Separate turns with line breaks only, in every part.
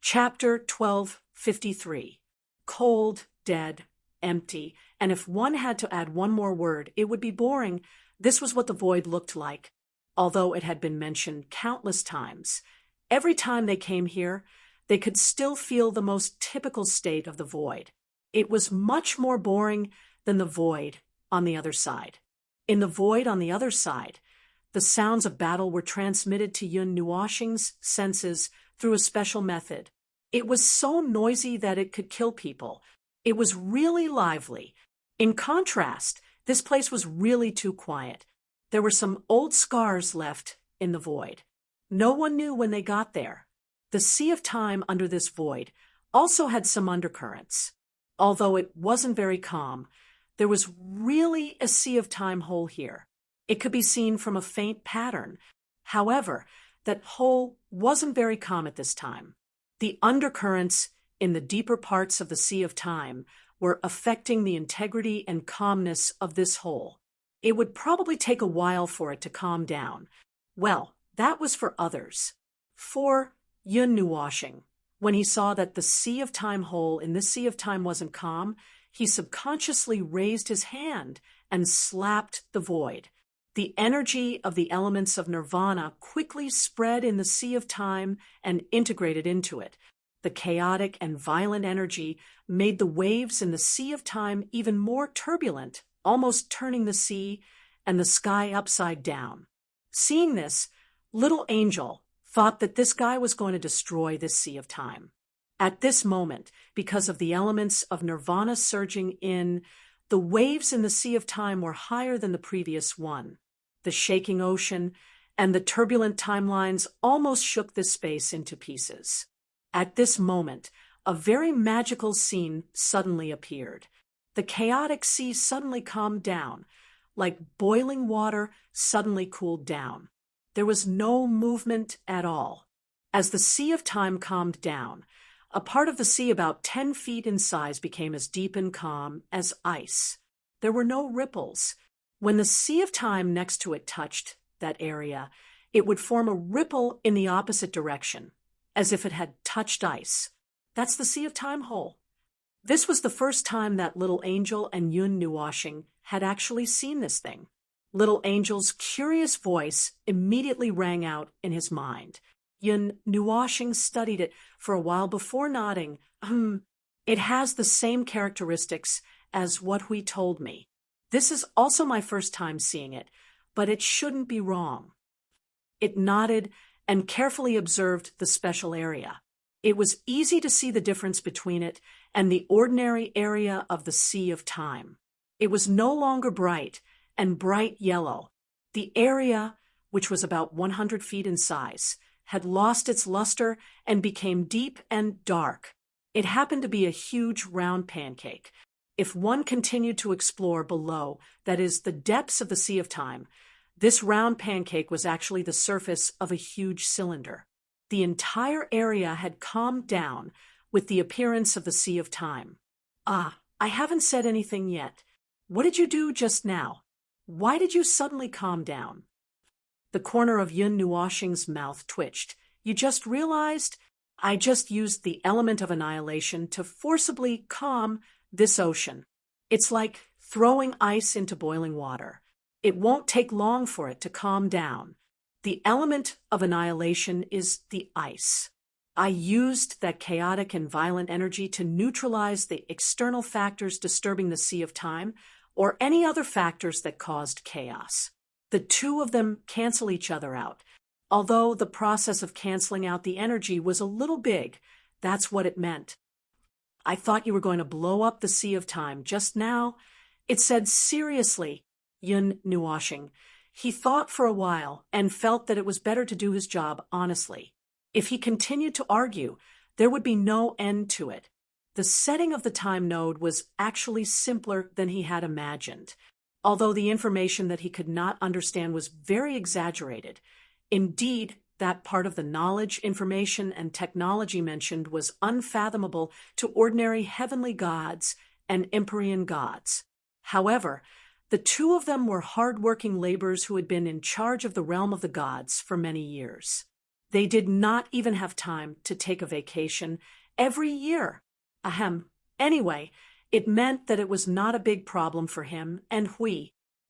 Chapter 1253. Cold, dead, empty, and if one had to add one more word, it would be boring. This was what the void looked like, although it had been mentioned countless times. Every time they came here, they could still feel the most typical state of the void. It was much more boring than the void on the other side. In the void on the other side, the sounds of battle were transmitted to Yun Nuoxing's senses through a special method. It was so noisy that it could kill people. It was really lively. In contrast, this place was really too quiet. There were some old scars left in the void. No one knew when they got there. The sea of time under this void also had some undercurrents. Although it wasn't very calm, there was really a sea of time hole here. It could be seen from a faint pattern. However, that hole wasn't very calm at this time. The undercurrents in the deeper parts of the sea of time were affecting the integrity and calmness of this hole. It would probably take a while for it to calm down. Well, that was for others. For Yun Nuoxing, when he saw that the sea of time hole in this sea of time wasn't calm, he subconsciously raised his hand and slapped the void. The energy of the elements of nirvana quickly spread in the sea of time and integrated into it. The chaotic and violent energy made the waves in the sea of time even more turbulent, almost turning the sea and the sky upside down. Seeing this, Little Angel thought that this guy was going to destroy this sea of time. At this moment, because of the elements of nirvana surging in, the waves in the sea of time were higher than the previous one. The shaking ocean and the turbulent timelines almost shook this space into pieces. At this moment, a very magical scene suddenly appeared. The chaotic sea suddenly calmed down, like boiling water suddenly cooled down. There was no movement at all. As the sea of time calmed down, a part of the sea about 10 feet in size became as deep and calm as ice. There were no ripples. When the sea of time next to it touched that area, it would form a ripple in the opposite direction, as if it had touched ice. That's the sea of time hole. This was the first time that Little Angel and Yun Nuoxing had actually seen this thing. Little Angel's curious voice immediately rang out in his mind. Yun Nuoxing studied it for a while before nodding. It has the same characteristics as what Hui told me. This is also my first time seeing it, but it shouldn't be wrong. It nodded and carefully observed the special area. It was easy to see the difference between it and the ordinary area of the sea of time. It was no longer bright and bright yellow. The area, which was about 100 feet in size, had lost its luster and became deep and dark. It happened to be a huge round pancake. If one continued to explore below, that is, the depths of the sea of time, this round pancake was actually the surface of a huge cylinder. The entire area had calmed down with the appearance of the sea of time. I haven't said anything yet. What did you do just now? Why did you suddenly calm down? The corner of Yun Nuoxing's mouth twitched. You just realized? I just used the element of annihilation to forcibly calm this ocean. It's like throwing ice into boiling water. It won't take long for it to calm down. The element of annihilation is the ice. I used that chaotic and violent energy to neutralize the external factors disturbing the sea of time or any other factors that caused chaos. The two of them cancel each other out. Although the process of canceling out the energy was a little big, that's what it meant. I thought you were going to blow up the sea of time just now. It said seriously, Yun Nuoxing. He thought for a while and felt that it was better to do his job honestly. If he continued to argue, there would be no end to it. The setting of the time node was actually simpler than he had imagined, although the information that he could not understand was very exaggerated. Indeed, that part of the knowledge, information, and technology mentioned was unfathomable to ordinary heavenly gods and Empyrean gods. However, the two of them were hard-working laborers who had been in charge of the realm of the gods for many years. They did not even have time to take a vacation every year. Ahem. Anyway, it meant that it was not a big problem for him, and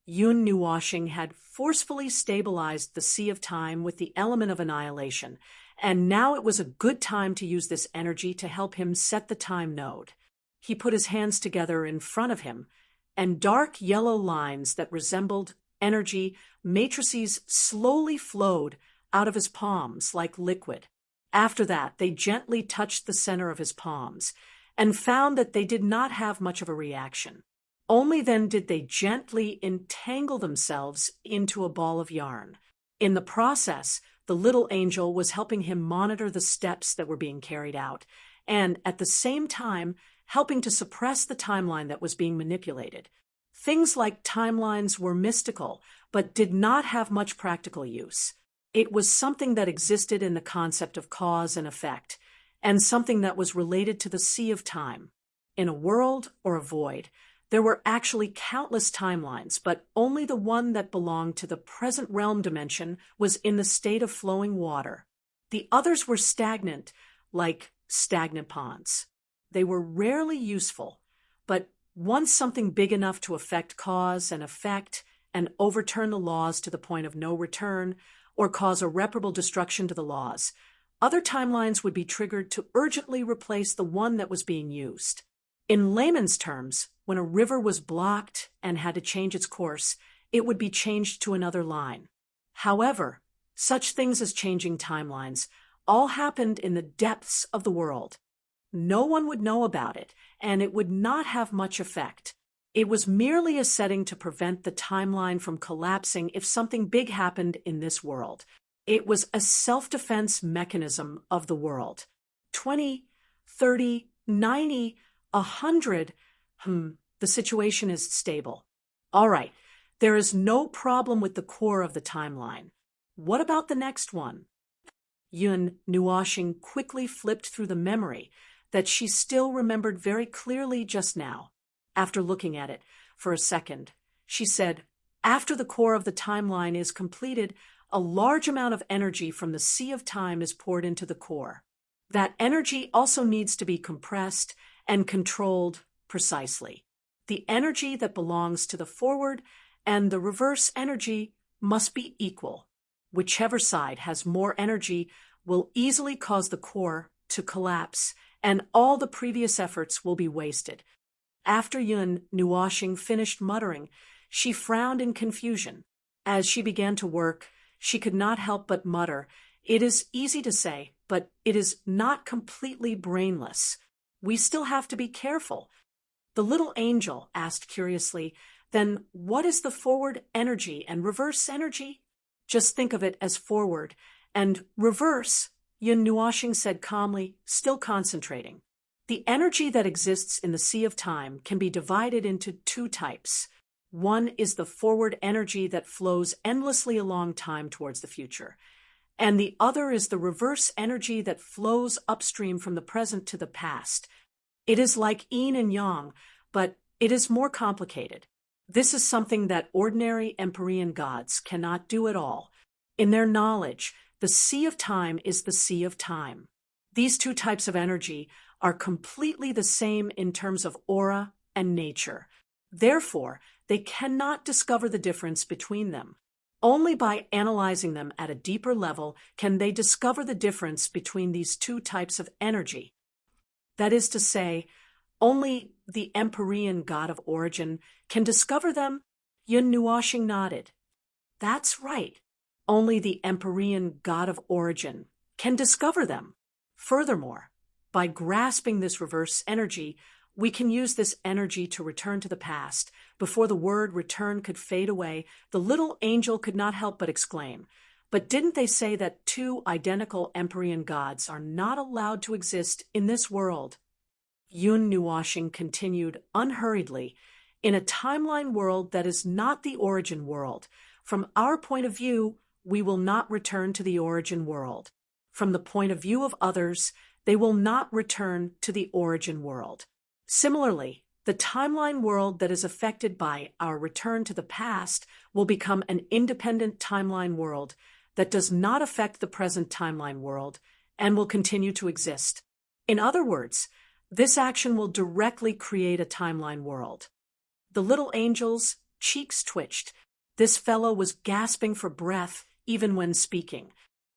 Yun Nuwashing had forcefully stabilized the Sea of Time with the element of annihilation, and now it was a good time to use this energy to help him set the time node. He put his hands together in front of him, and dark yellow lines that resembled energy matrices slowly flowed out of his palms like liquid. After that, they gently touched the center of his palms and found that they did not have much of a reaction. Only then did they gently entangle themselves into a ball of yarn. In the process, the little angel was helping him monitor the steps that were being carried out, and at the same time, helping to suppress the timeline that was being manipulated. Things like timelines were mystical, but did not have much practical use. It was something that existed in the concept of cause and effect, and something that was related to the Sea of Time. In a world or a void, there were actually countless timelines, but only the one that belonged to the present realm dimension was in the state of flowing water. The others were stagnant, like stagnant ponds. They were rarely useful, but once something big enough to affect cause and effect and overturn the laws to the point of no return or cause irreparable destruction to the laws, other timelines would be triggered to urgently replace the one that was being used. In layman's terms, when a river was blocked and had to change its course, it would be changed to another line. However, such things as changing timelines all happened in the depths of the world. No one would know about it, and it would not have much effect. It was merely a setting to prevent the timeline from collapsing if something big happened in this world. It was a self-defense mechanism of the world. 20, 30, 90, 100. The situation is stable. All right, there is no problem with the core of the timeline. What about the next one? Yun Nuwashing quickly flipped through the memory that she still remembered very clearly just now. After looking at it for a second, she said, after the core of the timeline is completed, a large amount of energy from the Sea of Time is poured into the core. That energy also needs to be compressed and controlled precisely. The energy that belongs to the forward and the reverse energy must be equal. Whichever side has more energy will easily cause the core to collapse, and all the previous efforts will be wasted. After Yun Nuwashing finished muttering, she frowned in confusion. As she began to work, she could not help but mutter, "It is easy to say, but it is not completely brainless. We still have to be careful." The little angel asked curiously, "Then what is the forward energy and reverse energy?" "Just think of it as forward, and reverse," Yun Nuwashing said calmly, still concentrating. The energy that exists in the Sea of Time can be divided into two types. One is the forward energy that flows endlessly along time towards the future, and the other is the reverse energy that flows upstream from the present to the past. It is like yin and yang, but it is more complicated. This is something that ordinary Empyrean gods cannot do at all. In their knowledge, the Sea of Time is the Sea of Time. These two types of energy are completely the same in terms of aura and nature. Therefore, they cannot discover the difference between them. Only by analyzing them at a deeper level can they discover the difference between these two types of energy. That is to say, only the Empyrean god of origin can discover them. Yun Nuwashing nodded. That's right. Only the Empyrean god of origin can discover them. Furthermore, by grasping this reverse energy, we can use this energy to return to the past. Before the word return could fade away, the little angel could not help but exclaim, "But didn't they say that two identical Empyrean gods are not allowed to exist in this world?" Yun Nuwashing continued unhurriedly, "In a timeline world that is not the origin world, from our point of view, we will not return to the origin world. From the point of view of others, they will not return to the origin world. Similarly, the timeline world that is affected by our return to the past will become an independent timeline world that does not affect the present timeline world and will continue to exist. In other words, this action will directly create a timeline world. The little angel's cheeks twitched. This fellow was gasping for breath even when speaking.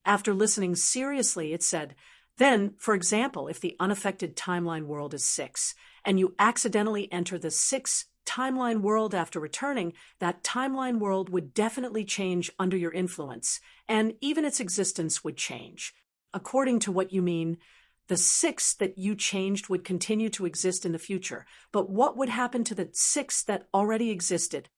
After listening seriously, it said, then, for example, if the unaffected timeline world is 6, and you accidentally enter the 6 timeline world after returning, that timeline world would definitely change under your influence, and even its existence would change. According to what you mean, the 6 that you changed would continue to exist in the future, but what would happen to the 6 that already existed?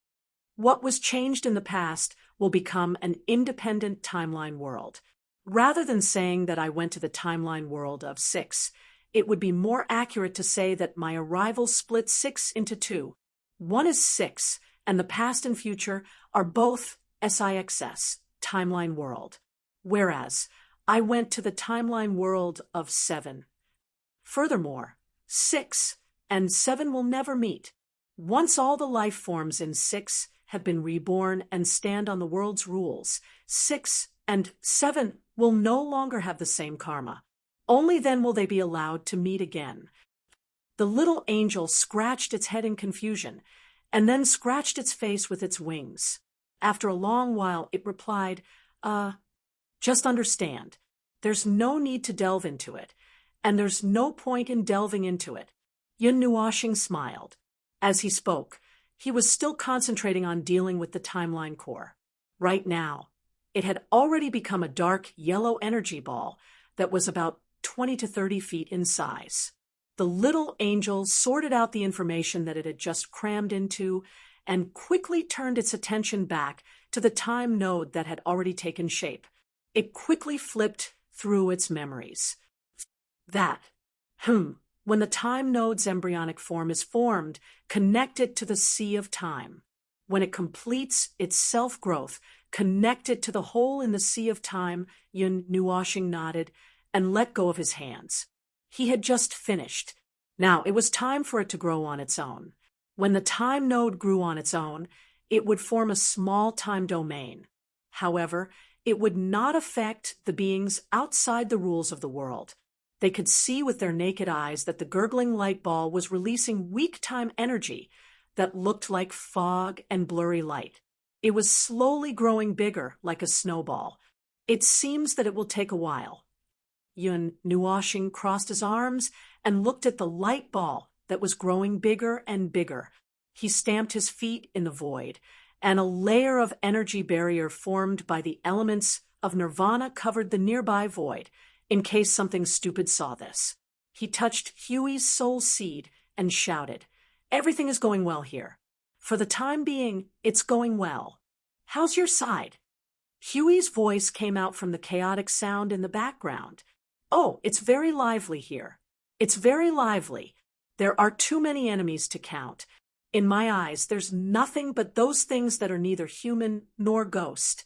What was changed in the past will become an independent timeline world. Rather than saying that I went to the timeline world of 6, it would be more accurate to say that my arrival split 6 into 2. One is 6, and the past and future are both SIXS, timeline world, whereas I went to the timeline world of 7. Furthermore, 6 and 7 will never meet. Once all the life forms in 6 have been reborn and stand on the world's rules, 6 and 7 will no longer have the same karma. Only then will they be allowed to meet again. The little angel scratched its head in confusion, and then scratched its face with its wings. After a long while, it replied, just understand. There's no need to delve into it, and there's no point in delving into it. Yun Nuoxing smiled. As he spoke, he was still concentrating on dealing with the timeline core. Right now, it had already become a dark yellow energy ball that was about 20 to 30 feet in size. The little angel sorted out the information that it had just crammed into and quickly turned its attention back to the time node that had already taken shape. It quickly flipped through its memories. When the time node's embryonic form is formed, connect it to the sea of time. When it completes its self-growth, connect it to the hole in the sea of time. Yun Nuoxing nodded and let go of his hands. He had just finished. Now it was time for it to grow on its own. When the time node grew on its own, it would form a small time domain. However, it would not affect the beings outside the rules of the world. They could see with their naked eyes that the gurgling light ball was releasing weak time energy that looked like fog and blurry light. It was slowly growing bigger, like a snowball. It seems that it will take a while. Yun Nuoxing crossed his arms and looked at the light ball that was growing bigger and bigger. He stamped his feet in the void, and a layer of energy barrier formed by the elements of nirvana covered the nearby void, in case something stupid saw this. He touched Huey's soul seed and shouted, "Everything is going well here. For the time being, it's going well. How's your side?" Huey's voice came out from the chaotic sound in the background. "Oh, it's very lively here. It's very lively. There are too many enemies to count. In my eyes, there's nothing but those things that are neither human nor ghost.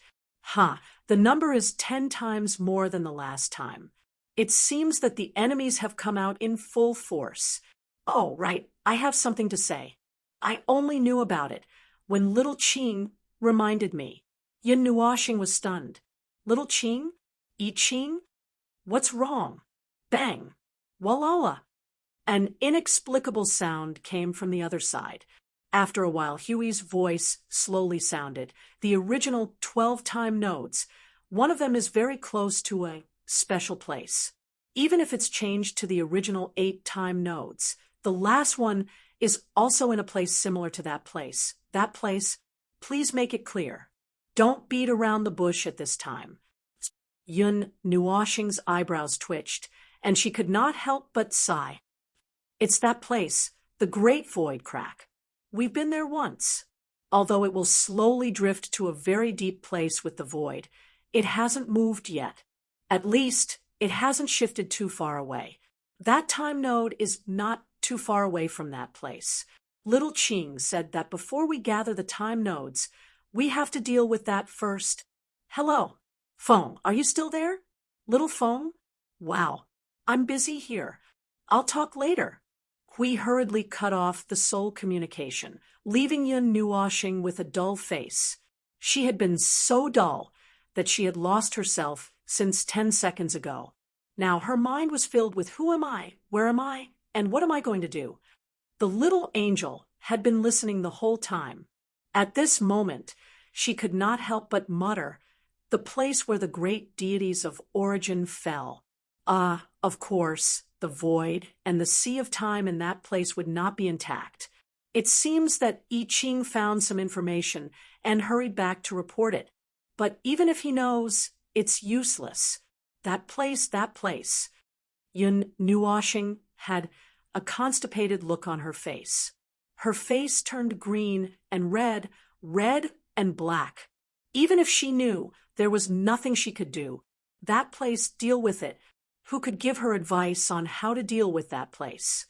The number is 10 times more than the last time. It seems that the enemies have come out in full force. Oh, right, I have something to say. I only knew about it when little Qing reminded me." Yun Nuoxing was stunned. "Little Qing? I Ching? What's wrong?" Bang! Walala! An inexplicable sound came from the other side. After a while, Huey's voice slowly sounded. The original 12 time nodes. One of them is very close to a special place. Even if it's changed to the original 8 time nodes, the last one is also in a place similar to that place. That place, please make it clear. Don't beat around the bush at this time. Yun Nuoxing's eyebrows twitched, and she could not help but sigh. "It's that place, the Great Void Crack. We've been there once. Although it will slowly drift to a very deep place with the void, it hasn't moved yet. At least, it hasn't shifted too far away. That time node is not too far away from that place. Little Qing said that before we gather the time nodes, we have to deal with that first. Hello. Feng, are you still there? Little Feng? Wow, I'm busy here. I'll talk later." Hui hurriedly cut off the soul communication, leaving Yun Nuoxing with a dull face. She had been so dull that she had lost herself since 10 seconds ago. Now her mind was filled with who am I, where am I, and what am I going to do? The little angel had been listening the whole time. At this moment, she could not help but mutter, the place where the great deities of origin fell. Ah, of course, the void and the sea of time in that place would not be intact. It seems that I Ching found some information and hurried back to report it. But even if he knows, it's useless. That place. Yun Nuoshing had a constipated look on her face. Her face turned green and red and black. Even if she knew, there was nothing she could do. That place, deal with it. Who could give her advice on how to deal with that place?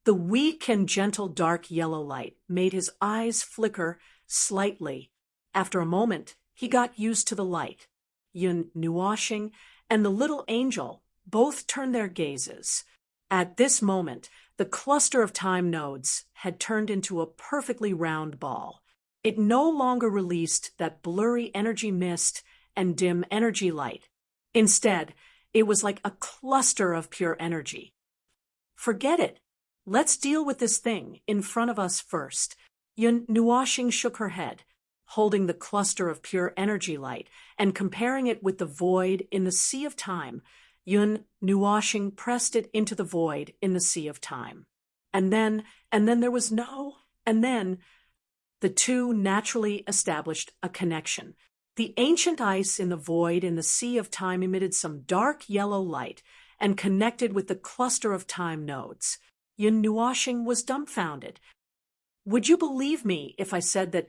The weak and gentle dark yellow light made his eyes flicker slightly. After a moment, he got used to the light. Yun Nuoshing and the little angel both turned their gazes. At this moment, the cluster of time nodes had turned into a perfectly round ball. It no longer released that blurry energy mist and dim energy light. Instead, it was like a cluster of pure energy. Forget it. Let's deal with this thing in front of us first. Yun Nuoshing shook her head, holding the cluster of pure energy light and comparing it with the void in the sea of time. Yun Nuoshing pressed it into the void in the sea of time. And then there was the two naturally established a connection. The ancient ice in the void in the sea of time emitted some dark yellow light and connected with the cluster of time nodes. Yun Nuoshing was dumbfounded. Would you believe me if I said that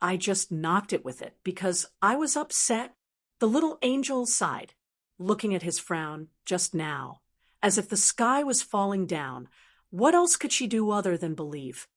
I just knocked it with it because I was upset? The little angel sighed, looking at his frown just now, as if the sky was falling down. What else could she do other than believe?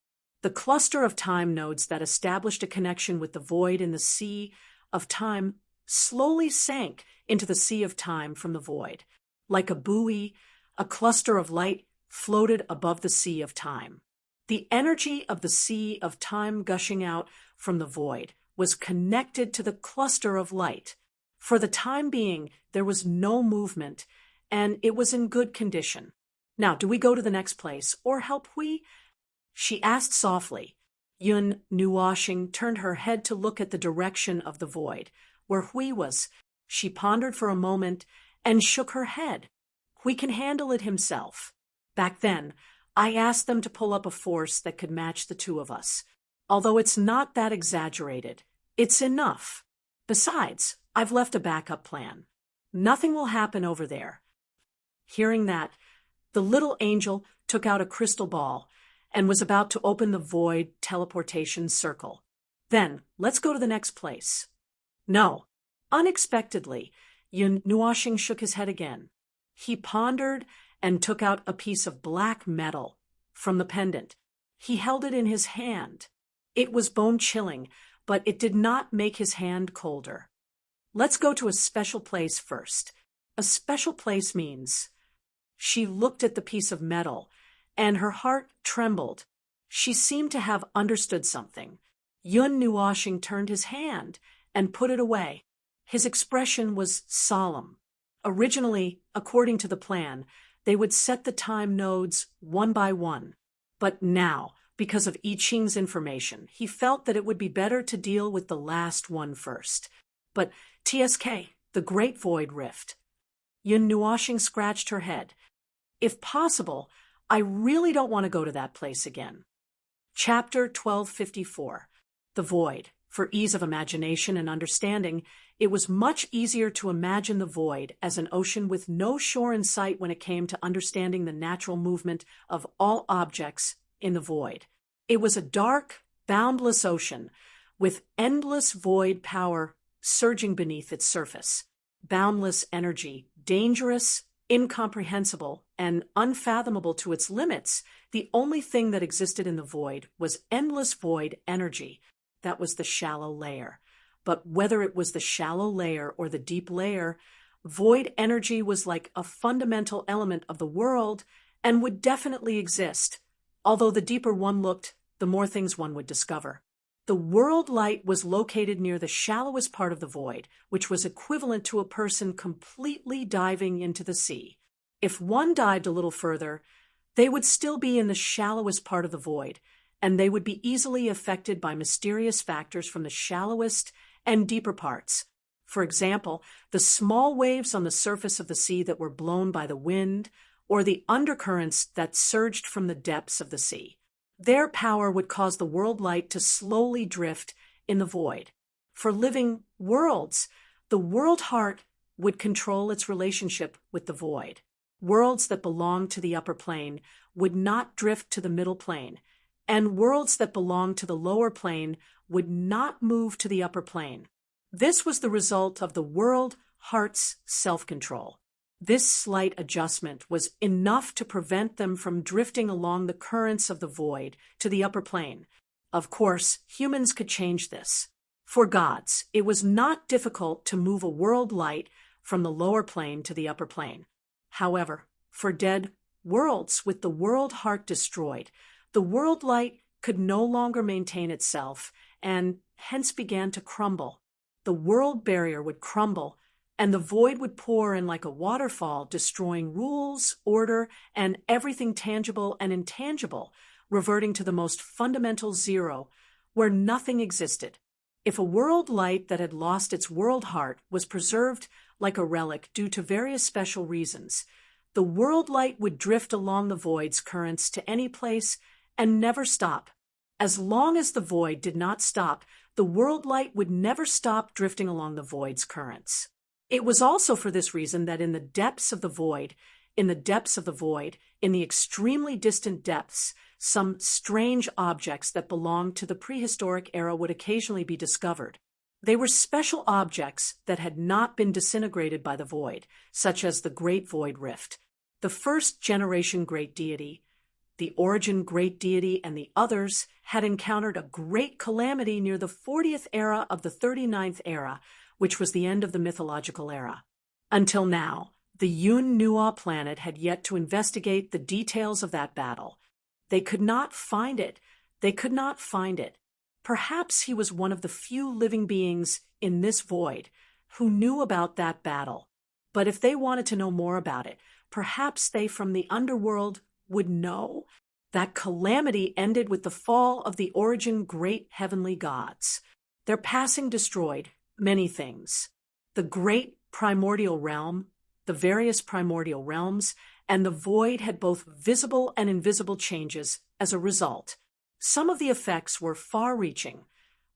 The cluster of time nodes that established a connection with the void in the sea of time slowly sank into the sea of time from the void. Like a buoy, a cluster of light floated above the sea of time. The energy of the sea of time gushing out from the void was connected to the cluster of light. For the time being, there was no movement, and it was in good condition. Now, do we go to the next place, or help Hui? She asked softly. Yun Nuoshing turned her head to look at the direction of the void, where Hui was. She pondered for a moment and shook her head. Hui can handle it himself. Back then, I asked them to pull up a force that could match the two of us. Although it's not that exaggerated, it's enough. Besides, I've left a backup plan. Nothing will happen over there. Hearing that, the little angel took out a crystal ball and was about to open the void teleportation circle. Then, let's go to the next place. No. Unexpectedly, Yun Nuoshing shook his head again. He pondered and took out a piece of black metal from the pendant. He held it in his hand. It was bone-chilling, but it did not make his hand colder. Let's go to a special place first. A special place means... She looked at the piece of metal, and her heart trembled. She seemed to have understood something. Yun Nuoshing turned his hand and put it away. His expression was solemn. Originally, according to the plan, they would set the time nodes one by one. But now, because of I Ching's information, he felt that it would be better to deal with the last one first. But TSK, the Great Void Rift. Yun Nuoshing scratched her head. If possible, I really don't want to go to that place again. Chapter 1254. The Void. For ease of imagination and understanding, it was much easier to imagine the void as an ocean with no shore in sight when it came to understanding the natural movement of all objects in the void. It was a dark, boundless ocean with endless void power surging beneath its surface. Boundless energy, dangerous, incomprehensible, and unfathomable to its limits. The only thing that existed in the void was endless void energy. That was the shallow layer. But whether it was the shallow layer or the deep layer, void energy was like a fundamental element of the world and would definitely exist. Although the deeper one looked, the more things one would discover. The world light was located near the shallowest part of the void, which was equivalent to a person completely diving into the sea. If one dived a little further, they would still be in the shallowest part of the void, and they would be easily affected by mysterious factors from the shallowest and deeper parts. For example, the small waves on the surface of the sea that were blown by the wind, or the undercurrents that surged from the depths of the sea. Their power would cause the world light to slowly drift in the void. For living worlds, the world heart would control its relationship with the void. Worlds that belonged to the upper plane would not drift to the middle plane, and worlds that belonged to the lower plane would not move to the upper plane. This was the result of the world heart's self-control. This slight adjustment was enough to prevent them from drifting along the currents of the void to the upper plane. Of course, humans could change this. For gods, it was not difficult to move a world light from the lower plane to the upper plane. However, for dead worlds with the world heart destroyed, the world light could no longer maintain itself and hence began to crumble. The world barrier would crumble, and the void would pour in like a waterfall, destroying rules, order, and everything tangible and intangible, reverting to the most fundamental zero, where nothing existed. If a world light that had lost its world heart was preserved like a relic due to various special reasons, the world light would drift along the void's currents to any place and never stop. As long as the void did not stop, the world light would never stop drifting along the void's currents. It was also for this reason that in the depths of the void, in the extremely distant depths, some strange objects that belonged to the prehistoric era would occasionally be discovered. They were special objects that had not been disintegrated by the void, such as the Great Void Rift. The first generation Great Deity, the Origin Great Deity, and the others had encountered a great calamity near the 40th era of the 39th era, which was the end of the mythological era. Until now, the Yun Nuwa planet had yet to investigate the details of that battle. They could not find it. Perhaps he was one of the few living beings in this void who knew about that battle. But if they wanted to know more about it, perhaps they from the underworld would know. That calamity ended with the fall of the Origin great heavenly gods. Their passing destroyed many things. The great primordial realm, the various primordial realms, and the void had both visible and invisible changes as a result. Some of the effects were far-reaching,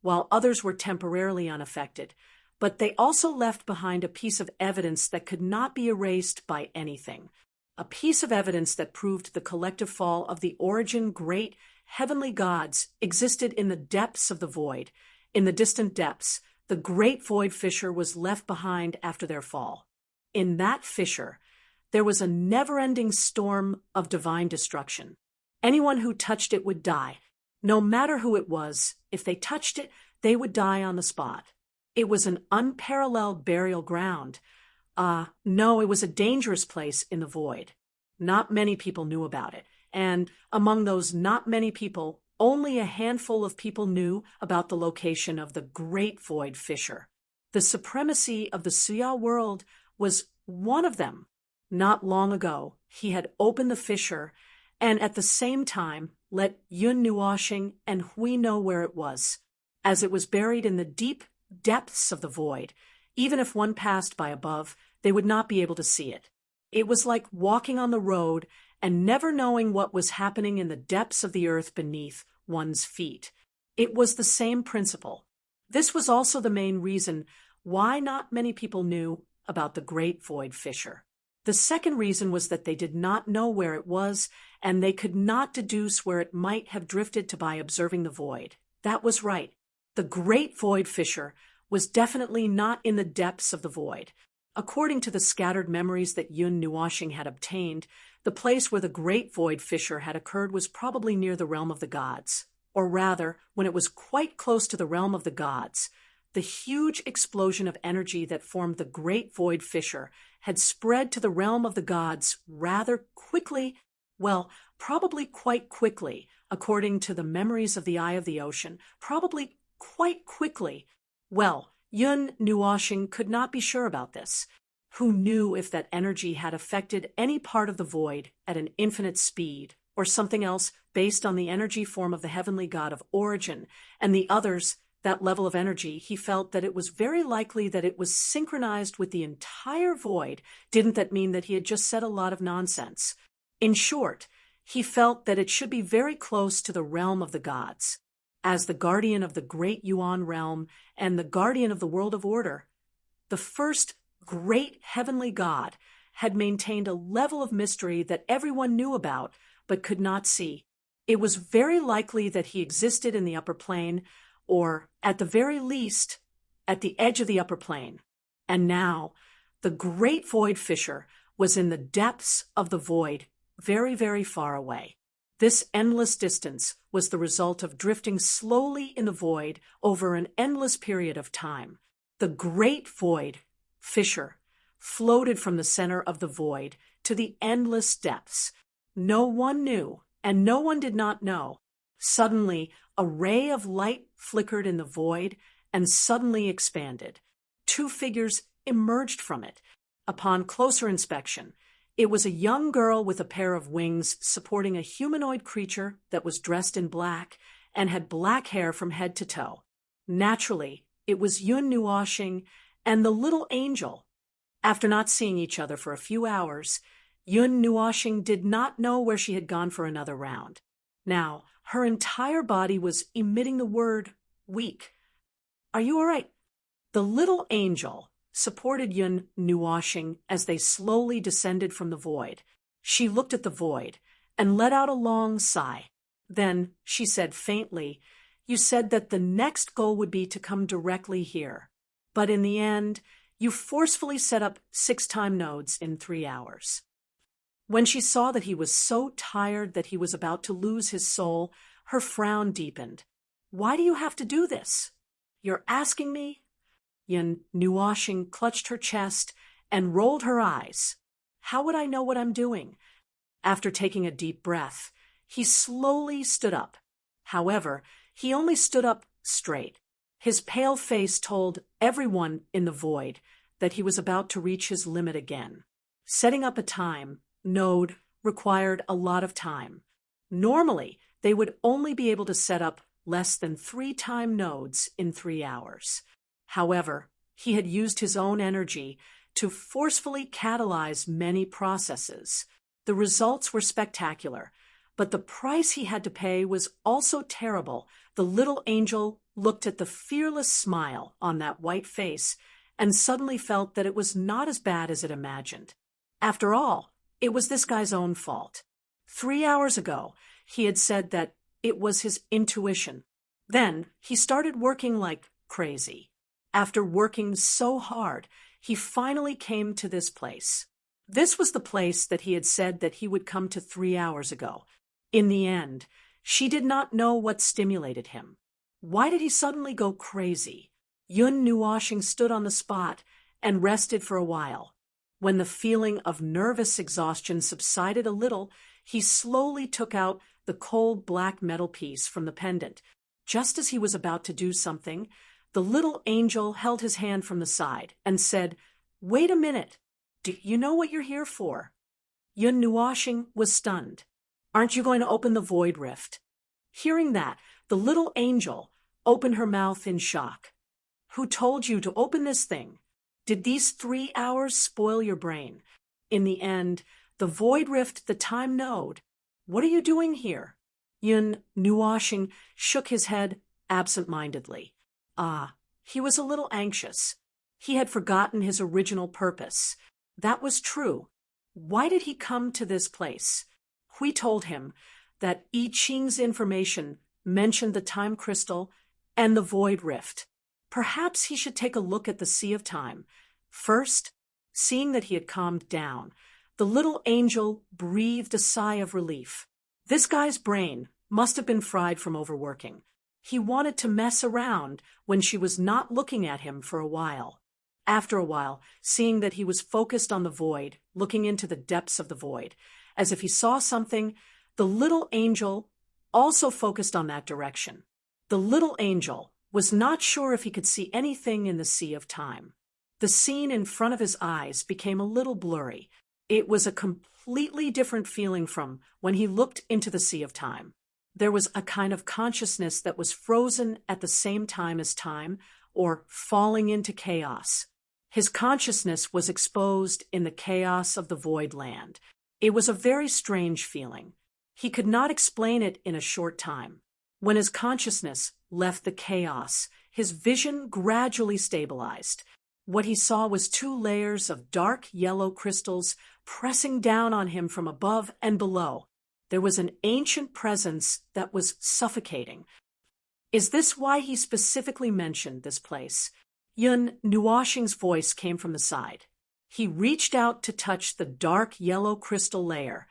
while others were temporarily unaffected, but they also left behind a piece of evidence that could not be erased by anything. A piece of evidence that proved the collective fall of the Origin great heavenly gods existed in the depths of the void. In the distant depths, the great void fissure was left behind after their fall. In that fissure, there was a never-ending storm of divine destruction. Anyone who touched it would die. No matter who it was, if they touched it, they would die on the spot. It was an unparalleled burial ground. No, it was a dangerous place in the void. Not many people knew about it, and among those not many people, only a handful of people knew about the location of the Great Void Fissure. The supremacy of the Suya world was one of them. Not long ago, he had opened the fissure, and at the same time let Yun Nuashing and Hui know where it was, as it was buried in the deep depths of the void. Even if one passed by above, they would not be able to see it. It was like walking on the road and never knowing what was happening in the depths of the earth beneath one's feet. It was the same principle. This was also the main reason why not many people knew about the Great Void Fissure. The second reason was that they did not know where it was, and they could not deduce where it might have drifted to by observing the void. That was right. The Great Void Fissure was definitely not in the depths of the void. According to the scattered memories that Yun Nuashing had obtained, the place where the Great Void Fissure had occurred was probably near the realm of the gods. Or rather, when it was quite close to the realm of the gods, the huge explosion of energy that formed the Great Void Fissure had spread to the realm of the gods rather quickly, probably quite quickly, according to the memories of the Eye of the Ocean, probably quite quickly. Well, Yun Nuoshing could not be sure about this. Who knew if that energy had affected any part of the void at an infinite speed, or something else based on the energy form of the heavenly god of origin, and the others, that level of energy, he felt that it was very likely that it was synchronized with the entire void. Didn't that mean that he had just said a lot of nonsense? In short, he felt that it should be very close to the realm of the gods. As the guardian of the great Yuan realm and the guardian of the world of order, the first great heavenly god had maintained a level of mystery that everyone knew about but could not see. It was very likely that he existed in the upper plane, or, at the very least, at the edge of the upper plane. And now, the great void fisher was in the depths of the void, very, very far away. This endless distance was the result of drifting slowly in the void over an endless period of time. The great void fisher floated from the center of the void to the endless depths. No one knew, and no one did not know. Suddenly, a ray of light flickered in the void and suddenly expanded. Two figures emerged from it. Upon closer inspection, it was a young girl with a pair of wings supporting a humanoid creature that was dressed in black and had black hair from head to toe. Naturally, it was Yun Nuoshing and the little angel. After not seeing each other for a few hours, Yun Nuoshing did not know where she had gone for another round. Now, her entire body was emitting the word weak. "Are you all right?" The little angel supported Yun Nuoshing as they slowly descended from the void. She looked at the void and let out a long sigh. Then she said faintly, "You said that the next goal would be to come directly here. But in the end, you forcefully set up 6 time nodes in 3 hours." When she saw that he was so tired that he was about to lose his soul, her frown deepened. "Why do you have to do this? You're asking me?" Yun Nuoshing clutched her chest and rolled her eyes. "How would I know what I'm doing?" After taking a deep breath, he slowly stood up. However, he only stood up straight. His pale face told everyone in the void that he was about to reach his limit again. Setting up a time node required a lot of time. Normally, they would only be able to set up less than 3 time nodes in 3 hours. However, he had used his own energy to forcefully catalyze many processes. The results were spectacular, but the price he had to pay was also terrible. The little angel looked at the fearless smile on that white face and suddenly felt that it was not as bad as it imagined. After all, it was this guy's own fault. 3 hours ago, he had said that it was his intuition. Then he started working like crazy. After working so hard, he finally came to this place. This was the place that he had said that he would come to 3 hours ago. In the end, she did not know what stimulated him. Why did he suddenly go crazy? Yun Nuoshing stood on the spot and rested for a while. When the feeling of nervous exhaustion subsided a little, he slowly took out the cold black metal piece from the pendant. Just as he was about to do something, the little angel held his hand from the side and said, "Wait a minute. Do you know what you're here for?" Yun Nuoshing was stunned. "Aren't you going to open the void rift?" Hearing that, the little angel opened her mouth in shock. "Who told you to open this thing? Did these 3 hours spoil your brain? In the end, the void rift, the time node. What are you doing here?" Yun Nuoshing shook his head absent-mindedly. He was a little anxious. He had forgotten his original purpose. That was true. Why did he come to this place? Hui told him that I Ching's information mentioned the time crystal and the void rift. Perhaps he should take a look at the Sea of Time. First, seeing that he had calmed down, the little angel breathed a sigh of relief. This guy's brain must have been fried from overworking. He wanted to mess around when she was not looking at him for a while. After a while, seeing that he was focused on the void, looking into the depths of the void, as if he saw something, the little angel also focused on that direction. The little angel was not sure if he could see anything in the sea of time. The scene in front of his eyes became a little blurry. It was a completely different feeling from when he looked into the sea of time. There was a kind of consciousness that was frozen at the same time as time, or falling into chaos. His consciousness was exposed in the chaos of the void land. It was a very strange feeling. He could not explain it in a short time. When his consciousness left the chaos, his vision gradually stabilized. What he saw was 2 layers of dark yellow crystals pressing down on him from above and below. There was an ancient presence that was suffocating. Is this why he specifically mentioned this place? Yun Nuoxing's voice came from the side. He reached out to touch the dark yellow crystal layer,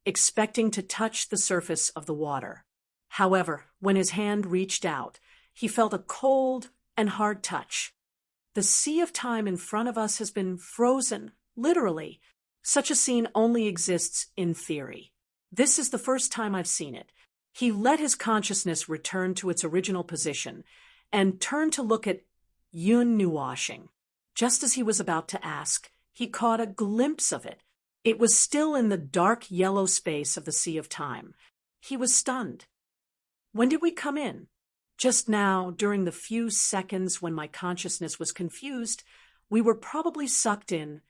expecting to touch the surface of the water. However, when his hand reached out, he felt a cold and hard touch. The sea of time in front of us has been frozen, literally. Such a scene only exists in theory. This is the first time I've seen it. He let his consciousness return to its original position and turned to look at Yun Nuoxing. Just as he was about to ask, he caught a glimpse of it. It was still in the dark yellow space of the sea of time. He was stunned. When did we come in? Just now, during the few seconds when my consciousness was confused, we were probably sucked in.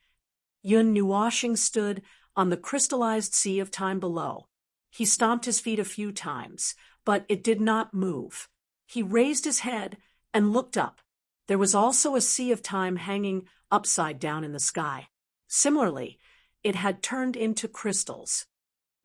Yun Nuoxing stood on the crystallized sea of time below. He stomped his feet a few times, but it did not move. He raised his head and looked up. There was also a sea of time hanging upside down in the sky. Similarly, it had turned into crystals.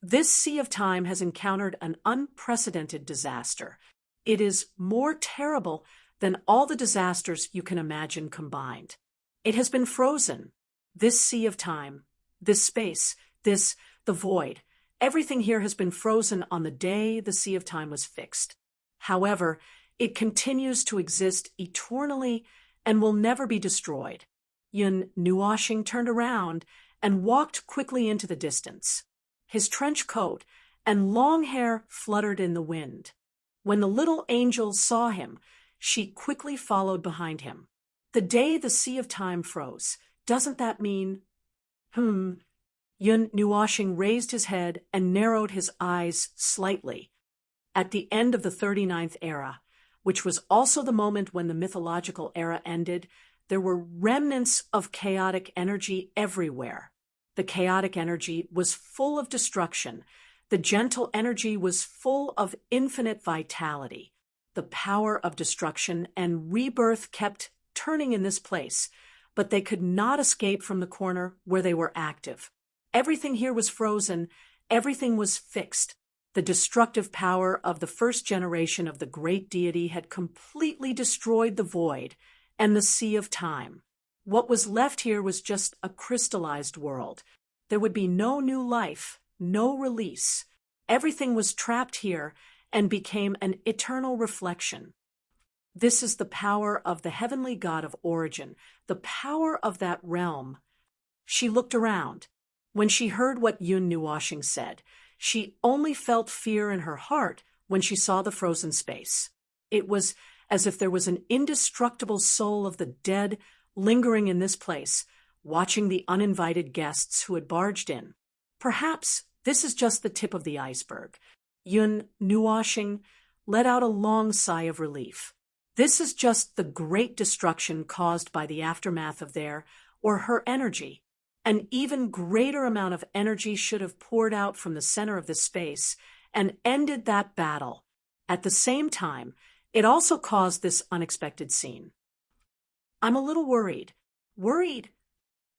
This sea of time has encountered an unprecedented disaster. It is more terrible than all the disasters you can imagine combined. It has been frozen. This sea of time, this space, the void, everything here has been frozen on the day the sea of time was fixed. However, it continues to exist eternally and will never be destroyed. Yun Nuoxing turned around and walked quickly into the distance. His trench coat and long hair fluttered in the wind. When the little angel saw him, she quickly followed behind him. The day the sea of time froze, doesn't that mean… Yun Nuoxing raised his head and narrowed his eyes slightly. At the end of the 39th era, which was also the moment when the mythological era ended, there were remnants of chaotic energy everywhere. The chaotic energy was full of destruction. The gentle energy was full of infinite vitality. The power of destruction and rebirth kept turning in this place, but they could not escape from the corner where they were active. Everything here was frozen. Everything was fixed. The destructive power of the first generation of the great deity had completely destroyed the void and the sea of time. What was left here was just a crystallized world. There would be no new life, no release. Everything was trapped here and became an eternal reflection. This is the power of the heavenly God of origin, the power of that realm. She looked around. When she heard what Yun Nuoxing said, she only felt fear in her heart when she saw the frozen space. It was as if there was an indestructible soul of the dead lingering in this place, watching the uninvited guests who had barged in. Perhaps this is just the tip of the iceberg. Yun Nuoxing let out a long sigh of relief. This is just the great destruction caused by the aftermath of their or her energy. An even greater amount of energy should have poured out from the center of the space and ended that battle. At the same time, it also caused this unexpected scene. I'm a little worried. Worried?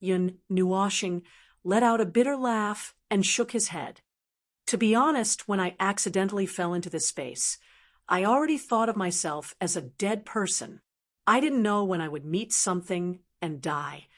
Yun Nuoxing let out a bitter laugh and shook his head. To be honest, when I accidentally fell into this space, I already thought of myself as a dead person. I didn't know when I would meet something and die.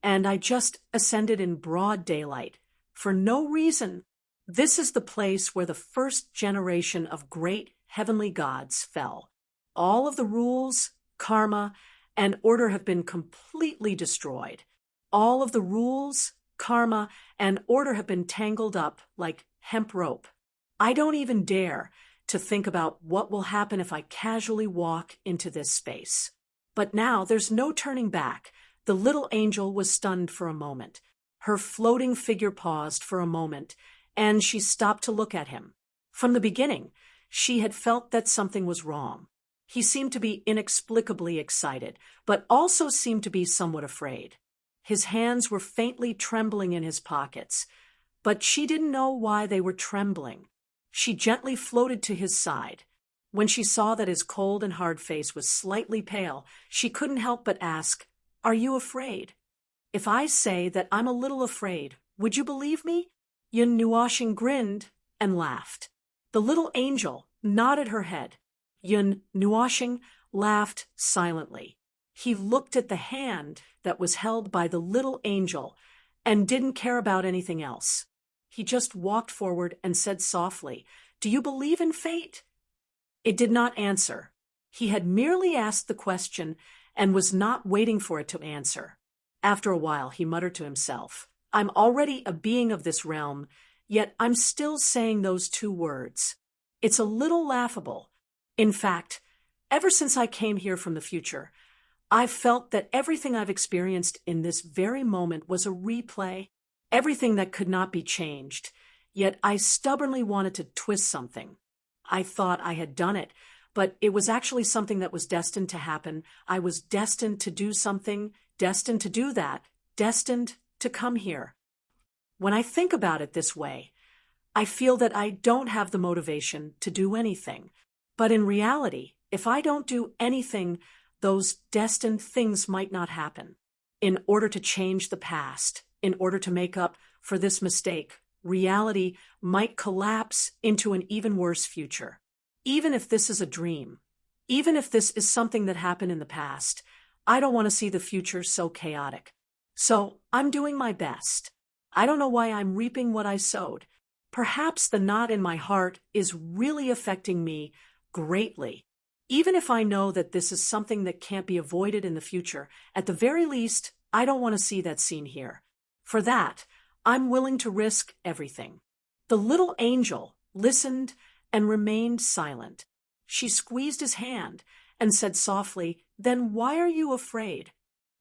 And I just ascended in broad daylight, for no reason. This is the place where the first generation of great heavenly gods fell. All of the rules, karma, and order have been completely destroyed. All of the rules, karma, and order have been tangled up like hemp rope. I don't even dare, to think about what will happen if I casually walk into this space. But now there's no turning back. The little angel was stunned for a moment. Her floating figure paused for a moment, and she stopped to look at him. From the beginning, she had felt that something was wrong. He seemed to be inexplicably excited, but also seemed to be somewhat afraid. His hands were faintly trembling in his pockets, but she didn't know why they were trembling. She gently floated to his side. When she saw that his cold and hard face was slightly pale, she couldn't help but ask, "Are you afraid?" "If I say that I'm a little afraid, would you believe me?" Yun Nuashing grinned and laughed. The little angel nodded her head. Yun Nuashing laughed silently. He looked at the hand that was held by the little angel and didn't care about anything else. He just walked forward and said softly, "Do you believe in fate?" It did not answer. He had merely asked the question and was not waiting for it to answer. After a while, he muttered to himself, "I'm already a being of this realm, yet I'm still saying those two words. It's a little laughable. In fact, ever since I came here from the future, I've felt that everything I've experienced in this very moment was a replay, everything that could not be changed, yet I stubbornly wanted to twist something. I thought I had done it, but it was actually something that was destined to happen. I was destined to do something, destined to do that, destined to come here. When I think about it this way, I feel that I don't have the motivation to do anything. But in reality, if I don't do anything, those destined things might not happen. In order to change the past, in order to make up for this mistake, reality might collapse into an even worse future. Even if this is a dream, even if this is something that happened in the past, I don't want to see the future so chaotic. So I'm doing my best. I don't know why I'm reaping what I sowed. Perhaps the knot in my heart is really affecting me greatly. Even if I know that this is something that can't be avoided in the future, at the very least, I don't want to see that scene here. For that, I'm willing to risk everything." The little angel listened and remained silent. She squeezed his hand and said softly, "Then why are you afraid?"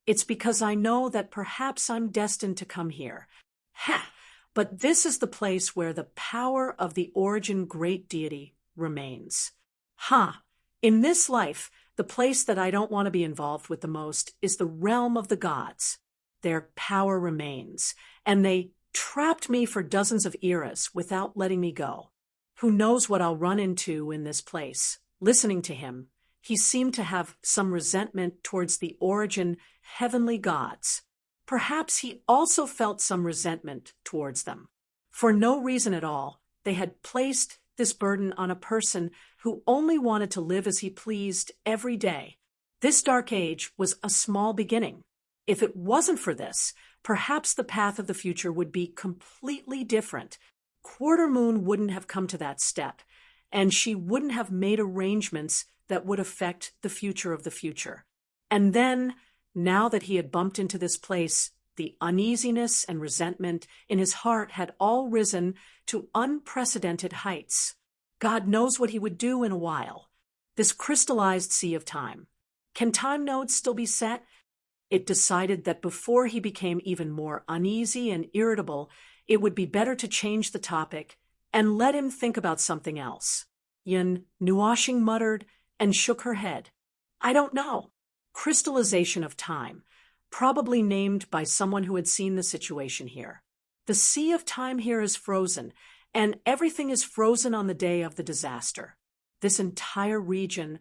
"It's because I know that perhaps I'm destined to come here." "Ha! But this is the place where the power of the origin great deity remains." "Ha! In this life, the place that I don't want to be involved with the most is the realm of the gods. Their power remains, and they trapped me for dozens of eras without letting me go. Who knows what I'll run into in this place?" Listening to him, he seemed to have some resentment towards the origin heavenly gods. Perhaps he also felt some resentment towards them. For no reason at all, they had placed this burden on a person who only wanted to live as he pleased every day. This dark age was a small beginning. If it wasn't for this, perhaps the path of the future would be completely different. Quarter Moon wouldn't have come to that step, and she wouldn't have made arrangements that would affect the future of the future. And then, now that he had bumped into this place, the uneasiness and resentment in his heart had all risen to unprecedented heights. God knows what he would do in a while. This crystallized sea of time. Can time nodes still be set? It decided that before he became even more uneasy and irritable, it would be better to change the topic and let him think about something else. Yun Nuashing muttered and shook her head. "I don't know. Crystallization of time, probably named by someone who had seen the situation here. The sea of time here is frozen, and everything is frozen on the day of the disaster. This entire region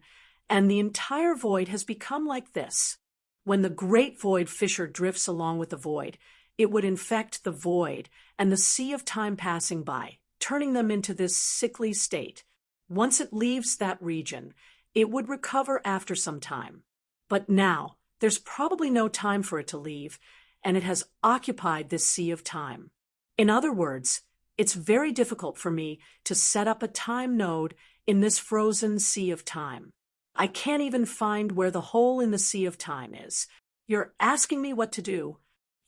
and the entire void has become like this. When the great void fissure drifts along with the void, it would infect the void and the sea of time passing by, turning them into this sickly state. Once it leaves that region, it would recover after some time. But now, there's probably no time for it to leave, and it has occupied this sea of time. In other words, it's very difficult for me to set up a time node in this frozen sea of time. I can't even find where the hole in the sea of time is. You're asking me what to do."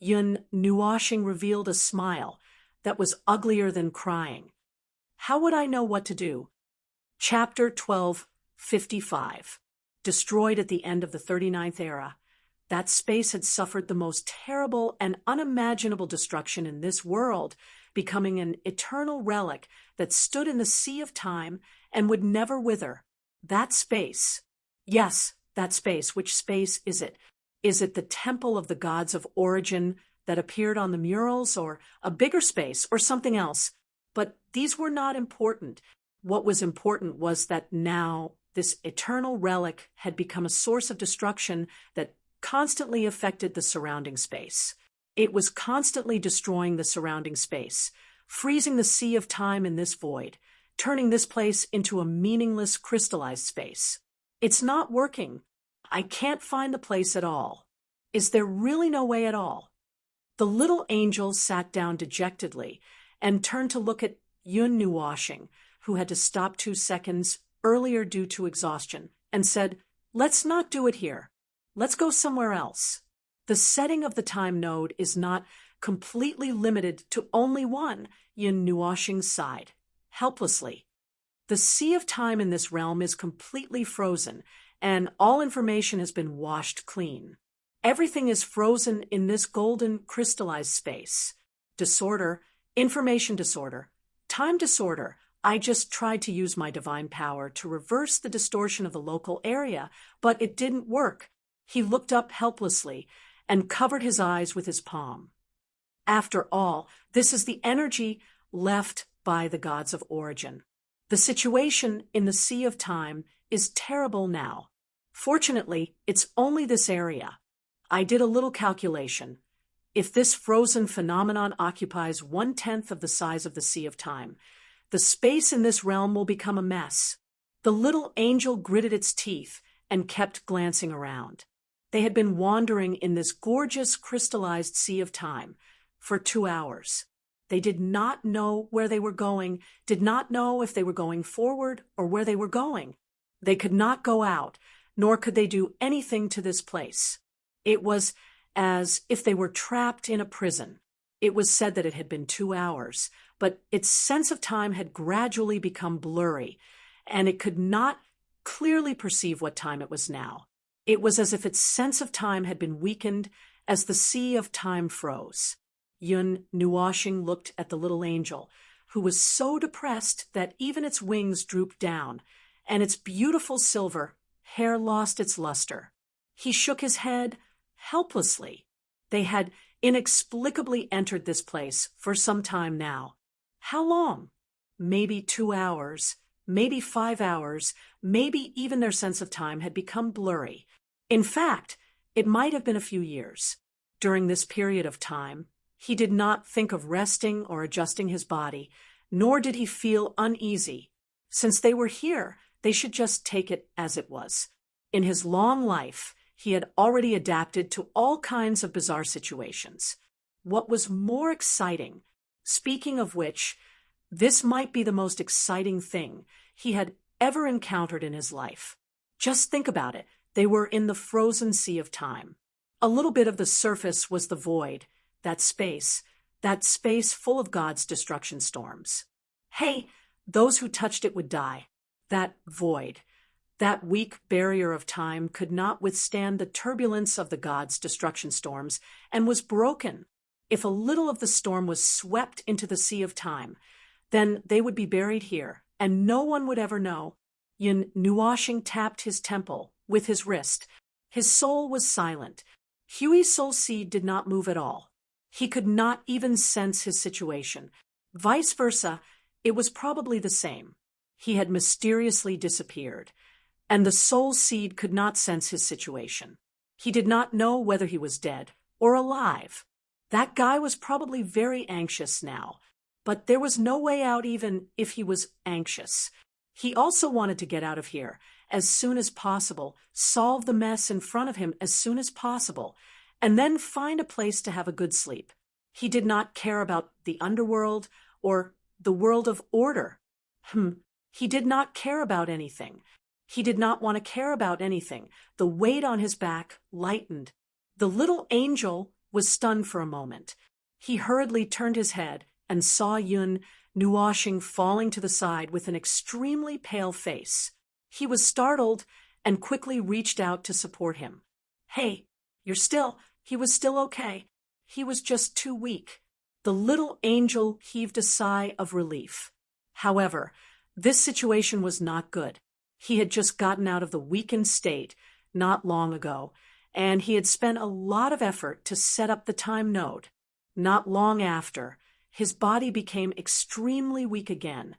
Yun Nuashing revealed a smile that was uglier than crying. "How would I know what to do?" Chapter 1255. Destroyed at the end of the 39th era. That space had suffered the most terrible and unimaginable destruction in this world, becoming an eternal relic that stood in the sea of time and would never wither. That space. Yes, that space. Which space is it? Is it the temple of the gods of origin that appeared on the murals, or a bigger space, or something else? But these were not important. What was important was that now this eternal relic had become a source of destruction that constantly affected the surrounding space. It was constantly destroying the surrounding space, freezing the sea of time in this void, turning this place into a meaningless crystallized space. It's not working. I can't find the place at all. Is there really no way at all? The little angel sat down dejectedly and turned to look at Yun Nuwashing, who had to stop 2 seconds earlier due to exhaustion, and said, "Let's not do it here. Let's go somewhere else." The setting of the time node is not completely limited to only one, Yun Nuwashing sighed, helplessly. The sea of time in this realm is completely frozen, and all information has been washed clean. Everything is frozen in this golden crystallized space. Disorder, information disorder, time disorder. I just tried to use my divine power to reverse the distortion of the local area, but it didn't work. He looked up helplessly and covered his eyes with his palm. After all, this is the energy left by the gods of origin. The situation in the sea of time is terrible now. Fortunately, it's only this area. I did a little calculation. If this frozen phenomenon occupies 1/10 of the size of the sea of time, the space in this realm will become a mess. The little angel gritted its teeth and kept glancing around. They had been wandering in this gorgeous crystallized sea of time for 2 hours. They did not know where they were going, did not know if they were going forward or where they were going. They could not go out, nor could they do anything to this place. It was as if they were trapped in a prison. It was said that it had been 2 hours, but its sense of time had gradually become blurry, and it could not clearly perceive what time it was now. It was as if its sense of time had been weakened as the sea of time froze. Yun Nuwashing looked at the little angel, who was so depressed that even its wings drooped down, and its beautiful silver hair lost its luster. He shook his head helplessly. They had inexplicably entered this place for some time now. How long? Maybe 2 hours, maybe 5 hours, maybe even their sense of time had become blurry. In fact, it might have been a few years. During this period of time, he did not think of resting or adjusting his body, nor did he feel uneasy. Since they were here, they should just take it as it was. In his long life, he had already adapted to all kinds of bizarre situations. What was more exciting, speaking of which, this might be the most exciting thing he had ever encountered in his life. Just think about it. They were in the frozen sea of time. A little bit of the surface was the void, that space full of God's destruction storms. Hey, those who touched it would die. That void, that weak barrier of time could not withstand the turbulence of the gods' destruction storms and was broken. If a little of the storm was swept into the sea of time, then they would be buried here, and no one would ever know. Yun Nuwashing tapped his temple with his wrist. His soul was silent. Huey's soul seed did not move at all. He could not even sense his situation. Vice versa, it was probably the same. He had mysteriously disappeared, and the soul seed could not sense his situation. He did not know whether he was dead or alive. That guy was probably very anxious now, but there was no way out even if he was anxious. He also wanted to get out of here as soon as possible, solve the mess in front of him as soon as possible, and then find a place to have a good sleep. He did not care about the underworld or the world of order. He did not care about anything. He did not want to care about anything. The weight on his back lightened. The little angel was stunned for a moment. He hurriedly turned his head and saw Yun Nuashing falling to the side with an extremely pale face. He was startled and quickly reached out to support him. Hey, he was still okay. He was just too weak. The little angel heaved a sigh of relief. However, this situation was not good. He had just gotten out of the weakened state not long ago, and he had spent a lot of effort to set up the time node. Not long after, his body became extremely weak again,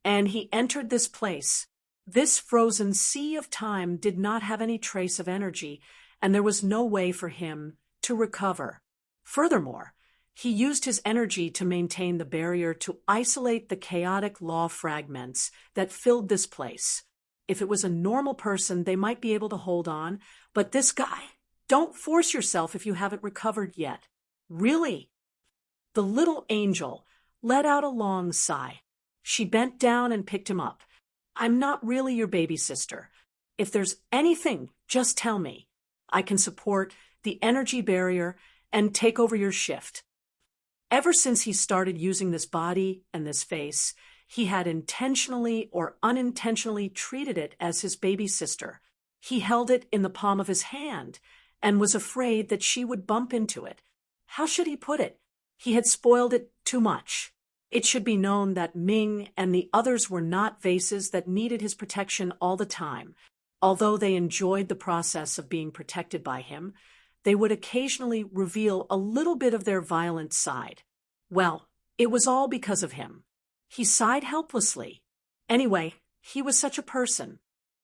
and he entered this place. This frozen sea of time did not have any trace of energy, and there was no way for him to recover. Furthermore, he used his energy to maintain the barrier to isolate the chaotic law fragments that filled this place. If it was a normal person, they might be able to hold on, but this guy, don't force yourself if you haven't recovered yet. Really? The little angel let out a long sigh. She bent down and picked him up. I'm not really your baby sister. If there's anything, just tell me. I can support the energy barrier and take over your shift. Ever since he started using this body and this face, he had intentionally or unintentionally treated it as his baby sister. He held it in the palm of his hand and was afraid that she would bump into it. How should he put it? He had spoiled it too much. It should be known that Ming and the others were not vases that needed his protection all the time. Although they enjoyed the process of being protected by him, they would occasionally reveal a little bit of their violent side. Well, it was all because of him. He sighed helplessly. Anyway, he was such a person.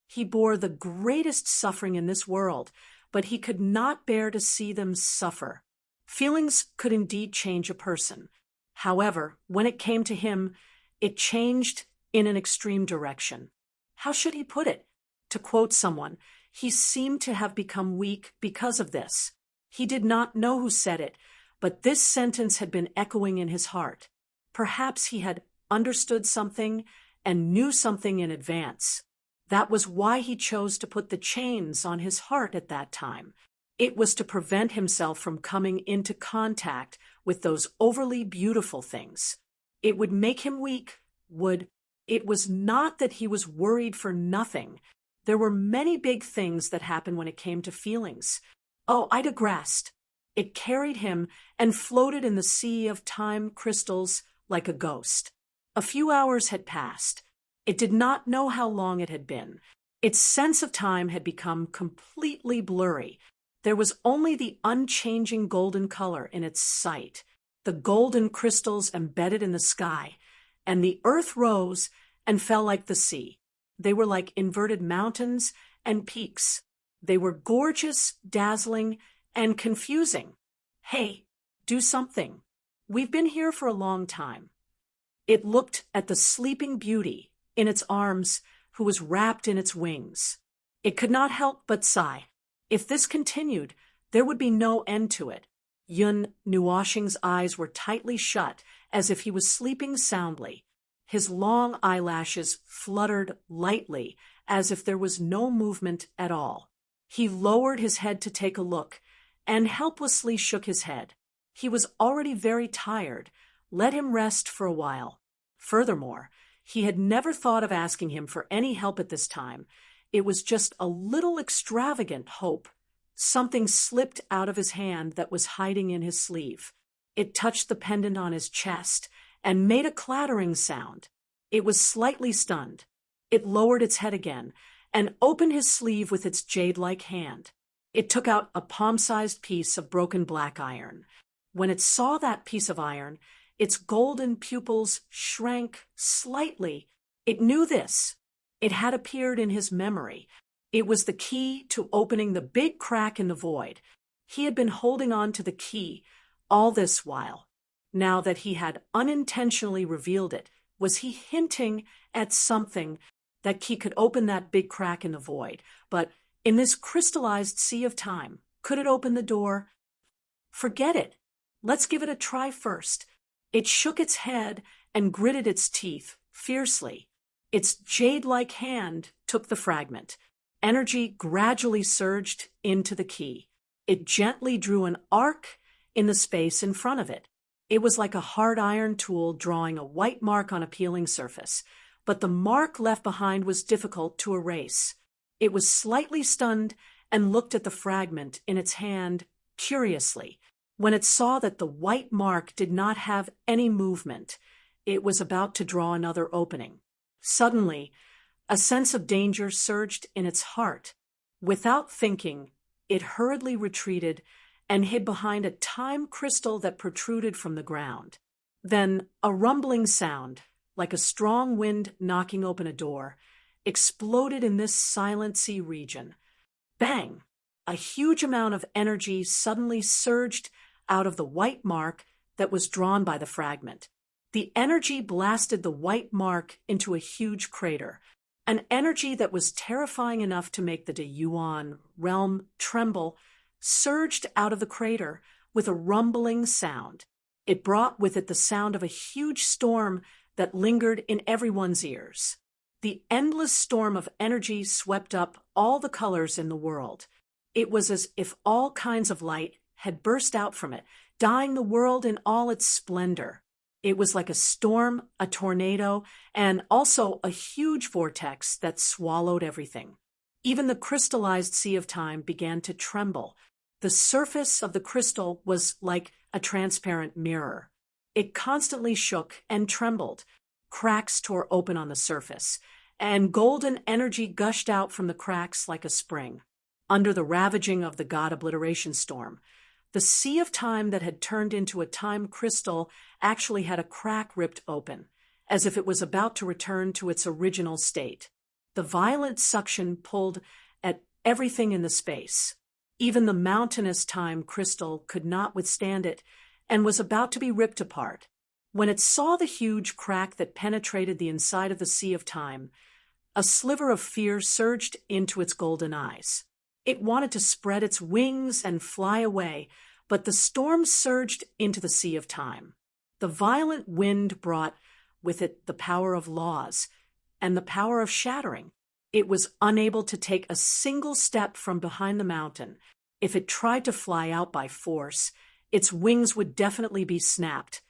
He bore the greatest suffering in this world, but he could not bear to see them suffer. Feelings could indeed change a person. However, when it came to him, it changed in an extreme direction. How should he put it? To quote someone, he seemed to have become weak because of this. He did not know who said it, but this sentence had been echoing in his heart. Perhaps he had understood something and knew something in advance. That was why he chose to put the chains on his heart at that time. It was to prevent himself from coming into contact with those overly beautiful things. It would make him weak, It was not that he was worried for nothing. There were many big things that happened when it came to feelings. Oh, I digressed. It carried him and floated in the sea of time crystals like a ghost. A few hours had passed. It did not know how long it had been. Its sense of time had become completely blurry. There was only the unchanging golden color in its sight, the golden crystals embedded in the sky, and the earth rose and fell like the sea. They were like inverted mountains and peaks. They were gorgeous, dazzling, and confusing. Hey, do something. We've been here for a long time. It looked at the sleeping beauty in its arms who was wrapped in its wings. It could not help but sigh. If this continued, there would be no end to it. Yun Nuashing's eyes were tightly shut, as if he was sleeping soundly. His long eyelashes fluttered lightly, as if there was no movement at all. He lowered his head to take a look, and helplessly shook his head. He was already very tired. Let him rest for a while. Furthermore, he had never thought of asking him for any help at this time. It was just a little extravagant hope. Something slipped out of his hand that was hiding in his sleeve. It touched the pendant on his chest and made a clattering sound. It was slightly stunned. It lowered its head again and opened his sleeve with its jade-like hand. It took out a palm-sized piece of broken black iron. When it saw that piece of iron, its golden pupils shrank slightly. It knew this. It had appeared in his memory. It was the key to opening the big crack in the void. He had been holding on to the key all this while. Now that he had unintentionally revealed it, was he hinting at something that key could open that big crack in the void? But in this crystallized sea of time, could it open the door? Forget it. Let's give it a try first. It shook its head and gritted its teeth fiercely. Its jade-like hand took the fragment. Energy gradually surged into the key. It gently drew an arc in the space in front of it. It was like a hard iron tool drawing a white mark on a peeling surface, but the mark left behind was difficult to erase. It was slightly stunned and looked at the fragment in its hand curiously. When it saw that the white mark did not have any movement, it was about to draw another opening. Suddenly, a sense of danger surged in its heart. Without thinking, it hurriedly retreated and hid behind a time crystal that protruded from the ground. Then a rumbling sound, like a strong wind knocking open a door, exploded in this silent sea region. Bang! A huge amount of energy suddenly surged out of the white mark that was drawn by the fragment. The energy blasted the white mark into a huge crater, an energy that was terrifying enough to make the Yuan realm tremble, surged out of the crater with a rumbling sound. It brought with it the sound of a huge storm that lingered in everyone's ears. The endless storm of energy swept up all the colors in the world. It was as if all kinds of light had burst out from it, dyeing the world in all its splendor. It was like a storm, a tornado, and also a huge vortex that swallowed everything. Even the crystallized sea of time began to tremble. The surface of the crystal was like a transparent mirror. It constantly shook and trembled. Cracks tore open on the surface, and golden energy gushed out from the cracks like a spring. Under the ravaging of the god obliteration storm, the sea of time that had turned into a time crystal actually had a crack ripped open, as if it was about to return to its original state. The violent suction pulled at everything in the space. Even the mountainous time crystal could not withstand it and was about to be ripped apart. When it saw the huge crack that penetrated the inside of the sea of time, a sliver of fear surged into its golden eyes. It wanted to spread its wings and fly away, but the storm surged into the sea of time. The violent wind brought with it the power of laws and the power of shattering. It was unable to take a single step from behind the mountain. If it tried to fly out by force, its wings would definitely be snapped,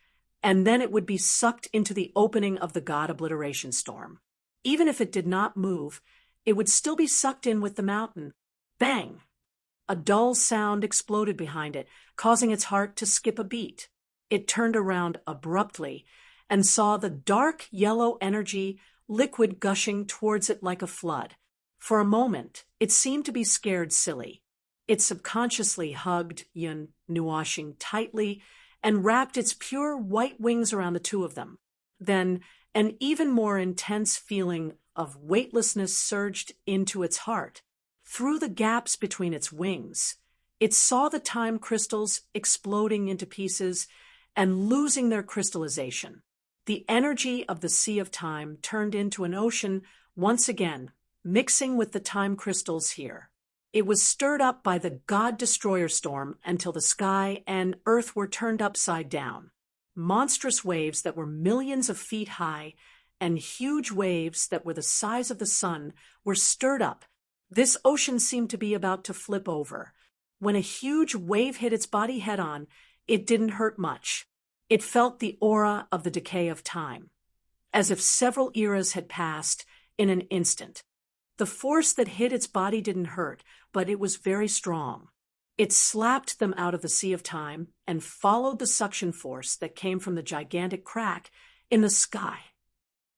and then it would be sucked into the opening of the god obliteration storm. Even if it did not move, it would still be sucked in with the mountain. Bang! A dull sound exploded behind it, causing its heart to skip a beat. It turned around abruptly and saw the dark yellow energy liquid gushing towards it like a flood. For a moment, it seemed to be scared silly. It subconsciously hugged Yun Nuashing tightly and wrapped its pure white wings around the two of them. Then an even more intense feeling of weightlessness surged into its heart. Through the gaps between its wings, it saw the time crystals exploding into pieces and losing their crystallization. The energy of the sea of time turned into an ocean once again, mixing with the time crystals here. It was stirred up by the God-Destroyer storm until the sky and earth were turned upside down. Monstrous waves that were millions of feet high and huge waves that were the size of the sun were stirred up. This ocean seemed to be about to flip over. When a huge wave hit its body head-on, it didn't hurt much. It felt the aura of the decay of time, as if several eras had passed in an instant. The force that hit its body didn't hurt, but it was very strong. It slapped them out of the sea of time and followed the suction force that came from the gigantic crack in the sky.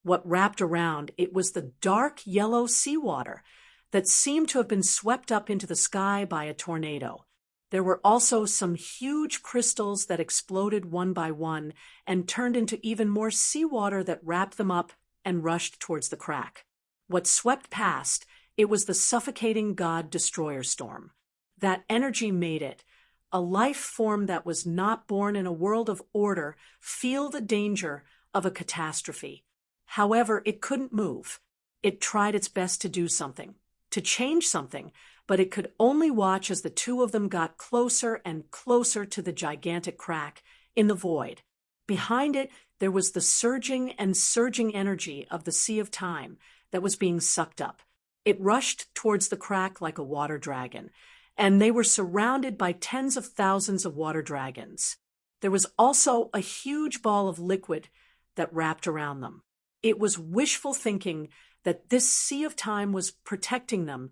What wrapped around it was the dark yellow seawater that seemed to have been swept up into the sky by a tornado. There were also some huge crystals that exploded one by one and turned into even more seawater that wrapped them up and rushed towards the crack. What swept past, it was the suffocating God-Destroyer storm. That energy made it, a life form that was not born in a world of order, feel the danger of a catastrophe. However, it couldn't move. It tried its best to do something, to change something, but it could only watch as the two of them got closer and closer to the gigantic crack in the void. Behind it, there was the surging and surging energy of the sea of time that was being sucked up. It rushed towards the crack like a water dragon, and they were surrounded by tens of thousands of water dragons. There was also a huge ball of liquid that wrapped around them. It was wishful thinking that this sea of time was protecting them.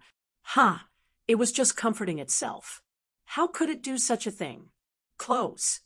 It was just comforting itself. How could it do such a thing? Close.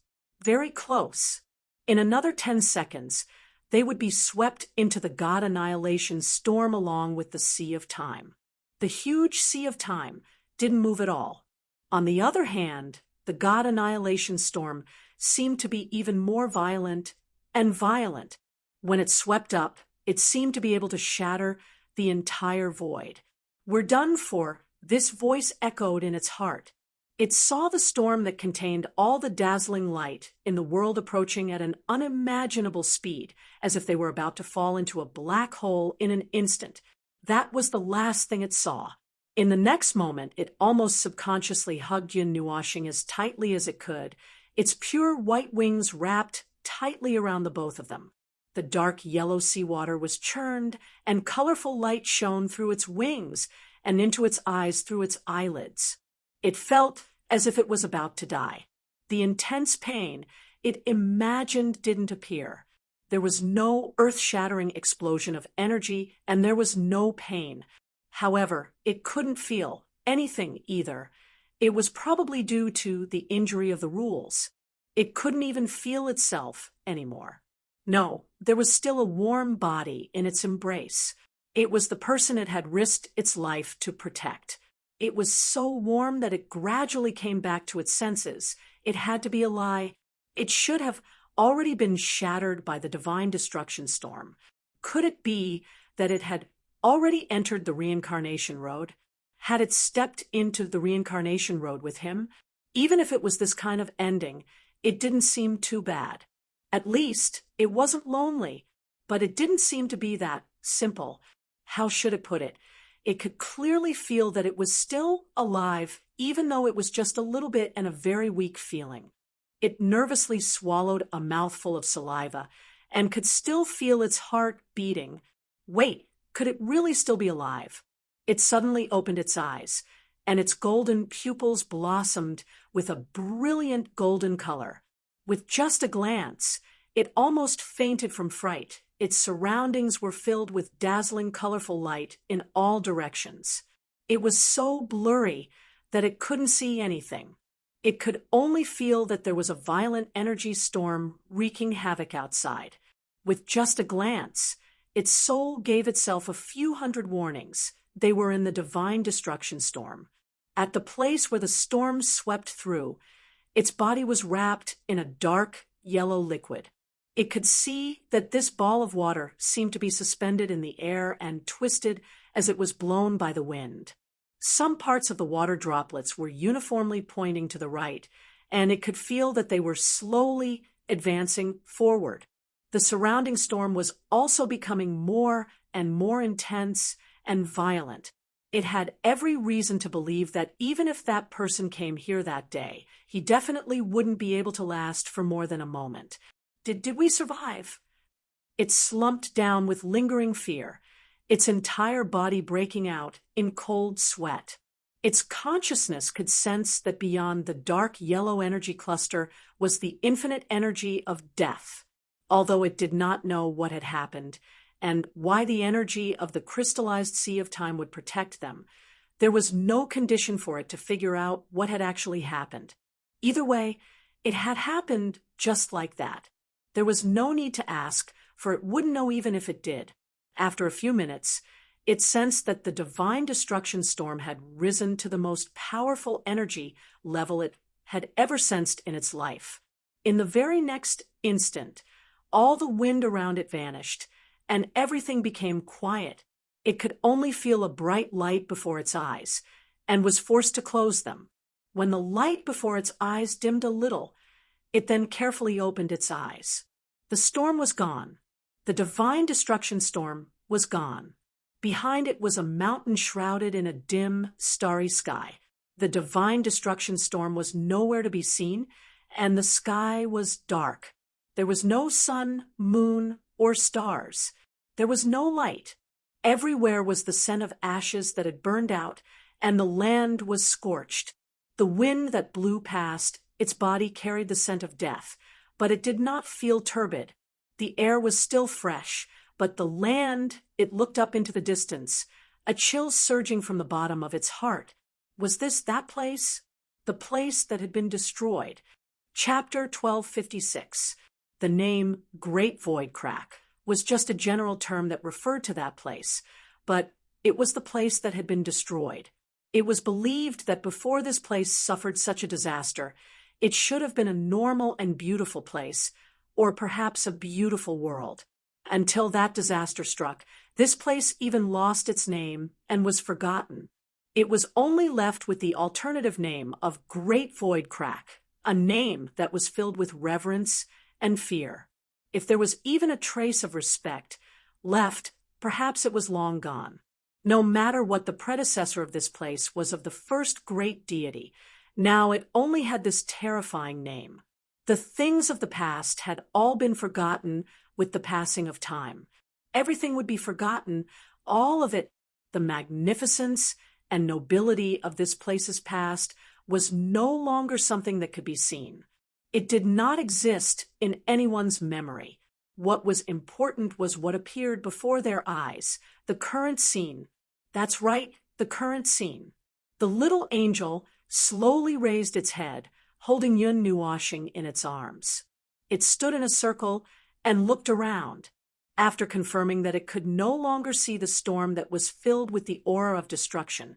Very close. In another 10 seconds, they would be swept into the God annihilation storm along with the sea of time. The huge sea of time didn't move at all. On the other hand, the God annihilation storm seemed to be even more violent and violent. When it swept up, it seemed to be able to shatter the entire void. "We're done for," this voice echoed in its heart. It saw the storm that contained all the dazzling light in the world approaching at an unimaginable speed, as if they were about to fall into a black hole in an instant. That was the last thing it saw. In the next moment, it almost subconsciously hugged Yin Nuashing as tightly as it could, its pure white wings wrapped tightly around the both of them. The dark yellow seawater was churned, and colorful light shone through its wings and into its eyes through its eyelids. It felt as if it was about to die. The intense pain it imagined didn't appear. There was no earth-shattering explosion of energy, and there was no pain. However, it couldn't feel anything either. It was probably due to the injury of the rules. It couldn't even feel itself anymore. No, there was still a warm body in its embrace. It was the person it had risked its life to protect. It was so warm that it gradually came back to its senses. It had to be a lie. It should have already been shattered by the divine destruction storm. Could it be that it had already entered the reincarnation road? Had it stepped into the reincarnation road with him? Even if it was this kind of ending, it didn't seem too bad. At least, it wasn't lonely, but it didn't seem to be that simple. How should it put it? It could clearly feel that it was still alive, even though it was just a little bit and a very weak feeling. It nervously swallowed a mouthful of saliva and could still feel its heart beating. Wait, could it really still be alive? It suddenly opened its eyes, and its golden pupils blossomed with a brilliant golden color. With just a glance, it almost fainted from fright. Its surroundings were filled with dazzling, colorful light in all directions. It was so blurry that it couldn't see anything. It could only feel that there was a violent energy storm wreaking havoc outside. With just a glance, its soul gave itself a few hundred warnings. They were in the divine destruction storm. At the place where the storm swept through, its body was wrapped in a dark yellow liquid. It could see that this ball of water seemed to be suspended in the air and twisted as it was blown by the wind. Some parts of the water droplets were uniformly pointing to the right, and it could feel that they were slowly advancing forward. The surrounding storm was also becoming more and more intense and violent. It had every reason to believe that even if that person came here that day, he definitely wouldn't be able to last for more than a moment. Did we survive? It slumped down with lingering fear, its entire body breaking out in cold sweat. Its consciousness could sense that beyond the dark yellow energy cluster was the infinite energy of death. Although it did not know what had happened and why the energy of the crystallized sea of time would protect them, there was no condition for it to figure out what had actually happened. Either way, it had happened just like that. There was no need to ask, for it wouldn't know even if it did. After a few minutes, it sensed that the divine destruction storm had risen to the most powerful energy level it had ever sensed in its life. In the very next instant, all the wind around it vanished, and everything became quiet. It could only feel a bright light before its eyes, and was forced to close them. When the light before its eyes dimmed a little, it then carefully opened its eyes. The storm was gone. The divine destruction storm was gone. Behind it was a mountain shrouded in a dim, starry sky. The divine destruction storm was nowhere to be seen, and the sky was dark. There was no sun, moon, or stars. There was no light. Everywhere was the scent of ashes that had burned out, and the land was scorched. The wind that blew past, its body carried the scent of death, but it did not feel turbid. The air was still fresh, but the land, it looked up into the distance, a chill surging from the bottom of its heart. Was this that place? The place that had been destroyed. Chapter 1256. The name Great Void Crack was just a general term that referred to that place, but it was the place that had been destroyed. It was believed that before this place suffered such a disaster, it should have been a normal and beautiful place, or perhaps a beautiful world. Until that disaster struck, this place even lost its name and was forgotten. It was only left with the alternative name of Great Void Crack, a name that was filled with reverence and fear. If there was even a trace of respect left, perhaps it was long gone. No matter what the predecessor of this place was of the first great deity, now it only had this terrifying name. The things of the past had all been forgotten with the passing of time. Everything would be forgotten, all of it. The magnificence and nobility of this place's past was no longer something that could be seen. It did not exist in anyone's memory. What was important was what appeared before their eyes, the current scene. That's right, the current scene. The little angel slowly raised its head, holding Yun Nuashing in its arms. It stood in a circle and looked around. After confirming that it could no longer see the storm that was filled with the aura of destruction,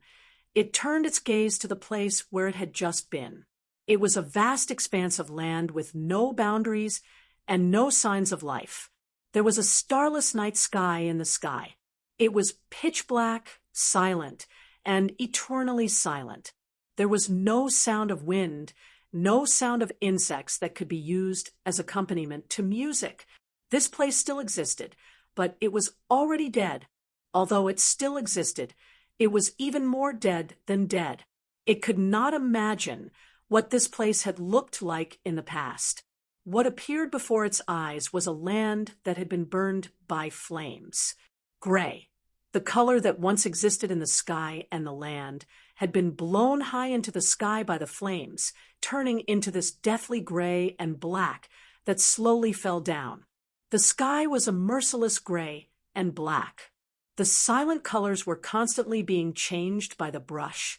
it turned its gaze to the place where it had just been. It was a vast expanse of land with no boundaries and no signs of life. There was a starless night sky in the sky. It was pitch black, silent, and eternally silent. There was no sound of wind, no sound of insects that could be used as accompaniment to music. This place still existed, but it was already dead. Although it still existed, it was even more dead than dead. It could not imagine what this place had looked like in the past. What appeared before its eyes was a land that had been burned by flames. Gray, the color that once existed in the sky and the land, had been blown high into the sky by the flames, turning into this deathly gray and black that slowly fell down. The sky was a merciless gray and black. The silent colors were constantly being changed by the brush,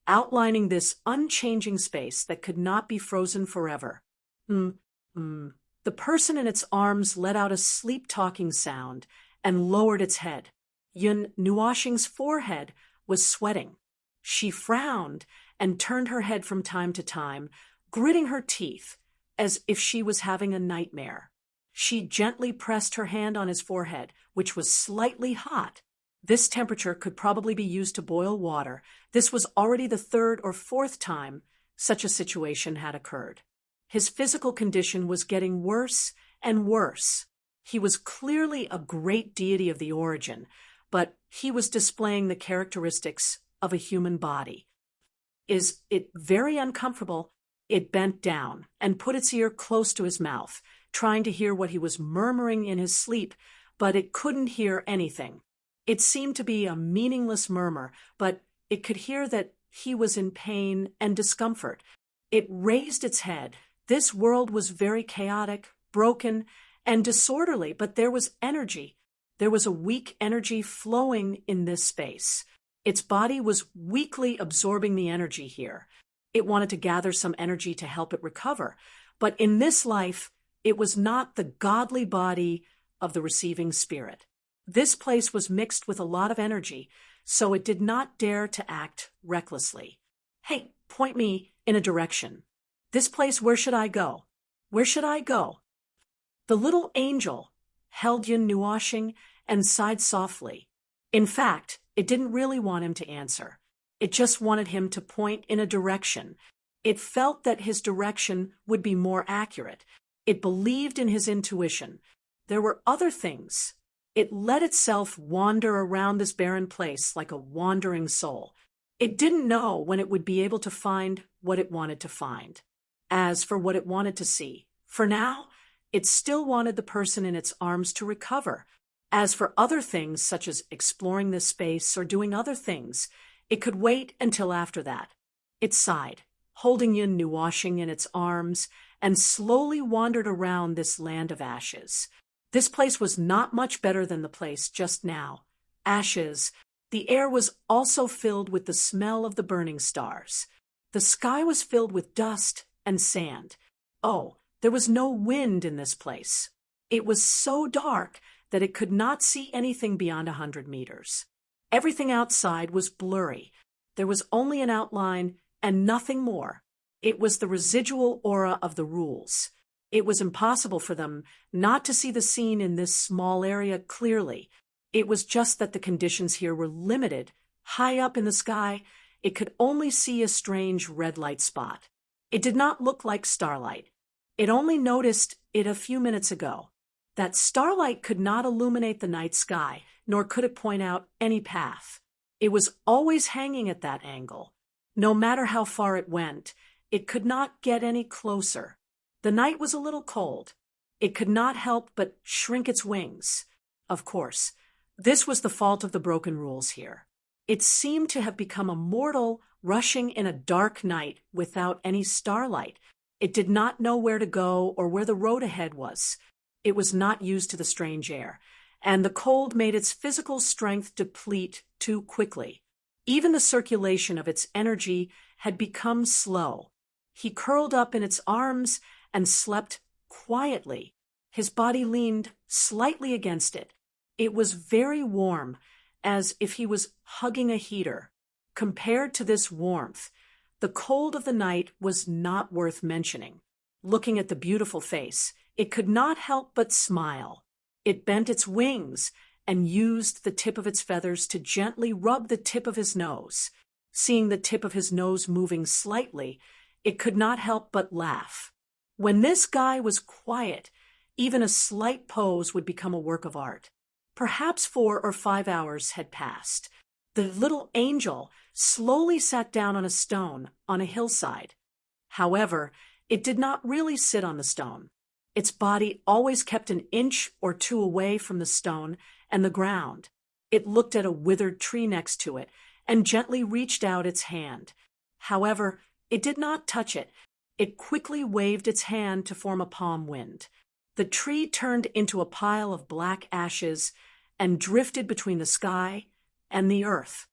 outlining this unchanging space that could not be frozen forever. The person in its arms let out a sleep-talking sound and lowered its head. Yun Nuashing's forehead was sweating. She frowned and turned her head from time to time, gritting her teeth as if she was having a nightmare. She gently pressed her hand on his forehead, which was slightly hot. This temperature could probably be used to boil water. This was already the third or fourth time such a situation had occurred. His physical condition was getting worse and worse. He was clearly a great deity of the origin, but he was displaying the characteristics of a human body. Is it very uncomfortable? It bent down and put its ear close to his mouth, trying to hear what he was murmuring in his sleep, but it couldn't hear anything. It seemed to be a meaningless murmur, but it could hear that he was in pain and discomfort. It raised its head. This world was very chaotic, broken, and disorderly, but there was energy. There was a weak energy flowing in this space. Its body was weakly absorbing the energy here. It wanted to gather some energy to help it recover, but in this life, it was not the godly body of the receiving spirit. This place was mixed with a lot of energy, so it did not dare to act recklessly. Hey, point me in a direction. This place, where should I go? Where should I go? The little angel held Yun Nuashing and sighed softly. In fact, it didn't really want him to answer. It just wanted him to point in a direction. It felt that his direction would be more accurate. It believed in his intuition. There were other things. It let itself wander around this barren place like a wandering soul. It didn't know when it would be able to find what it wanted to find. As for what it wanted to see, for now, it still wanted the person in its arms to recover. As for other things, such as exploring this space or doing other things, it could wait until after that. It sighed, holding Yun Nuashing in its arms and slowly wandered around this land of ashes. This place was not much better than the place just now. Ashes. The air was also filled with the smell of the burning stars. The sky was filled with dust and sand. Oh, there was no wind in this place. It was so dark that it could not see anything beyond 100 meters. Everything outside was blurry. There was only an outline and nothing more. It was the residual aura of the rules. It was impossible for them not to see the scene in this small area clearly. It was just that the conditions here were limited. High up in the sky, it could only see a strange red light spot. It did not look like starlight. It only noticed it a few minutes ago. That starlight could not illuminate the night sky, nor could it point out any path. It was always hanging at that angle. No matter how far it went, it could not get any closer. The night was a little cold. It could not help but shrink its wings. Of course, this was the fault of the broken rules here. It seemed to have become a mortal rushing in a dark night without any starlight. It did not know where to go or where the road ahead was. It was not used to the strange air, and the cold made its physical strength deplete too quickly. Even the circulation of its energy had become slow. He curled up in its arms and slept quietly. His body leaned slightly against it. It was very warm, as if he was hugging a heater. Compared to this warmth, the cold of the night was not worth mentioning. Looking at the beautiful face, it could not help but smile. It bent its wings and used the tip of its feathers to gently rub the tip of his nose. Seeing the tip of his nose moving slightly, it could not help but laugh. When this guy was quiet, even a slight pose would become a work of art. Perhaps 4 or 5 hours had passed. The little angel slowly sat down on a stone on a hillside. However, it did not really sit on the stone. Its body always kept an inch or 2 away from the stone and the ground. It looked at a withered tree next to it and gently reached out its hand. However, it did not touch it. It quickly waved its hand to form a palm wind. The tree turned into a pile of black ashes and drifted between the sky and the earth.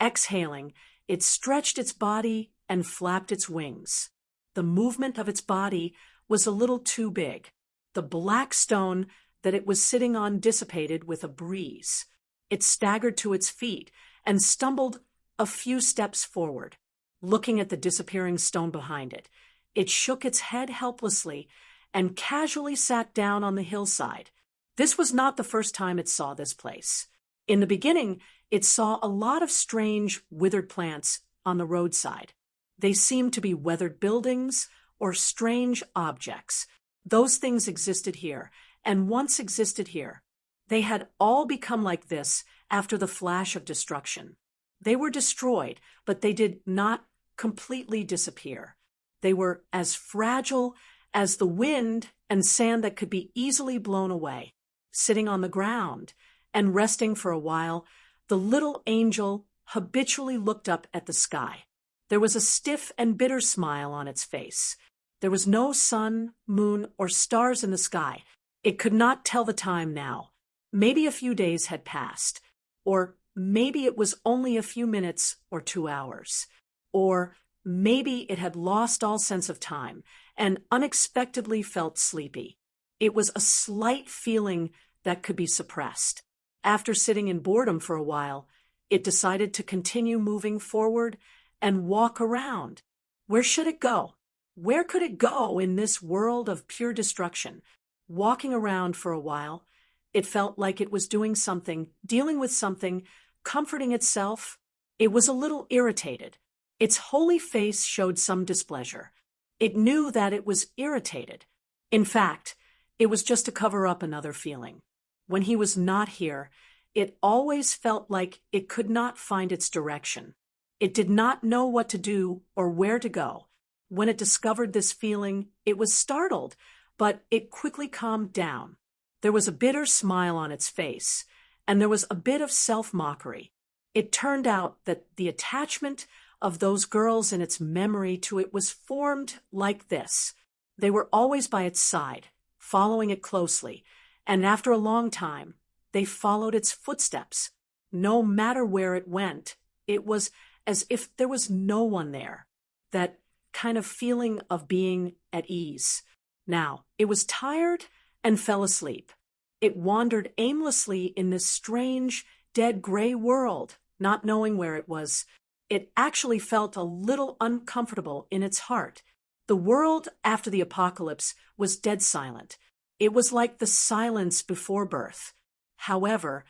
Exhaling, it stretched its body and flapped its wings. The movement of its body was a little too big. The black stone that it was sitting on dissipated with a breeze. It staggered to its feet and stumbled a few steps forward. Looking at the disappearing stone behind it, it shook its head helplessly and casually sat down on the hillside. This was not the first time it saw this place. In the beginning, it saw a lot of strange, withered plants on the roadside. They seemed to be weathered buildings or strange objects. Those things existed here, and once existed here. They had all become like this after the flash of destruction. They were destroyed, but they did not completely disappear. They were as fragile as the wind and sand that could be easily blown away. Sitting on the ground and resting for a while, the little angel habitually looked up at the sky. There was a stiff and bitter smile on its face. There was no sun, moon, or stars in the sky. It could not tell the time now. Maybe a few days had passed, or maybe it was only a few minutes or 2 hours, or maybe it had lost all sense of time and unexpectedly felt sleepy. It was a slight feeling that could be suppressed. After sitting in boredom for a while, it decided to continue moving forward and walk around. Where should it go? Where could it go in this world of pure destruction? Walking around for a while, it felt like it was doing something, dealing with something, comforting itself. It was a little irritated. Its holy face showed some displeasure. It knew that it was irritated. In fact, it was just to cover up another feeling. When he was not here, it always felt like it could not find its direction. It did not know what to do or where to go. When it discovered this feeling, it was startled, but it quickly calmed down. There was a bitter smile on its face, and there was a bit of self-mockery. It turned out that the attachment of those girls in its memory to it was formed like this. They were always by its side, following it closely, and after a long time, they followed its footsteps. No matter where it went, it was as if there was no one there. That kind of feeling of being at ease. Now, it was tired and fell asleep. It wandered aimlessly in this strange, dead gray world, not knowing where it was. It actually felt a little uncomfortable in its heart. The world after the apocalypse was dead silent. It was like the silence before birth. However,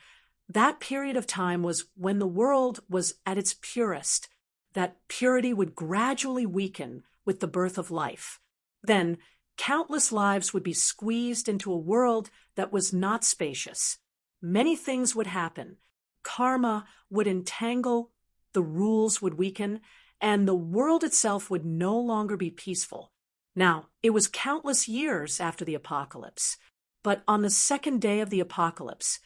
that period of time was when the world was at its purest. That purity would gradually weaken with the birth of life. Then, countless lives would be squeezed into a world that was not spacious. Many things would happen. Karma would entangle, the rules would weaken, and the world itself would no longer be peaceful. Now, it was countless years after the apocalypse, but on the second day of the apocalypse,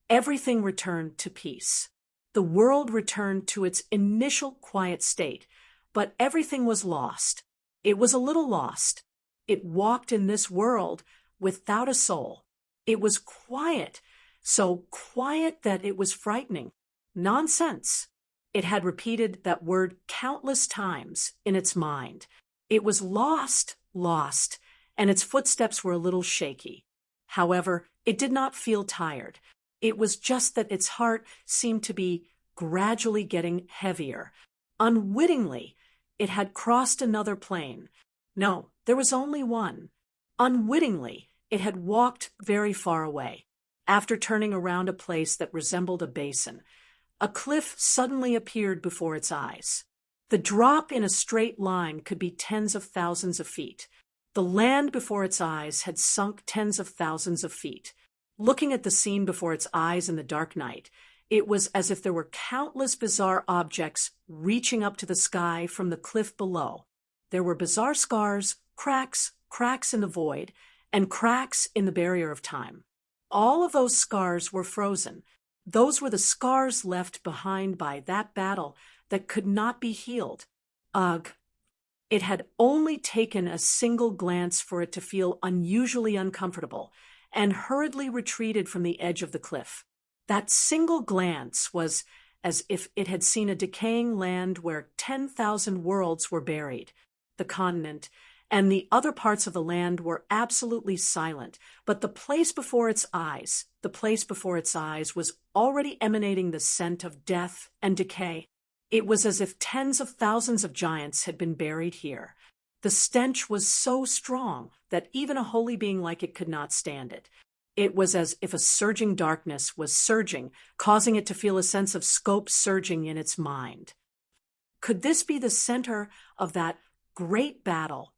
everything returned to peace. The world returned to its initial quiet state, but everything was lost. It was a little lost. It walked in this world without a soul. It was quiet, so quiet that it was frightening. Nonsense. It had repeated that word countless times in its mind. It was lost, and its footsteps were a little shaky. However, it did not feel tired. It was just that its heart seemed to be gradually getting heavier. Unwittingly, it had crossed another plane. No, there was only one. Unwittingly, it had walked very far away. After turning around a place that resembled a basin, a cliff suddenly appeared before its eyes. The drop in a straight line could be tens of thousands of feet. The land before its eyes had sunk tens of thousands of feet. Looking at the scene before its eyes in the dark night, it was as if there were countless bizarre objects reaching up to the sky from the cliff below. There were bizarre scars, cracks in the void, and cracks in the barrier of time. All of those scars were frozen. Those were the scars left behind by that battle that could not be healed. Ugh. It had only taken a single glance for it to feel unusually uncomfortable, and hurriedly retreated from the edge of the cliff. That single glance was as if it had seen a decaying land where 10,000 worlds were buried. The continent and the other parts of the land were absolutely silent, but the place before its eyes was already emanating the scent of death and decay. It was as if tens of thousands of giants had been buried here. The stench was so strong that even a holy being like it could not stand it. It was as if a surging darkness was surging, causing it to feel a sense of scope surging in its mind. Could this be the center of that great battle?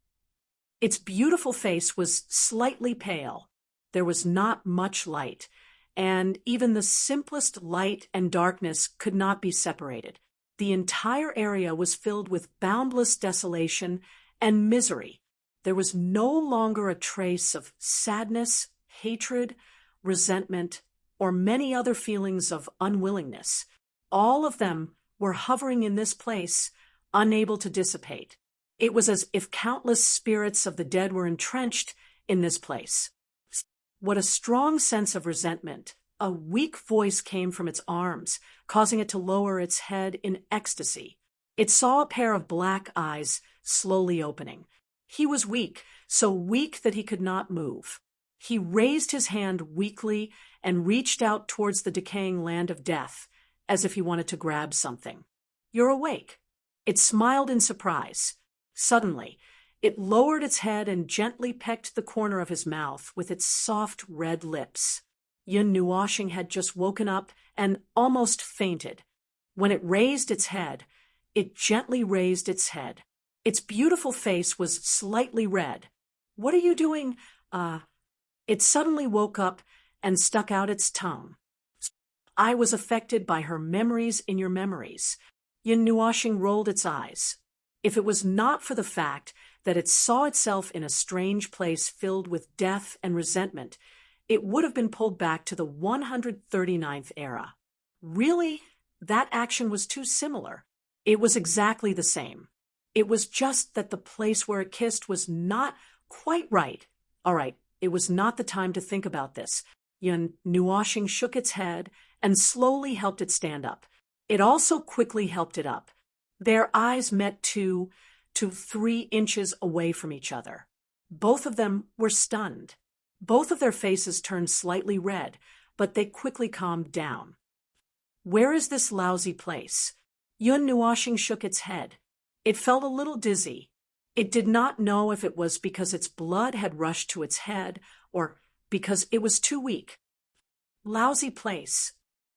Its beautiful face was slightly pale. There was not much light, and even the simplest light and darkness could not be separated. The entire area was filled with boundless desolation and misery. There was no longer a trace of sadness, hatred, resentment, or many other feelings of unwillingness. All of them were hovering in this place, unable to dissipate. It was as if countless spirits of the dead were entrenched in this place. What a strong sense of resentment. A weak voice came from its arms, causing it to lower its head in ecstasy. It saw a pair of black eyes slowly opening. He was weak, so weak that he could not move. He raised his hand weakly and reached out towards the decaying land of death, as if he wanted to grab something. "You're awake." It smiled in surprise. Suddenly, it lowered its head and gently pecked the corner of his mouth with its soft red lips. Yun Nuoshing had just woken up and almost fainted. When it raised its head, it gently raised its head. Its beautiful face was slightly red. "What are you doing?" It suddenly woke up and stuck out its tongue. "I was affected by her memories in your memories." Yun Nuoshing rolled its eyes. If it was not for the fact that it saw itself in a strange place filled with death and resentment, it would have been pulled back to the 139th era. Really, that action was too similar. It was exactly the same. It was just that the place where it kissed was not Quite right. All right, it was not the time to think about this. Yun Nuashing shook its head and slowly helped it stand up. It also quickly helped it up. Their eyes met 2 to 3 inches away from each other. Both of them were stunned. Both of their faces turned slightly red, but they quickly calmed down. Where is this lousy place? Yun Nuashing shook its head. It felt a little dizzy. It did not know if it was because its blood had rushed to its head or because it was too weak. Lousy place.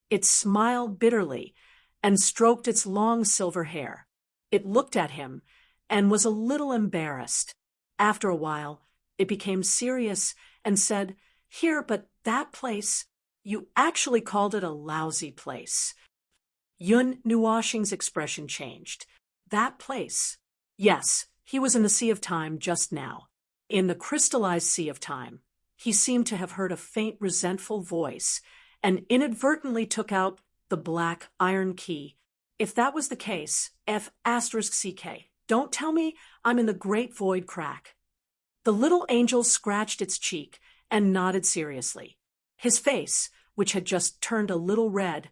It smiled bitterly and stroked its long silver hair. It looked at him and was a little embarrassed. After a while, it became serious and said, "Here, but that place, you actually called it a lousy place." Yun Nuashing's expression changed. That place. Yes, he was in the Sea of Time just now. In the crystallized Sea of Time, he seemed to have heard a faint, resentful voice and inadvertently took out the black iron key. If that was the case, F*CK. Don't tell me I'm in the great void crack. The little angel scratched its cheek and nodded seriously. His face, which had just turned a little red,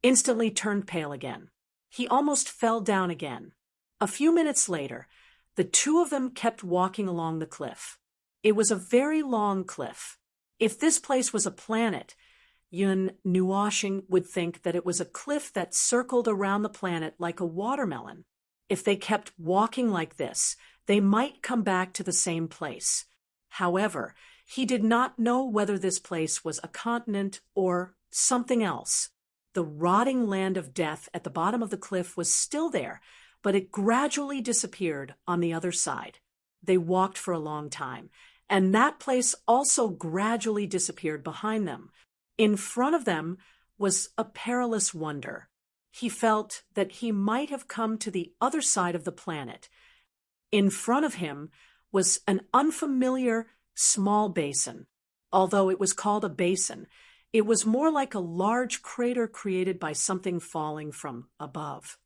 instantly turned pale again. He almost fell down again. A few minutes later, the two of them kept walking along the cliff. It was a very long cliff. If this place was a planet, Yun Nuashing would think that it was a cliff that circled around the planet like a watermelon. If they kept walking like this, they might come back to the same place. However, he did not know whether this place was a continent or something else. The rotting land of death at the bottom of the cliff was still there, but it gradually disappeared on the other side. They walked for a long time, and that place also gradually disappeared behind them. In front of them was a perilous wonder. He felt that he might have come to the other side of the planet. In front of him was an unfamiliar small basin. Although it was called a basin, it was more like a large crater created by something falling from above.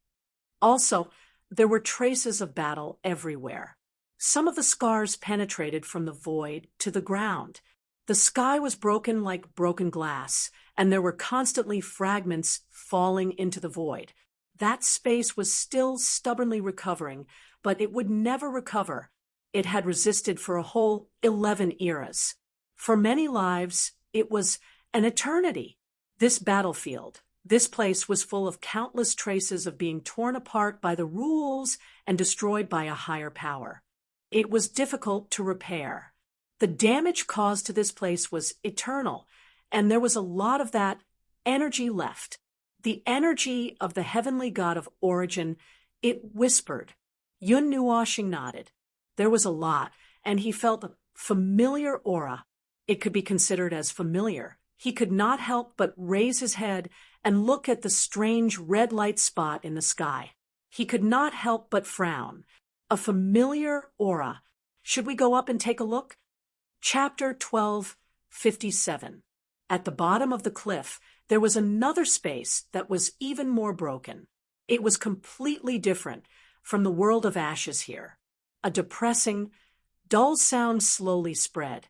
Also, there were traces of battle everywhere. Some of the scars penetrated from the void to the ground. The sky was broken like broken glass, and there were constantly fragments falling into the void. That space was still stubbornly recovering, but it would never recover. It had resisted for a whole 11 eras. For many lives, it was an eternity. This battlefield, this place was full of countless traces of being torn apart by the rules and destroyed by a higher power. It was difficult to repair. The damage caused to this place was eternal, and there was a lot of that energy left. The energy of the heavenly god of origin, it whispered. Yun Nuashing nodded. There was a lot, and he felt a familiar aura. It could be considered as familiar. He could not help but raise his head and look at the strange red light spot in the sky. He could not help but frown. A familiar aura. Should we go up and take a look? Chapter 12:57. At the bottom of the cliff, there was another space that was even more broken. It was completely different from the world of ashes here. A depressing, dull sound slowly spread,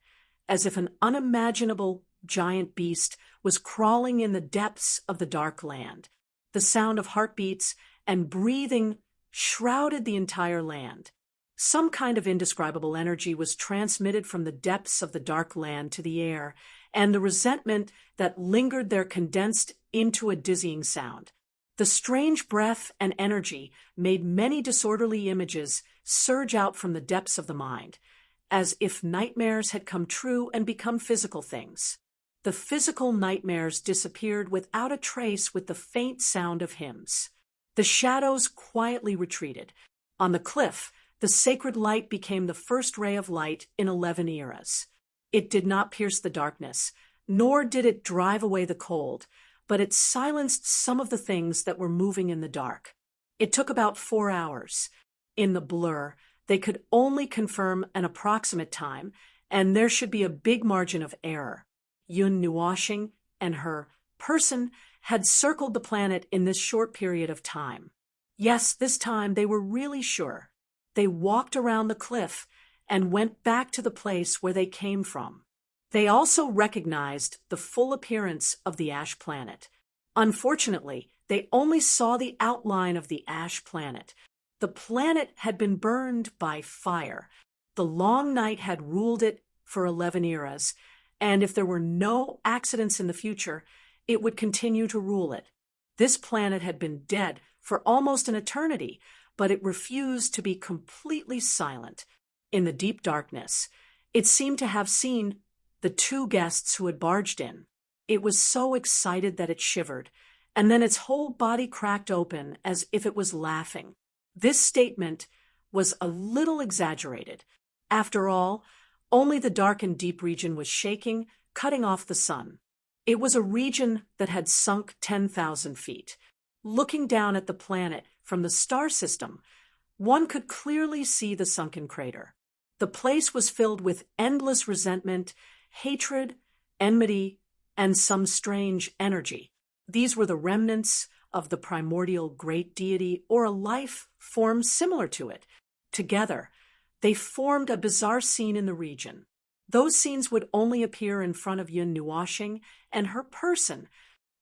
as if an unimaginable giant beast was crawling in the depths of the dark land. The sound of heartbeats and breathing shrouded the entire land. Some kind of indescribable energy was transmitted from the depths of the dark land to the air, and the resentment that lingered there condensed into a dizzying sound. The strange breath and energy made many disorderly images surge out from the depths of the mind, as if nightmares had come true and become physical things. The physical nightmares disappeared without a trace with the faint sound of hymns. The shadows quietly retreated. On the cliff, the sacred light became the first ray of light in 11 eras. It did not pierce the darkness, nor did it drive away the cold, but it silenced some of the things that were moving in the dark. It took about 4 hours. In the blur, they could only confirm an approximate time, and there should be a big margin of error. Yun Nuashing and her person had circled the planet in this short period of time. Yes, this time they were really sure. They walked around the cliff, and went back to the place where they came from. They also recognized the full appearance of the ash planet. Unfortunately, they only saw the outline of the ash planet. The planet had been burned by fire. The long night had ruled it for 11 eras, and if there were no accidents in the future, it would continue to rule it. This planet had been dead for almost an eternity, but it refused to be completely silent. In the deep darkness, it seemed to have seen the two guests who had barged in. It was so excited that it shivered, and then its whole body cracked open as if it was laughing. This statement was a little exaggerated. After all, only the dark and deep region was shaking, cutting off the sun. It was a region that had sunk 10,000 feet. Looking down at the planet from the star system, one could clearly see the sunken crater. The place was filled with endless resentment, hatred, enmity, and some strange energy. These were the remnants of the primordial great deity or a life form similar to it. Together, they formed a bizarre scene in the region. Those scenes would only appear in front of Yun Nuashing and her person.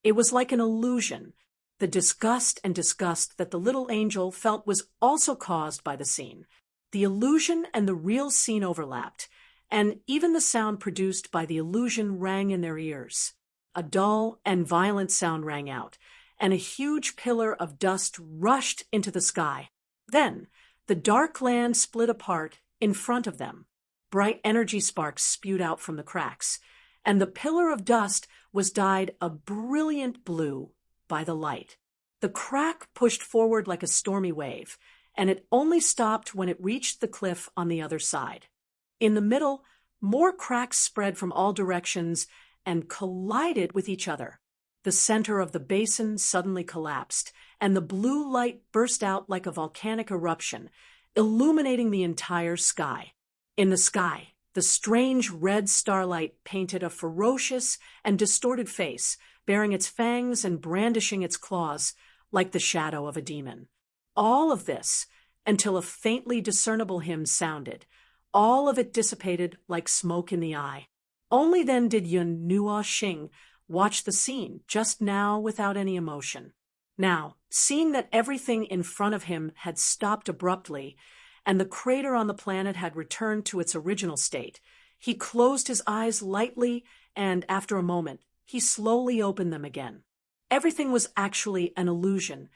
It was like an illusion. The disgust that the little angel felt was also caused by the scene. The illusion and the real scene overlapped, and even the sound produced by the illusion rang in their ears. A dull and violent sound rang out, and a huge pillar of dust rushed into the sky. Then, the dark land split apart in front of them. Bright energy sparks spewed out from the cracks, and the pillar of dust was dyed a brilliant blue by the light. The crack pushed forward like a stormy wave, and it only stopped when it reached the cliff on the other side. In the middle, more cracks spread from all directions and collided with each other. The center of the basin suddenly collapsed, and the blue light burst out like a volcanic eruption, illuminating the entire sky. In the sky, the strange red starlight painted a ferocious and distorted face, baring its fangs and brandishing its claws like the shadow of a demon. All of this, until a faintly discernible hymn sounded. All of it dissipated like smoke in the eye. Only then did Yun Nuashing watch the scene, just now without any emotion. Now, seeing that everything in front of him had stopped abruptly, and the crater on the planet had returned to its original state, he closed his eyes lightly, and after a moment, he slowly opened them again. Everything was actually an illusion.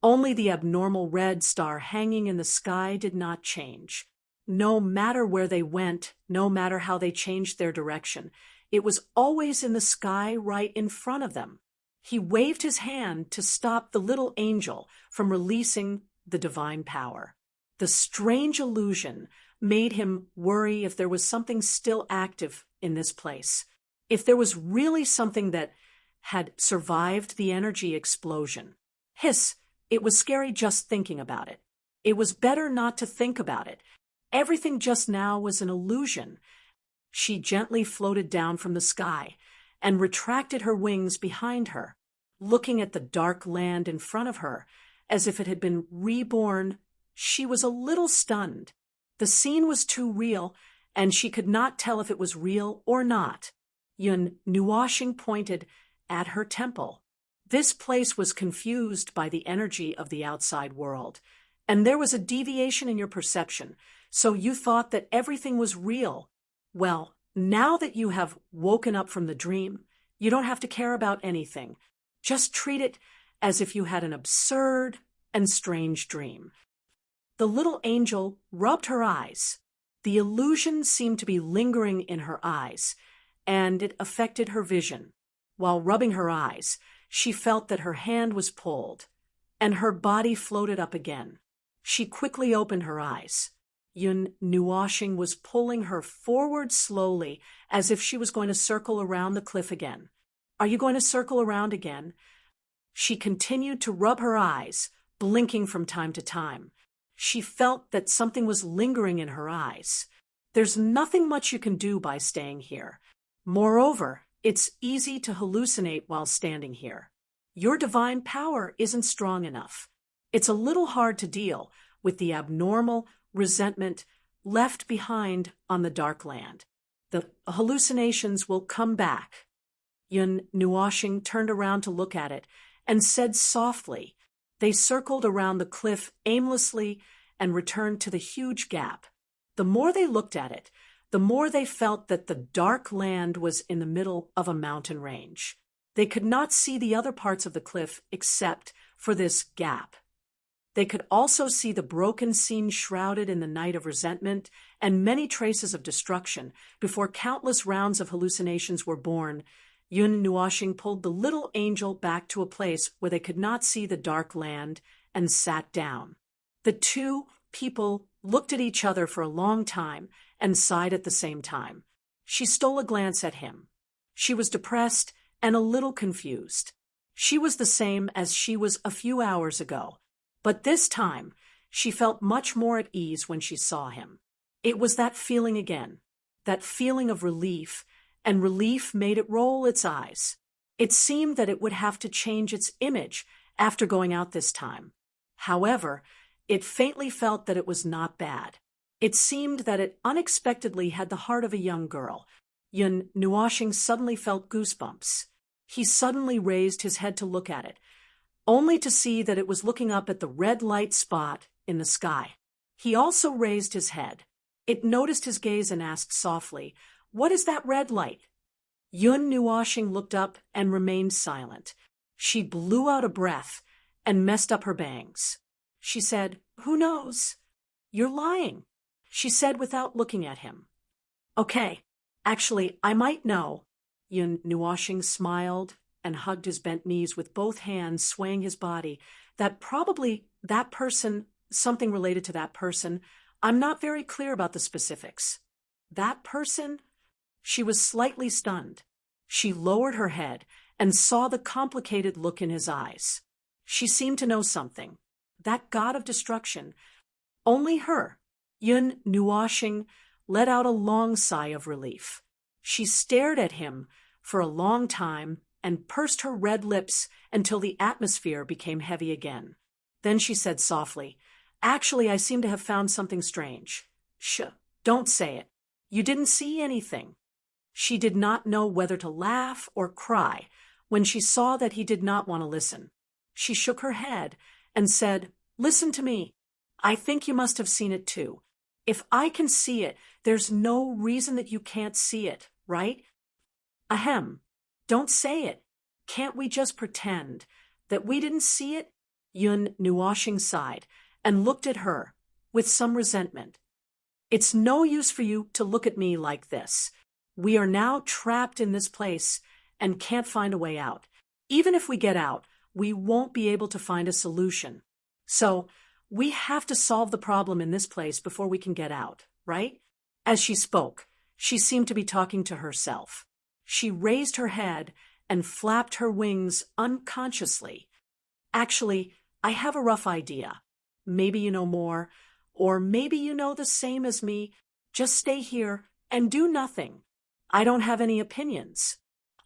Only the abnormal red star hanging in the sky did not change. No matter where they went, no matter how they changed their direction, it was always in the sky right in front of them. He waved his hand to stop the little angel from releasing the divine power. The strange illusion made him worry if there was something still active in this place, if there was really something that had survived the energy explosion. Hiss, it was scary just thinking about it. It was better not to think about it. Everything just now was an illusion. She gently floated down from the sky and retracted her wings behind her, looking at the dark land in front of her as if it had been reborn. She was a little stunned. The scene was too real, and she could not tell if it was real or not. Yun Nuashing pointed at her temple. This place was confused by the energy of the outside world, and there was a deviation in your perception, so you thought that everything was real. Well, now that you have woken up from the dream, you don't have to care about anything. Just treat it as if you had an absurd and strange dream. The little angel rubbed her eyes. The illusion seemed to be lingering in her eyes, and it affected her vision. While rubbing her eyes, she felt that her hand was pulled, and her body floated up again. She quickly opened her eyes. Yun Nuashing was pulling her forward slowly, as if she was going to circle around the cliff again. Are you going to circle around again? She continued to rub her eyes, blinking from time to time. She felt that something was lingering in her eyes. There's nothing much you can do by staying here. Moreover, it's easy to hallucinate while standing here. Your divine power isn't strong enough. It's a little hard to deal with the abnormal resentment, left behind on the dark land. The hallucinations will come back. Yun Nuoshing turned around to look at it and said softly. They circled around the cliff aimlessly and returned to the huge gap. The more they looked at it, the more they felt that the dark land was in the middle of a mountain range. They could not see the other parts of the cliff except for this gap. They could also see the broken scene shrouded in the night of resentment and many traces of destruction. Before countless rounds of hallucinations were born, Yun Nuoshing pulled the little angel back to a place where they could not see the dark land and sat down. The two people looked at each other for a long time and sighed at the same time. She stole a glance at him. She was depressed and a little confused. She was the same as she was a few hours ago, but this time she felt much more at ease when she saw him. It was that feeling again, that feeling of relief, and relief made it roll its eyes. It seemed that it would have to change its image after going out this time. However, it faintly felt that it was not bad. It seemed that it unexpectedly had the heart of a young girl. Yun Nuoshing suddenly felt goosebumps. He suddenly raised his head to look at it, only to see that it was looking up at the red light spot in the sky. He also raised his head. It noticed his gaze and asked softly, "What is that red light?" Yun Nuoshing looked up and remained silent. She blew out a breath and messed up her bangs. She said, "Who knows?" "You're lying," she said without looking at him. "Okay, actually, I might know." Yun Nuoshing smiled and hugged his bent knees with both hands, swaying his body. "That probably that person, something related to that person. I'm not very clear about the specifics." "That person?" She was slightly stunned. She lowered her head and saw the complicated look in his eyes. She seemed to know something. That god of destruction. Only her. Yun Nuoshing let out a long sigh of relief. She stared at him for a long time and pursed her red lips until the atmosphere became heavy again. Then she said softly, "Actually, I seem to have found something strange." "Shh, don't say it. You didn't see anything." She did not know whether to laugh or cry when she saw that he did not want to listen. She shook her head and said, "Listen to me. I think you must have seen it too. If I can see it, there's no reason that you can't see it, right?" "Ahem. Don't say it. Can't we just pretend that we didn't see it?" Yun Nuoshing sighed and looked at her with some resentment. "It's no use for you to look at me like this. We are now trapped in this place and can't find a way out. Even if we get out, we won't be able to find a solution. So we have to solve the problem in this place before we can get out, right?" As she spoke, she seemed to be talking to herself. She raised her head and flapped her wings unconsciously. "Actually, I have a rough idea. Maybe you know more, or maybe you know the same as me. Just stay here and do nothing. I don't have any opinions.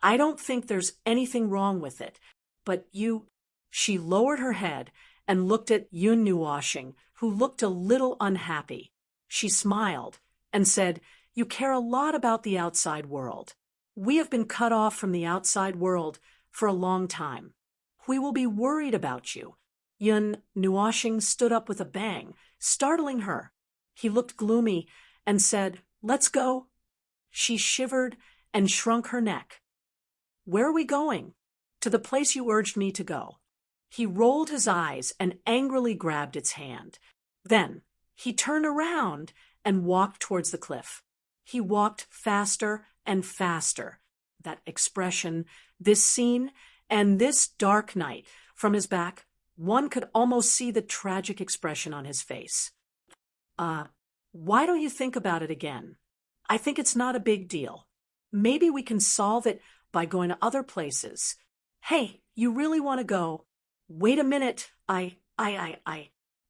I don't think there's anything wrong with it. But you—" She lowered her head and looked at Yun Nuoshing, who looked a little unhappy. She smiled and said, "You care a lot about the outside world. We have been cut off from the outside world for a long time. We will be worried about you." Yun Nuoshing stood up with a bang, startling her. He looked gloomy and said, "Let's go." She shivered and shrunk her neck. "Where are we going?" "To the place you urged me to go." He rolled his eyes and angrily grabbed its hand. Then he turned around and walked towards the cliff. He walked faster and faster. That expression, this scene, and this dark night, from his back, one could almost see the tragic expression on his face. Why don't you think about it again? I think it's not a big deal. Maybe we can solve it by going to other places. Hey, you really want to go?" "Wait a minute. I'm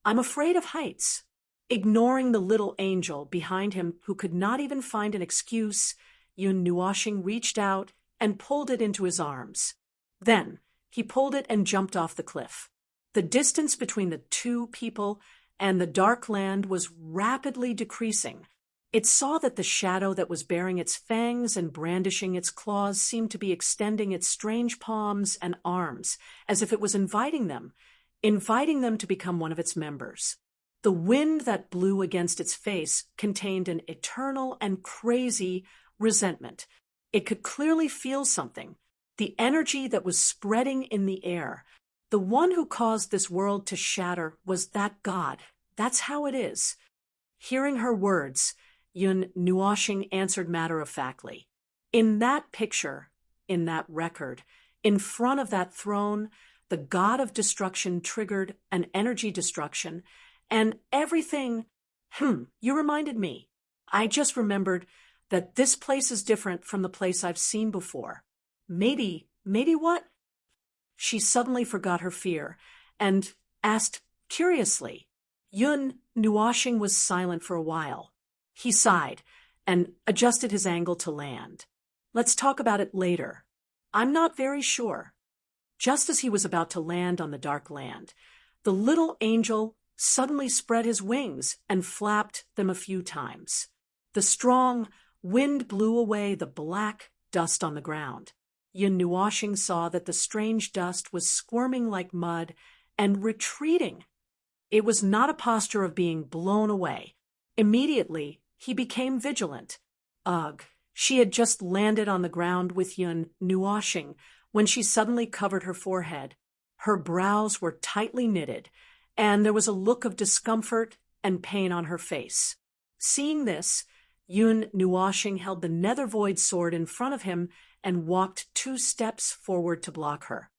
afraid of heights." Ignoring the little angel behind him who could not even find an excuse, Yun Nuoshing reached out and pulled it into his arms. Then he pulled it and jumped off the cliff. The distance between the two people and the dark land was rapidly decreasing. It saw that the shadow that was baring its fangs and brandishing its claws seemed to be extending its strange palms and arms, as if it was inviting them to become one of its members. The wind that blew against its face contained an eternal and crazy resentment. It could clearly feel something, the energy that was spreading in the air. The one who caused this world to shatter was that God. That's how it is. Hearing her words, Yun Nuoshing answered matter-of-factly. In that picture, in that record, in front of that throne, the god of destruction triggered an energy destruction, and everything, you reminded me. I just remembered that this place is different from the place I've seen before. Maybe what? She suddenly forgot her fear and asked curiously. Yun Nuoshing was silent for a while. He sighed and adjusted his angle to land. Let's talk about it later. I'm not very sure. Just as he was about to land on the dark land, the little angel suddenly spread his wings and flapped them a few times. The strong wind blew away the black dust on the ground. Yun Nuoshing saw that the strange dust was squirming like mud and retreating. It was not a posture of being blown away. Immediately, he became vigilant. Ugh, she had just landed on the ground with Yun Nuoshing when she suddenly covered her forehead. Her brows were tightly knitted, and there was a look of discomfort and pain on her face. Seeing this, Yun Nuoshing held the nether void sword in front of him and walked 2 steps forward to block her.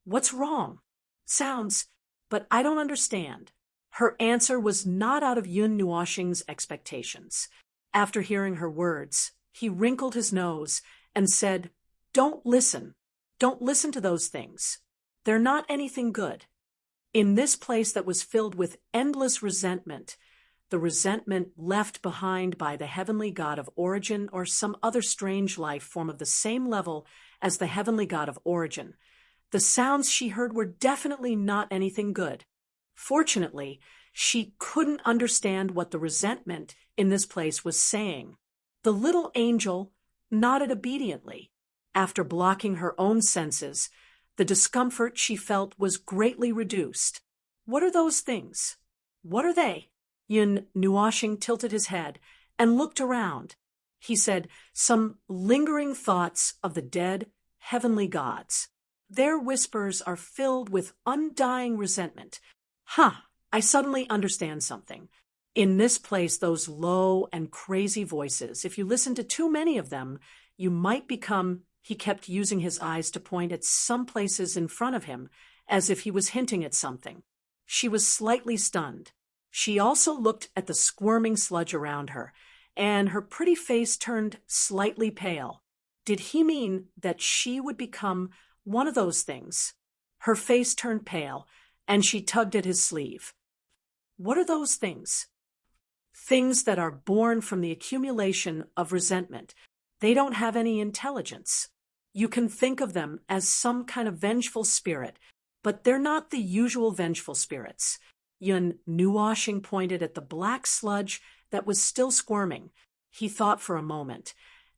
What's wrong? Sounds, but I don't understand. Her answer was not out of Yun Nuoshing's expectations. After hearing her words, he wrinkled his nose and said, Don't listen. Don't listen to those things. They're not anything good. In this place that was filled with endless resentment, the resentment left behind by the heavenly god of origin or some other strange life form of the same level as the heavenly god of origin, the sounds she heard were definitely not anything good. Fortunately, she couldn't understand what the resentment in this place was saying. The little angel nodded obediently. After blocking her own senses, the discomfort she felt was greatly reduced. What are those things? What are they? Yun Nuoshing tilted his head and looked around. He said, Some lingering thoughts of the dead heavenly gods. Their whispers are filled with undying resentment. I suddenly understand something. In this place, those low and crazy voices, if you listen to too many of them, you might become. He kept using his eyes to point at some places in front of him, as if he was hinting at something. She was slightly stunned. She also looked at the squirming sludge around her, and her pretty face turned slightly pale. Did he mean that she would become one of those things? Her face turned pale, and she tugged at his sleeve. What are those things? Things that are born from the accumulation of resentment. They don't have any intelligence. You can think of them as some kind of vengeful spirit, but they're not the usual vengeful spirits. Yun Nuoshing pointed at the black sludge that was still squirming. He thought for a moment,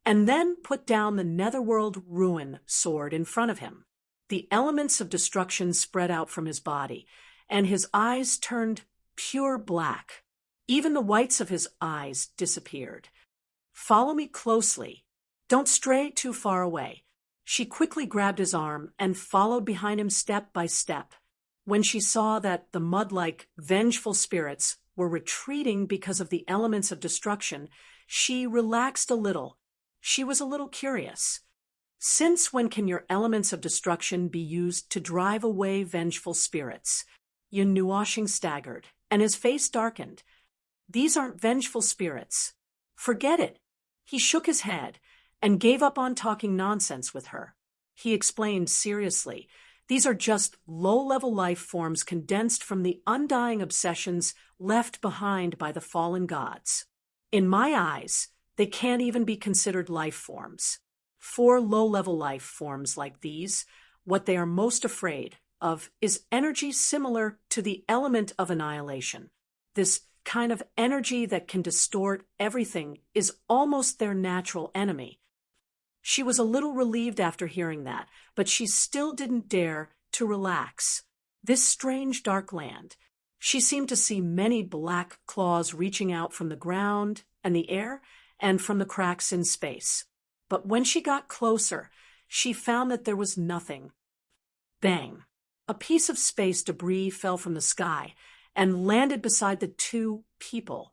and then put down the netherworld ruin sword in front of him. The elements of destruction spread out from his body, and his eyes turned pure black. Even the whites of his eyes disappeared. Follow me closely. Don't stray too far away. She quickly grabbed his arm and followed behind him step by step. When she saw that the mud-like, vengeful spirits were retreating because of the elements of destruction, she relaxed a little. She was a little curious. Since when can your elements of destruction be used to drive away vengeful spirits? Yun Nuoshing staggered, and his face darkened. These aren't vengeful spirits. Forget it. He shook his head and gave up on talking nonsense with her. He explained seriously, these are just low-level life forms condensed from the undying obsessions left behind by the fallen gods. In my eyes, they can't even be considered life forms. For low-level life forms like these, what they are most afraid of is energy similar to the element of annihilation. This kind of energy that can distort everything is almost their natural enemy. She was a little relieved after hearing that, but she still didn't dare to relax. This strange dark land. She seemed to see many black claws reaching out from the ground and the air and from the cracks in space. But when she got closer, she found that there was nothing. Bang! A piece of space debris fell from the sky and landed beside the two people.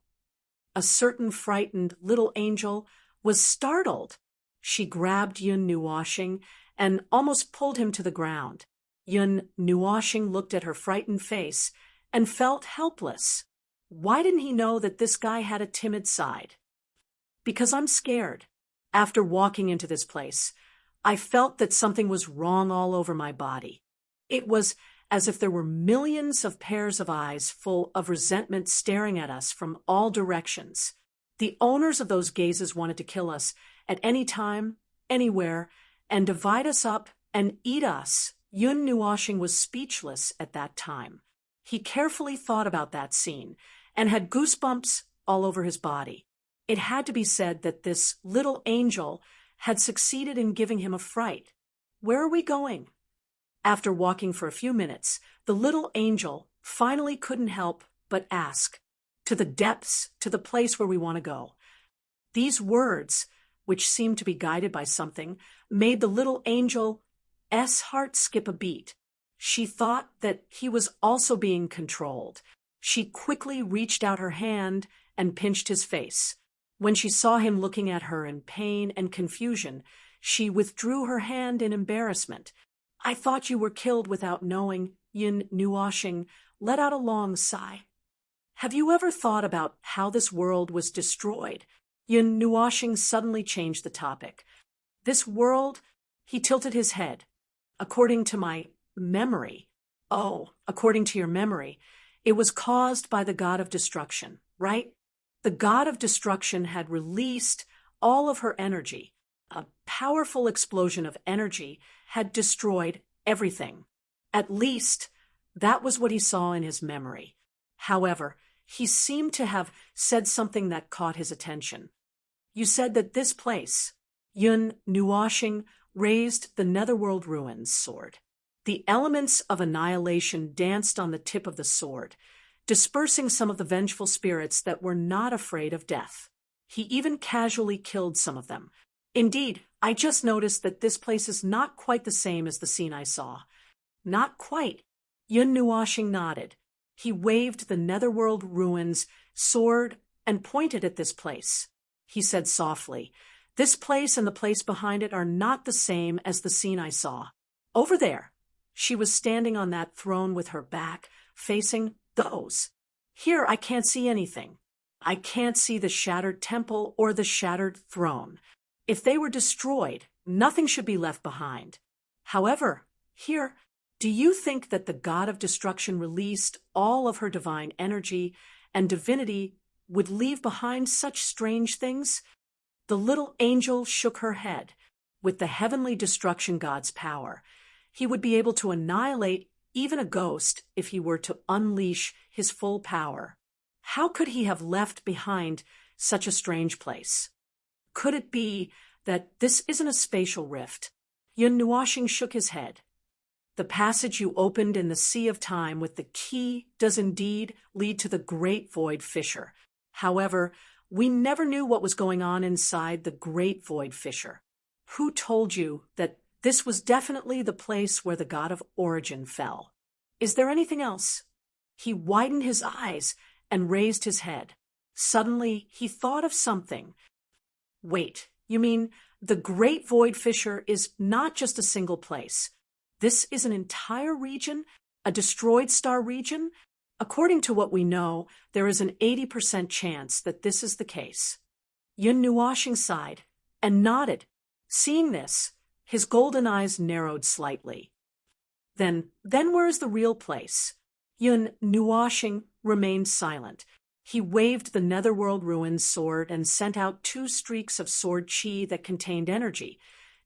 A certain frightened little angel was startled. She grabbed Yun Nuoshing and almost pulled him to the ground. Yun Nuoshing looked at her frightened face and felt helpless. Why didn't he know that this guy had a timid side? Because I'm scared. After walking into this place, I felt that something was wrong all over my body. It was as if there were millions of pairs of eyes full of resentment staring at us from all directions. The owners of those gazes wanted to kill us at any time, anywhere, and divide us up and eat us. Yun Nuoshing was speechless at that time. He carefully thought about that scene and had goosebumps all over his body. It had to be said that this little angel had succeeded in giving him a fright. Where are we going? After walking for a few minutes, the little angel finally couldn't help but ask, to the depths, to the place where we want to go. These words, which seemed to be guided by something, made the little angel's heart skip a beat. She thought that he was also being controlled. She quickly reached out her hand and pinched his face. When she saw him looking at her in pain and confusion, she withdrew her hand in embarrassment. I thought you were killed without knowing. Yun Nuoshing let out a long sigh. Have you ever thought about how this world was destroyed? Yun Nuoshing suddenly changed the topic. This world, he tilted his head. According to my memory. Oh, according to your memory, it was caused by the god of destruction, right? The god of destruction had released all of her energy. A powerful explosion of energy had destroyed everything. At least, that was what he saw in his memory. However, he seemed to have said something that caught his attention. You said that this place, Yun Nuoshing, raised the Netherworld Ruins sword. The elements of annihilation danced on the tip of the sword, dispersing some of the vengeful spirits that were not afraid of death. He even casually killed some of them. Indeed, I just noticed that this place is not quite the same as the scene I saw. Not quite. Yun Nuoshing nodded. He waved the Netherworld Ruins sword and pointed at this place. He said softly, "This place and the place behind it are not the same as the scene I saw. Over there." She was standing on that throne with her back facing those. "Here I can't see anything. I can't see the shattered temple or the shattered throne. If they were destroyed, nothing should be left behind. However, here, do you think that the god of destruction released all of her divine energy and divinity would leave behind such strange things?" The little angel shook her head. With the heavenly destruction god's power, he would be able to annihilate even a ghost if he were to unleash his full power. How could he have left behind such a strange place? Could it be that this isn't a spatial rift? Yun Nuoshing shook his head. The passage you opened in the sea of time with the key does indeed lead to the great void fissure. However, we never knew what was going on inside the great void fissure. Who told you that this was definitely the place where the god of origin fell? Is there anything else? He widened his eyes and raised his head. Suddenly, he thought of something. Wait, you mean the great void fissure is not just a single place? This is an entire region, a destroyed star region? According to what we know, there is an 80% chance that this is the case. Yun Nuoshing sighed and nodded. Seeing this, his golden eyes narrowed slightly. Then where is the real place? Yun Nuoshing remained silent. He waved the Netherworld Ruins sword and sent out 2 streaks of sword chi that contained energy,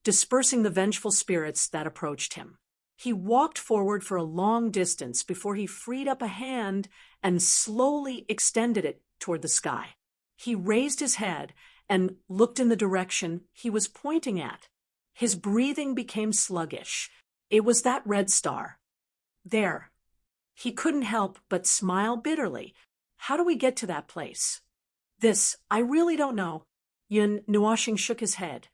dispersing the vengeful spirits that approached him. He walked forward for a long distance before he freed up a hand and slowly extended it toward the sky. He raised his head and looked in the direction he was pointing at. His breathing became sluggish. It was that red star. There. He couldn't help but smile bitterly. How do we get to that place? I really don't know. Yun Nuashing shook his head.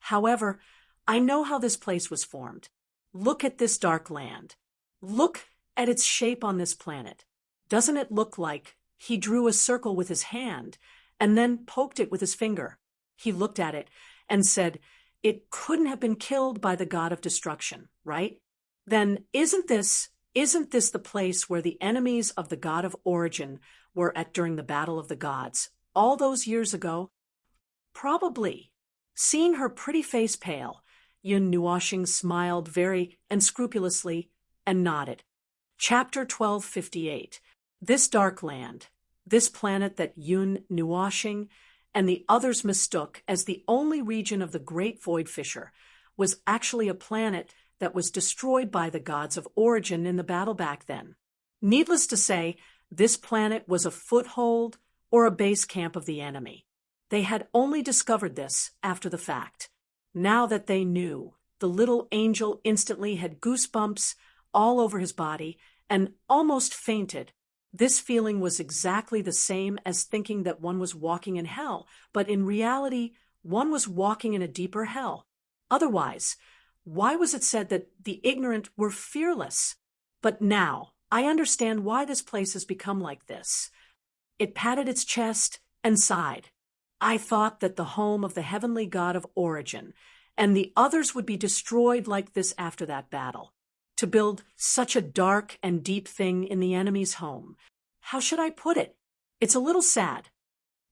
However, I know how this place was formed. Look at this dark land. Look at its shape on this planet. Doesn't it look like he drew a circle with his hand and then poked it with his finger? He looked at it and said, it couldn't have been killed by the god of destruction, right? Then isn't this the place where the enemies of the god of origin were at during the battle of the gods, all those years ago? Probably. Seeing her pretty face pale, Yun Nuashing smiled very unscrupulously and nodded. Chapter 1258. This dark land, this planet that Yun Nuashing and the others mistook as the only region of the Great Void Fissure, was actually a planet that was destroyed by the gods of origin in the battle back then. Needless to say, this planet was a foothold or a base camp of the enemy. They had only discovered this after the fact. Now that they knew, the little angel instantly had goosebumps all over his body and almost fainted. This feeling was exactly the same as thinking that one was walking in hell, but in reality, one was walking in a deeper hell. Otherwise, why was it said that the ignorant were fearless? But now, I understand why this place has become like this. It patted its chest and sighed. I thought that the home of the heavenly god of origin and the others would be destroyed like this after that battle. To build such a dark and deep thing in the enemy's home. How should I put it? It's a little sad.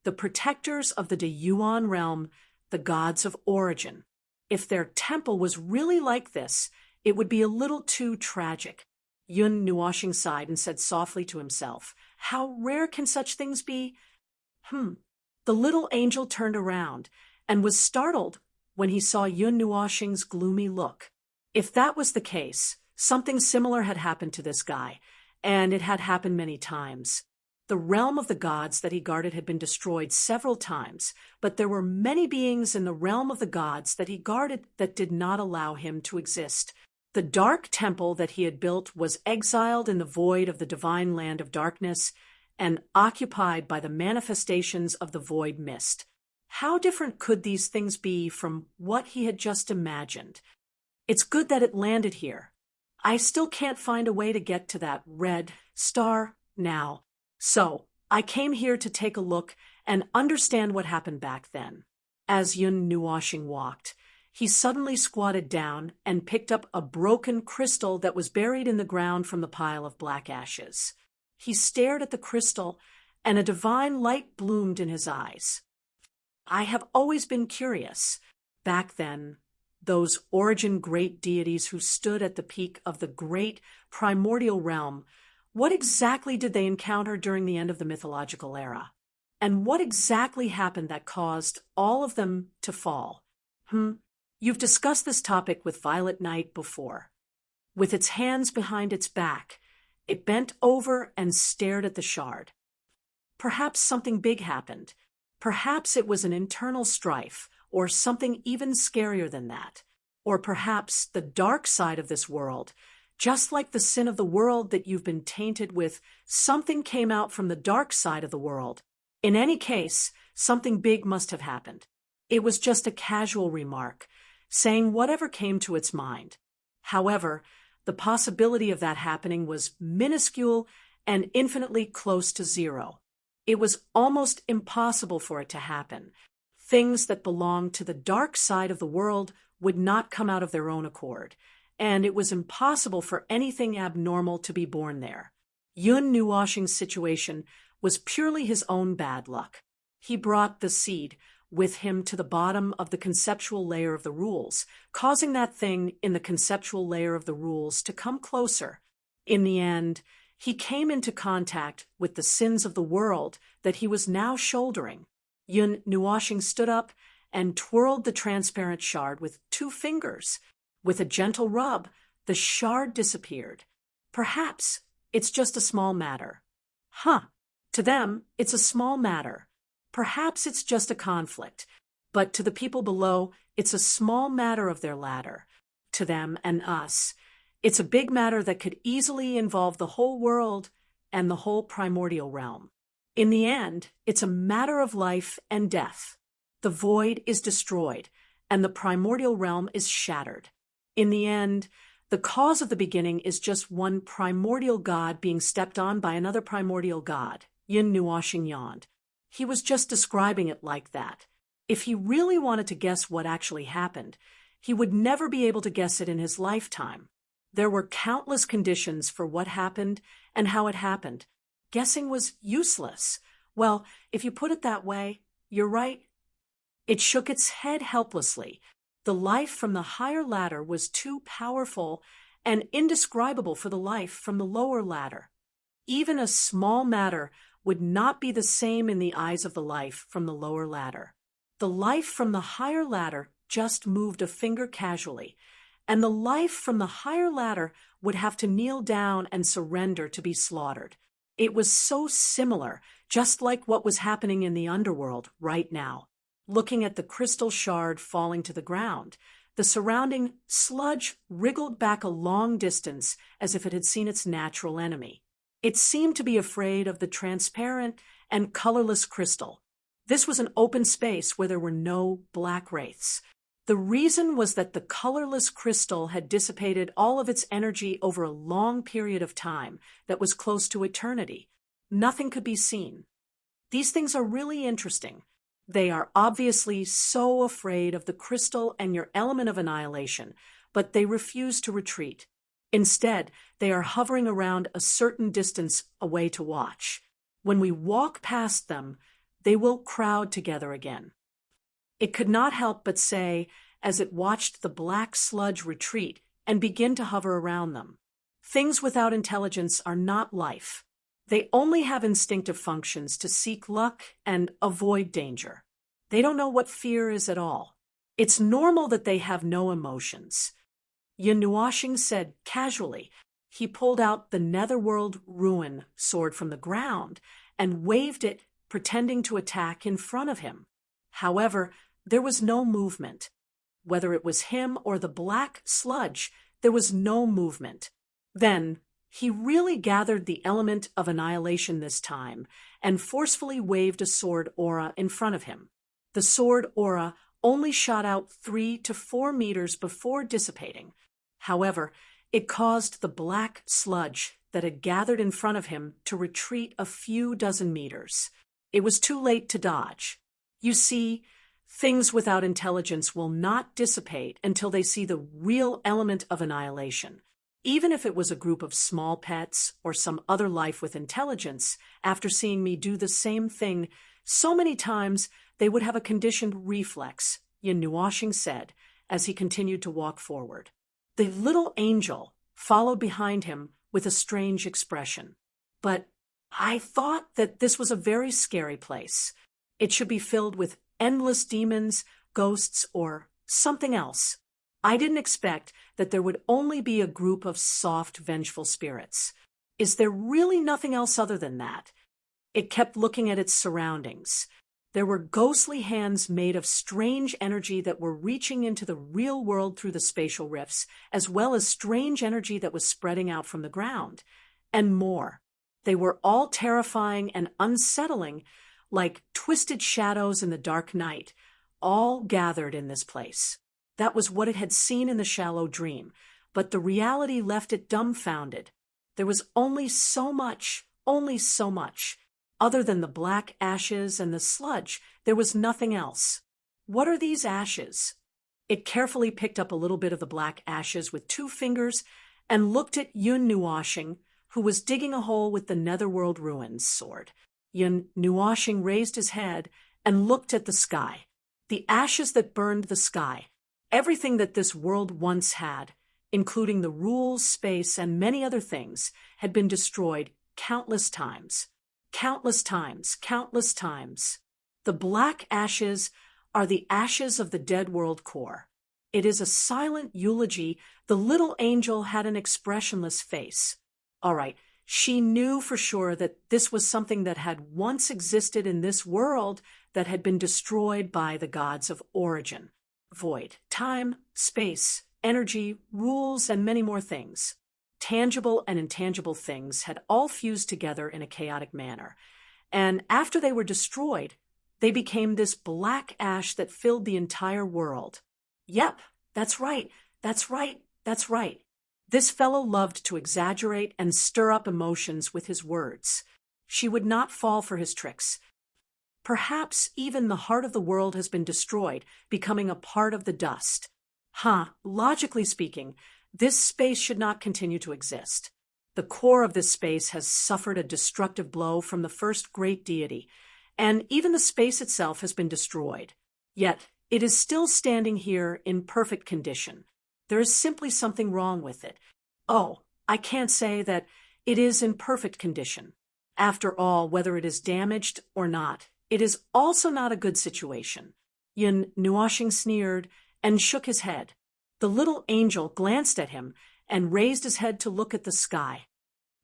The protectors of the Deyuan realm, the gods of origin. If their temple was really like this, it would be a little too tragic. Yun Nuashing sighed and said softly to himself, how rare can such things be? The little angel turned around and was startled when he saw Yun Nuashing's gloomy look. If that was the case, something similar had happened to this guy, and it had happened many times. The realm of the gods that he guarded had been destroyed several times, but there were many beings in the realm of the gods that he guarded that did not allow him to exist. The dark temple that he had built was exiled in the void of the divine land of darkness and occupied by the manifestations of the void mist. How different could these things be from what he had just imagined? It's good that it landed here. I still can't find a way to get to that red star now. So, I came here to take a look and understand what happened back then. As Yun Nuashing walked, he suddenly squatted down and picked up a broken crystal that was buried in the ground from the pile of black ashes. He stared at the crystal, and a divine light bloomed in his eyes. I have always been curious. Back then, those origin great deities who stood at the peak of the great primordial realm, what exactly did they encounter during the end of the mythological era? And what exactly happened that caused all of them to fall? You've discussed this topic with Violet Knight before. With its hands behind its back, it bent over and stared at the shard. Perhaps something big happened. Perhaps it was an internal strife, or something even scarier than that. Or perhaps the dark side of this world, just like the sin of the world that you've been tainted with, something came out from the dark side of the world. In any case, something big must have happened. It was just a casual remark, saying whatever came to its mind. However, the possibility of that happening was minuscule and infinitely close to zero. It was almost impossible for it to happen. Things that belonged to the dark side of the world would not come out of their own accord, and it was impossible for anything abnormal to be born there. Yun Nuashing's situation was purely his own bad luck. He brought the seed with him to the bottom of the conceptual layer of the rules, causing that thing in the conceptual layer of the rules to come closer. In the end, he came into contact with the sins of the world that he was now shouldering. Yun Nuashing stood up and twirled the transparent shard with 2 fingers. With a gentle rub, The shard disappeared. Perhaps it's just a small matter. Huh. To them, it's a small matter. Perhaps it's just a conflict. But to the people below, it's a small matter of their ladder. To them and us, it's a big matter that could easily involve the whole world and the whole primordial realm. In the end, it's a matter of life and death. The void is destroyed, and the primordial realm is shattered. In the end, the cause of the beginning is just one primordial god being stepped on by another primordial god, Yin Nuashing yawned. He was just describing it like that. If he really wanted to guess what actually happened, he would never be able to guess it in his lifetime. There were countless conditions for what happened and how it happened. Guessing was useless. Well, if you put it that way, you're right. It shook its head helplessly. The life from the higher ladder was too powerful and indescribable for the life from the lower ladder. Even a small matter would not be the same in the eyes of the life from the lower ladder. The life from the higher ladder just moved a finger casually, and the life from the higher ladder would have to kneel down and surrender to be slaughtered. It was so similar, just like what was happening in the underworld right now. Looking at the crystal shard falling to the ground, the surrounding sludge wriggled back a long distance as if it had seen its natural enemy. It seemed to be afraid of the transparent and colorless crystal. This was an open space where there were no black wraiths. The reason was that the colorless crystal had dissipated all of its energy over a long period of time that was close to eternity. Nothing could be seen. These things are really interesting. They are obviously so afraid of the crystal and your element of annihilation, but they refuse to retreat. Instead, they are hovering around a certain distance away to watch. When we walk past them, they will crowd together again. It could not help but say, as it watched the black sludge retreat and begin to hover around them, things without intelligence are not life. They only have instinctive functions to seek luck and avoid danger. They don't know what fear is at all. It's normal that they have no emotions. Yin Nuashing said casually. He pulled out the Netherworld Ruin sword from the ground and waved it, pretending to attack in front of him. However, there was no movement. Whether it was him or the black sludge, there was no movement. Then, he really gathered the element of annihilation this time and forcefully waved a sword aura in front of him. The sword aura only shot out 3 to 4 meters before dissipating. However, it caused the black sludge that had gathered in front of him to retreat a few dozen meters. It was too late to dodge. You see, things without intelligence will not dissipate until they see the real element of annihilation. Even if it was a group of small pets or some other life with intelligence, after seeing me do the same thing so many times, they would have a conditioned reflex, Yin Nuashing said, as he continued to walk forward. The little angel followed behind him with a strange expression. But I thought that this was a very scary place. It should be filled with endless demons, ghosts, or something else. I didn't expect that there would only be a group of soft, vengeful spirits. Is there really nothing else other than that? It kept looking at its surroundings. There were ghostly hands made of strange energy that were reaching into the real world through the spatial rifts, as well as strange energy that was spreading out from the ground. And more. They were all terrifying and unsettling, like twisted shadows in the dark night, all gathered in this place. That was what it had seen in the shallow dream, but the reality left it dumbfounded. There was only so much. Other than the black ashes and the sludge, there was nothing else. What are these ashes? It carefully picked up a little bit of the black ashes with 2 fingers and looked at Yin Nuashing, who was digging a hole with the Netherworld Ruins sword. Yin Nuashing raised his head and looked at the sky. The ashes that burned the sky. Everything that this world once had, including the rules, space, and many other things, had been destroyed countless times. Countless times. The black ashes are the ashes of the dead world core. It is a silent eulogy. The little angel had an expressionless face. All right, she knew for sure that this was something that had once existed in this world that had been destroyed by the gods of origin. Void, time, space, energy, rules, and many more things. Tangible and intangible things had all fused together in a chaotic manner. And after they were destroyed, they became this black ash that filled the entire world. Yep, that's right, that's right, that's right. This fellow loved to exaggerate and stir up emotions with his words. She would not fall for his tricks. Perhaps even the heart of the world has been destroyed, becoming a part of the dust. Logically speaking, this space should not continue to exist. The core of this space has suffered a destructive blow from the first great deity, and even the space itself has been destroyed. Yet, it is still standing here in perfect condition. There is simply something wrong with it. Oh, I can't say that it is in perfect condition. After all, whether it is damaged or not, it is also not a good situation. Yin Nuoshing sneered and shook his head. The little angel glanced at him and raised his head to look at the sky.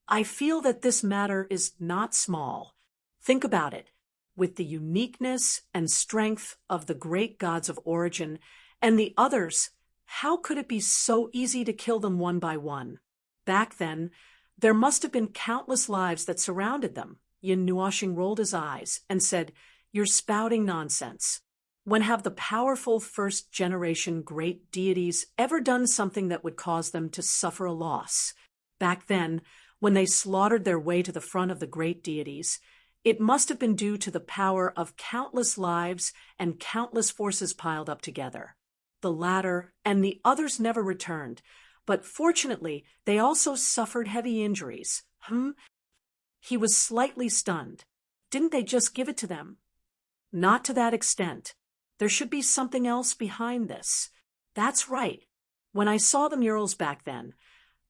I feel that this matter is not small. Think about it. With the uniqueness and strength of the great gods of origin and the others, how could it be so easy to kill them one by one? Back then, there must have been countless lives that surrounded them. Yin Nuoshing rolled his eyes and said, "You're spouting nonsense. When have the powerful first-generation great deities ever done something that would cause them to suffer a loss? Back then, when they slaughtered their way to the front of the great deities, it must have been due to the power of countless lives and countless forces piled up together. The latter and the others never returned, but fortunately, they also suffered heavy injuries. He was slightly stunned. Didn't they just give it to them? Not to that extent. There should be something else behind this. That's right. When I saw the murals back then,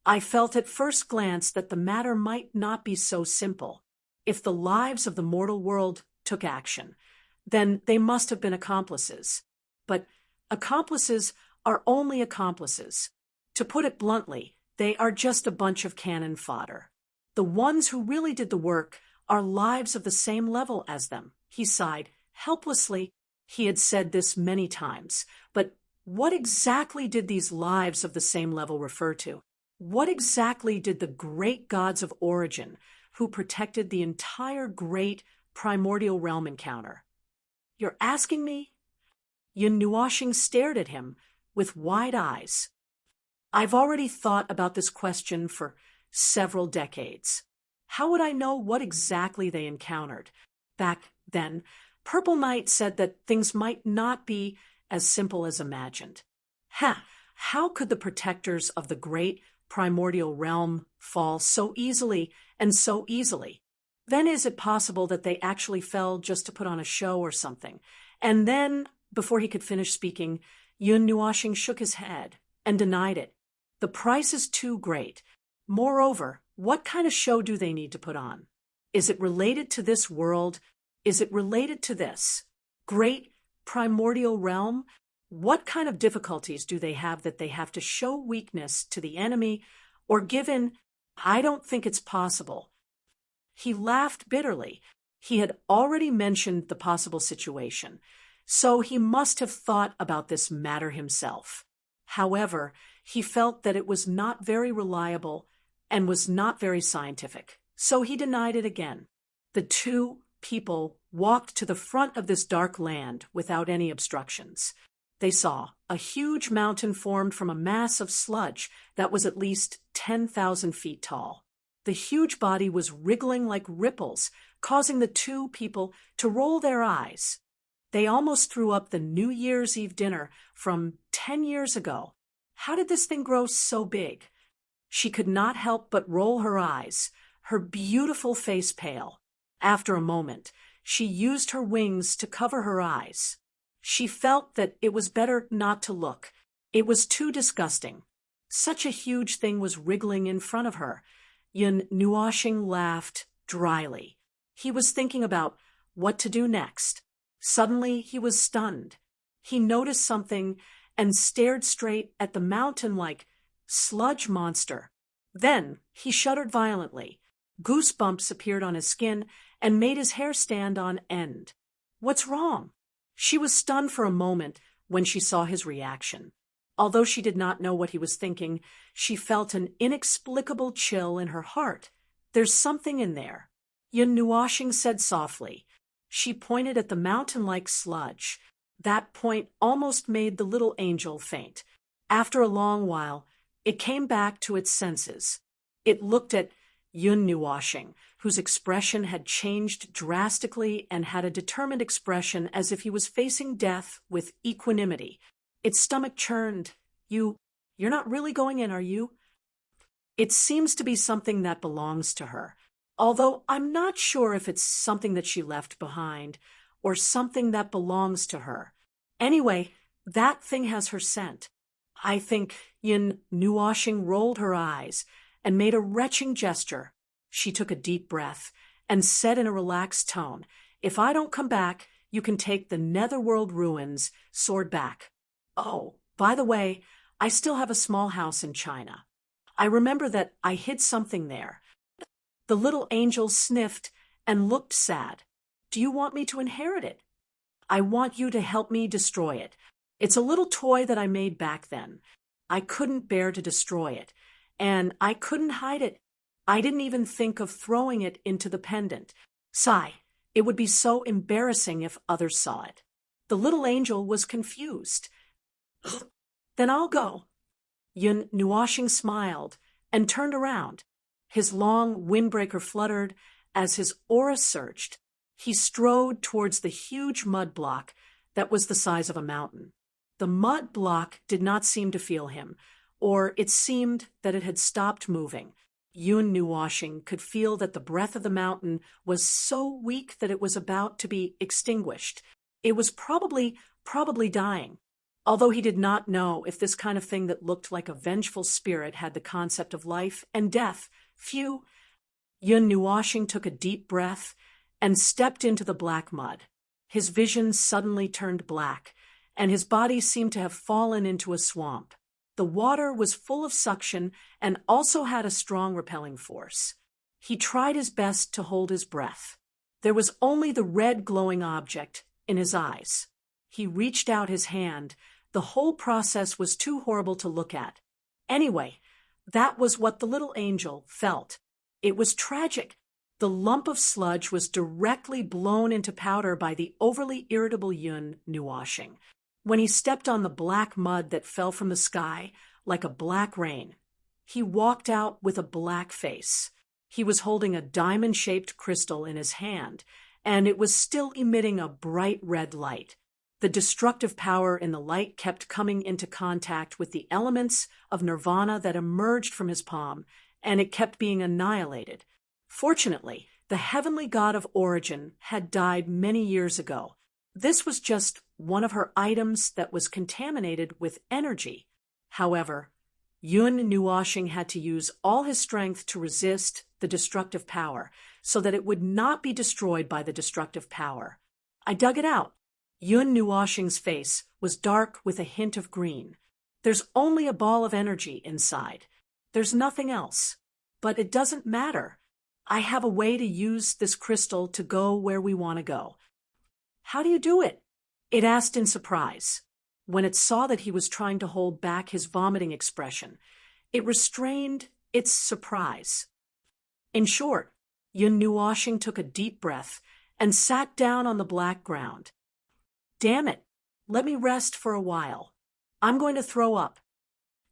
I felt at first glance that the matter might not be so simple. If the lives of the mortal world took action, then they must have been accomplices. But accomplices are only accomplices. To put it bluntly, they are just a bunch of cannon fodder. The ones who really did the work are lives of the same level as them. He sighed helplessly. He had said this many times, but what exactly did these lives of the same level refer to? What exactly did the great gods of origin, who protected the entire great primordial realm, encounter? You're asking me? Yin Nuoshing stared at him with wide eyes. I've already thought about this question for several decades. How would I know what exactly they encountered? Back then, Purple Knight said that things might not be as simple as imagined. How could the protectors of the great primordial realm fall so easily and so easily? Then is it possible that they actually fell just to put on a show or something? And then, before he could finish speaking, Yin Nuoshing shook his head and denied it. The price is too great. Moreover, what kind of show do they need to put on? Is it related to this world? Is it related to this great primordial realm? What kind of difficulties do they have that they have to show weakness to the enemy or give in? I don't think it's possible. He laughed bitterly. He had already mentioned the possible situation, so he must have thought about this matter himself. However, he felt that it was not very reliable and was not very scientific, so he denied it again. The two people walked to the front of this dark land without any obstructions. They saw a huge mountain formed from a mass of sludge that was at least 10,000 feet tall. The huge body was wriggling like ripples, causing the two people to roll their eyes. They almost threw up the New Year's Eve dinner from 10 years ago. How did this thing grow so big? She could not help but roll her eyes, her beautiful face pale. After a moment, she used her wings to cover her eyes. She felt that it was better not to look. It was too disgusting. Such a huge thing was wriggling in front of her. Yin Nuoshing laughed dryly. He was thinking about what to do next. Suddenly, he was stunned. He noticed something, and stared straight at the mountain like sludge monster. Then he shuddered violently. Goosebumps appeared on his skin and made his hair stand on end. What's wrong? She was stunned for a moment when she saw his reaction. Although she did not know what he was thinking, she felt an inexplicable chill in her heart. There's something in there, Yun Nuoshing said softly. She pointed at the mountain-like sludge. That point almost made the little angel faint. After a long while, it came back to its senses. It looked at Yun Nuoshing, whose expression had changed drastically and had a determined expression as if he was facing death with equanimity. Its stomach churned. You're not really going in, are you? It seems to be something that belongs to her, although I'm not sure if it's something that she left behind or something that belongs to her. Anyway, that thing has her scent. I think Yun Nuoshing rolled her eyes and made a retching gesture. She took a deep breath and said in a relaxed tone, "If I don't come back, you can take the Netherworld ruins sword back. Oh, by the way, I still have a small house in China. I remember that I hid something there." The little angel sniffed and looked sad. "Do you want me to inherit it?" "I want you to help me destroy it. It's a little toy that I made back then. I couldn't bear to destroy it, and I couldn't hide it. I didn't even think of throwing it into the pendant. Sigh, it would be so embarrassing if others saw it." The little angel was confused. "Then I'll go." Yun Nuoshing smiled and turned around. His long windbreaker fluttered as his aura surged. He strode towards the huge mud block that was the size of a mountain. The mud block did not seem to feel him, or it seemed that it had stopped moving. Yun Nuoshing could feel that the breath of the mountain was so weak that it was about to be extinguished. It was probably dying. Although he did not know if this kind of thing that looked like a vengeful spirit had the concept of life and death. Phew! Yun Nuoshing took a deep breath and stepped into the black mud. His vision suddenly turned black, and his body seemed to have fallen into a swamp. The water was full of suction and also had a strong repelling force. He tried his best to hold his breath. There was only the red glowing object in his eyes. He reached out his hand. The whole process was too horrible to look at. Anyway, that was what the little angel felt. It was tragic. The lump of sludge was directly blown into powder by the overly irritable Yun Nuoshing. When he stepped on the black mud that fell from the sky like a black rain, he walked out with a black face. He was holding a diamond-shaped crystal in his hand, and it was still emitting a bright red light. The destructive power in the light kept coming into contact with the elements of nirvana that emerged from his palm, and it kept being annihilated. Fortunately, the heavenly god of origin had died many years ago. This was just one of her items that was contaminated with energy. However, Yun Nuoshing had to use all his strength to resist the destructive power so that it would not be destroyed by the destructive power. I dug it out. Yun Nuoshing's face was dark with a hint of green. There's only a ball of energy inside. There's nothing else. But it doesn't matter. I have a way to use this crystal to go where we want to go. How do you do it? It asked in surprise. When it saw that he was trying to hold back his vomiting expression, it restrained its surprise. In short, Yun Nuoshing took a deep breath and sat down on the black ground. Damn it, let me rest for a while. I'm going to throw up.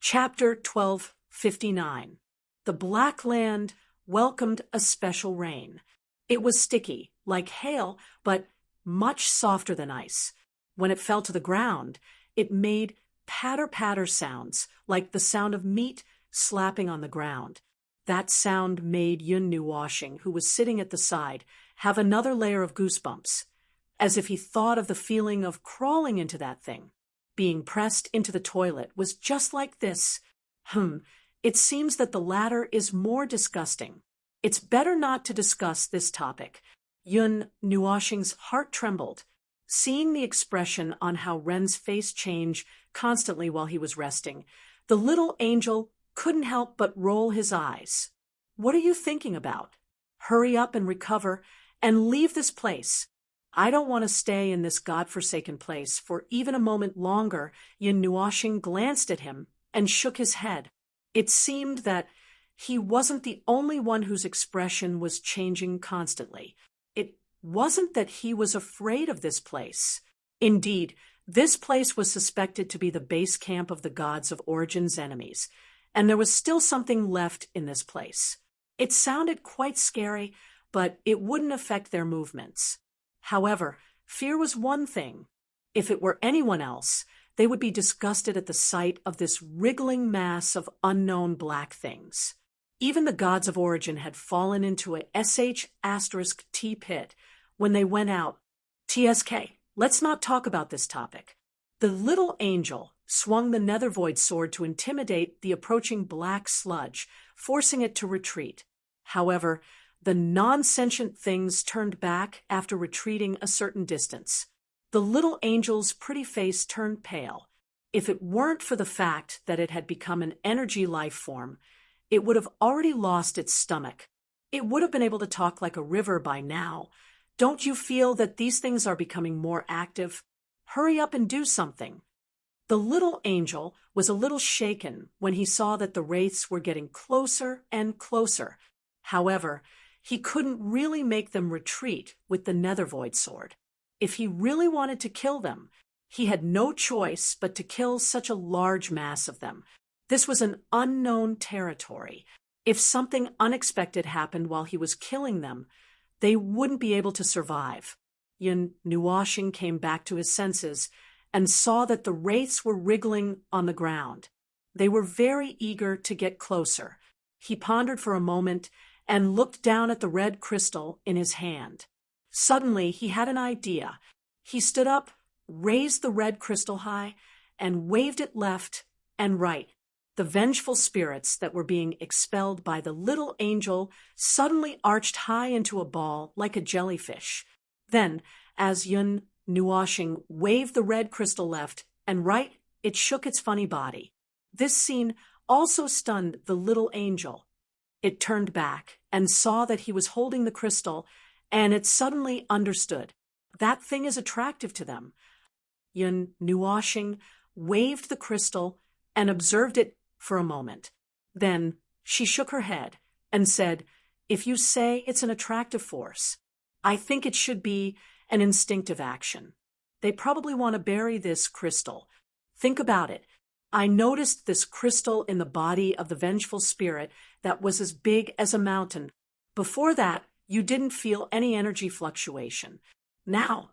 Chapter 1259. The Black Land welcomed a special rain. It was sticky, like hail, but much softer than ice. When it fell to the ground, it made patter-patter sounds, like the sound of meat slapping on the ground. That sound made Yun Nuoshing, who was sitting at the side, have another layer of goosebumps, as if he thought of the feeling of crawling into that thing. Being pressed into the toilet was just like this. It seems that the latter is more disgusting. It's better not to discuss this topic. Yun Nuoshing's heart trembled. Seeing the expression on how Ren's face change constantly while he was resting, the little angel couldn't help but roll his eyes. "What are you thinking about? Hurry up and recover, and leave this place. I don't want to stay in this godforsaken place for even a moment longer." Yin Nuoxing glanced at him and shook his head. It seemed that he wasn't the only one whose expression was changing constantly. It wasn't that he was afraid of this place. Indeed, this place was suspected to be the base camp of the gods of Origin's enemies, and there was still something left in this place. It sounded quite scary, but it wouldn't affect their movements. However, fear was one thing. If it were anyone else, they would be disgusted at the sight of this wriggling mass of unknown black things. Even the gods of Origin had fallen into a *T pit when they went out. TSK, let's not talk about this topic. The little angel swung the Nethervoid sword to intimidate the approaching black sludge, forcing it to retreat. However, the non-sentient things turned back after retreating a certain distance. The little angel's pretty face turned pale. If it weren't for the fact that it had become an energy life form, it would have already lost its stomach. It would have been able to talk like a river by now. Don't you feel that these things are becoming more active? Hurry up and do something. The little angel was a little shaken when he saw that the wraiths were getting closer and closer. However, he couldn't really make them retreat with the Nethervoid sword. If he really wanted to kill them, he had no choice but to kill such a large mass of them. This was an unknown territory. If something unexpected happened while he was killing them, they wouldn't be able to survive. Yin Nuoxing came back to his senses and saw that the wraiths were wriggling on the ground. They were very eager to get closer. He pondered for a moment and looked down at the red crystal in his hand. Suddenly, he had an idea. He stood up, raised the red crystal high, and waved it left and right. The vengeful spirits that were being expelled by the little angel suddenly arched high into a ball like a jellyfish. Then, as Yin Nuoxing waved the red crystal left and right, it shook its funny body. This scene also stunned the little angel. It turned back and saw that he was holding the crystal, and it suddenly understood. That thing is attractive to them. Yin Nuoxing waved the crystal and observed it for a moment. Then she shook her head and said, "If you say it's an attractive force, I think it should be an instinctive action. They probably want to bury this crystal. Think about it. I noticed this crystal in the body of the vengeful spirit that was as big as a mountain. Before that, you didn't feel any energy fluctuation. Now,"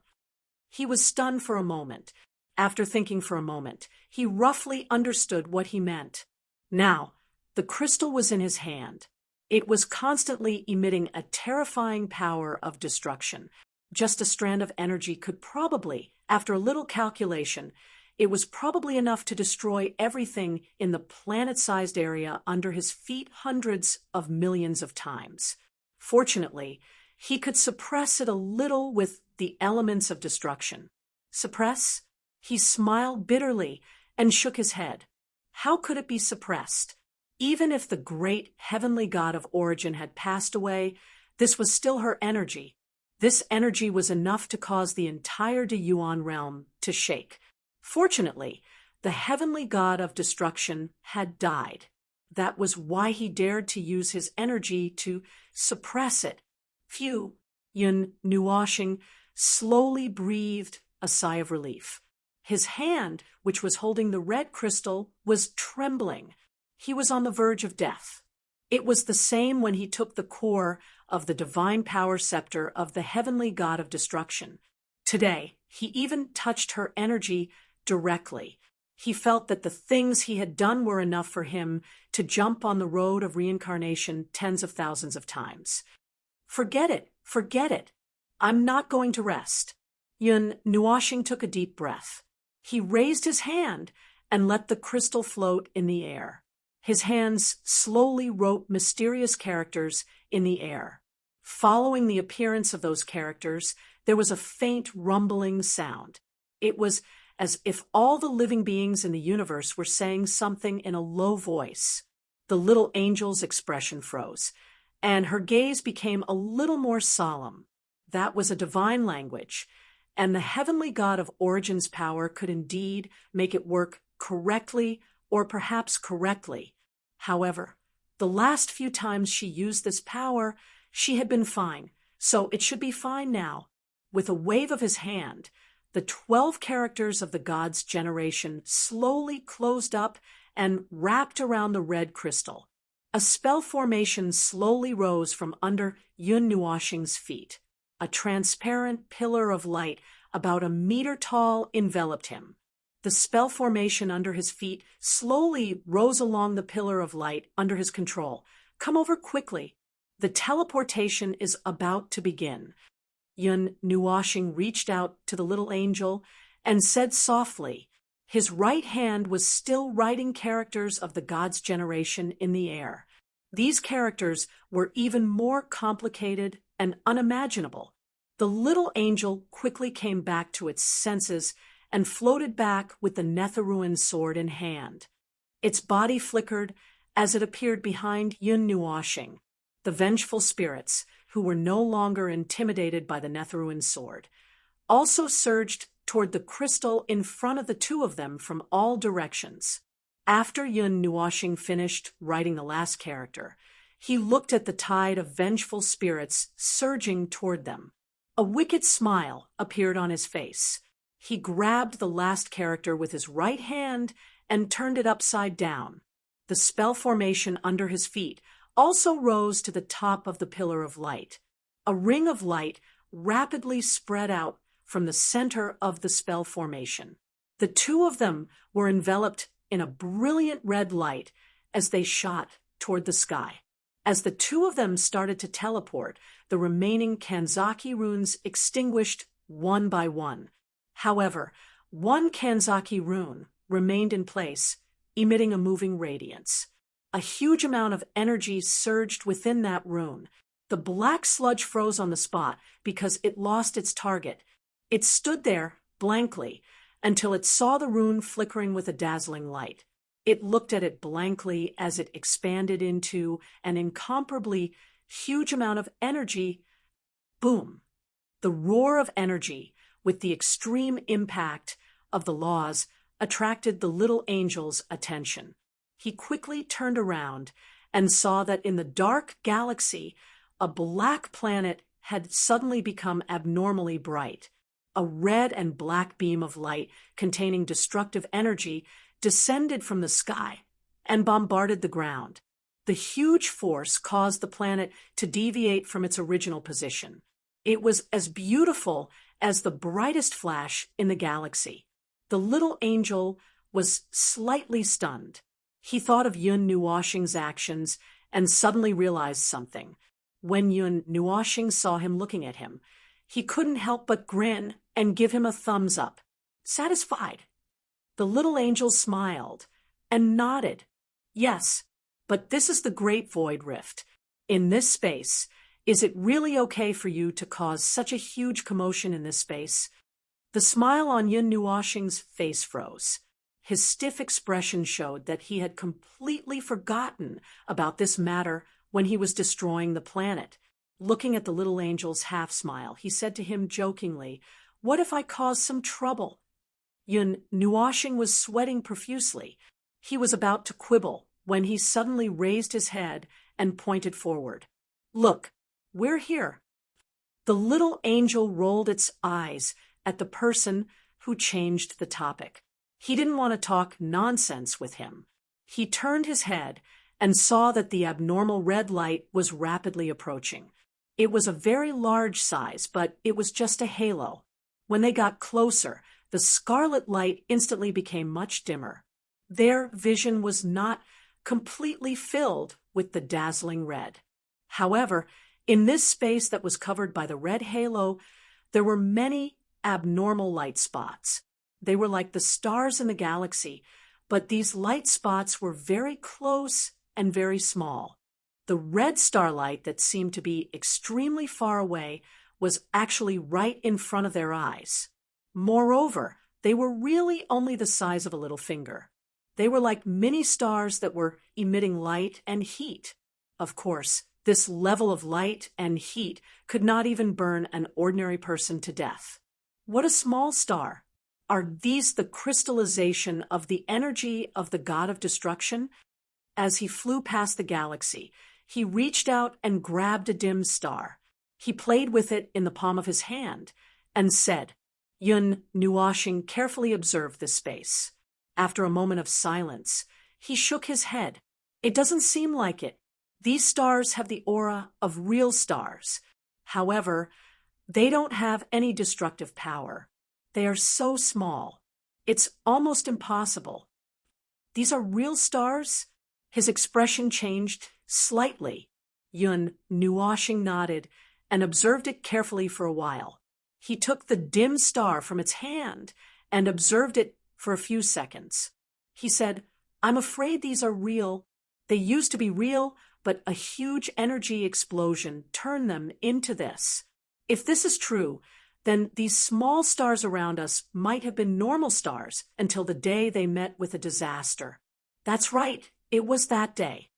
he was stunned for a moment. After thinking for a moment, he roughly understood what he meant. Now, the crystal was in his hand. It was constantly emitting a terrifying power of destruction. Just a strand of energy could probably, after a little calculation, it was probably enough to destroy everything in the planet-sized area under his feet hundreds of millions of times. Fortunately, he could suppress it a little with the elements of destruction. Suppress? He smiled bitterly and shook his head. How could it be suppressed? Even if the great heavenly god of Origin had passed away, this was still her energy. This energy was enough to cause the entire Deyuan realm to shake. Fortunately, the heavenly god of destruction had died. That was why he dared to use his energy to suppress it. Phew! Yin Nuoxing slowly breathed a sigh of relief. His hand, which was holding the red crystal, was trembling. He was on the verge of death. It was the same when he took the core of the divine power scepter of the heavenly god of destruction. Today, he even touched her energy directly. He felt that the things he had done were enough for him to jump on the road of reincarnation tens of thousands of times. Forget it, forget it. I'm not going to rest. Yin Nuoxing took a deep breath. He raised his hand and let the crystal float in the air. His hands slowly wrote mysterious characters in the air. Following the appearance of those characters, there was a faint rumbling sound. It was as if all the living beings in the universe were saying something in a low voice. The little angel's expression froze, and her gaze became a little more solemn. That was a divine language, and the heavenly God of Origin's power could indeed make it work correctly or perhaps correctly. However, the last few times she used this power, she had been fine, so it should be fine now. With a wave of his hand, the 12 characters of the god's generation slowly closed up and wrapped around the red crystal. A spell formation slowly rose from under Yun Nuoxing's feet. A transparent pillar of light about a meter tall enveloped him. The spell formation under his feet slowly rose along the pillar of light under his control. Come over quickly. The teleportation is about to begin. Yun Nuoxing reached out to the little angel and said softly. His right hand was still writing characters of the god's generation in the air. These characters were even more complicated and unimaginable. The little angel quickly came back to its senses and floated back with the Netherruin sword in hand. Its body flickered as it appeared behind Yun Nuoxing. The vengeful spirits, who were no longer intimidated by the Netherruin sword, also surged toward the crystal in front of the two of them from all directions. After Yun Nuoxing finished writing the last character, he looked at the tide of vengeful spirits surging toward them. A wicked smile appeared on his face. He grabbed the last character with his right hand and turned it upside down. The spell formation under his feet also rose to the top of the pillar of light. A ring of light rapidly spread out from the center of the spell formation. The two of them were enveloped in a brilliant red light as they shot toward the sky. As the two of them started to teleport, the remaining Kanzaki runes extinguished one by one. However, one Kanzaki rune remained in place, emitting a moving radiance. A huge amount of energy surged within that rune. The black sludge froze on the spot because it lost its target. It stood there blankly until it saw the rune flickering with a dazzling light. It looked at it blankly as it expanded into an incomparably huge amount of energy. Boom! The roar of energy, with the extreme impact of the laws, attracted the little angel's attention. He quickly turned around and saw that in the dark galaxy, a black planet had suddenly become abnormally bright. A red and black beam of light containing destructive energy descended from the sky and bombarded the ground. The huge force caused the planet to deviate from its original position. It was as beautiful as the brightest flash in the galaxy. The little angel was slightly stunned. He thought of Yun Nuoxing's actions and suddenly realized something. When Yun Nuoxing saw him looking at him, he couldn't help but grin and give him a thumbs up. Satisfied. The little angel smiled and nodded. Yes, but this is the Great Void Rift. In this space, is it really okay for you to cause such a huge commotion in this space? The smile on Yun Nuoxing's face froze. His stiff expression showed that he had completely forgotten about this matter when he was destroying the planet. Looking at the little angel's half-smile, he said to him jokingly, "What if I cause some trouble?" Yun Nuoxing was sweating profusely. He was about to quibble when he suddenly raised his head and pointed forward. "Look, we're here." The little angel rolled its eyes at the person who changed the topic. He didn't want to talk nonsense with him. He turned his head and saw that the abnormal red light was rapidly approaching. It was a very large size, but it was just a halo. When they got closer, the scarlet light instantly became much dimmer. Their vision was not completely filled with the dazzling red. However, in this space that was covered by the red halo, there were many abnormal light spots. They were like the stars in the galaxy, but these light spots were very close and very small. The red starlight that seemed to be extremely far away was actually right in front of their eyes. Moreover, they were really only the size of a little finger. They were like mini stars that were emitting light and heat. Of course, this level of light and heat could not even burn an ordinary person to death. What a small star! Are these the crystallization of the energy of the god of destruction? As he flew past the galaxy, he reached out and grabbed a dim star. He played with it in the palm of his hand and said, Yun Nuashing carefully observed this space. After a moment of silence, he shook his head. It doesn't seem like it. These stars have the aura of real stars. However, they don't have any destructive power. They are so small. It's almost impossible. These are real stars? His expression changed slightly. Yun Nuashing nodded and observed it carefully for a while. He took the dim star from its hand and observed it for a few seconds. He said, I'm afraid these are real. They used to be real, but a huge energy explosion turned them into this. If this is true, then these small stars around us might have been normal stars until the day they met with a disaster. That's right, it was that day.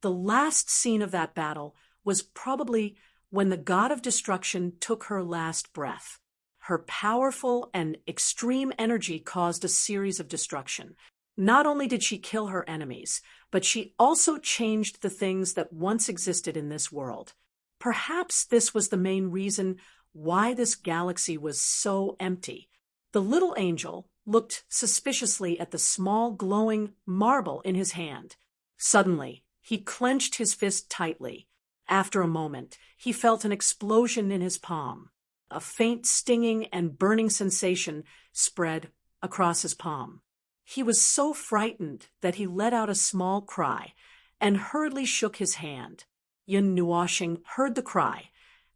The last scene of that battle was probably when the god of destruction took her last breath. Her powerful and extreme energy caused a series of destruction. Not only did she kill her enemies, but she also changed the things that once existed in this world. Perhaps this was the main reason why this galaxy was so empty. The little angel looked suspiciously at the small glowing marble in his hand. Suddenly, he clenched his fist tightly. After a moment, he felt an explosion in his palm. A faint stinging and burning sensation spread across his palm. He was so frightened that he let out a small cry and hurriedly shook his hand. Yun Nuashing heard the cry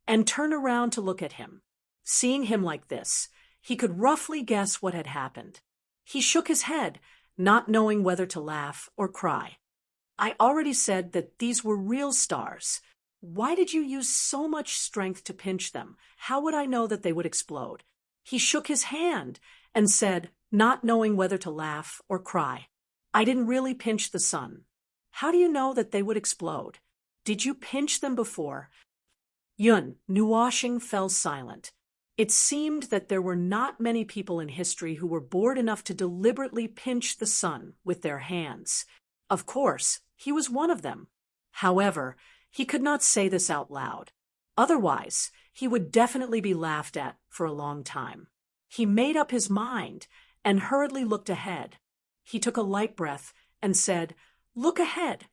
and turned around to look at him. Seeing him like this, he could roughly guess what had happened. He shook his head, not knowing whether to laugh or cry. I already said that these were real stars. Why did you use so much strength to pinch them? How would I know that they would explode? He shook his hand and said, not knowing whether to laugh or cry, I didn't really pinch the sun. How do you know that they would explode? Did you pinch them before? Yun Nuashing fell silent. It seemed that there were not many people in history who were bored enough to deliberately pinch the sun with their hands. Of course, he was one of them. However, he could not say this out loud. Otherwise, he would definitely be laughed at for a long time. He made up his mind and hurriedly looked ahead. He took a light breath and said, Look ahead.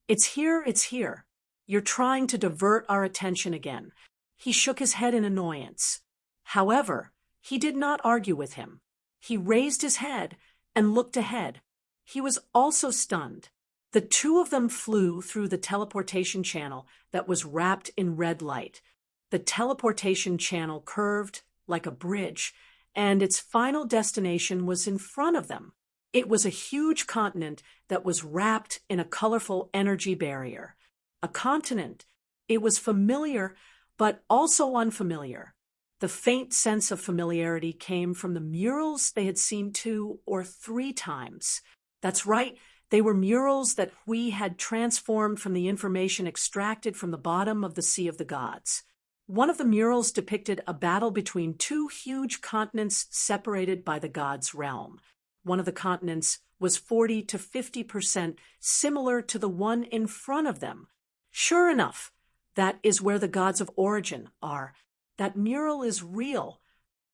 It's here, it's here. You're trying to divert our attention again. He shook his head in annoyance. However, he did not argue with him. He raised his head and looked ahead. He was also stunned. The two of them flew through the teleportation channel that was wrapped in red light. The teleportation channel curved like a bridge, and its final destination was in front of them. It was a huge continent that was wrapped in a colorful energy barrier. A continent. It was familiar, but also unfamiliar. The faint sense of familiarity came from the murals they had seen 2 or 3 times. That's right, they were murals that Hui had transformed from the information extracted from the bottom of the Sea of the Gods. One of the murals depicted a battle between 2 huge continents separated by the gods' realm. One of the continents was 40 to 50% similar to the one in front of them. Sure enough, that is where the gods of origin are. That mural is real.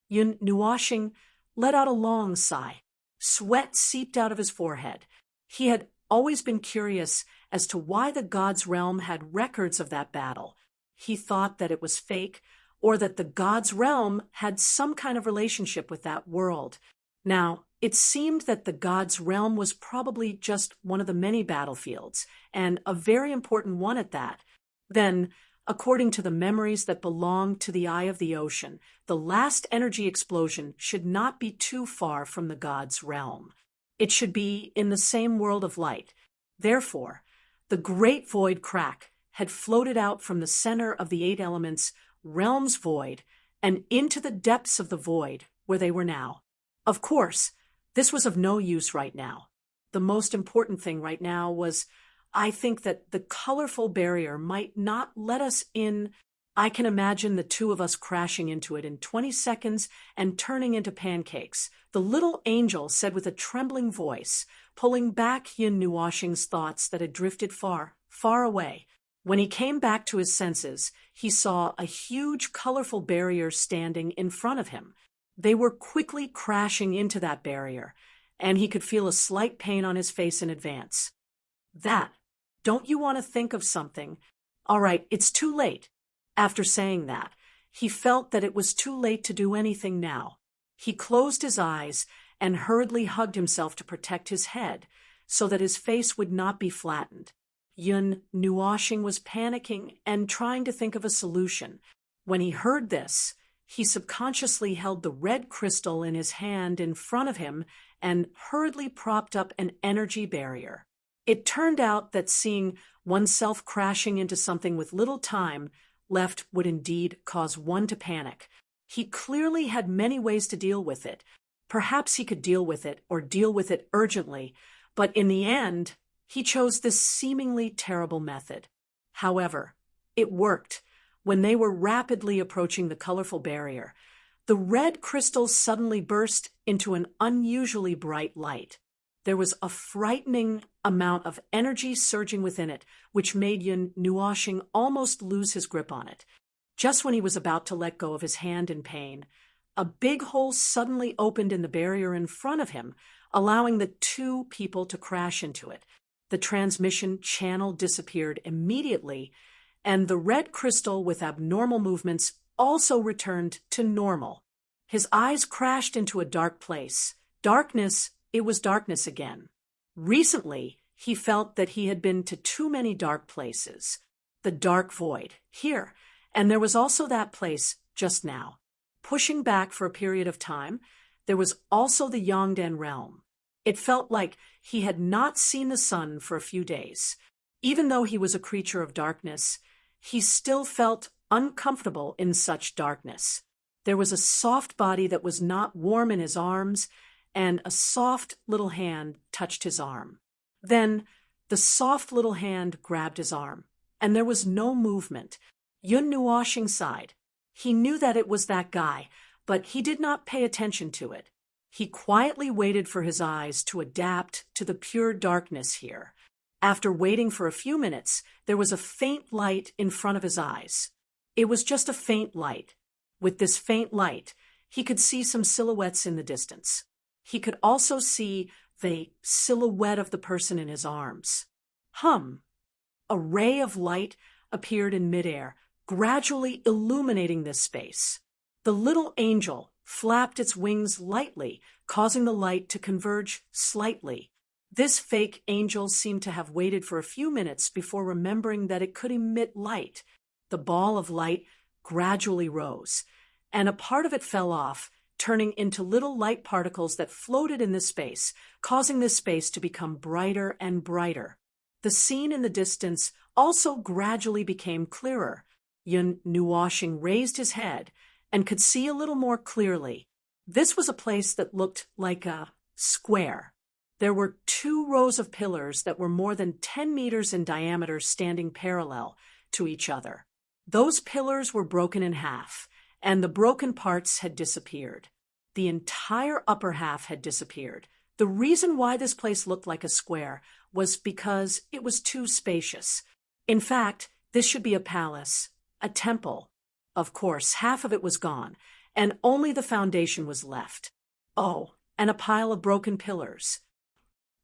Yun Nuashing let out a long sigh. Sweat seeped out of his forehead. He had always been curious as to why the gods' realm had records of that battle. He thought that it was fake, or that the gods' realm had some kind of relationship with that world. Now, it seemed that the gods' realm was probably just one of the many battlefields, and a very important one at that. Then, according to the memories that belonged to the eye of the ocean, the last energy explosion should not be too far from the gods' realm. It should be in the same world of light. Therefore, The great void crack had floated out from the center of the eight elements' realm's void and into the depths of the void where they were now. Of course, this was of no use right now. The most important thing right now was, I think, that the colorful barrier might not let us in. I can imagine the two of us crashing into it in 20 seconds and turning into pancakes, the little angel said with a trembling voice, pulling back Yin Nuoshing's thoughts that had drifted far, far away. When he came back to his senses, he saw a huge, colorful barrier standing in front of him. They were quickly crashing into that barrier, and he could feel a slight pain on his face in advance. Don't you want to think of something? All right, it's too late. After saying that, he felt that it was too late to do anything now. He closed his eyes and hurriedly hugged himself to protect his head so that his face would not be flattened. Yun Nuoshing was panicking and trying to think of a solution. When he heard this, he subconsciously held the red crystal in his hand in front of him and hurriedly propped up an energy barrier. It turned out that seeing oneself crashing into something with little time left would indeed cause one to panic. He clearly had many ways to deal with it. Perhaps he could deal with it or deal with it urgently, but in the end, he chose this seemingly terrible method. However, it worked. When they were rapidly approaching the colorful barrier, the red crystal suddenly burst into an unusually bright light. There was a frightening amount of energy surging within it, which made Yun Nuoshing almost lose his grip on it. Just when he was about to let go of his hand in pain, a big hole suddenly opened in the barrier in front of him, allowing the two people to crash into it. The transmission channel disappeared immediately, and the red crystal with abnormal movements also returned to normal. His eyes crashed into a dark place. Darkness, it was darkness again. Recently, he felt that he had been to too many dark places. The dark void, here, and there was also that place just now. Pushing back for a period of time, there was also the Yongdan realm. It felt like he had not seen the sun for a few days. Even though he was a creature of darkness, he still felt uncomfortable in such darkness. There was a soft body that was not warm in his arms, and a soft little hand touched his arm. Then the soft little hand grabbed his arm, and there was no movement. Yun Nuoshing sighed. He knew that it was that guy, but he did not pay attention to it. He quietly waited for his eyes to adapt to the pure darkness here. After waiting for a few minutes, there was a faint light in front of his eyes. It was just a faint light. With this faint light, he could see some silhouettes in the distance. He could also see the silhouette of the person in his arms. A ray of light appeared in midair, gradually illuminating this space. The little angel flapped its wings lightly, causing the light to converge slightly. This fake angel seemed to have waited for a few minutes before remembering that it could emit light. The ball of light gradually rose, and a part of it fell off, turning into little light particles that floated in this space, causing this space to become brighter and brighter. The scene in the distance also gradually became clearer. Yun Nuoshing raised his head and could see a little more clearly. This was a place that looked like a square. There were 2 rows of pillars that were more than 10 meters in diameter standing parallel to each other. Those pillars were broken in half, and the broken parts had disappeared. The entire upper half had disappeared. The reason why this place looked like a square was because it was too spacious. In fact, this should be a palace, a temple. Of course, half of it was gone, and only the foundation was left. Oh, and a pile of broken pillars.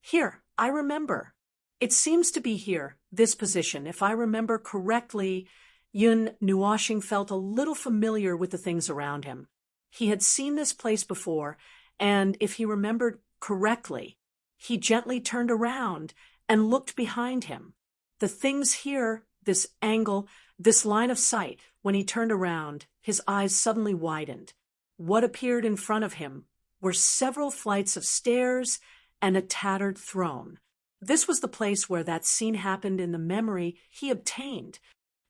Here, I remember. It seems to be here, this position. If I remember correctly, Yun Nuoshing felt a little familiar with the things around him. He had seen this place before, and if he remembered correctly, he gently turned around and looked behind him. The things here, this angle, this line of sight, when he turned around, his eyes suddenly widened. What appeared in front of him were several flights of stairs and a tattered throne. This was the place where that scene happened in the memory he obtained.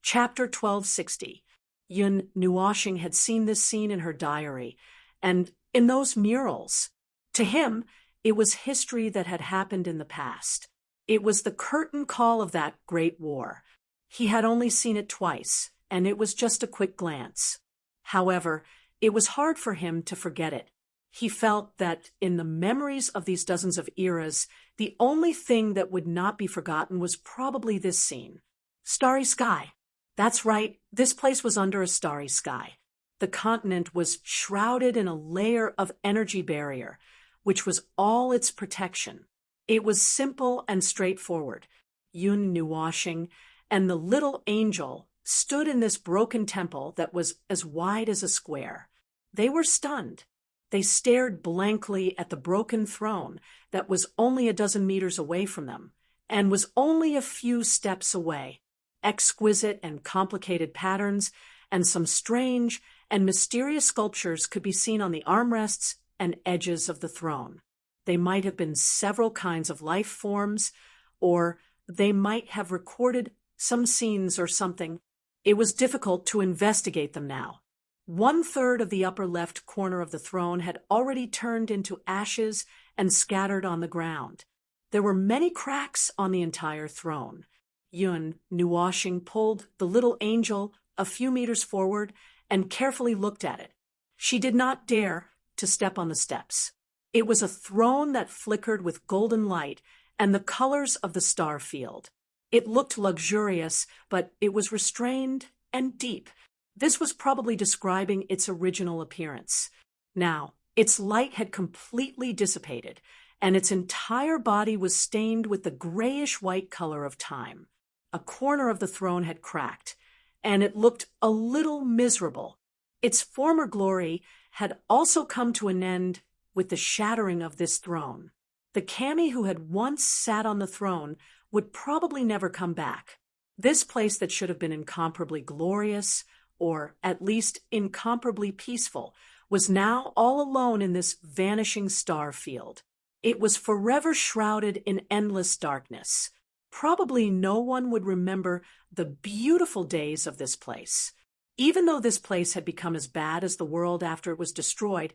Chapter 1260. Yun Nuoshing had seen this scene in her diary, and in those murals. To him, it was history that had happened in the past. It was the curtain call of that great war. He had only seen it twice, and it was just a quick glance. However, it was hard for him to forget it. He felt that in the memories of these dozens of eras, the only thing that would not be forgotten was probably this scene. Starry sky. That's right, this place was under a starry sky. The continent was shrouded in a layer of energy barrier, which was all its protection. It was simple and straightforward. Yun Nuoshing and the little angel stood in this broken temple that was as wide as a square. They were stunned. They stared blankly at the broken throne that was only a dozen meters away from them, and was only a few steps away. Exquisite and complicated patterns and some strange and mysterious sculptures could be seen on the armrests and edges of the throne. They might have been several kinds of life forms, or they might have recorded some scenes or something. It was difficult to investigate them now. 1/3 of the upper left corner of the throne had already turned into ashes and scattered on the ground. There were many cracks on the entire throne. Yun Nuoshing pulled the little angel a few meters forward and carefully looked at it. She did not dare to step on the steps. It was a throne that flickered with golden light and the colors of the star field. It looked luxurious, but it was restrained and deep. This was probably describing its original appearance. Now, its light had completely dissipated, and its entire body was stained with the grayish-white color of time. A corner of the throne had cracked, and it looked a little miserable. Its former glory had also come to an end with the shattering of this throne. The kami who had once sat on the throne would probably never come back. This place that should have been incomparably glorious, or at least incomparably peaceful, was now all alone in this vanishing star field. It was forever shrouded in endless darkness. Probably no one would remember the beautiful days of this place. Even though this place had become as bad as the world after it was destroyed,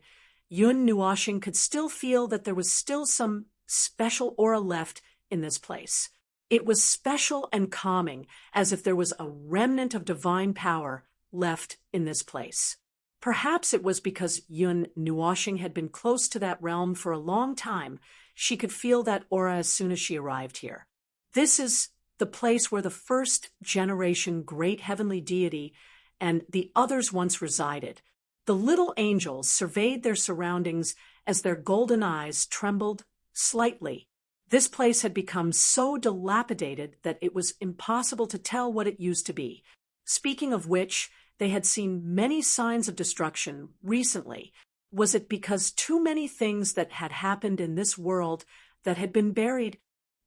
Yun Nuoshing could still feel that there was still some special aura left in this place. It was special and calming, as if there was a remnant of divine power left in this place. Perhaps it was because Yun Nuoshing had been close to that realm for a long time. She could feel that aura as soon as she arrived here. This is the place where the first generation great heavenly deity and the others once resided. The little angels surveyed their surroundings as their golden eyes trembled slightly. This place had become so dilapidated that it was impossible to tell what it used to be. Speaking of which, they had seen many signs of destruction recently. Was it because too many things that had happened in this world that had been buried?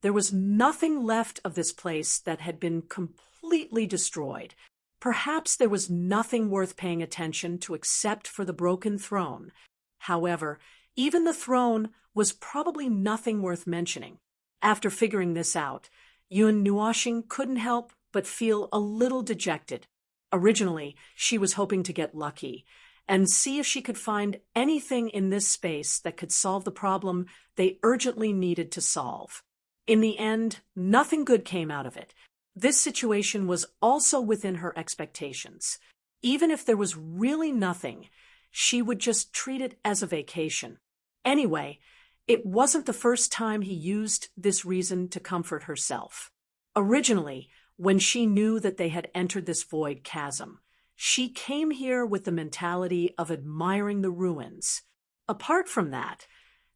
There was nothing left of this place that had been completely destroyed. Perhaps there was nothing worth paying attention to except for the broken throne. However, even the throne was probably nothing worth mentioning. After figuring this out, Yun Nuoshing couldn't help but feel a little dejected. Originally, she was hoping to get lucky and see if she could find anything in this space that could solve the problem they urgently needed to solve. In the end, nothing good came out of it. This situation was also within her expectations. Even if there was really nothing, she would just treat it as a vacation. Anyway, it wasn't the first time he used this reason to comfort herself. Originally, when she knew that they had entered this void chasm, she came here with the mentality of admiring the ruins. Apart from that,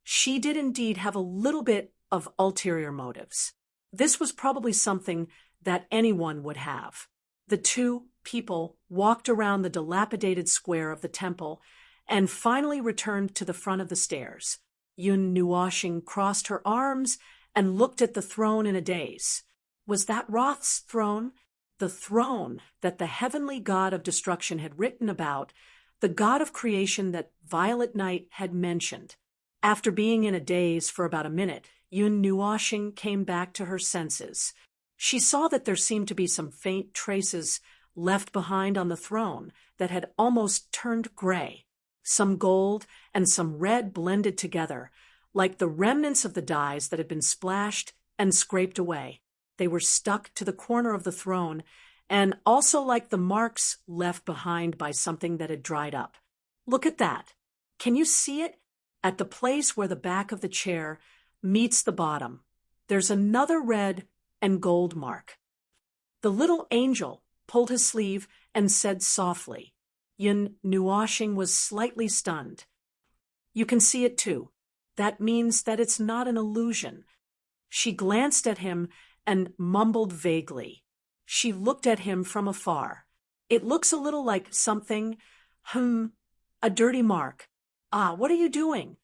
she did indeed have a little bit of ulterior motives. This was probably something that anyone would have. The two people walked around the dilapidated square of the temple and finally returned to the front of the stairs. Yun Nuoshing crossed her arms and looked at the throne in a daze. Was that Roth's throne? The throne that the heavenly god of destruction had written about, the god of creation that Violet Knight had mentioned. After being in a daze for about a minute, Yun Nuoxing came back to her senses. She saw that there seemed to be some faint traces left behind on the throne that had almost turned gray. Some gold and some red blended together, like the remnants of the dyes that had been splashed and scraped away. They were stuck to the corner of the throne, and also like the marks left behind by something that had dried up. Look at that. Can you see it? At the place where the back of the chair meets the bottom, there's another red and gold mark. The little angel pulled his sleeve and said softly. Yun Nuoxing was slightly stunned. You can see it too. That means that it's not an illusion. She glanced at him and mumbled vaguely. She looked at him from afar. It looks a little like something, a dirty mark. Ah, what are you doing?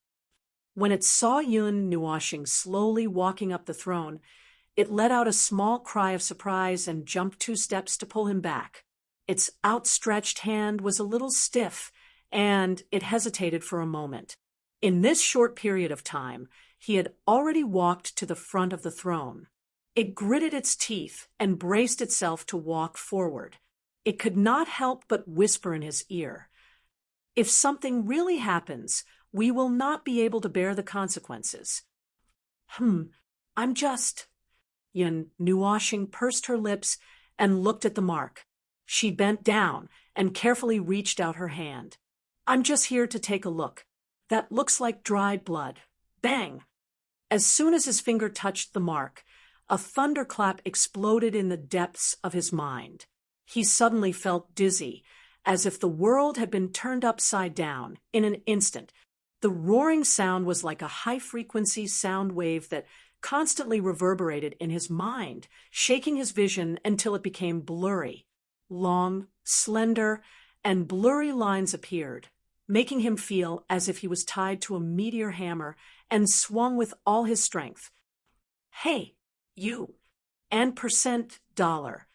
When it saw Yun Nuoxing slowly walking up the throne, it let out a small cry of surprise and jumped 2 steps to pull him back. Its outstretched hand was a little stiff, and it hesitated for a moment. In this short period of time, he had already walked to the front of the throne. It gritted its teeth and braced itself to walk forward. It could not help but whisper in his ear, "If something really happens, we will not be able to bear the consequences." I'm just... Yun Nuoxing pursed her lips and looked at the mark. She bent down and carefully reached out her hand. I'm just here to take a look. That looks like dried blood. Bang! As soon as his finger touched the mark, a thunderclap exploded in the depths of his mind. He suddenly felt dizzy, as if the world had been turned upside down in an instant. The roaring sound was like a high-frequency sound wave that constantly reverberated in his mind, shaking his vision until it became blurry. Long, slender, and blurry lines appeared, making him feel as if he was tied to a meteor hammer and swung with all his strength. Hey, you, and $.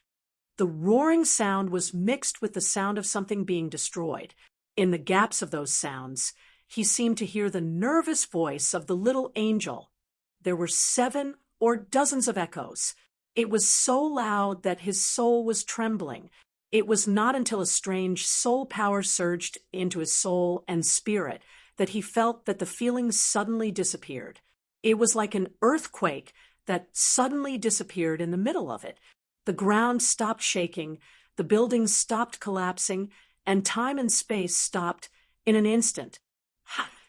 The roaring sound was mixed with the sound of something being destroyed. In the gaps of those sounds, he seemed to hear the nervous voice of the little angel. There were 7 or dozens of echoes. It was so loud that his soul was trembling. It was not until a strange soul power surged into his soul and spirit that he felt that the feelings suddenly disappeared. It was like an earthquake that suddenly disappeared in the middle of it. The ground stopped shaking, the buildings stopped collapsing, and time and space stopped in an instant.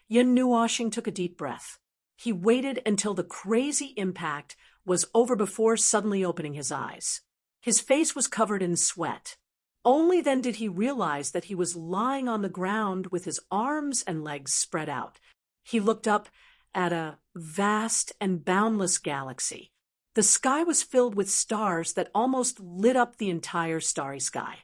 Yun Nuoxing took a deep breath. He waited until the crazy impact was over before suddenly opening his eyes. His face was covered in sweat. Only then did he realize that he was lying on the ground with his arms and legs spread out. He looked up at a vast and boundless galaxy. The sky was filled with stars that almost lit up the entire starry sky.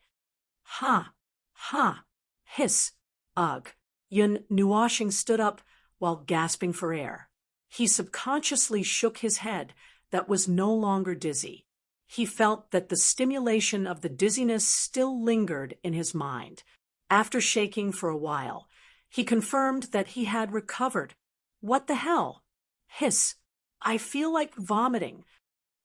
Hiss, ugh. Yun Nuoxing stood up while gasping for air. He subconsciously shook his head that was no longer dizzy. He felt that the stimulation of the dizziness still lingered in his mind. After shaking for a while, he confirmed that he had recovered. What the hell? Hiss, I feel like vomiting.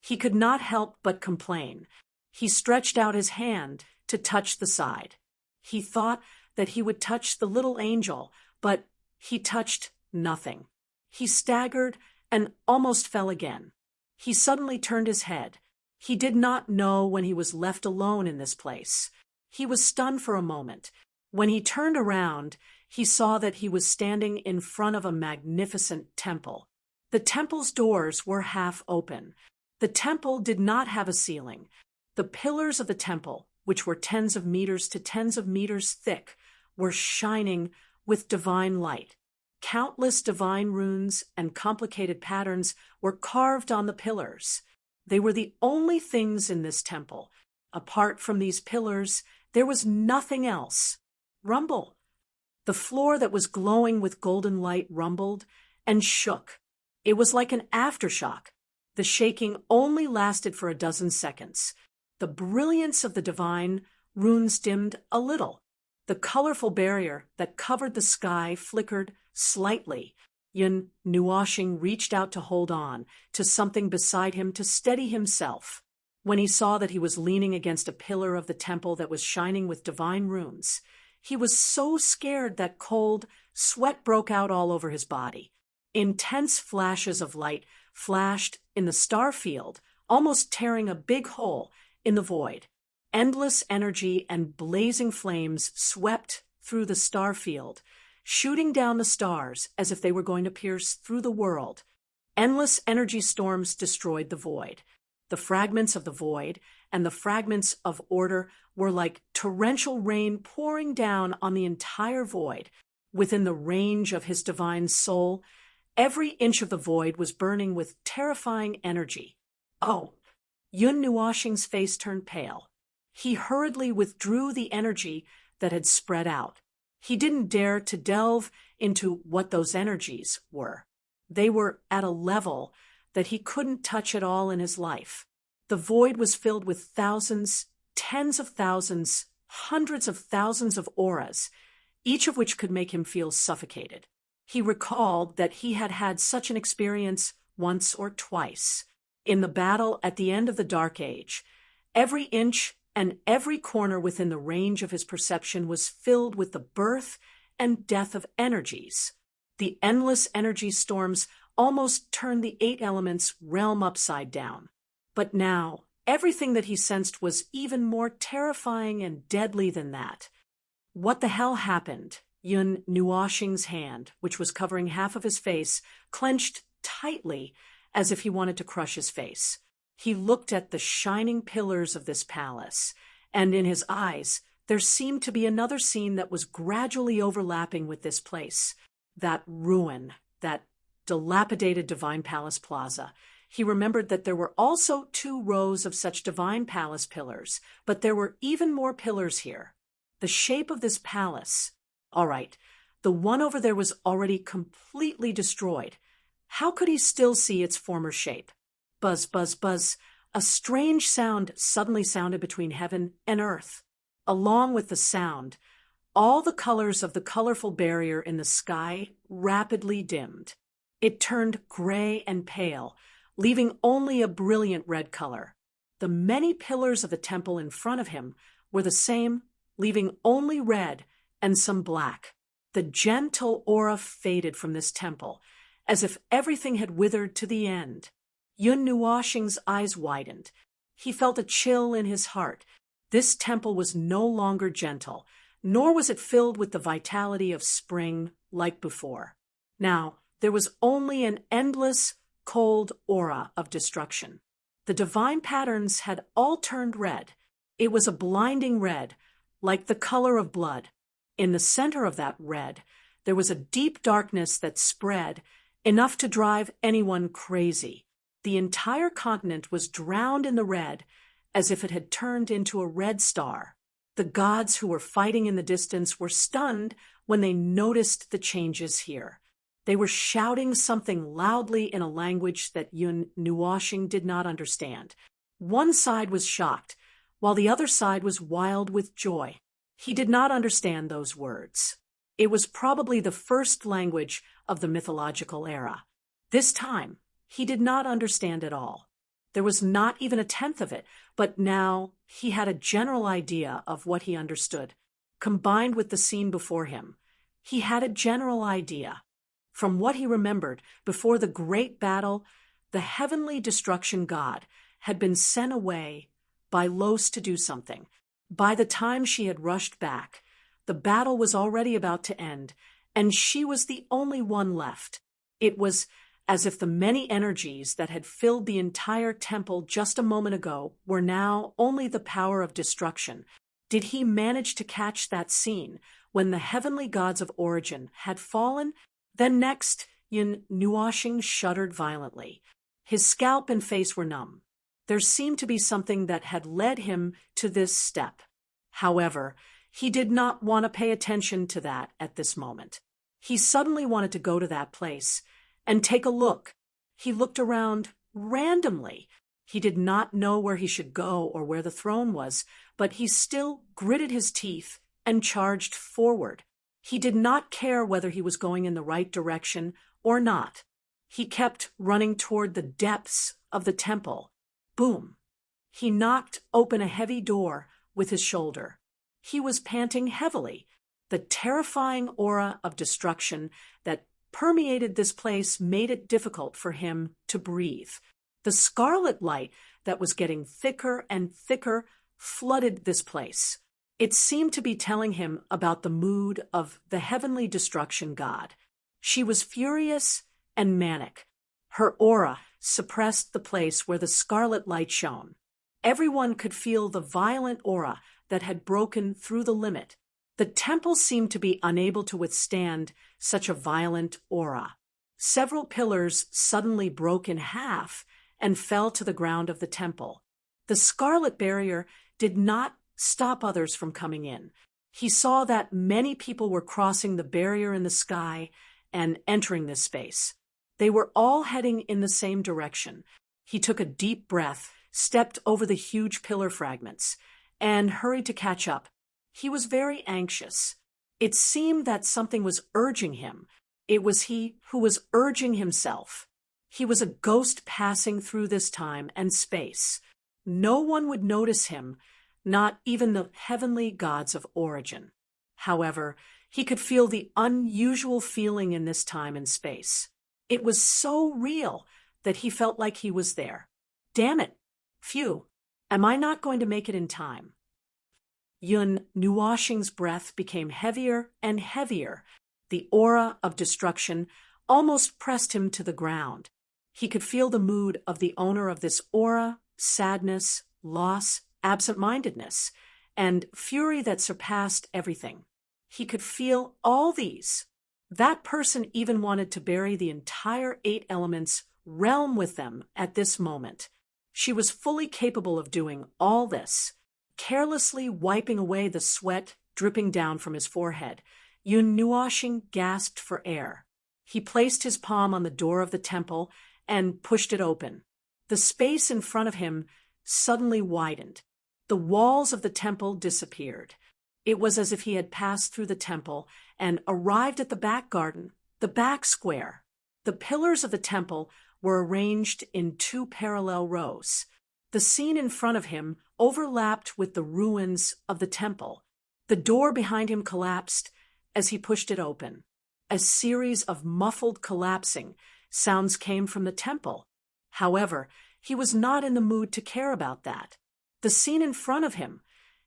He could not help but complain. He stretched out his hand to touch the side. He thought that he would touch the little angel, but he touched nothing. He staggered and almost fell again. He suddenly turned his head. He did not know when he was left alone in this place. He was stunned for a moment. When he turned around, he saw that he was standing in front of a magnificent temple. The temple's doors were half open. The temple did not have a ceiling. The pillars of the temple, which were tens of meters to tens of meters thick, were shining with divine light. Countless divine runes and complicated patterns were carved on the pillars. They were the only things in this temple. Apart from these pillars, there was nothing else. Rumble. The floor that was glowing with golden light rumbled and shook. It was like an aftershock. The shaking only lasted for a dozen seconds. The brilliance of the divine runes dimmed a little. The colorful barrier that covered the sky flickered slightly. Yun Nuoshing reached out to hold on to something beside him to steady himself. When he saw that he was leaning against a pillar of the temple that was shining with divine runes, he was so scared that cold sweat broke out all over his body. Intense flashes of light flashed in the star field, almost tearing a big hole in the void. Endless energy and blazing flames swept through the star field, shooting down the stars as if they were going to pierce through the world. Endless energy storms destroyed the void. The fragments of the void and the fragments of order were like torrential rain pouring down on the entire void. Within the range of his divine soul, every inch of the void was burning with terrifying energy. Oh! Yun Nuoshing's face turned pale. He hurriedly withdrew the energy that had spread out. He didn't dare to delve into what those energies were. They were at a level that he couldn't touch at all in his life. The void was filled with thousands, tens of thousands, hundreds of thousands of auras, each of which could make him feel suffocated. He recalled that he had had such an experience once or twice. In the battle at the end of the Dark Age, every inch and every corner within the range of his perception was filled with the birth and death of energies. The endless energy storms almost turned the 8 elements realm upside down. But now, everything that he sensed was even more terrifying and deadly than that. What the hell happened? Yun Nuoshing's hand, which was covering half of his face, clenched tightly as if he wanted to crush his face. He looked at the shining pillars of this palace, and in his eyes there seemed to be another scene that was gradually overlapping with this place. That ruin, that dilapidated Divine Palace Plaza. He remembered that there were also 2 rows of such Divine Palace pillars, but there were even more pillars here. The shape of this palace. All right, the one over there was already completely destroyed. How could he still see its former shape? Buzz, buzz, buzz. A strange sound suddenly sounded between heaven and earth. Along with the sound, all the colors of the colorful barrier in the sky rapidly dimmed. It turned gray and pale, leaving only a brilliant red color. The many pillars of the temple in front of him were the same, leaving only red and some black. The gentle aura faded from this temple, as if everything had withered to the end. Yun Nuoshing's eyes widened. He felt a chill in his heart. This temple was no longer gentle, nor was it filled with the vitality of spring like before. Now, there was only an endless, cold aura of destruction. The divine patterns had all turned red. It was a blinding red, like the color of blood. In the center of that red, there was a deep darkness that spread, enough to drive anyone crazy. The entire continent was drowned in the red, as if it had turned into a red star. The gods who were fighting in the distance were stunned when they noticed the changes here. They were shouting something loudly in a language that Yun Nuoshing did not understand. One side was shocked, while the other side was wild with joy. He did not understand those words. It was probably the first language of the mythological era. This time, he did not understand at all. There was not even a tenth of it, but now he had a general idea of what he understood. Combined with the scene before him, he had a general idea. From what he remembered, before the great battle, the heavenly destruction god had been sent away by Los to do something. By the time she had rushed back, the battle was already about to end, and she was the only one left. It was as if the many energies that had filled the entire temple just a moment ago were now only the power of destruction. Did he manage to catch that scene when the heavenly gods of origin had fallen? Then next, Yun Nuoshing shuddered violently. His scalp and face were numb. There seemed to be something that had led him to this step. However, he did not want to pay attention to that at this moment. He suddenly wanted to go to that place and take a look. He looked around randomly. He did not know where he should go or where the throne was, but he still gritted his teeth and charged forward. He did not care whether he was going in the right direction or not. He kept running toward the depths of the temple. Boom! He knocked open a heavy door with his shoulder. He was panting heavily. The terrifying aura of destruction that permeated this place made it difficult for him to breathe. The scarlet light that was getting thicker and thicker flooded this place. It seemed to be telling him about the mood of the heavenly destruction god. She was furious and manic. Her aura suppressed the place where the scarlet light shone. Everyone could feel the violent aura that had broken through the limit. The temple seemed to be unable to withstand such a violent aura. Several pillars suddenly broke in half and fell to the ground of the temple. The scarlet barrier did not stop others from coming in. He saw that many people were crossing the barrier in the sky and entering this space. They were all heading in the same direction. He took a deep breath, stepped over the huge pillar fragments, and hurried to catch up. He was very anxious. It seemed that something was urging him. It was he who was urging himself. He was a ghost passing through this time and space. No one would notice him, not even the heavenly gods of origin. However, he could feel the unusual feeling in this time and space. It was so real that he felt like he was there. Damn it! Phew! Am I not going to make it in time? Yun Nuoxing's breath became heavier and heavier. The aura of destruction almost pressed him to the ground. He could feel the mood of the owner of this aura, sadness, loss, absent-mindedness, and fury that surpassed everything. He could feel all these. That person even wanted to bury the entire 8 elements realm with them at this moment. She was fully capable of doing all this. Carelessly wiping away the sweat dripping down from his forehead, Yun Nuoxing gasped for air. He placed his palm on the door of the temple and pushed it open. The space in front of him suddenly widened. The walls of the temple disappeared. It was as if he had passed through the temple and arrived at the back garden, the back square. The pillars of the temple were arranged in 2 parallel rows. The scene in front of him overlapped with the ruins of the temple. The door behind him collapsed as he pushed it open. A series of muffled collapsing sounds came from the temple. However, he was not in the mood to care about that. The scene in front of him,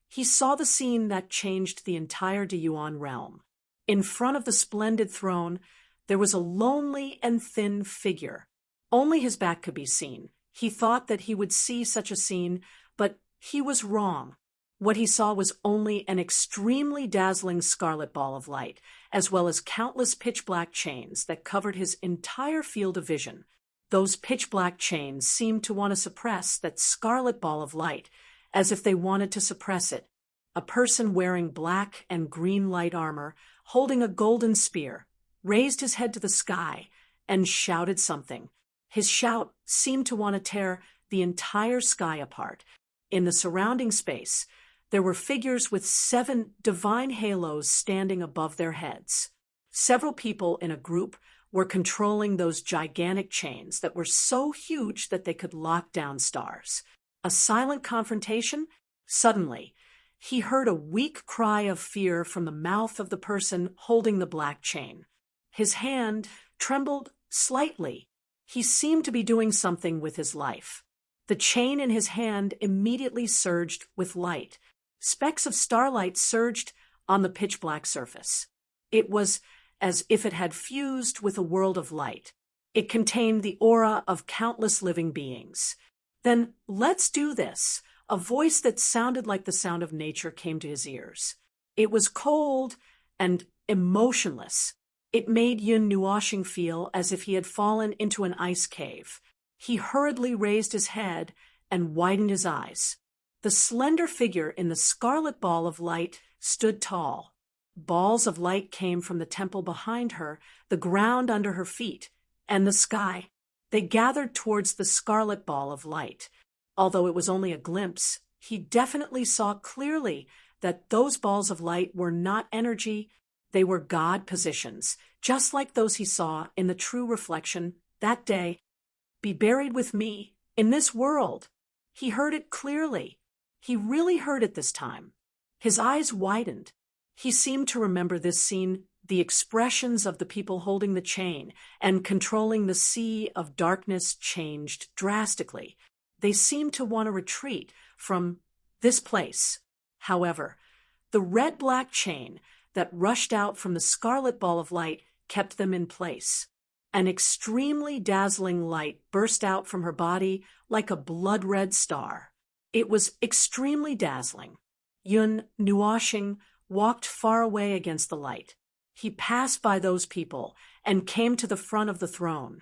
he saw the scene that changed the entire Deyuan realm. In front of the splendid throne, there was a lonely and thin figure. Only his back could be seen. He thought that he would see such a scene, but he was wrong. What he saw was only an extremely dazzling scarlet ball of light, as well as countless pitch-black chains that covered his entire field of vision. Those pitch-black chains seemed to want to suppress that scarlet ball of light, as if they wanted to suppress it. A person wearing black and green light armor, holding a golden spear, raised his head to the sky and shouted something. His shout seemed to want to tear the entire sky apart. In the surrounding space, there were figures with 7 divine halos standing above their heads. Several people in a group were controlling those gigantic chains that were so huge that they could lock down stars. A silent confrontation? Suddenly, he heard a weak cry of fear from the mouth of the person holding the black chain. His hand trembled slightly. He seemed to be doing something with his life. The chain in his hand immediately surged with light. Specks of starlight surged on the pitch-black surface. It was as if it had fused with a world of light. It contained the aura of countless living beings. Then, let's do this. A voice that sounded like the sound of nature came to his ears. It was cold and emotionless. It made Yun Nuoxing feel as if he had fallen into an ice cave. He hurriedly raised his head and widened his eyes. The slender figure in the scarlet ball of light stood tall. Balls of light came from the temple behind her, the ground under her feet, and the sky. They gathered towards the scarlet ball of light. Although it was only a glimpse, he definitely saw clearly that those balls of light were not energy, They were God positions, just like those he saw in the true reflection that day. Be buried with me in this world. He heard it clearly. He really heard it this time. His eyes widened. He seemed to remember this scene, the expressions of the people holding the chain and controlling the sea of darkness changed drastically. They seemed to want to retreat from this place. However, the red-black chain that rushed out from the scarlet ball of light kept them in place. An extremely dazzling light burst out from her body like a blood-red star. It was extremely dazzling. Yun Nuoxing walked far away against the light. He passed by those people and came to the front of the throne.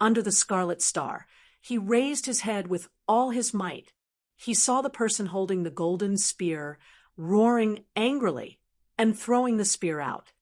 Under the scarlet star, he raised his head with all his might. He saw the person holding the golden spear roaring angrily and throwing the spear out.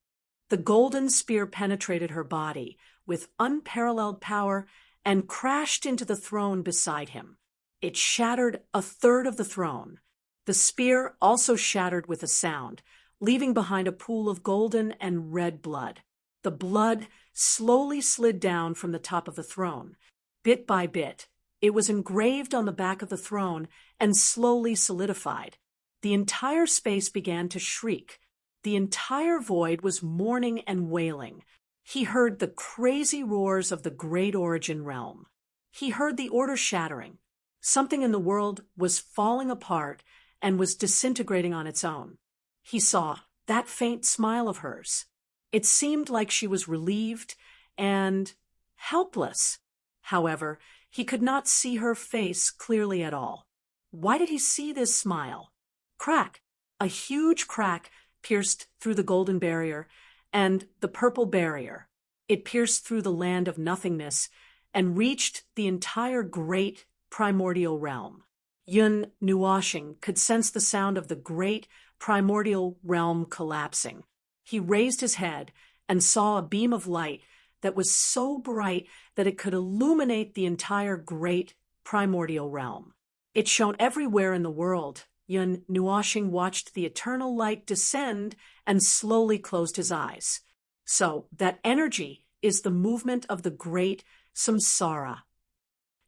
The golden spear penetrated her body with unparalleled power and crashed into the throne beside him. It shattered a third of the throne. The spear also shattered with a sound, leaving behind a pool of golden and red blood. The blood slowly slid down from the top of the throne. Bit by bit, it was engraved on the back of the throne and slowly solidified. The entire space began to shriek. The entire void was mourning and wailing. He heard the crazy roars of the great origin realm. He heard the order shattering. Something in the world was falling apart and was disintegrating on its own. He saw that faint smile of hers. It seemed like she was relieved and helpless. However, he could not see her face clearly at all. Why did he see this smile? Crack! A huge crack pierced through the golden barrier and the purple barrier. It pierced through the land of nothingness and reached the entire great primordial realm. Yun Nuoxing could sense the sound of the great primordial realm collapsing. He raised his head and saw a beam of light that was so bright that it could illuminate the entire great primordial realm. It shone everywhere in the world. Yun Nuoxing watched the eternal light descend and slowly closed his eyes. So, that energy is the movement of the great samsara.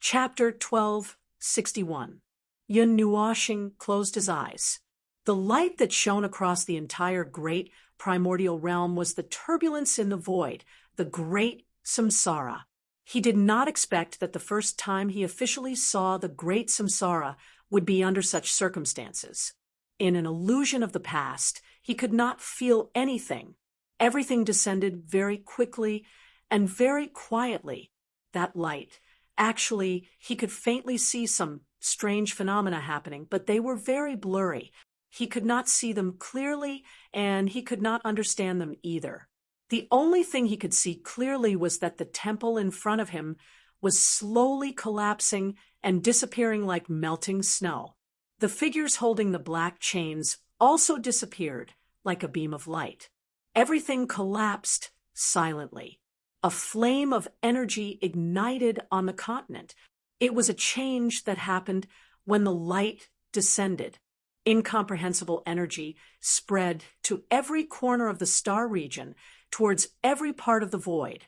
Chapter 1261. Yun Nuoxing closed his eyes. The light that shone across the entire great primordial realm was the turbulence in the void, the great samsara. He did not expect that the first time he officially saw the great samsara would be under such circumstances. In an illusion of the past, he could not feel anything. Everything descended very quickly and very quietly. That light. Actually, he could faintly see some strange phenomena happening, but they were very blurry. He could not see them clearly, and he could not understand them either. The only thing he could see clearly was that the temple in front of him was slowly collapsing and disappearing like melting snow. The figures holding the black chains also disappeared like a beam of light. Everything collapsed silently. A flame of energy ignited on the continent. It was a change that happened when the light descended. Incomprehensible energy spread to every corner of the star region, towards every part of the void.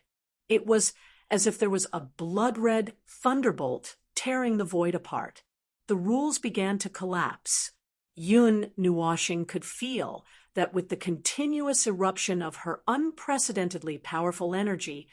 It was as if there was a blood-red thunderbolt tearing the void apart. The rules began to collapse. Yun Nuoxing could feel that with the continuous eruption of her unprecedentedly powerful energy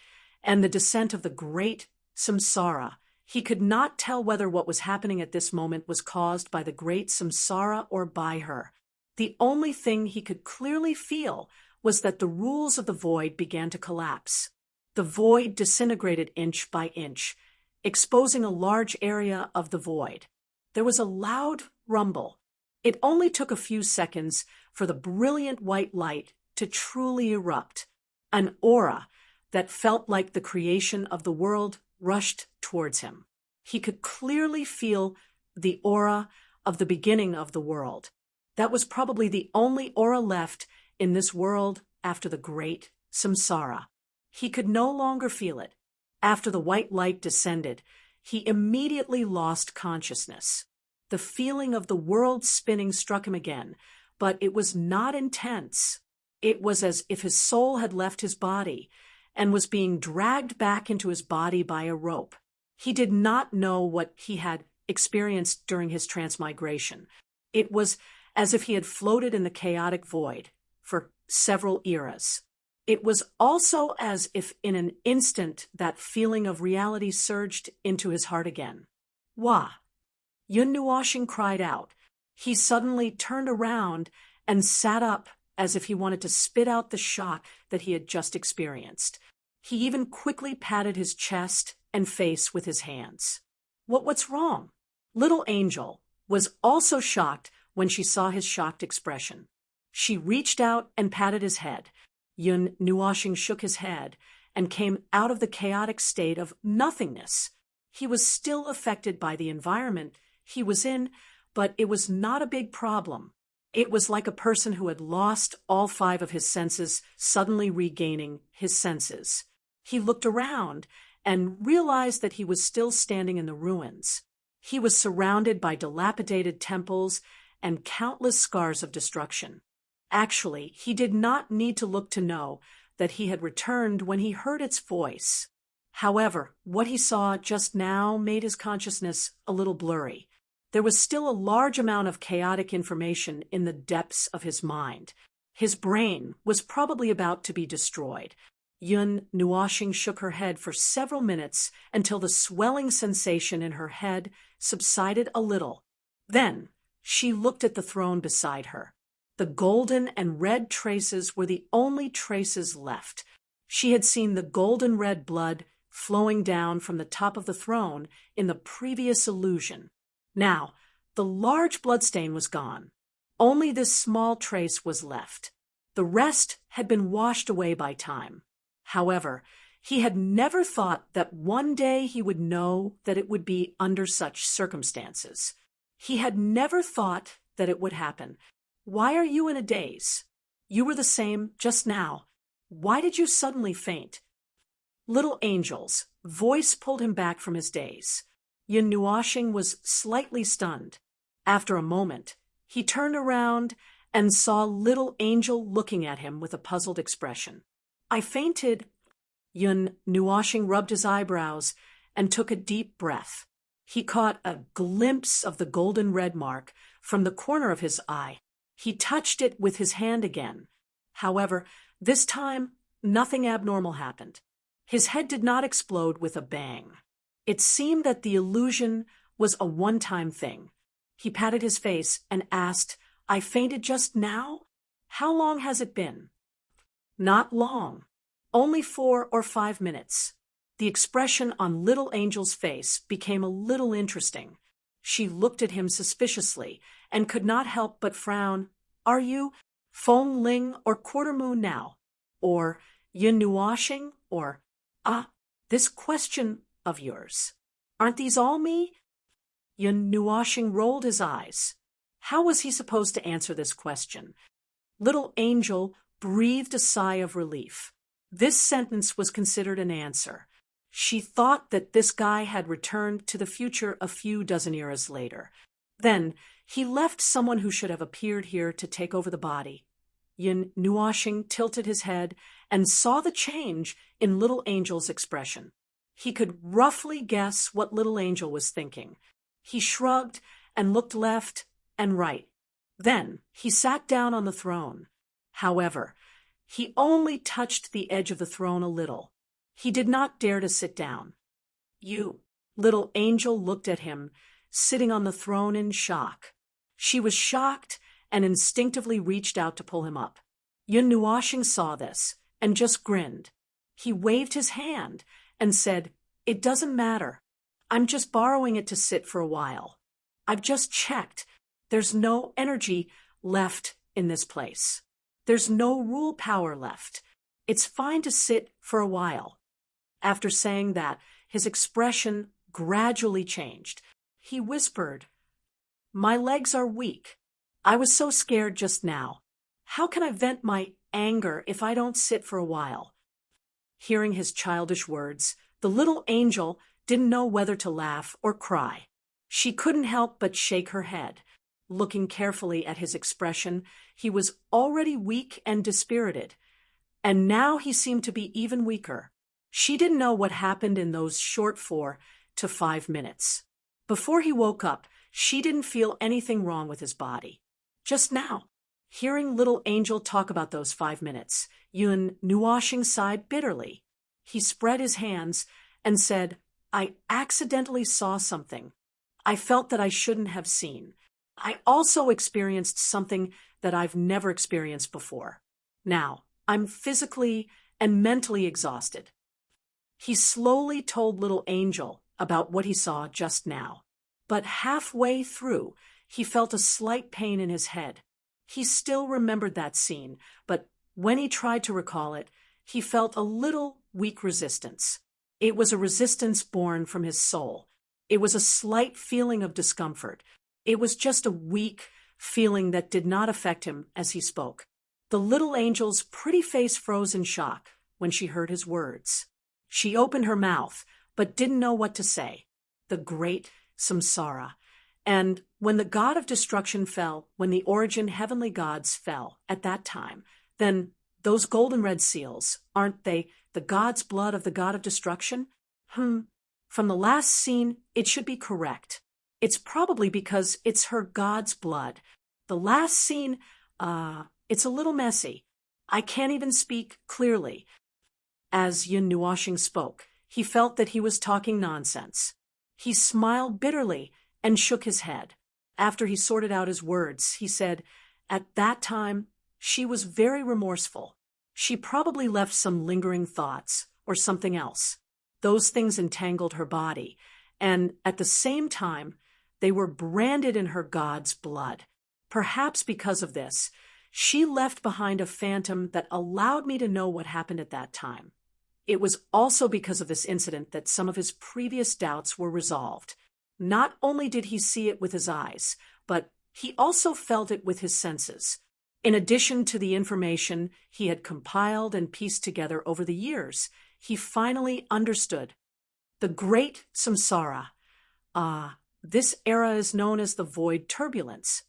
and the descent of the great samsara, he could not tell whether what was happening at this moment was caused by the great samsara or by her. The only thing he could clearly feel was that the rules of the void began to collapse. The void disintegrated inch by inch, exposing a large area of the void. There was a loud rumble. It only took a few seconds for the brilliant white light to truly erupt. An aura that felt like the creation of the world rushed towards him. He could clearly feel the aura of the beginning of the world. That was probably the only aura left in this world after the great samsara. He could no longer feel it. After the white light descended, he immediately lost consciousness. The feeling of the world spinning struck him again, but it was not intense. It was as if his soul had left his body and was being dragged back into his body by a rope. He did not know what he had experienced during his transmigration. It was as if he had floated in the chaotic void for several eras. It was also as if in an instant that feeling of reality surged into his heart again. Wah! Yun Nuoxing cried out. He suddenly turned around and sat up as if he wanted to spit out the shock that he had just experienced. He even quickly patted his chest and face with his hands. What's wrong? Little Angel was also shocked when she saw his shocked expression. She reached out and patted his head. Yun Nuoxing shook his head and came out of the chaotic state of nothingness. He was still affected by the environment he was in, but it was not a big problem. It was like a person who had lost all 5 of his senses suddenly regaining his senses. He looked around and realized that he was still standing in the ruins. He was surrounded by dilapidated temples and countless scars of destruction. Actually, he did not need to look to know that he had returned when he heard its voice. However, what he saw just now made his consciousness a little blurry. There was still a large amount of chaotic information in the depths of his mind. His brain was probably about to be destroyed. Yun Nuoxing shook her head for several minutes until the swelling sensation in her head subsided a little. Then she looked at the throne beside her. The golden and red traces were the only traces left. She had seen the golden red blood flowing down from the top of the throne in the previous illusion. Now, the large bloodstain was gone. Only this small trace was left. The rest had been washed away by time. However, he had never thought that one day he would know that it would be under such circumstances. He had never thought that it would happen. Why are you in a daze? You were the same just now. Why did you suddenly faint? Little Angel's voice pulled him back from his daze. Yun Nuoxing was slightly stunned. After a moment, he turned around and saw Little Angel looking at him with a puzzled expression. I fainted. Yun Nuoxing rubbed his eyebrows and took a deep breath. He caught a glimpse of the golden red mark from the corner of his eye. He touched it with his hand again. However, this time, nothing abnormal happened. His head did not explode with a bang. It seemed that the illusion was a one-time thing. He patted his face and asked, I fainted just now? How long has it been? Not long. Only 4 or 5 minutes. The expression on Little Angel's face became a little interesting. She looked at him suspiciously and could not help but frown. Are you Feng Ling or Quarter Moon now? Or Yun Nuoxing? Or, this question of yours. Aren't these all me? Yun Nuoxing rolled his eyes. How was he supposed to answer this question? Little Angel breathed a sigh of relief. This sentence was considered an answer. She thought that this guy had returned to the future a few dozen eras later. Then he left someone who should have appeared here to take over the body. Yun Nuoxing tilted his head and saw the change in Little Angel's expression. He could roughly guess what Little Angel was thinking. He shrugged and looked left and right. Then he sat down on the throne. However, he only touched the edge of the throne a little. He did not dare to sit down. You, Little Angel looked at him, sitting on the throne in shock. She was shocked and instinctively reached out to pull him up. Yun Nuoxing saw this and just grinned. He waved his hand and said, It doesn't matter. I'm just borrowing it to sit for a while. I've just checked. There's no energy left in this place. There's no rule power left. It's fine to sit for a while. After saying that, his expression gradually changed. He whispered, My legs are weak. I was so scared just now. How can I vent my anger if I don't sit for a while? Hearing his childish words, the Little Angel didn't know whether to laugh or cry. She couldn't help but shake her head. looking carefully at his expression. He was already weak and dispirited, and now he seemed to be even weaker. She didn't know what happened in those short 4 to 5 minutes. Before he woke up, she didn't feel anything wrong with his body. Just now, hearing little Angel talk about those 5 minutes, Yun Nuoshing sighed bitterly. He spread his hands and said, "I accidentally saw something. I felt that I shouldn't have seen. I also experienced something that I've never experienced before. Now, I'm physically and mentally exhausted." He slowly told little Angel about what he saw just now. But halfway through, he felt a slight pain in his head. He still remembered that scene, but when he tried to recall it, he felt a little weak resistance. It was a resistance born from his soul. It was a slight feeling of discomfort. It was just a weak feeling that did not affect him as he spoke. The little Angel's pretty face froze in shock when she heard his words. She opened her mouth, but didn't know what to say. The great samsara. And when the god of destruction fell, when the origin heavenly gods fell at that time, then those golden red seals, aren't they the god's blood of the god of destruction? From the last scene, it should be correct. It's probably because it's her god's blood. The last scene, it's a little messy. I can't even speak clearly. As Yun Nuoshing spoke, he felt that he was talking nonsense. He smiled bitterly and shook his head. After he sorted out his words, he said, "At that time, she was very remorseful. She probably left some lingering thoughts or something else. Those things entangled her body, and at the same time, they were branded in her god's blood. Perhaps because of this, she left behind a phantom that allowed me to know what happened at that time. It was also because of this incident that some of his previous doubts were resolved. Not only did he see it with his eyes, but he also felt it with his senses. In addition to the information he had compiled and pieced together over the years, he finally understood. The great samsara. This era is known as the void turbulence.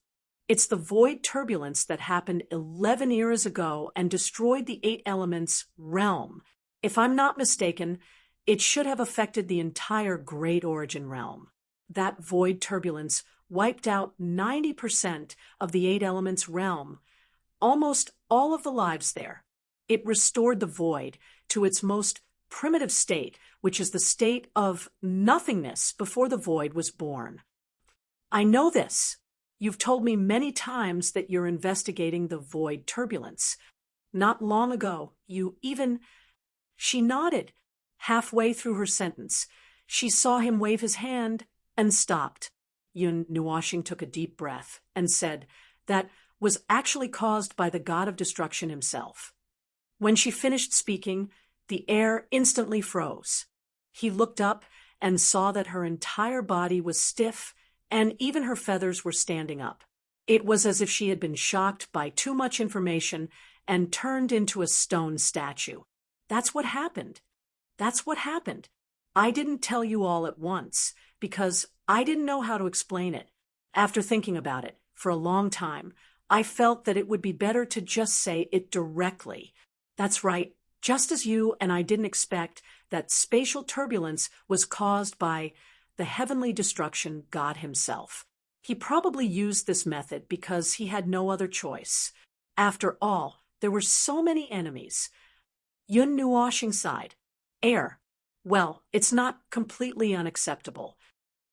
It's the void turbulence that happened 11 eras ago and destroyed the 8 elements realm. If I'm not mistaken, it should have affected the entire Great Origin realm. That void turbulence wiped out 90% of the 8 elements realm, almost all of the lives there. It restored the void to its most primitive state, which is the state of nothingness before the void was born. I know this. You've told me many times that you're investigating the void turbulence. Not long ago, you even... She nodded. Halfway through her sentence, she saw him wave his hand and stopped. Yun Nuoshing took a deep breath and said, "That was actually caused by the god of destruction himself." When she finished speaking, the air instantly froze. He looked up and saw that her entire body was stiff and even her feathers were standing up. It was as if she had been shocked by too much information and turned into a stone statue. That's what happened. That's what happened. I didn't tell you all at once because I didn't know how to explain it. After thinking about it for a long time, I felt that it would be better to just say it directly. That's right, just as you and I didn't expect that spatial turbulence was caused by the heavenly destruction god himself. He probably used this method because he had no other choice. After all, there were so many enemies. Yun Nuoshing sighed. Air. Well, it's not completely unacceptable.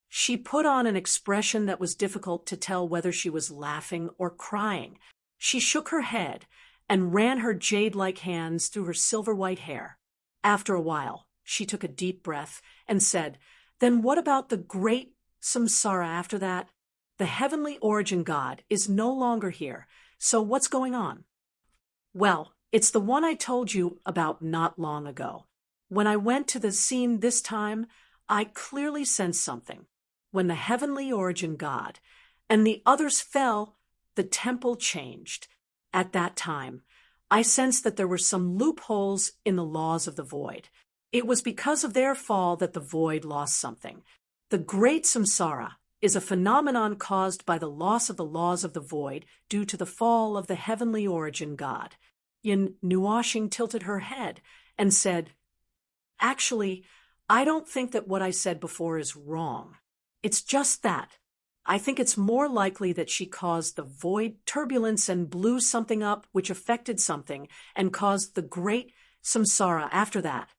She put on an expression that was difficult to tell whether she was laughing or crying. She shook her head and ran her jade-like hands through her silver-white hair. After a while, she took a deep breath and said, "Then what about the great samsara after that? The heavenly origin god is no longer here, so what's going on?" "Well, it's the one I told you about not long ago. When I went to the scene this time, I clearly sensed something. When the heavenly origin god and the others fell, the temple changed. At that time, I sensed that there were some loopholes in the laws of the void. It was because of their fall that the void lost something. The great samsara, is a phenomenon caused by the loss of the laws of the void due to the fall of the heavenly origin God. Yin Nuashing tilted her head and said, "Actually, I don't think that what I said before is wrong. It's just that. I think it's more likely that she caused the void turbulence and blew something up which affected something and caused the great samsara after that."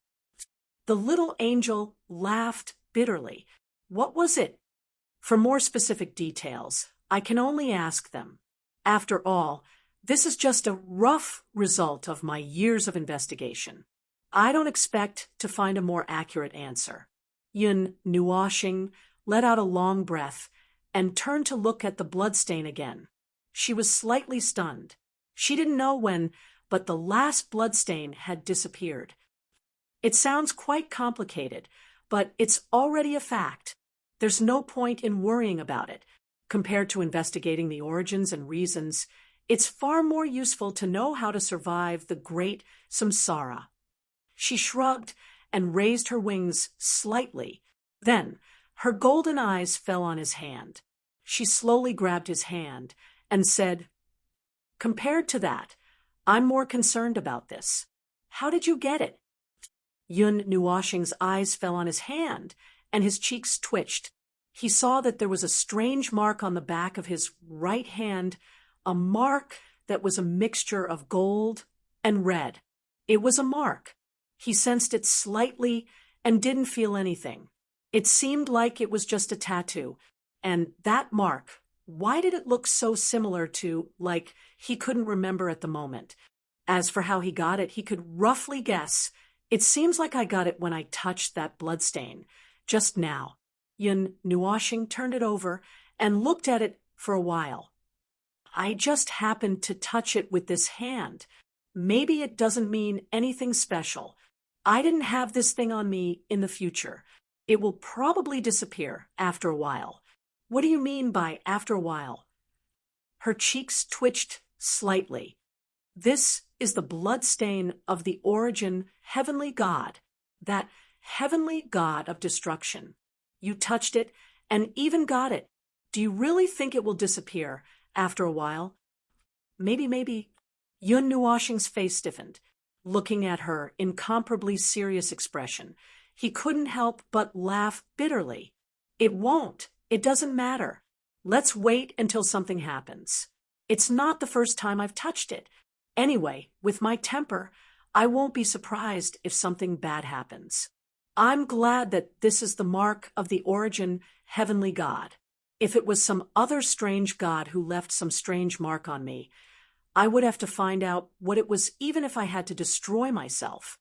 The little angel laughed bitterly. "What was it?" "For more specific details, I can only ask them. After all, this is just a rough result of my years of investigation. I don't expect to find a more accurate answer." Yun Nuashing let out a long breath and turned to look at the bloodstain again. She was slightly stunned. She didn't know when, but the last bloodstain had disappeared. "It sounds quite complicated, but it's already a fact. There's no point in worrying about it. Compared to investigating the origins and reasons, it's far more useful to know how to survive the great samsara." She shrugged and raised her wings slightly. Then her golden eyes fell on his hand. She slowly grabbed his hand and said, "Compared to that, I'm more concerned about this. How did you get it?" Yun Nuashing's eyes fell on his hand, and his cheeks twitched. He saw that there was a strange mark on the back of his right hand, a mark that was a mixture of gold and red. It was a mark. He sensed it slightly and didn't feel anything. It seemed like it was just a tattoo. And that mark, why did it look so similar to, like, he couldn't remember at the moment? As for how he got it, he could roughly guess. "It seems like I got it when I touched that bloodstain. Just now." Yun Nuashing turned it over and looked at it for a while. "I just happened to touch it with this hand. Maybe it doesn't mean anything special. I didn't have this thing on me in the future. It will probably disappear after a while." "What do you mean by after a while?" Her cheeks twitched slightly. "This is the bloodstain of the origin heavenly God, that heavenly God of destruction. You touched it and even got it. Do you really think it will disappear after a while?" Maybe. Yun Nuashing's face stiffened, looking at her incomparably serious expression. He couldn't help but laugh bitterly. "It won't. It doesn't matter. Let's wait until something happens. It's not the first time I've touched it. Anyway, with my temper, I won't be surprised if something bad happens. I'm glad that this is the mark of the origin heavenly God. If it was some other strange god who left some strange mark on me, I would have to find out what it was even if I had to destroy myself."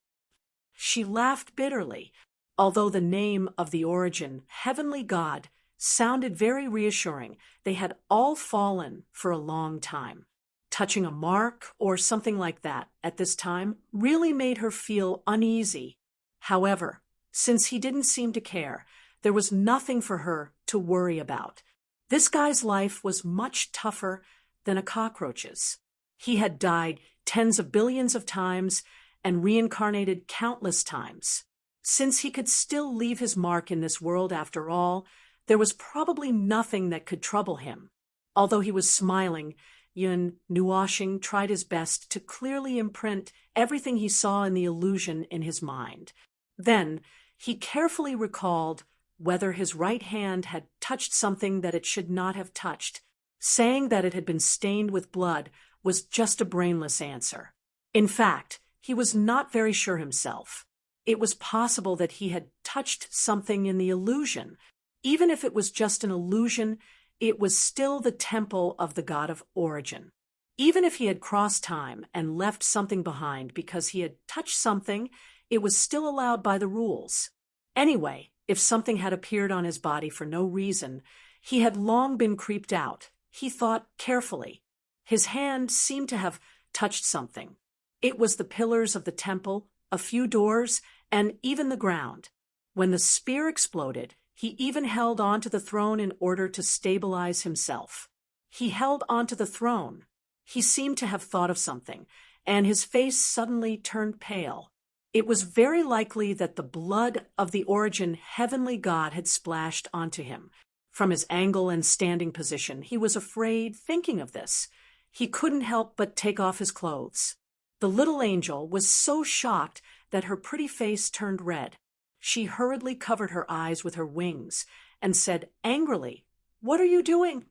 She laughed bitterly, although the name of the origin heavenly God sounded very reassuring. They had all fallen for a long time. Touching a mark or something like that at this time really made her feel uneasy. However, since he didn't seem to care, there was nothing for her to worry about. This guy's life was much tougher than a cockroach's. He had died tens of billions of times and reincarnated countless times. Since he could still leave his mark in this world after all, there was probably nothing that could trouble him. Although he was smiling, Yun Nuashing tried his best to clearly imprint everything he saw in the illusion in his mind. Then he carefully recalled whether his right hand had touched something that it should not have touched. Saying that it had been stained with blood was just a brainless answer. In fact, he was not very sure himself. It was possible that he had touched something in the illusion. Even if it was just an illusion, it was still the temple of the god of origin. Even if he had crossed time and left something behind because he had touched something, it was still allowed by the rules. Anyway, if something had appeared on his body for no reason, he had long been creeped out. He thought carefully. His hand seemed to have touched something. It was the pillars of the temple, a few doors, and even the ground. When the spear exploded, he even held onto the throne in order to stabilize himself. He held onto the throne. He seemed to have thought of something, and his face suddenly turned pale. It was very likely that the blood of the origin heavenly god had splashed onto him. From his angle and standing position, he was afraid thinking of this. He couldn't help but take off his clothes. The little angel was so shocked that her pretty face turned red. She hurriedly covered her eyes with her wings and said angrily, "What are you doing?"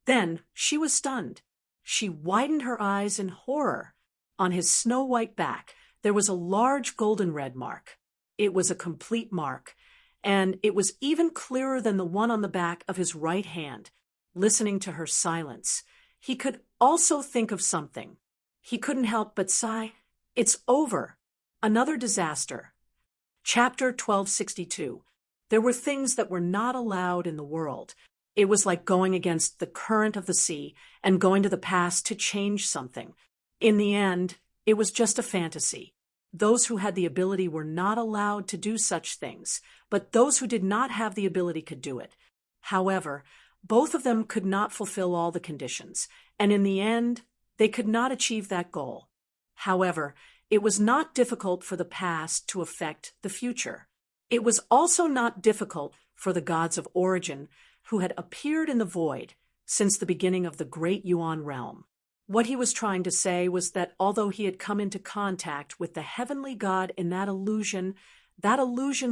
Then she was stunned. She widened her eyes in horror. On his snow-white back, there was a large golden red mark. It was a complete mark, and it was even clearer than the one on the back of his right hand. Listening to her silence, he could also think of something. He couldn't help but sigh. It's over. Another disaster. Chapter 1262. There were things that were not allowed in the world. It was like going against the current of the sea and going to the past to change something. In the end, it was just a fantasy. Those who had the ability were not allowed to do such things, but those who did not have the ability could do it. However, both of them could not fulfill all the conditions, and in the end, they could not achieve that goal. However, it was not difficult for the past to affect the future. It was also not difficult for the gods of origin who had appeared in the void since the beginning of the great Yuan realm. What he was trying to say was that although he had come into contact with the heavenly god in that illusion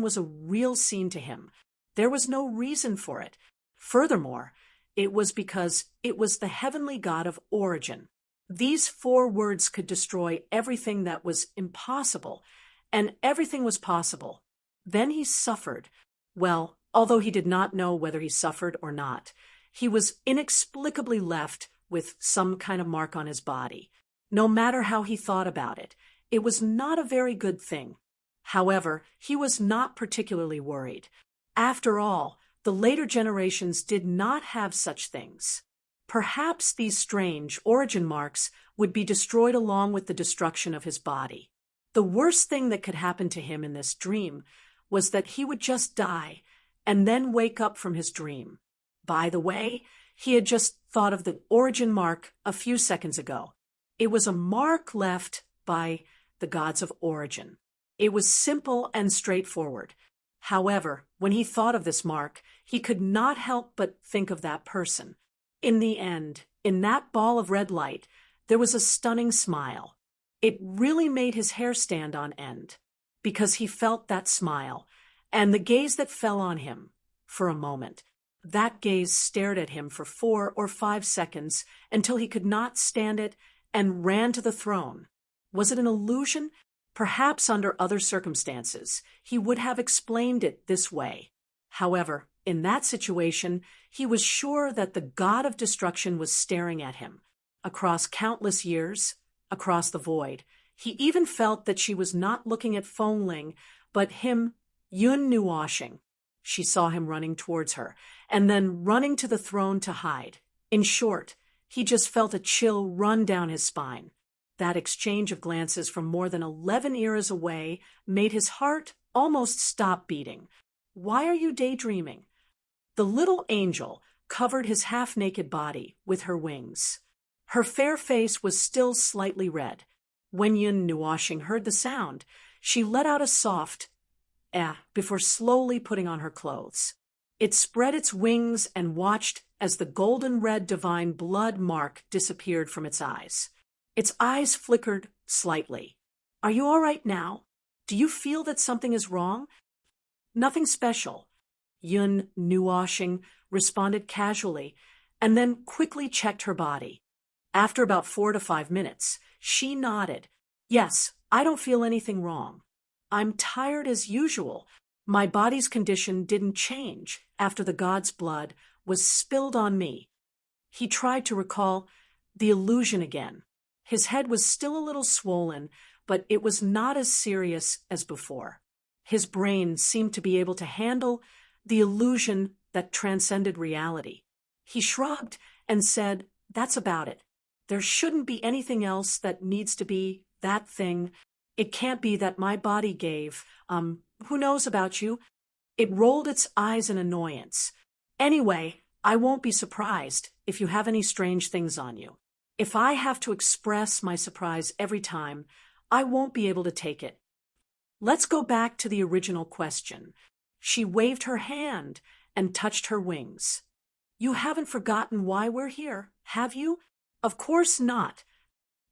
was a real scene to him. There was no reason for it. Furthermore, it was because it was the heavenly god of origin. These 4 words could destroy everything that was impossible, and everything was possible. Then he suffered. Well, although he did not know whether he suffered or not, he was inexplicably left with some kind of mark on his body. No matter how he thought about it, it was not a very good thing. However, he was not particularly worried. After all, the later generations did not have such things. Perhaps these strange origin marks would be destroyed along with the destruction of his body. The worst thing that could happen to him in this dream was that he would just die and then wake up from his dream. By the way, he had just thought of the origin mark a few seconds ago. It was a mark left by the gods of origin. It was simple and straightforward. However, when he thought of this mark, he could not help but think of that person. In the end, in that ball of red light, there was a stunning smile. It really made his hair stand on end, because he felt that smile, and the gaze that fell on him for a moment. That gaze stared at him for 4 or 5 seconds until he could not stand it and ran to the throne. Was it an illusion? Perhaps under other circumstances, he would have explained it this way. However, in that situation, he was sure that the god of destruction was staring at him. Across countless years, across the void, he even felt that she was not looking at Feng Ling, but him, Yun Nuoshing. She saw him running towards her, and then running to the throne to hide. In short, he just felt a chill run down his spine. That exchange of glances from more than 11 eras away made his heart almost stop beating. Why are you daydreaming? The little angel covered his half-naked body with her wings. Her fair face was still slightly red. When Yun Nuoshing heard the sound, she let out a soft before slowly putting on her clothes. It spread its wings and watched as the golden red divine blood mark disappeared from its eyes. Its eyes flickered slightly. Are you all right now? Do you feel that something is wrong? Nothing special. Yun Nuoshing responded casually and then quickly checked her body. After about 4 to 5 minutes, she nodded. Yes, I don't feel anything wrong. I'm tired as usual. My body's condition didn't change after the god's blood was spilled on me. He tried to recall the illusion again. His head was still a little swollen, but it was not as serious as before. His brain seemed to be able to handle the illusion that transcended reality. He shrugged and said, "That's about it. There shouldn't be anything else that needs to be that thing. It can't be that my body gave, who knows about you?" It rolled its eyes in annoyance. "Anyway, I won't be surprised if you have any strange things on you. If I have to express my surprise every time, I won't be able to take it. Let's go back to the original question." She waved her hand, and touched her wings. You haven't forgotten why we're here, have you? Of course not.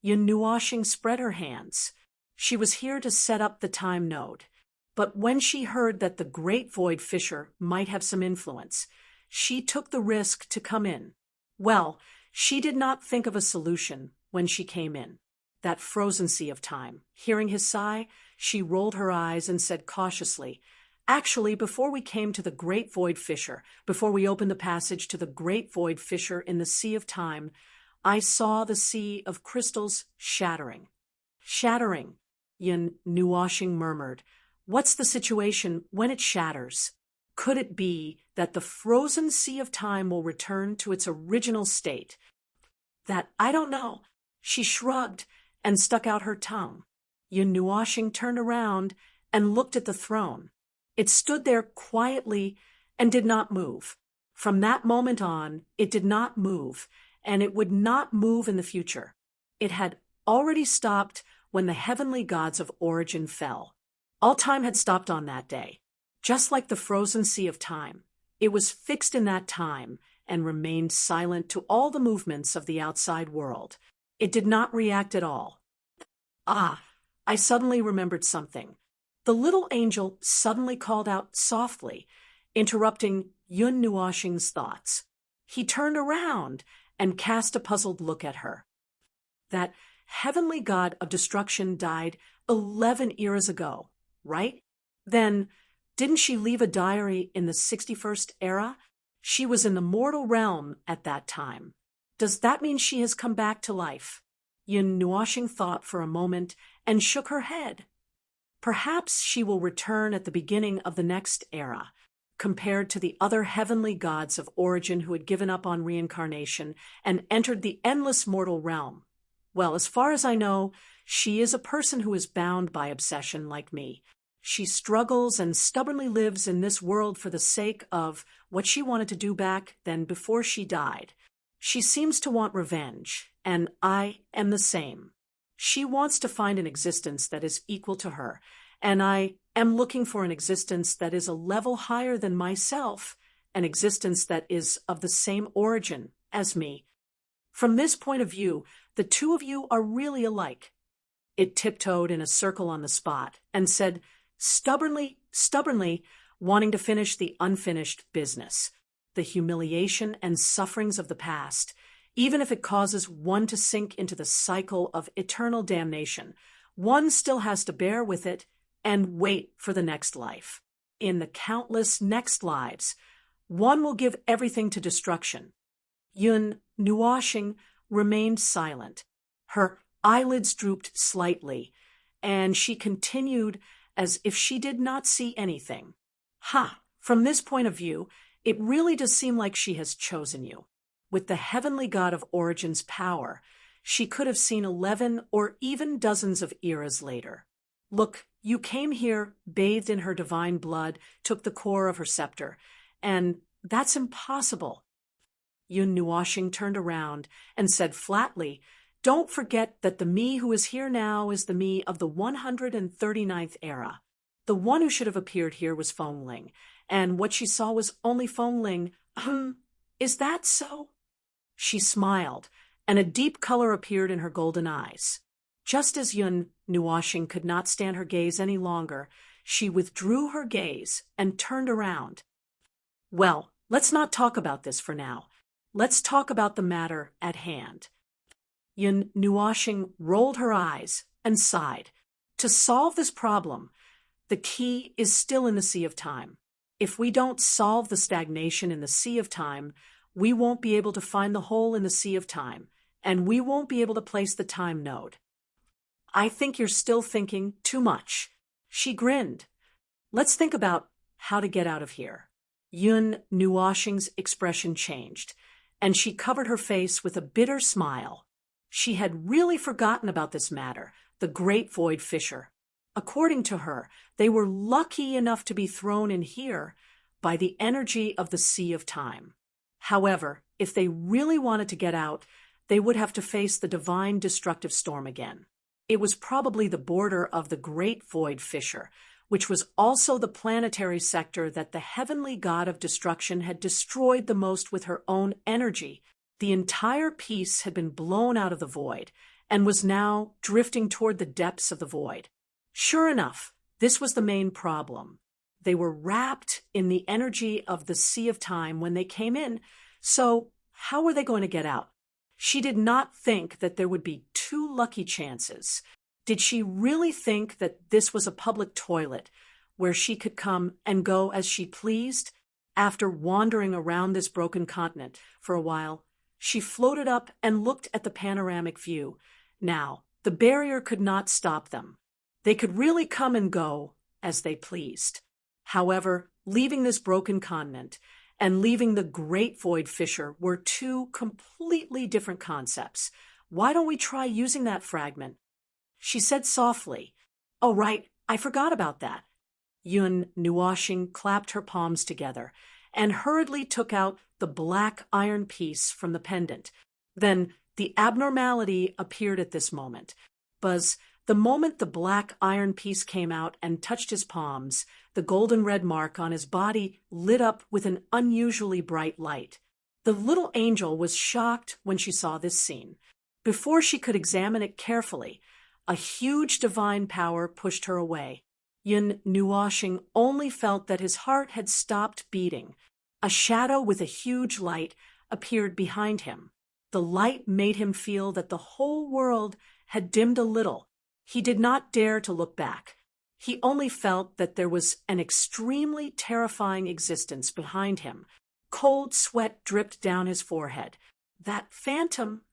Yun Nuoshing spread her hands. She was here to set up the time node. But when she heard that the great void fisher might have some influence, she took the risk to come in. Well, she did not think of a solution when she came in. That frozen sea of time. Hearing his sigh, she rolled her eyes and said cautiously, Actually, before we came to the great void fisher, before we opened the passage to the great void fisher in the sea of time, I saw the sea of crystals shattering. Shattering, Yun Nuoshing murmured. What's the situation when it shatters? Could it be that the frozen sea of time will return to its original state? That I don't know. She shrugged and stuck out her tongue. Yun Nuoshing turned around and looked at the throne. It stood there quietly and did not move. From that moment on, it did not move, and it would not move in the future. It had already stopped when the heavenly gods of origin fell. All time had stopped on that day. Just like the frozen sea of time, it was fixed in that time and remained silent to all the movements of the outside world. It did not react at all. Ah, I suddenly remembered something. The little angel suddenly called out softly, interrupting Yun Nuoshing's thoughts. He turned around and cast a puzzled look at her. That heavenly god of destruction died 11 eras ago, right? Then, didn't she leave a diary in the 61st era? She was in the mortal realm at that time. Does that mean she has come back to life? Yun Nuoshing thought for a moment and shook her head. Perhaps she will return at the beginning of the next era, compared to the other heavenly gods of origin who had given up on reincarnation and entered the endless mortal realm. Well, as far as I know, she is a person who is bound by obsession like me. She struggles and stubbornly lives in this world for the sake of what she wanted to do back then before she died. She seems to want revenge, and I am the same. She wants to find an existence that is equal to her, and I am looking for an existence that is a level higher than myself, an existence that is of the same origin as me. From this point of view, the two of you are really alike. It tiptoed in a circle on the spot and said, stubbornly, wanting to finish the unfinished business, the humiliation and sufferings of the past, even if it causes one to sink into the cycle of eternal damnation. One still has to bear with it and wait for the next life. In the countless next lives, one will give everything to destruction. Yun Nuoshing remained silent. Her eyelids drooped slightly, and she continued as if she did not see anything. From this point of view, it really does seem like she has chosen you. With the heavenly god of origin's power, she could have seen 11 or even dozens of eras later. Look, you came here, bathed in her divine blood, took the core of her scepter, and that's impossible. Yun Nuoshing turned around and said flatly, Don't forget that the me who is here now is the me of the 139th era. The one who should have appeared here was Feng Ling, and what she saw was only Feng Ling. Is that so? She smiled, and a deep color appeared in her golden eyes. Just as Yun Nuoshing could not stand her gaze any longer, she withdrew her gaze and turned around. Well, let's not talk about this for now. Let's talk about the matter at hand. Yun Nuoshing rolled her eyes and sighed. To solve this problem, the key is still in the sea of time. If we don't solve the stagnation in the sea of time, we won't be able to find the hole in the sea of time, and we won't be able to place the time node. I think you're still thinking too much. She grinned. Let's think about how to get out of here. Yun Nuoshing's expression changed, and she covered her face with a bitter smile. She had really forgotten about this matter, the great void fisher. According to her, they were lucky enough to be thrown in here by the energy of the sea of time. However, if they really wanted to get out, they would have to face the divine destructive storm again. It was probably the border of the great void fisher, which was also the planetary sector that the heavenly god of destruction had destroyed the most with her own energy. The entire piece had been blown out of the void and was now drifting toward the depths of the void. Sure enough, this was the main problem. They were wrapped in the energy of the sea of time when they came in, so how were they going to get out? She did not think that there would be two lucky chances. Did she really think that this was a public toilet where she could come and go as she pleased? After wandering around this broken continent for a while, she floated up and looked at the panoramic view. Now, the barrier could not stop them. They could really come and go as they pleased. However, leaving this broken continent and leaving the Great Void Fissure were two completely different concepts. Why don't we try using that fragment? She said softly, "Oh, right, I forgot about that." Yun Nuoxing clapped her palms together and hurriedly took out the black iron piece from the pendant. Then the abnormality appeared at this moment. Buzz, the moment the black iron piece came out and touched his palms, the golden red mark on his body lit up with an unusually bright light. The little angel was shocked when she saw this scene. Before she could examine it carefully, a huge divine power pushed her away. Yun Nuoxing only felt that his heart had stopped beating. A shadow with a huge light appeared behind him. The light made him feel that the whole world had dimmed a little. He did not dare to look back. He only felt that there was an extremely terrifying existence behind him. Cold sweat dripped down his forehead. That phantom.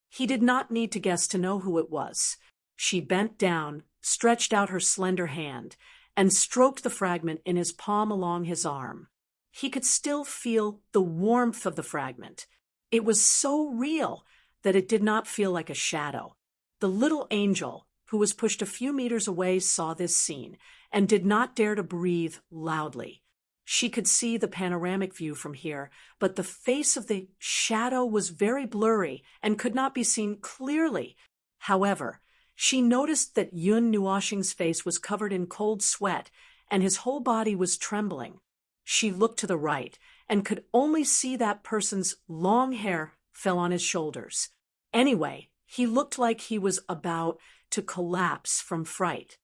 He did not need to guess to know who it was. She bent down, stretched out her slender hand, and stroked the fragment in his palm along his arm. He could still feel the warmth of the fragment. It was so real that it did not feel like a shadow. The little angel, who was pushed a few meters away, saw this scene and did not dare to breathe loudly. She could see the panoramic view from here, but the face of the shadow was very blurry and could not be seen clearly. However, she noticed that Yun Nuoxing's face was covered in cold sweat and his whole body was trembling. She looked to the right and could only see that person's long hair fell on his shoulders. Anyway, he looked like he was about to collapse from fright.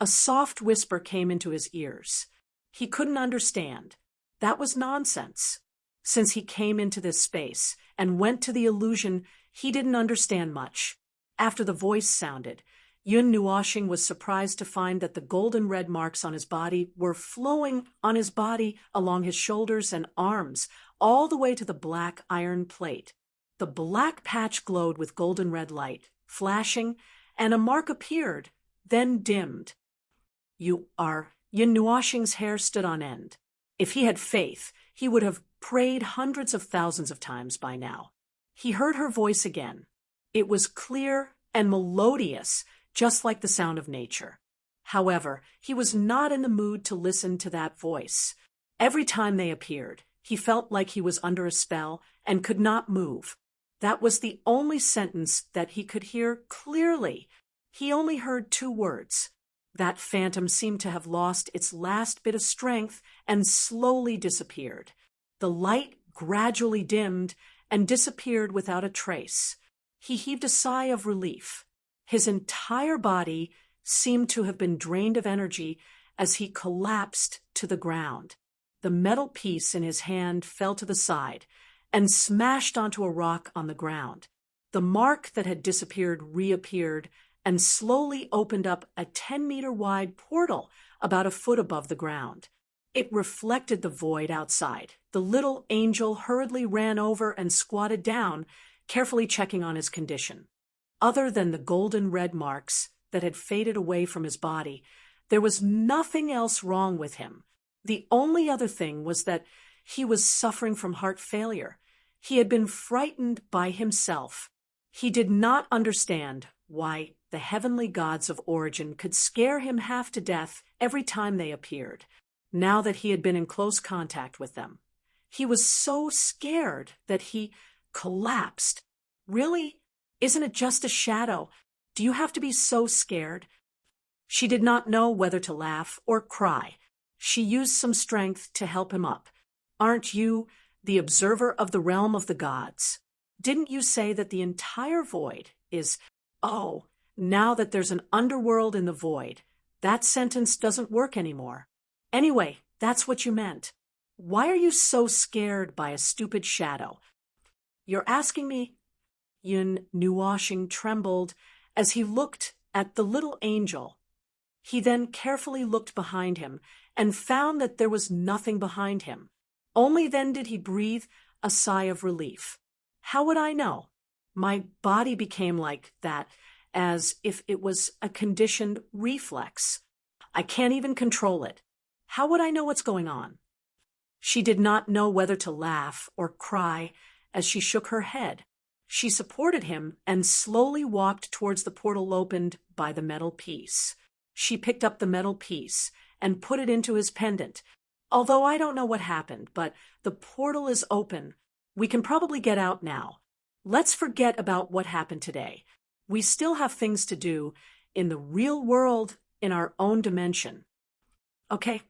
A soft whisper came into his ears. He couldn't understand. That was nonsense. Since he came into this space and went to the illusion, he didn't understand much. After the voice sounded, Yun Nuoxing was surprised to find that the golden red marks on his body were flowing on his body along his shoulders and arms, all the way to the black iron plate. The black patch glowed with golden red light, flashing, and a mark appeared, then dimmed. "You are..." Yun Nuoxing's hair stood on end. If he had faith, he would have prayed hundreds of thousands of times by now. He heard her voice again. It was clear and melodious, just like the sound of nature. However, he was not in the mood to listen to that voice. Every time they appeared, he felt like he was under a spell and could not move. That was the only sentence that he could hear clearly. He only heard two words. That phantom seemed to have lost its last bit of strength and slowly disappeared. The light gradually dimmed and disappeared without a trace. He heaved a sigh of relief. His entire body seemed to have been drained of energy as he collapsed to the ground. The metal piece in his hand fell to the side and smashed onto a rock on the ground. The mark that had disappeared reappeared and slowly opened up a 10-meter-wide portal about a foot above the ground. It reflected the void outside. The little angel hurriedly ran over and squatted down, carefully checking on his condition. Other than the golden red marks that had faded away from his body, there was nothing else wrong with him. The only other thing was that he was suffering from heart failure. He had been frightened by himself. He did not understand why the heavenly gods of origin could scare him half to death every time they appeared, now that he had been in close contact with them. He was so scared that he collapsed. Really? Isn't it just a shadow? Do you have to be so scared? She did not know whether to laugh or cry. She used some strength to help him up. Aren't you the observer of the realm of the gods? Didn't you say that the entire void is, oh, now that there's an underworld in the void, that sentence doesn't work anymore. Anyway, that's what you meant. Why are you so scared by a stupid shadow? You're asking me? Yun Nuashing trembled as he looked at the little angel. He then carefully looked behind him and found that there was nothing behind him. Only then did he breathe a sigh of relief. How would I know? My body became like that, as if it was a conditioned reflex. I can't even control it. How would I know what's going on? She did not know whether to laugh or cry as she shook her head. She supported him and slowly walked towards the portal opened by the metal piece. She picked up the metal piece and put it into his pendant. Although I don't know what happened, but the portal is open. We can probably get out now. Let's forget about what happened today. We still have things to do in the real world in our own dimension. Okay,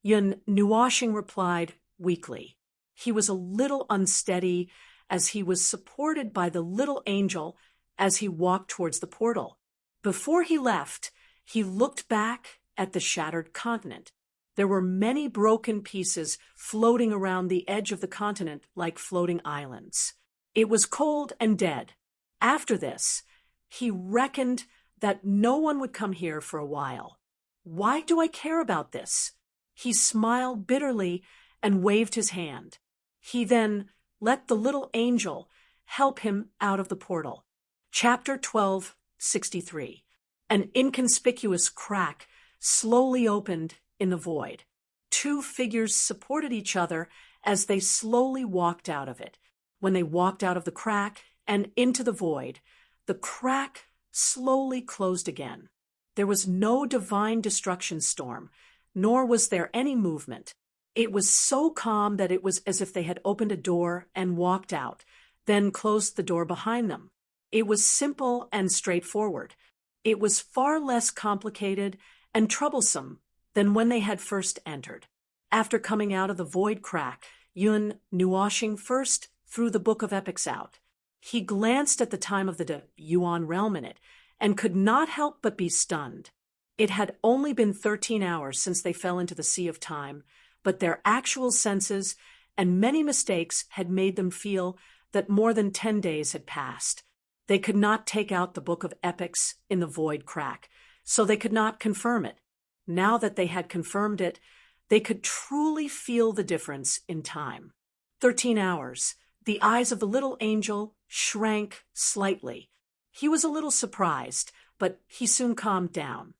Yun Nuashing replied weakly. He was a little unsteady as he was supported by the little angel as he walked towards the portal. Before he left, he looked back at the shattered continent. There were many broken pieces floating around the edge of the continent like floating islands. It was cold and dead. After this, he reckoned that no one would come here for a while. Why do I care about this? He smiled bitterly and waved his hand. He then let the little angel help him out of the portal. Chapter 1263. An inconspicuous crack slowly opened in the void. Two figures supported each other as they slowly walked out of it. When they walked out of the crack and into the void, the crack slowly closed again. There was no divine destruction storm, nor was there any movement. It was so calm that it was as if they had opened a door and walked out, then closed the door behind them. It was simple and straightforward. It was far less complicated and troublesome than when they had first entered. After coming out of the void crack, Yun Nuashing first threw the Book of Epics out. He glanced at the time of the Yuan realm in it, and could not help but be stunned. It had only been 13 hours since they fell into the sea of time, but their actual senses and many mistakes had made them feel that more than 10 days had passed. They could not take out the Book of Epics in the void crack, so they could not confirm it. Now that they had confirmed it, they could truly feel the difference in time. 13 hours. The eyes of the little angel shrank slightly. He was a little surprised, but he soon calmed down.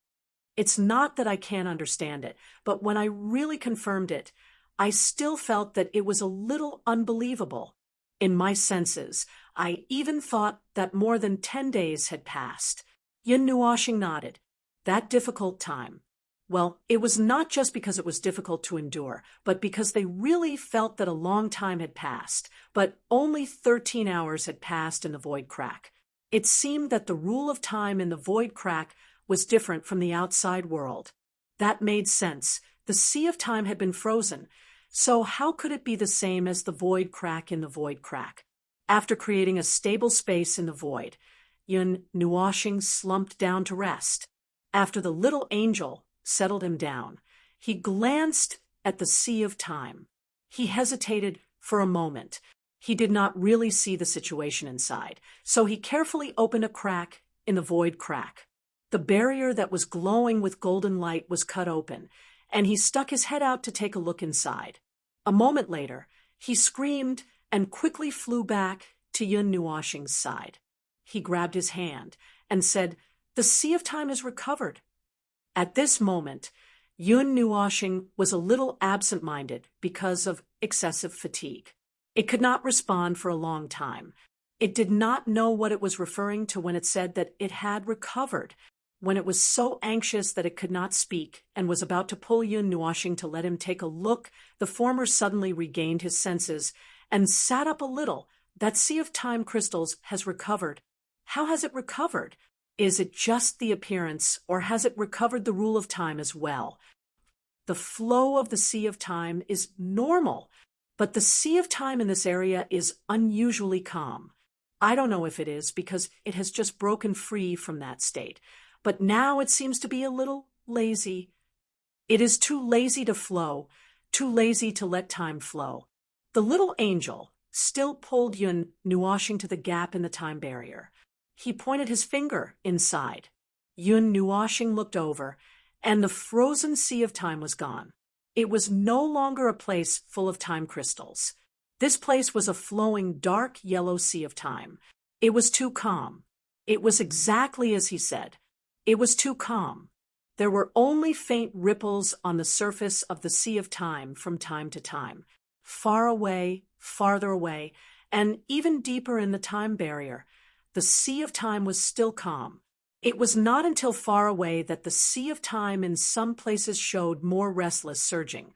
It's not that I can't understand it, but when I really confirmed it, I still felt that it was a little unbelievable. In my senses, I even thought that more than 10 days had passed. Yun Nuashing nodded. That difficult time. Well, it was not just because it was difficult to endure, but because they really felt that a long time had passed, but only 13 hours had passed in the void crack. It seemed that the rule of time in the void crack was different from the outside world. That made sense. The sea of time had been frozen, so how could it be the same as the void crack in the void crack? After creating a stable space in the void, Yun Nuashing slumped down to rest. After the little angel settled him down, he glanced at the sea of time. He hesitated for a moment. He did not really see the situation inside, so he carefully opened a crack in the void crack. The barrier that was glowing with golden light was cut open, and he stuck his head out to take a look inside. A moment later, he screamed and quickly flew back to Yun Nuashing's side. He grabbed his hand and said, "The sea of time is recovered." At this moment, Yun Nuashing was a little absent-minded because of excessive fatigue. It could not respond for a long time. It did not know what it was referring to when it said that it had recovered. When it was so anxious that it could not speak and was about to pull Yun Nuashing to let him take a look, the former suddenly regained his senses and sat up a little. "That sea of time crystals has recovered." "How has it recovered?" Is it just the appearance, or has it recovered the rule of time as well? The flow of the Sea of Time is normal, but the Sea of Time in this area is unusually calm. I don't know if it is because it has just broken free from that state, but now it seems to be a little lazy. It is too lazy to flow, too lazy to let time flow. The little angel still pulled Yun Nuashing to the gap in the time barrier. He pointed his finger inside. Yun Nuashing looked over, and the frozen Sea of Time was gone. It was no longer a place full of time crystals. This place was a flowing dark yellow Sea of Time. It was too calm. It was exactly as he said. It was too calm. There were only faint ripples on the surface of the Sea of Time from time to time. Far away, farther away, and even deeper in the time barrier, the Sea of Time was still calm. It was not until far away that the Sea of Time in some places showed more restless surging.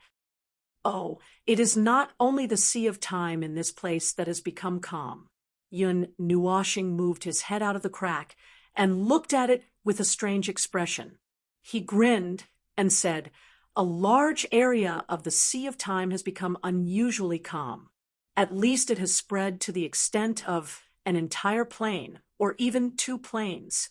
Oh, it is not only the Sea of Time in this place that has become calm. Yun Nuashing moved his head out of the crack and looked at it with a strange expression. He grinned and said, "A large area of the Sea of Time has become unusually calm. At least it has spread to the extent of an entire plain, or even two plains."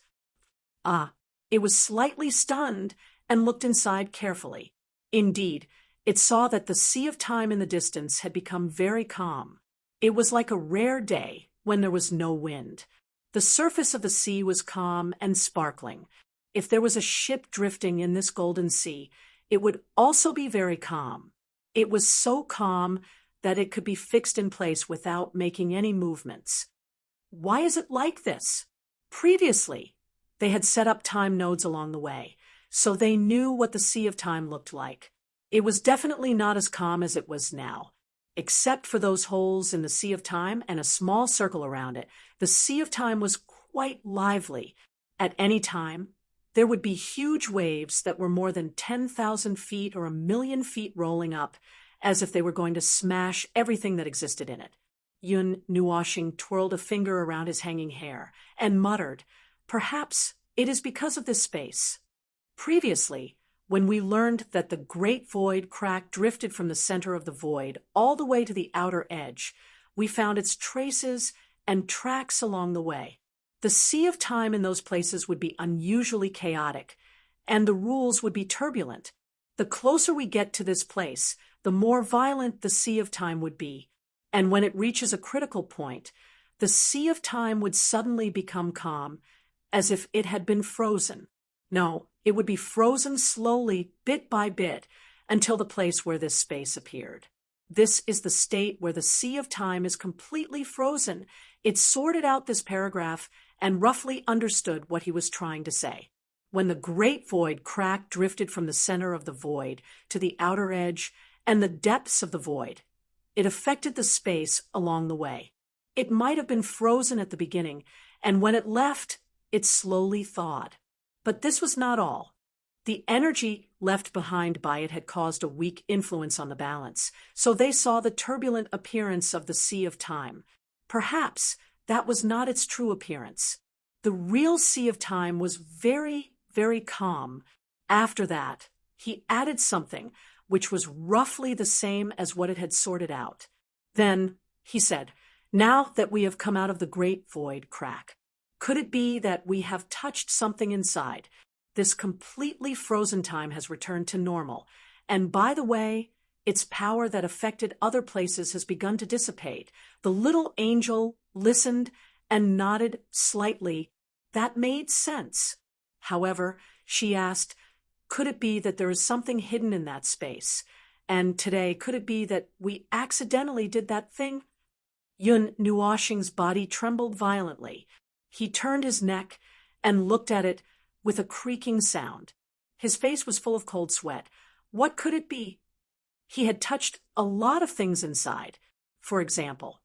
It was slightly stunned and looked inside carefully. Indeed, it saw that the Sea of Time in the distance had become very calm. It was like a rare day when there was no wind. The surface of the sea was calm and sparkling. If there was a ship drifting in this golden sea, it would also be very calm. It was so calm that it could be fixed in place without making any movements. Why is it like this? Previously, they had set up time nodes along the way, so they knew what the Sea of Time looked like. It was definitely not as calm as it was now. Except for those holes in the Sea of Time and a small circle around it, the Sea of Time was quite lively. At any time, there would be huge waves that were more than 10,000 feet or 1,000,000 feet rolling up, as if they were going to smash everything that existed in it. Yun Nuashing twirled a finger around his hanging hair and muttered, "Perhaps it is because of this space." Previously, when we learned that the great void crack drifted from the center of the void all the way to the outer edge, we found its traces and tracks along the way. The Sea of Time in those places would be unusually chaotic, and the rules would be turbulent. The closer we get to this place, the more violent the Sea of Time would be, and when it reaches a critical point, the Sea of Time would suddenly become calm, as if it had been frozen. No, it would be frozen slowly, bit by bit, until the place where this space appeared. This is the state where the Sea of Time is completely frozen. It sorted out this paragraph and roughly understood what he was trying to say. When the great void crack drifted from the center of the void to the outer edge and the depths of the void, it affected the space along the way. It might have been frozen at the beginning, and when it left, it slowly thawed. But this was not all. The energy left behind by it had caused a weak influence on the balance, so they saw the turbulent appearance of the Sea of Time. Perhaps that was not its true appearance. The real Sea of Time was very, very calm. After that, he added something which was roughly the same as what it had sorted out. Then, he said, "Now that we have come out of the great void crack, could it be that we have touched something inside? This completely frozen time has returned to normal, and by the way, its power that affected other places has begun to dissipate." The little angel listened and nodded slightly. That made sense. However, she asked, "Could it be that there is something hidden in that space? And today, could it be that we accidentally did that thing?" Yun Nuashing's body trembled violently. He turned his neck and looked at it with a creaking sound. His face was full of cold sweat. What could it be? He had touched a lot of things inside. For example,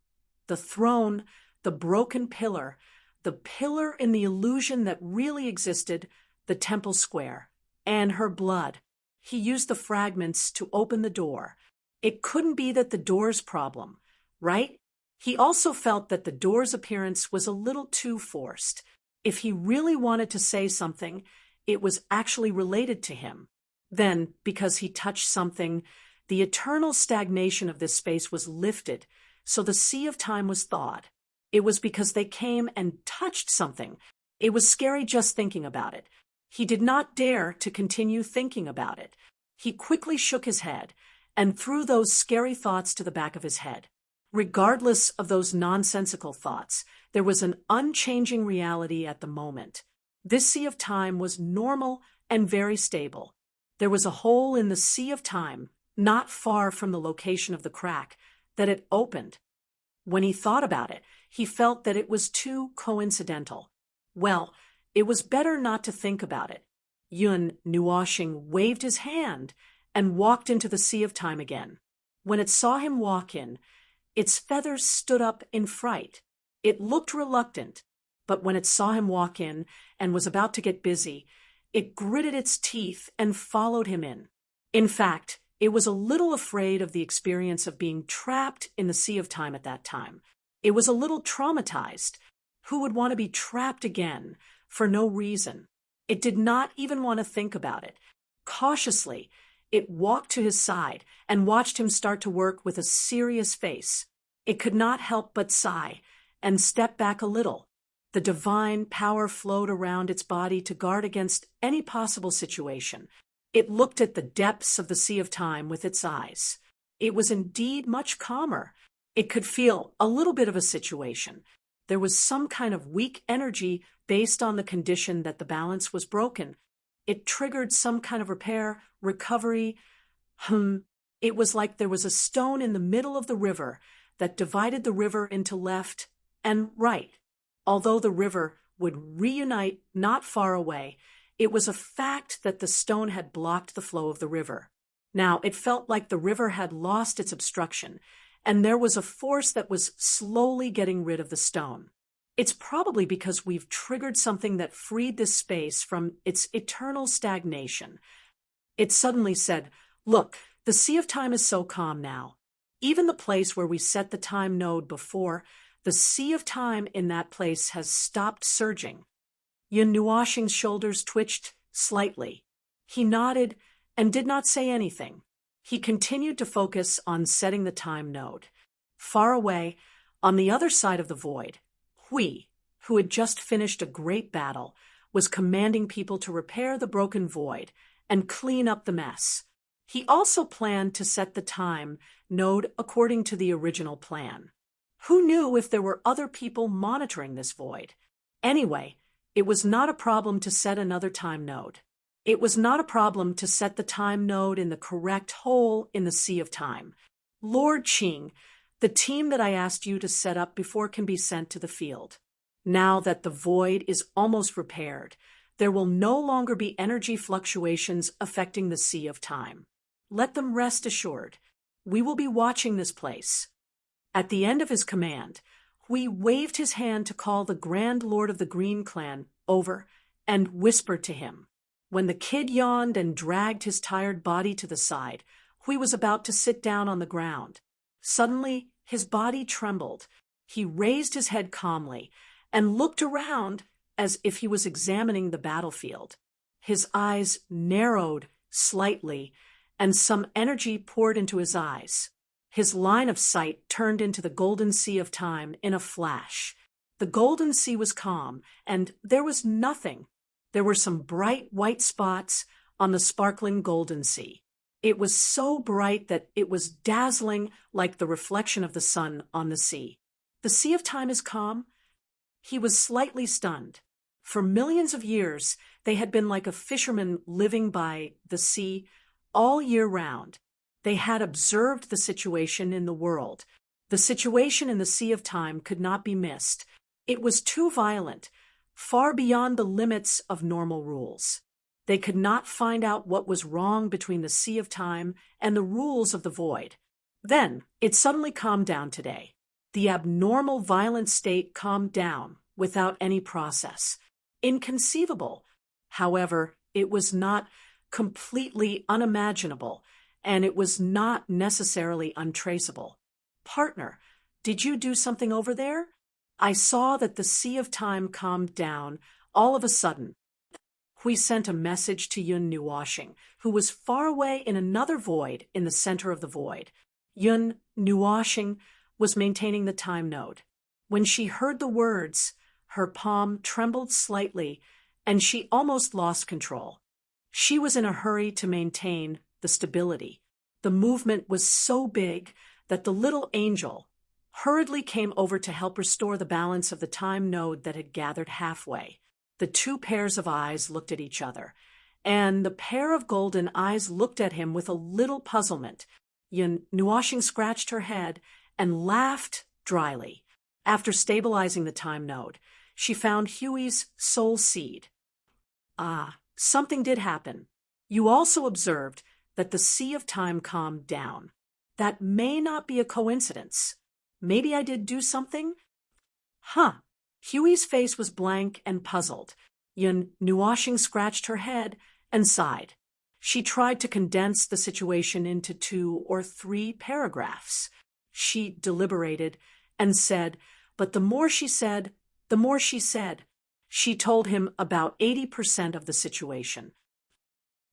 the throne, the broken pillar, the pillar in the illusion that really existed, the temple square, and her blood. He used the fragments to open the door. It couldn't be that the door's problem, right? He also felt that the door's appearance was a little too forced. If he really wanted to say something, it was actually related to him. Then, because he touched something, the eternal stagnation of this space was lifted, so the sea of time was thawed. It was because they came and touched something. It was scary just thinking about it. He did not dare to continue thinking about it. He quickly shook his head and threw those scary thoughts to the back of his head. Regardless of those nonsensical thoughts, there was an unchanging reality at the moment. This sea of time was normal and very stable. There was a hole in the sea of time, not far from the location of the crack, that had opened. When he thought about it, he felt that it was too coincidental. Well, it was better not to think about it. Yun Nuoshing waved his hand and walked into the sea of time again. When it saw him walk in, its feathers stood up in fright. It looked reluctant, but when it saw him walk in and was about to get busy, it gritted its teeth and followed him in. In fact, it was a little afraid of the experience of being trapped in the sea of time at that time. It was a little traumatized. Who would want to be trapped again for no reason? It did not even want to think about it. Cautiously, it walked to his side and watched him start to work with a serious face. It could not help but sigh and step back a little. The divine power flowed around its body to guard against any possible situation. It looked at the depths of the sea of time with its eyes. It was indeed much calmer. It could feel a little bit of a situation. There was some kind of weak energy based on the condition that the balance was broken. It triggered some kind of repair, recovery. It was like there was a stone in the middle of the river that divided the river into left and right. Although the river would reunite not far away, it was a fact that the stone had blocked the flow of the river. Now, it felt like the river had lost its obstruction, and there was a force that was slowly getting rid of the stone. It's probably because we've triggered something that freed this space from its eternal stagnation. It suddenly said, "Look, the sea of time is so calm now. Even the place where we set the time node before, the sea of time in that place has stopped surging." Yun Nuoshing's shoulders twitched slightly. He nodded and did not say anything. He continued to focus on setting the time node. Far away, on the other side of the void, Hui, who had just finished a great battle, was commanding people to repair the broken void and clean up the mess. He also planned to set the time node according to the original plan. Who knew if there were other people monitoring this void? Anyway, it was not a problem to set another time node. It was not a problem to set the time node in the correct hole in the sea of time. Lord Qing, the team that I asked you to set up before can be sent to the field. Now that the void is almost repaired, there will no longer be energy fluctuations affecting the sea of time. Let them rest assured. We will be watching this place. At the end of his command, Hui waved his hand to call the Grand Lord of the Green Clan over and whispered to him. When the kid yawned and dragged his tired body to the side, Hui was about to sit down on the ground. Suddenly, his body trembled. He raised his head calmly and looked around as if he was examining the battlefield. His eyes narrowed slightly, and some energy poured into his eyes. His line of sight turned into the golden sea of time in a flash. The golden sea was calm, and there was nothing. There were some bright white spots on the sparkling golden sea. It was so bright that it was dazzling like the reflection of the sun on the sea. The sea of time is calm? He was slightly stunned. For millions of years, they had been like a fisherman living by the sea all year round. They had observed the situation in the world. The situation in the sea of time could not be missed. It was too violent, far beyond the limits of normal rules. They could not find out what was wrong between the sea of time and the rules of the void. Then, it suddenly calmed down today. The abnormal violent state calmed down without any process. Inconceivable. However, it was not completely unimaginable, and it was not necessarily untraceable. Partner, did you do something over there? I saw that the sea of time calmed down all of a sudden. We sent a message to Yun Nuwashing, who was far away in another void in the center of the void. Yun Nuwashing was maintaining the time node. When she heard the words, her palm trembled slightly, and she almost lost control. She was in a hurry to maintain the stability. The movement was so big that the little angel hurriedly came over to help restore the balance of the time node that had gathered halfway. The two pairs of eyes looked at each other, and the pair of golden eyes looked at him with a little puzzlement. Yun Nuwashing scratched her head and laughed dryly. After stabilizing the time node, she found Huey's soul seed. Ah, something did happen. You also observed that the sea of time calmed down. That may not be a coincidence. Maybe I did do something? Huh. Huey's face was blank and puzzled. Yun Nuwashing scratched her head and sighed. She tried to condense the situation into 2 or 3 paragraphs. She deliberated and said, but the more she said, the more she said. She told him about 80% of the situation.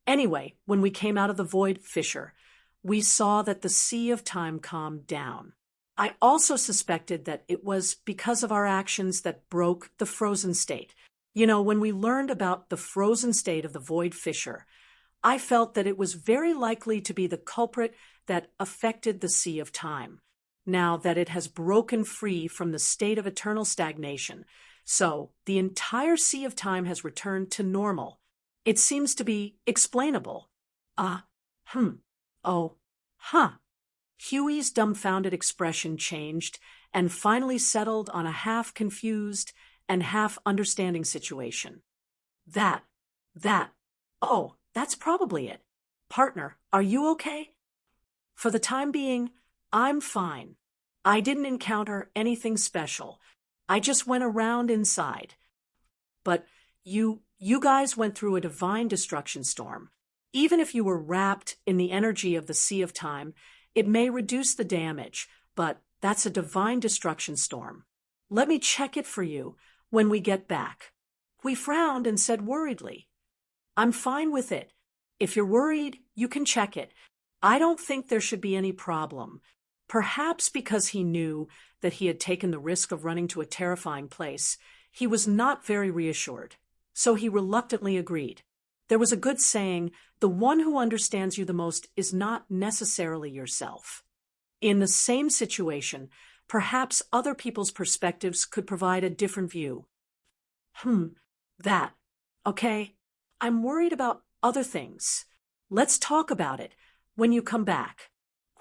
Anyway, when we came out of the void fissure, we saw that the sea of time calmed down. I also suspected that it was because of our actions that broke the frozen state. When we learned about the frozen state of the void fissure, I felt that it was very likely to be the culprit that affected the sea of time, now that it has broken free from the state of eternal stagnation. So the entire sea of time has returned to normal. It seems to be explainable. Huey's dumbfounded expression changed and finally settled on a half-confused and half-understanding situation. That's probably it. Partner, are you okay? For the time being, I'm fine. I didn't encounter anything special. I just went around inside. But you guys went through a divine destruction storm. Even if you were wrapped in the energy of the sea of time, it may reduce the damage, but that's a divine destruction storm. Let me check it for you when we get back. We frowned and said worriedly, I'm fine with it. If you're worried, you can check it. I don't think there should be any problem. Perhaps because he knew that he had taken the risk of running to a terrifying place, he was not very reassured. So he reluctantly agreed. There was a good saying, the one who understands you the most is not necessarily yourself. In the same situation, perhaps other people's perspectives could provide a different view. Okay. I'm worried about other things. Let's talk about it when you come back.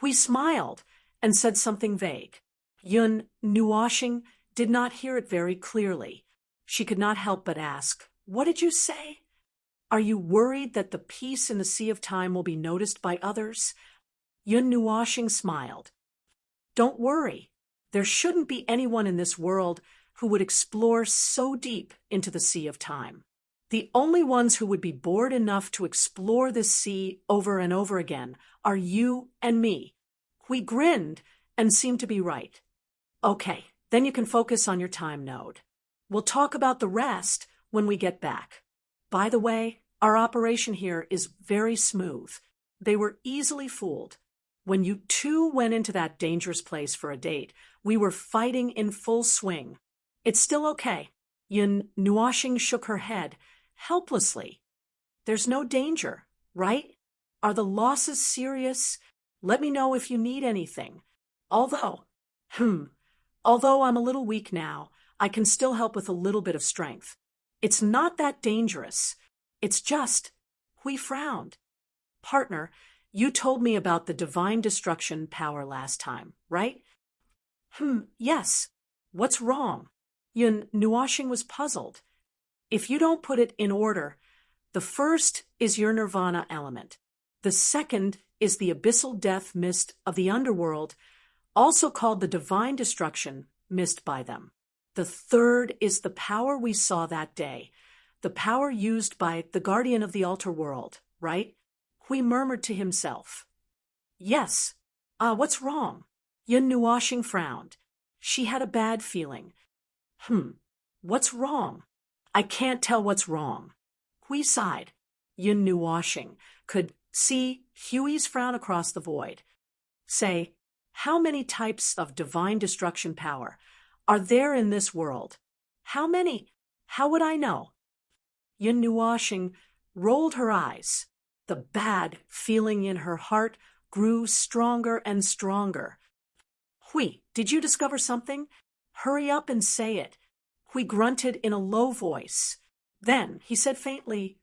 We smiled and said something vague. Yun Nuwashing did not hear it very clearly. She could not help but ask, what did you say? Are you worried that the peace in the sea of time will be noticed by others? Yun Nuwashing smiled. Don't worry. There shouldn't be anyone in this world who would explore so deep into the sea of time. The only ones who would be bored enough to explore this sea over and over again are you and me. We grinned and seemed to be right. Okay, then you can focus on your time node. We'll talk about the rest when we get back. By the way, our operation here is very smooth. They were easily fooled. When you two went into that dangerous place for a date, we were fighting in full swing. It's still okay. Yun Nuwashing shook her head, helplessly. There's no danger, right? Are the losses serious? Let me know if you need anything. Although I'm a little weak now, I can still help with a little bit of strength. It's not that dangerous. It's just, we frowned. Partner, you told me about the divine destruction power last time, right? Yes. What's wrong? Yun Nuwashing was puzzled. If you don't put it in order, the first is your nirvana element. The second is the abyssal death mist of the underworld, also called the divine destruction mist by them. The third is the power we saw that day, the power used by the guardian of the altar world, right? Hui murmured to himself. Yes. What's wrong? Yun Nuwashing frowned. She had a bad feeling. What's wrong? I can't tell what's wrong. Hui sighed. Yun knew Washing could see Huey's frown across the void. Say, how many types of divine destruction power are there in this world? How many? How would I know? Yun knew Washing rolled her eyes. The bad feeling in her heart grew stronger and stronger. Hui, did you discover something? Hurry up and say it. Hui grunted in a low voice. Then he said faintly,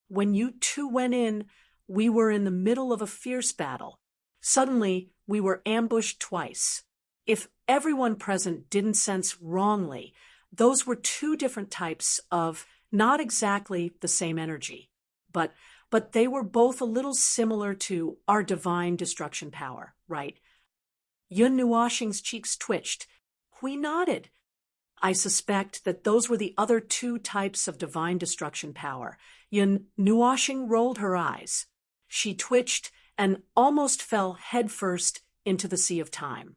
when you two went in, we were in the middle of a fierce battle. Suddenly, we were ambushed twice. If everyone present didn't sense wrongly, those were two different types of not exactly the same energy, but they were both a little similar to our divine destruction power, right? Yun Nuashing's cheeks twitched. Hui nodded. I suspect that those were the other two types of divine destruction power. Yun Nuashing rolled her eyes. She twitched and almost fell headfirst into the sea of time.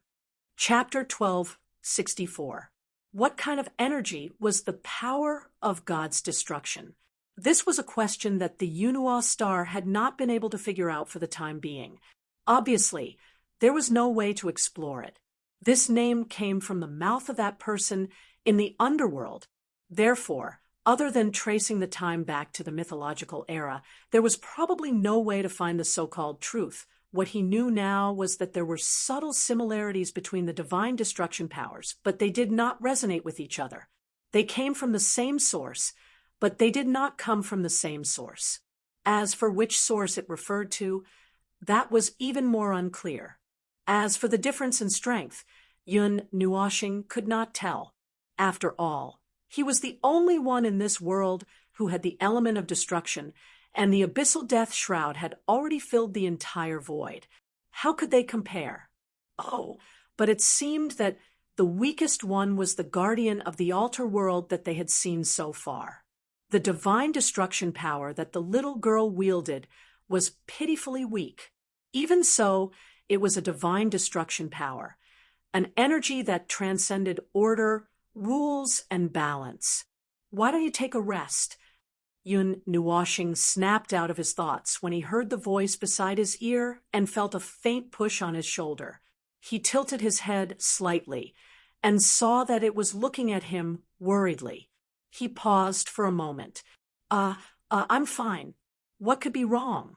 Chapter 1264. What kind of energy was the power of God's destruction? This was a question that the Yunhua star had not been able to figure out for the time being. Obviously, there was no way to explore it. This name came from the mouth of that person in the underworld. Therefore, other than tracing the time back to the mythological era, there was probably no way to find the so-called truth. What he knew now was that there were subtle similarities between the divine destruction powers, but they did not resonate with each other. They came from the same source, but they did not come from the same source. As for which source it referred to, that was even more unclear. As for the difference in strength, Yun Nuashing could not tell. After all, he was the only one in this world who had the element of destruction, and the abyssal death shroud had already filled the entire void. How could they compare? Oh, but it seemed that the weakest one was the guardian of the altar world that they had seen so far. The divine destruction power that the little girl wielded was pitifully weak. Even so, it was a divine destruction power, an energy that transcended order, rules, and balance. Why don't you take a rest? Yun Nuashing snapped out of his thoughts when he heard the voice beside his ear and felt a faint push on his shoulder. He tilted his head slightly and saw that it was looking at him worriedly. He paused for a moment. I'm fine. What could be wrong?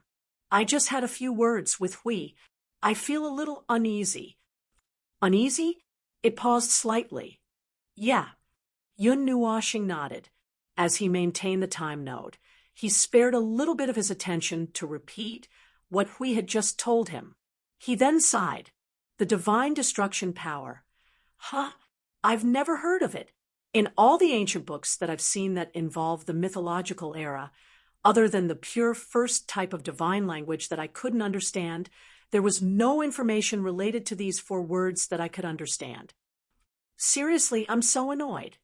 I just had a few words with Hui. I feel a little uneasy. Uneasy? It paused slightly. Yeah. Yun Nuashing nodded. As he maintained the time node, he spared a little bit of his attention to repeat what Hui had just told him. He then sighed. The divine destruction power. I've never heard of it. In all the ancient books that I've seen that involve the mythological era, other than the pure first type of divine language that I couldn't understand, there was no information related to these 4 words that I could understand. Seriously, I'm so annoyed.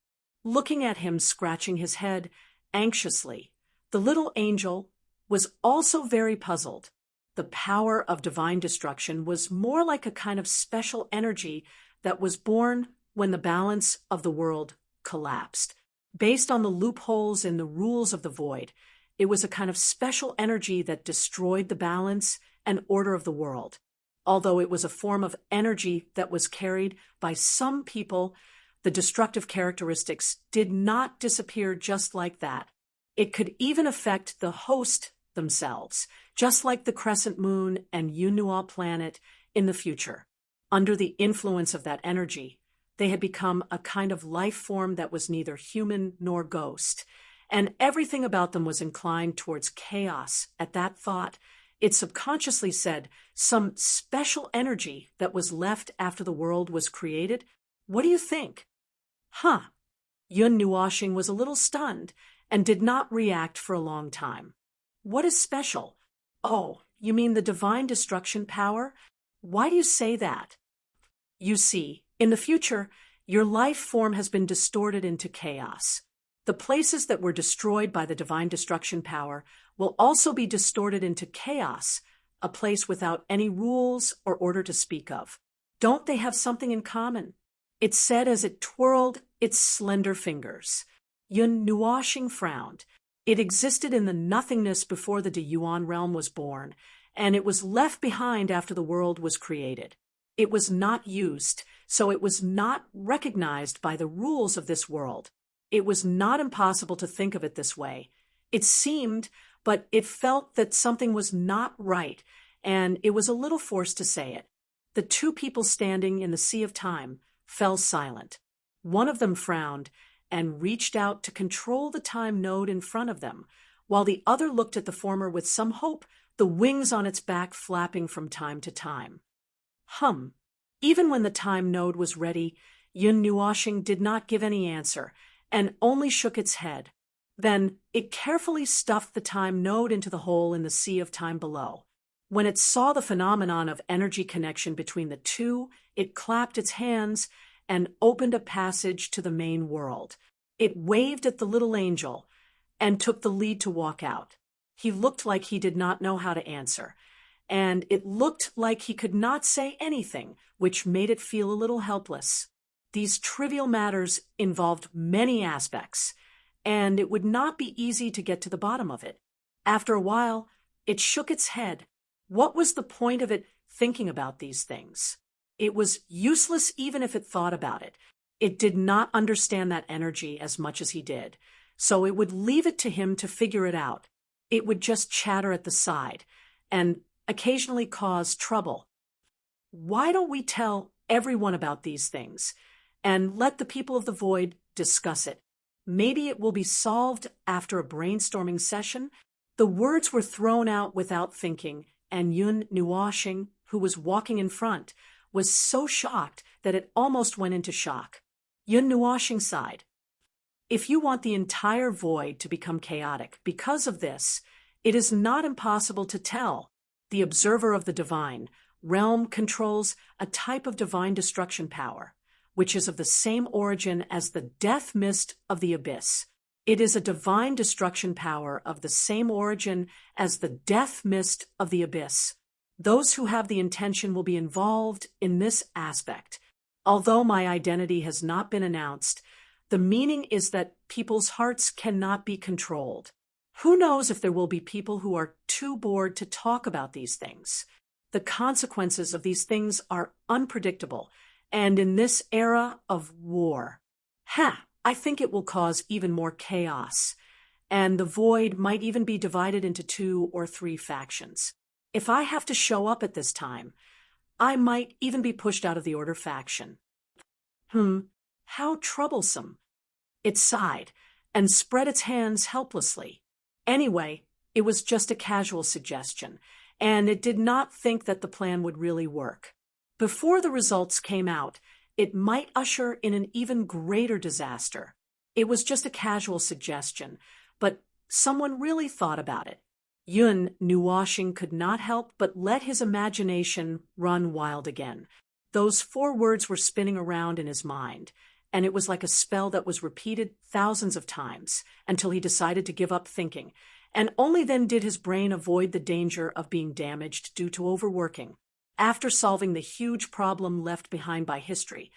Looking at him scratching his head anxiously, the little angel was also very puzzled. The power of divine destruction was more like a kind of special energy that was born when the balance of the world collapsed. Based on the loopholes in the rules of the void, it was a kind of special energy that destroyed the balance and order of the world. Although it was a form of energy that was carried by some people, the destructive characteristics did not disappear just like that. It could even affect the host themselves, just like the crescent moon and Yunhua planet in the future. Under the influence of that energy, they had become a kind of life form that was neither human nor ghost, and everything about them was inclined towards chaos. At that thought, it subconsciously said some special energy that was left after the world was created. What do you think? Yun Nuashing was a little stunned and did not react for a long time. What is special? Oh, you mean the divine destruction power? Why do you say that? You see, in the future, your life form has been distorted into chaos. The places that were destroyed by the divine destruction power will also be distorted into chaos, a place without any rules or order to speak of. Don't they have something in common? it said as it twirled its slender fingers. Yun Nuoxing frowned. It existed in the nothingness before the Deyuan realm was born, and it was left behind after the world was created. It was not used, so it was not recognized by the rules of this world. It was not impossible to think of it this way. It seemed, but it felt that something was not right, and it was a little forced to say it. The two people standing in the sea of time fell silent. One of them frowned and reached out to control the time node in front of them, while the other looked at the former with some hope, the wings on its back flapping from time to time. Even when the time node was ready, Yun Nuoxing did not give any answer, and only shook its head. Then it carefully stuffed the time node into the hole in the sea of time below. When it saw the phenomenon of energy connection between the two, it clapped its hands and opened a passage to the main world. It waved at the little angel and took the lead to walk out. He looked like he did not know how to answer, and it looked like he could not say anything, which made it feel a little helpless. These trivial matters involved many aspects, and it would not be easy to get to the bottom of it. After a while, it shook its head. What was the point of it thinking about these things? It was useless even if it thought about it. It did not understand that energy as much as he did, so it would leave it to him to figure it out. It would just chatter at the side and occasionally cause trouble. Why don't we tell everyone about these things and let the people of the void discuss it? Maybe it will be solved after a brainstorming session. The words were thrown out without thinking, and Yun Nuoxing, who was walking in front, was so shocked that it almost went into shock. Yun Nuoxing sighed. If you want the entire void to become chaotic because of this, it is not impossible to tell. The observer of the divine realm controls a type of divine destruction power, which is of the same origin as the death mist of the abyss. It is a divine destruction power of the same origin as the death mist of the abyss. Those who have the intention will be involved in this aspect. Although my identity has not been announced, the meaning is that people's hearts cannot be controlled. Who knows if there will be people who are too bored to talk about these things? The consequences of these things are unpredictable, and in this era of war, I think it will cause even more chaos, and the void might even be divided into 2 or 3 factions. If I have to show up at this time, I might even be pushed out of the Order faction. How troublesome. It sighed and spread its hands helplessly. Anyway, it was just a casual suggestion, and it did not think that the plan would really work. Before the results came out, it might usher in an even greater disaster. It was just a casual suggestion, but someone really thought about it. Yun Nuoxing could not help but let his imagination run wild again. Those 4 words were spinning around in his mind, and it was like a spell that was repeated thousands of times until he decided to give up thinking, and only then did his brain avoid the danger of being damaged due to overworking. After solving the huge problem left behind by history,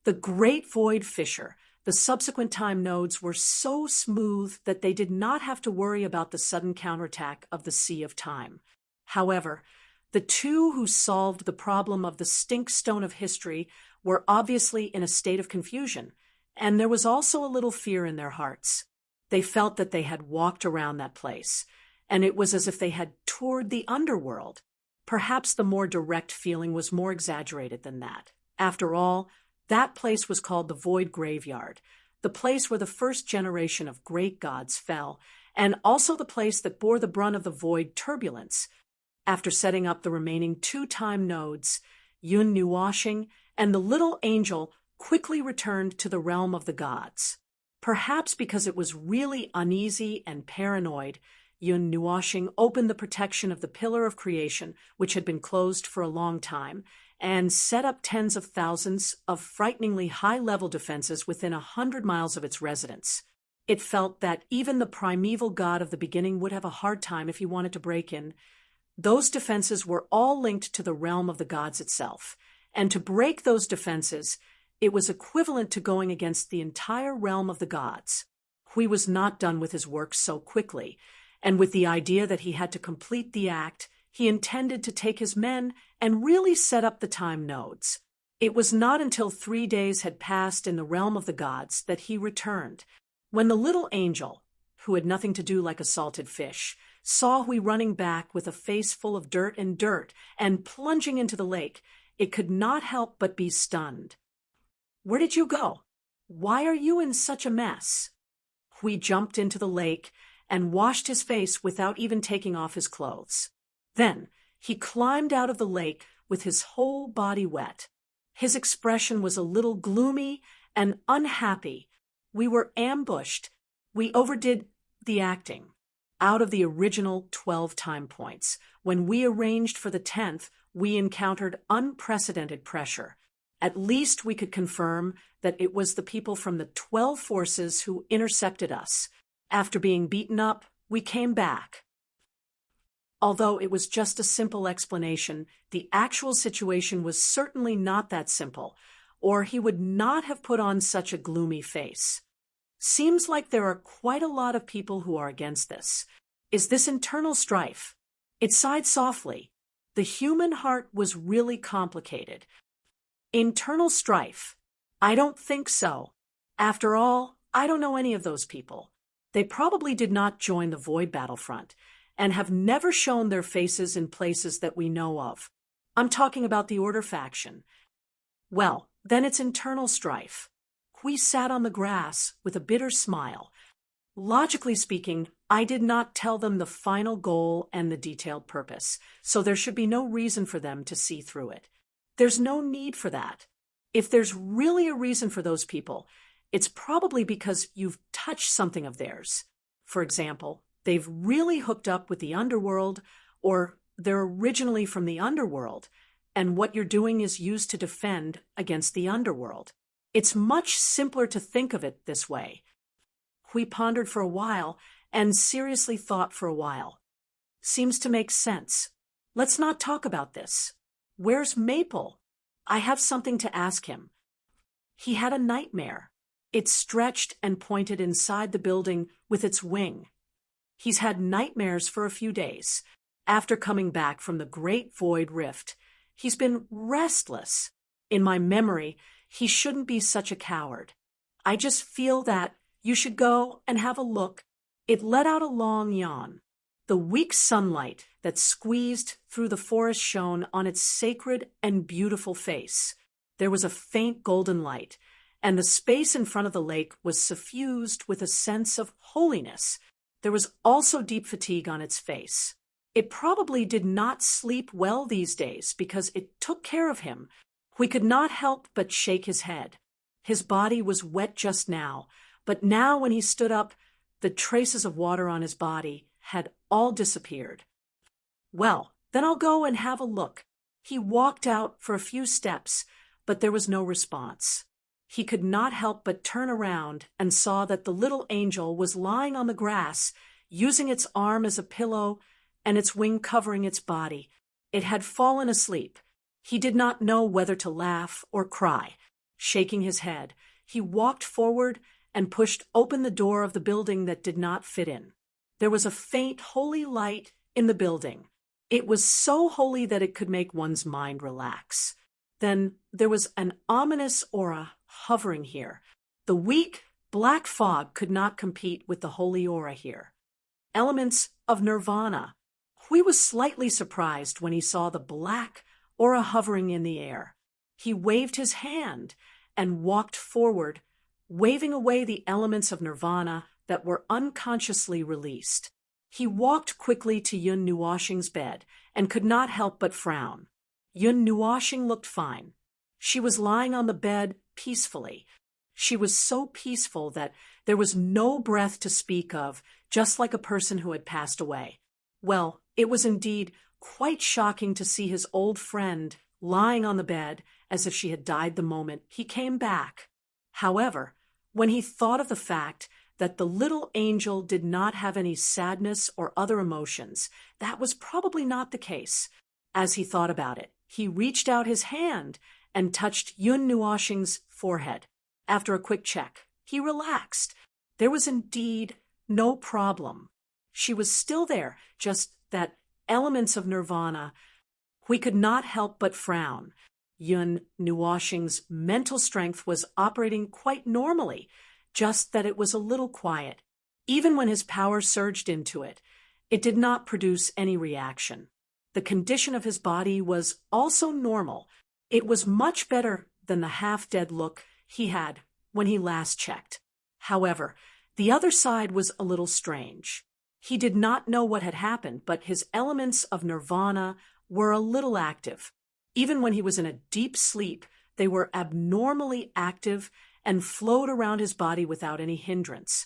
the Great Void Fissure, the subsequent time nodes were so smooth that they did not have to worry about the sudden counterattack of the Sea of Time. However, the two who solved the problem of the stinkstone of history were obviously in a state of confusion, and there was also a little fear in their hearts. They felt that they had walked around that place, and it was as if they had toured the underworld. Perhaps the more direct feeling was more exaggerated than that. After all, that place was called the Void Graveyard, the place where the first generation of great gods fell, and also the place that bore the brunt of the void turbulence. After setting up the remaining 2 time nodes, Yun Nuoxing and the little angel quickly returned to the realm of the gods. Perhaps because it was really uneasy and paranoid, Yun Nuoxing opened the protection of the Pillar of Creation, which had been closed for a long time, and set up tens of thousands of frighteningly high-level defenses within 100 miles of its residence. It felt that even the primeval god of the beginning would have a hard time if he wanted to break in. Those defenses were all linked to the realm of the gods itself, and to break those defenses, It was equivalent to going against the entire realm of the gods. Hui was not done with his work so quickly, and with the idea that he had to complete the act, he intended to take his men and really set up the time nodes. It was not until 3 days had passed in the realm of the gods that he returned. When the little angel, who had nothing to do like a salted fish, saw Hui running back with a face full of dirt and plunging into the lake, it could not help but be stunned. "Where did you go? Why are you in such a mess?" Hui jumped into the lake and washed his face without even taking off his clothes. Then he climbed out of the lake with his whole body wet. His expression was a little gloomy and unhappy. "We were ambushed. We overdid the acting. Out of the original 12 time points, when we arranged for the 10th, we encountered unprecedented pressure. At least we could confirm that it was the people from the 12 forces who intercepted us. After being beaten up, we came back." Although it was just a simple explanation, the actual situation was certainly not that simple, or he would not have put on such a gloomy face. "Seems like there are quite a lot of people who are against this. Is this internal strife?" It sighed softly. The human heart was really complicated. "Internal strife? I don't think so. After all, I don't know any of those people. They probably did not join the Void battlefront, and have never shown their faces in places that we know of. I'm talking about the Order faction. Well, then it's internal strife." Hui sat on the grass with a bitter smile. "Logically speaking, I did not tell them the final goal and the detailed purpose, so there should be no reason for them to see through it. There's no need for that. If there's really a reason for those people, it's probably because you've touched something of theirs. For example, they've really hooked up with the underworld, or they're originally from the underworld, and what you're doing is used to defend against the underworld. It's much simpler to think of it this way." Hui pondered for a while and seriously thought for a while. "Seems to make sense. Let's not talk about this. Where's Maple? I have something to ask him." "He had a nightmare. It stretched and pointed inside the building with its wing. He's had nightmares for a few days. After coming back from the Great Void Rift, he's been restless. In my memory, he shouldn't be such a coward. I just feel that you should go and have a look." It let out a long yawn. The weak sunlight that squeezed through the forest shone on its sacred and beautiful face. There was a faint golden light, and the space in front of the lake was suffused with a sense of holiness. There was also deep fatigue on its face. It probably did not sleep well these days because it took care of him. We could not help but shake his head. His body was wet just now, but now when he stood up, the traces of water on his body had all disappeared. "Well, then I'll go and have a look." He walked out for a few steps, but there was no response. He could not help but turn around and saw that the little angel was lying on the grass, using its arm as a pillow and its wing covering its body. It had fallen asleep. He did not know whether to laugh or cry. Shaking his head, he walked forward and pushed open the door of the building that did not fit in. There was a faint, holy light in the building. It was so holy that it could make one's mind relax. Then there was an ominous aura hovering here. The weak, black fog could not compete with the holy aura here. Elements of nirvana. Hui was slightly surprised when he saw the black aura hovering in the air. He waved his hand and walked forward, waving away the elements of nirvana that were unconsciously released. He walked quickly to Yun Nuoshing's bed and could not help but frown. Yun Nuoshing looked fine. She was lying on the bed peacefully. She was so peaceful that there was no breath to speak of, just like a person who had passed away. Well, it was indeed quite shocking to see his old friend lying on the bed as if she had died the moment he came back. However, when he thought of the fact that the little angel did not have any sadness or other emotions, that was probably not the case. As he thought about it, he reached out his hand and touched Yun Nuoxing's forehead. After a quick check, he relaxed. There was indeed no problem. She was still there, just that elements of nirvana. We could not help but frown. Yun Nuoxing's mental strength was operating quite normally, just that it was a little quiet. Even when his power surged into it, it did not produce any reaction. The condition of his body was also normal. It was much better than the half-dead look he had when he last checked. However, the other side was a little strange. He did not know what had happened, but his elements of nirvana were a little active. Even when he was in a deep sleep, they were abnormally active and flowed around his body without any hindrance.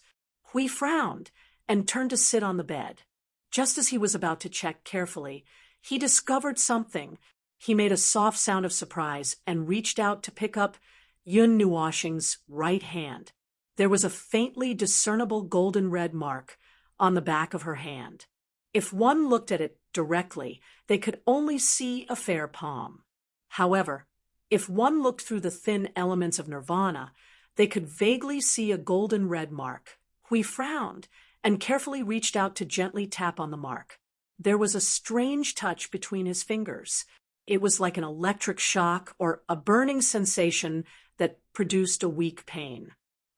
Hui frowned and turned to sit on the bed. Just as he was about to check carefully, he discovered something. He made a soft sound of surprise and reached out to pick up Yun Nuoxing's right hand. There was a faintly discernible golden red mark on the back of her hand. If one looked at it directly, they could only see a fair palm. However, if one looked through the thin elements of nirvana, they could vaguely see a golden red mark. Hui frowned and carefully reached out to gently tap on the mark. There was a strange touch between his fingers. It was like an electric shock or a burning sensation that produced a weak pain.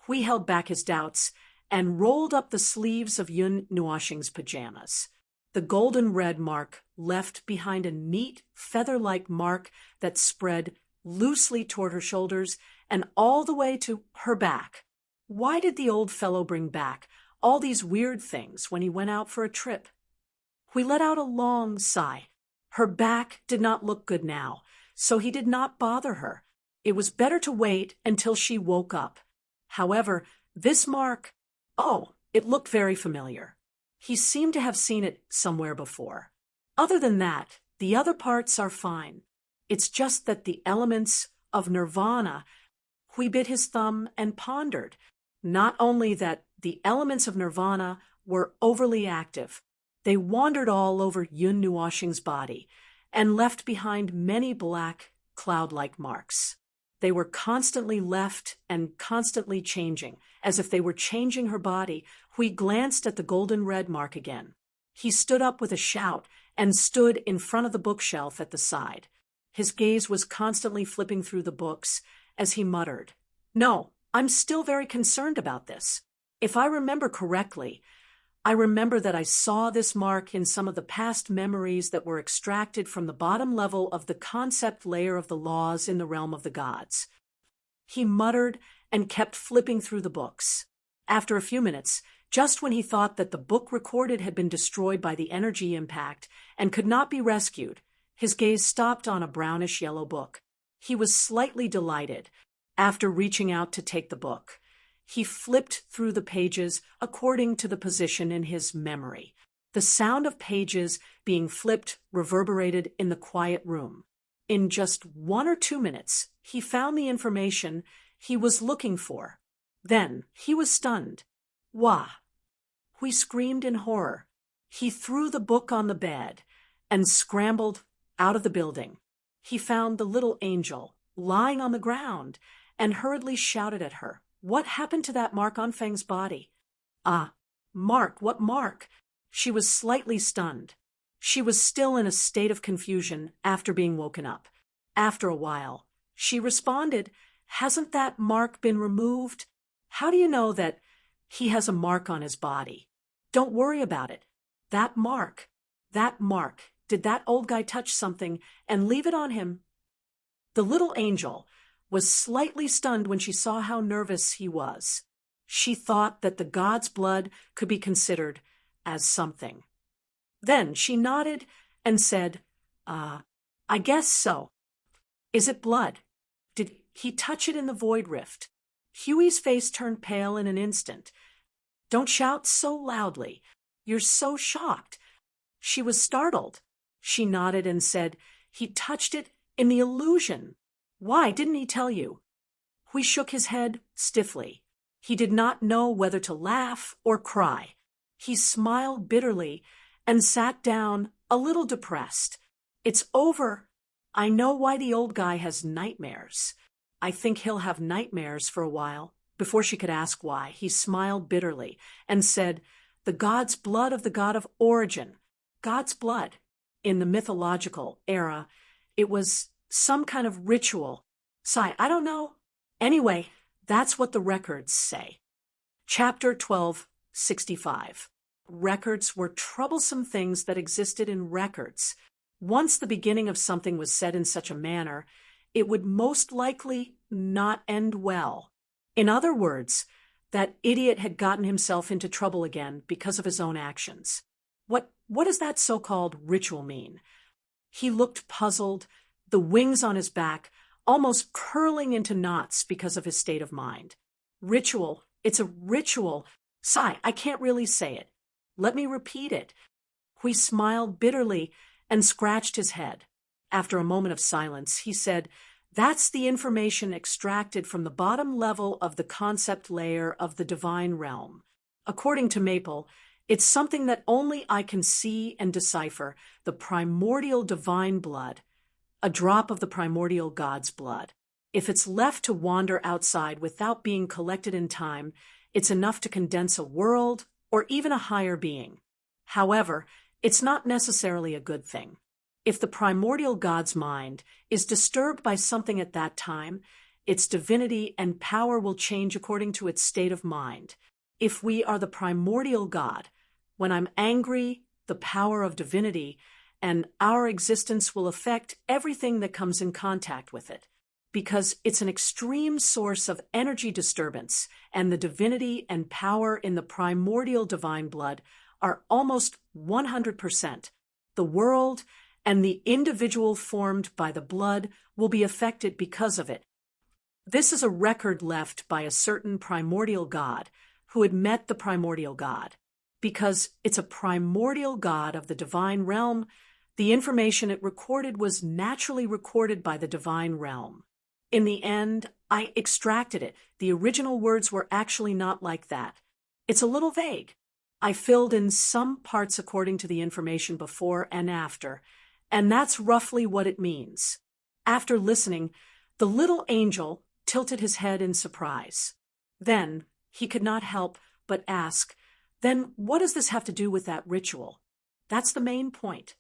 Hui held back his doubts and rolled up the sleeves of Yun Nuoxing's pajamas. The golden red mark left behind a neat, feather-like mark that spread loosely toward her shoulders and all the way to her back. Why did the old fellow bring back all these weird things when he went out for a trip? Hui let out a long sigh. Her back did not look good now, so he did not bother her. It was better to wait until she woke up. However, this mark, it looked very familiar. He seemed to have seen it somewhere before. Other than that, the other parts are fine. It's just that the elements of nirvana. Hui bit his thumb and pondered. Not only that the elements of nirvana were overly active, they wandered all over Yun Nuoxing's body and left behind many black, cloud-like marks. They were constantly left and constantly changing, as if they were changing her body. Hui glanced at the golden red mark again. He stood up with a shout and stood in front of the bookshelf at the side. His gaze was constantly flipping through the books as he muttered, "No, I'm still very concerned about this. If I remember correctly, I remember that I saw this mark in some of the past memories that were extracted from the bottom level of the concept layer of the laws in the realm of the gods." He muttered and kept flipping through the books. After a few minutes, just when he thought that the book recorded had been destroyed by the energy impact and could not be rescued, his gaze stopped on a brownish-yellow book. He was slightly delighted. After reaching out to take the book, he flipped through the pages according to the position in his memory. The sound of pages being flipped reverberated in the quiet room. In just 1 or 2 minutes, he found the information he was looking for. Then he was stunned. Wah! Hui screamed in horror. He threw the book on the bed and scrambled out of the building. He found the little angel lying on the ground and hurriedly shouted at her. What happened to that mark on Feng's body? Mark, what mark? She was slightly stunned. She was still in a state of confusion after being woken up. After a while, she responded, "Hasn't that mark been removed? How do you know that he has a mark on his body? Don't worry about it. That mark, did that old guy touch something and leave it on him?" The little angel was slightly stunned when she saw how nervous he was. She thought that the god's blood could be considered as something. Then she nodded and said, I guess so. Is it blood? Did he touch it in the void rift? Huey's face turned pale in an instant. Don't shout so loudly. You're so shocked. She was startled. She nodded and said, he touched it in the illusion. Why didn't he tell you? Hui shook his head stiffly. He did not know whether to laugh or cry. He smiled bitterly and sat down a little depressed. It's over. I know why the old guy has nightmares. I think he'll have nightmares for a while. Before she could ask why, he smiled bitterly and said, "The god's blood of the god of origin." God's blood. In the mythological era, it was some kind of ritual. I don't know. Anyway, that's what the records say. Chapter 1265. Records were troublesome things that existed in records. Once the beginning of something was said in such a manner, it would most likely not end well. In other words, that idiot had gotten himself into trouble again because of his own actions. What does that so-called ritual mean? He looked puzzled, the wings on his back almost curling into knots because of his state of mind. Ritual. It's a ritual. I can't really say it. Let me repeat it. He smiled bitterly and scratched his head. After a moment of silence, he said, "That's the information extracted from the bottom level of the concept layer of the divine realm. According to Maple, it's something that only I can see and decipher, the primordial divine blood, a drop of the primordial God's blood. If it's left to wander outside without being collected in time, it's enough to condense a world or even a higher being. However, it's not necessarily a good thing. If the primordial God's mind is disturbed by something at that time, its divinity and power will change according to its state of mind. If we are the primordial God, when I'm angry, the power of divinity, and our existence will affect everything that comes in contact with it, because it's an extreme source of energy disturbance, and the divinity and power in the primordial divine blood are almost 100%. The world and the individual formed by the blood will be affected because of it. This is a record left by a certain primordial God who had met the primordial God. Because it's a primordial God of the divine realm, the information it recorded was naturally recorded by the divine realm. In the end, I extracted it. The original words were actually not like that. It's a little vague. I filled in some parts according to the information before and after, and that's roughly what it means." After listening, the little angel tilted his head in surprise. Then he could not help but ask, "Then what does this have to do with that ritual?" That's the main point.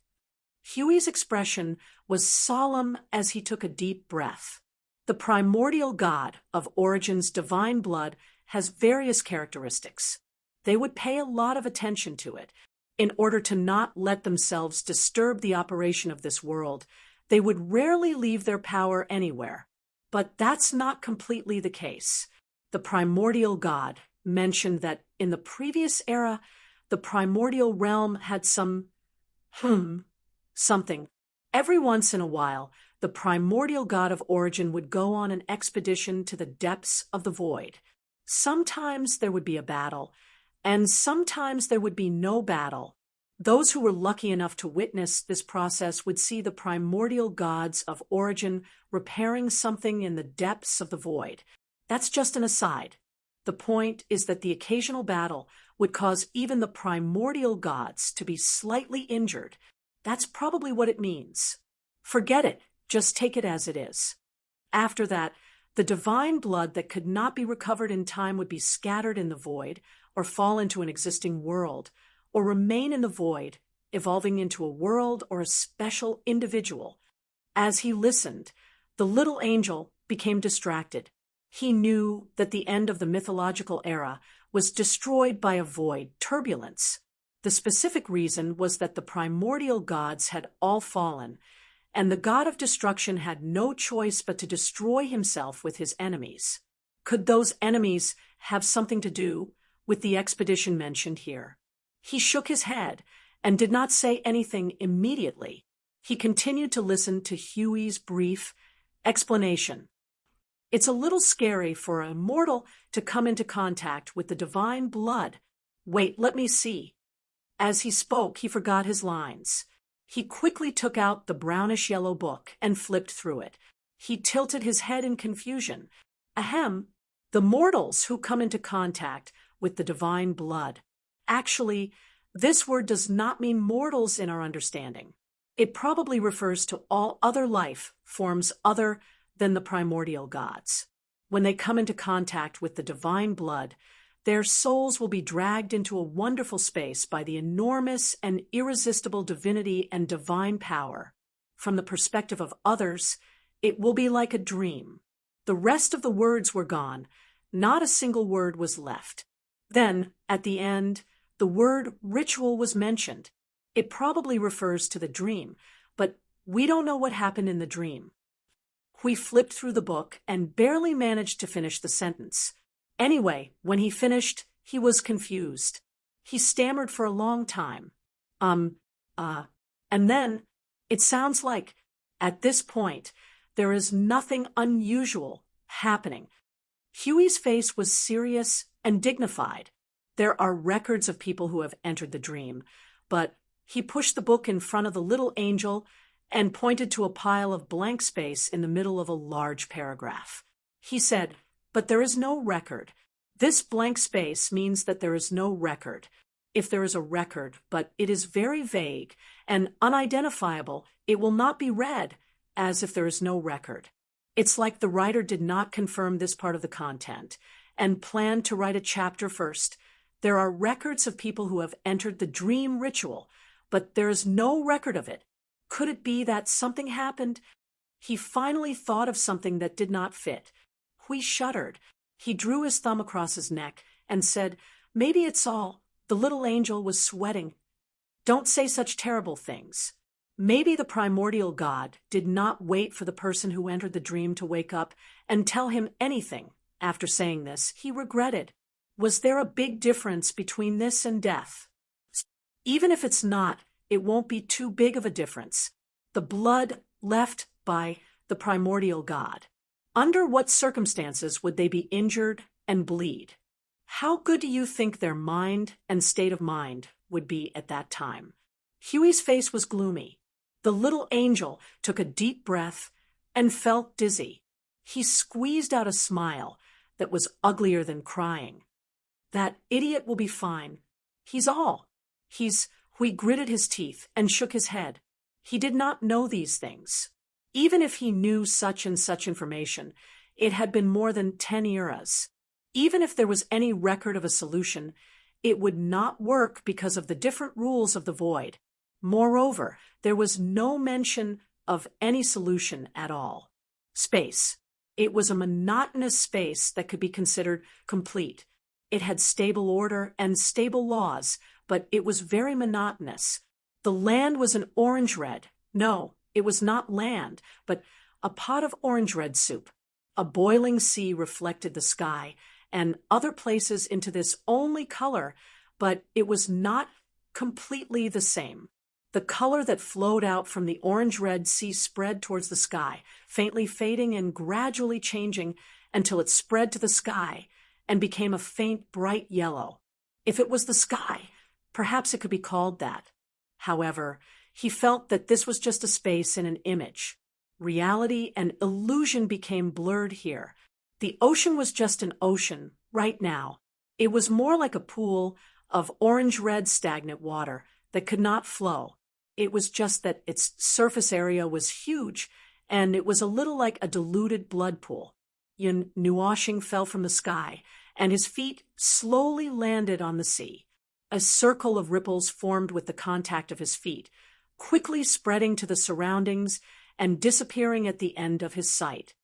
Huey's expression was solemn as he took a deep breath. The primordial God of Origin's divine blood has various characteristics. They would pay a lot of attention to it. In order to not let themselves disturb the operation of this world, they would rarely leave their power anywhere. But that's not completely the case. The primordial God mentioned that in the previous era, the primordial realm had something. Every once in a while, the primordial God of Origin would go on an expedition to the depths of the void. Sometimes there would be a battle, and sometimes there would be no battle. Those who were lucky enough to witness this process would see the primordial gods of Origin repairing something in the depths of the void. That's just an aside. The point is that the occasional battle would cause even the primordial gods to be slightly injured. That's probably what it means. Forget it. Just take it as it is. After that, the divine blood that could not be recovered in time would be scattered in the void, or fall into an existing world, or remain in the void, evolving into a world or a special individual. As he listened, the little angel became distracted. He knew that the end of the mythological era was destroyed by a void, turbulence. The specific reason was that the primordial gods had all fallen, and the god of destruction had no choice but to destroy himself with his enemies. Could those enemies have something to do with the expedition mentioned here? He shook his head and did not say anything immediately. He continued to listen to Huey's brief explanation. It's a little scary for a mortal to come into contact with the divine blood. Wait, let me see. As he spoke, he forgot his lines. He quickly took out the brownish-yellow book and flipped through it. He tilted his head in confusion. Ahem, the mortals who come into contact with the divine blood. Actually, this word does not mean mortals in our understanding. It probably refers to all other life forms other than the primordial gods. When they come into contact with the divine blood, their souls will be dragged into a wonderful space by the enormous and irresistible divinity and divine power. From the perspective of others, it will be like a dream. The rest of the words were gone. Not a single word was left. Then, at the end, the word ritual was mentioned. It probably refers to the dream, but we don't know what happened in the dream. We flipped through the book and barely managed to finish the sentence. Anyway, when he finished, he was confused. He stammered for a long time. And then, it sounds like, at this point, there is nothing unusual happening. Huey's face was serious and dignified. There are records of people who have entered the dream, but he pushed the book in front of the little angel and pointed to a pile of blank space in the middle of a large paragraph. He said, "But there is no record. This blank space means that there is no record. If there is a record, but it is very vague and unidentifiable, it will not be read as if there is no record. It's like the writer did not confirm this part of the content and planned to write a chapter first. There are records of people who have entered the dream ritual, but there is no record of it. Could it be that something happened?" He finally thought of something that did not fit. Hui shuddered. He drew his thumb across his neck and said, "Maybe it's all. The little angel was sweating. Don't say such terrible things." Maybe the primordial god did not wait for the person who entered the dream to wake up and tell him anything. After saying this, he regretted. Was there a big difference between this and death? Even if it's not, it won't be too big of a difference. The blood left by the primordial god. Under what circumstances would they be injured and bleed? How good do you think their mind and state of mind would be at that time? Huey's face was gloomy. The little angel took a deep breath and felt dizzy. He squeezed out a smile that was uglier than crying. "That idiot will be fine. He's all. Hui gritted his teeth and shook his head. He did not know these things. Even if he knew such and such information, it had been more than 10 eras. Even if there was any record of a solution, it would not work because of the different rules of the void. Moreover, there was no mention of any solution at all. Space. It was a monotonous space that could be considered complete. It had stable order and stable laws, but it was very monotonous. The land was an orange-red. No, it was not land, but a pot of orange-red soup. A boiling sea reflected the sky and other places into this only color, but it was not completely the same. The color that flowed out from the orange-red sea spread towards the sky, faintly fading and gradually changing until it spread to the sky and became a faint bright yellow. If it was the sky, perhaps it could be called that. However, he felt that this was just a space in an image. Reality and illusion became blurred here. The ocean was just an ocean right now. It was more like a pool of orange-red stagnant water that could not flow. It was just that its surface area was huge, and it was a little like a diluted blood pool. Yun Nuoshing fell from the sky, and his feet slowly landed on the sea. A circle of ripples formed with the contact of his feet, quickly spreading to the surroundings and disappearing at the end of his sight.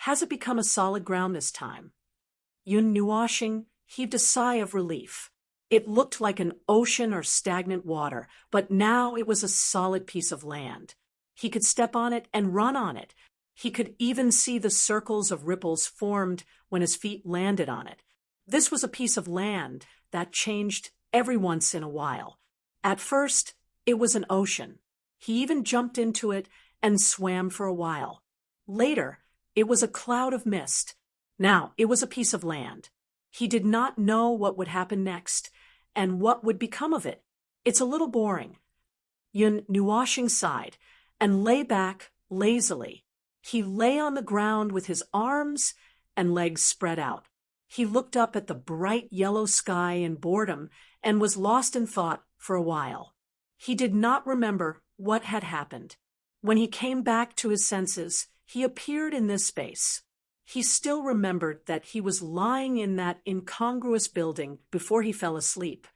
Has it become a solid ground this time? Yun Nuoshing heaved a sigh of relief. It looked like an ocean or stagnant water, but now it was a solid piece of land. He could step on it and run on it. He could even see the circles of ripples formed when his feet landed on it. This was a piece of land that changed every once in a while. At first, it was an ocean. He even jumped into it and swam for a while. Later, it was a cloud of mist. Now, it was a piece of land. He did not know what would happen next and what would become of it. It's a little boring. Yun Nuoshing sighed and lay back lazily. He lay on the ground with his arms and legs spread out. He looked up at the bright yellow sky in boredom and was lost in thought for a while. He did not remember what had happened. When he came back to his senses, he appeared in this space. He still remembered that he was lying in that incongruous building before he fell asleep.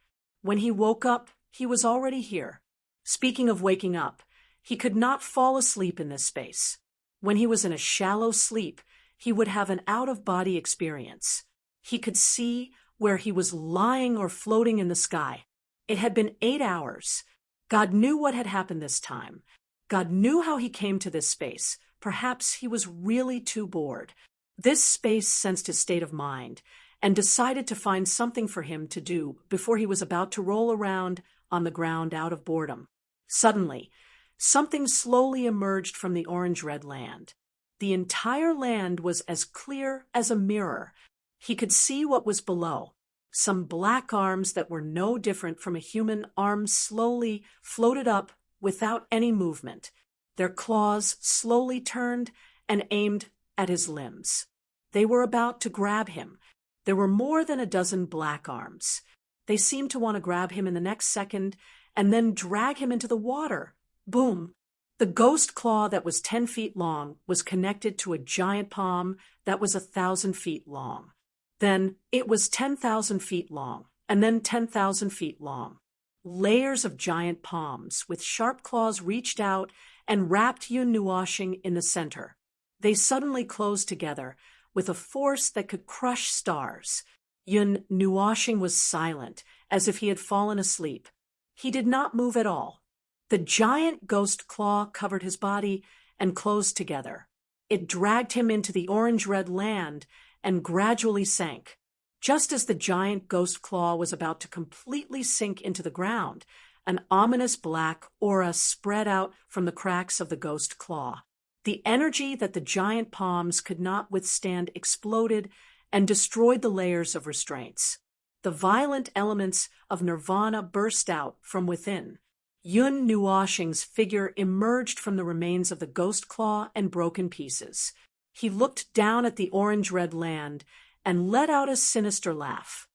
When he woke up, he was already here. Speaking of waking up, he could not fall asleep in this space. When he was in a shallow sleep, he would have an out-of-body experience. He could see where he was lying or floating in the sky. It had been 8 hours. God knew what had happened this time. God knew how he came to this space. Perhaps he was really too bored. This space sensed his state of mind and decided to find something for him to do before he was about to roll around on the ground out of boredom. Suddenly, something slowly emerged from the orange-red land. The entire land was as clear as a mirror. He could see what was below. Some black arms that were no different from a human arm slowly floated up without any movement. Their claws slowly turned and aimed at his limbs. They were about to grab him. There were more than a dozen black arms. They seemed to want to grab him in the next second and then drag him into the water. Boom! The ghost claw that was 10 feet long was connected to a giant palm that was 1,000 feet long. Then it was 10,000 feet long, and then 10,000 feet long. Layers of giant palms with sharp claws reached out and wrapped Yun Nuoshing in the center. They suddenly closed together with a force that could crush stars. Yun Nuoshing was silent, as if he had fallen asleep. He did not move at all. The giant ghost claw covered his body and closed together. It dragged him into the orange-red land and gradually sank. Just as the giant ghost claw was about to completely sink into the ground, an ominous black aura spread out from the cracks of the ghost claw. The energy that the giant palms could not withstand exploded and destroyed the layers of restraints. The violent elements of nirvana burst out from within. Yun Nuoshing's figure emerged from the remains of the ghost claw and broken pieces. He looked down at the orange-red land and let out a sinister laugh.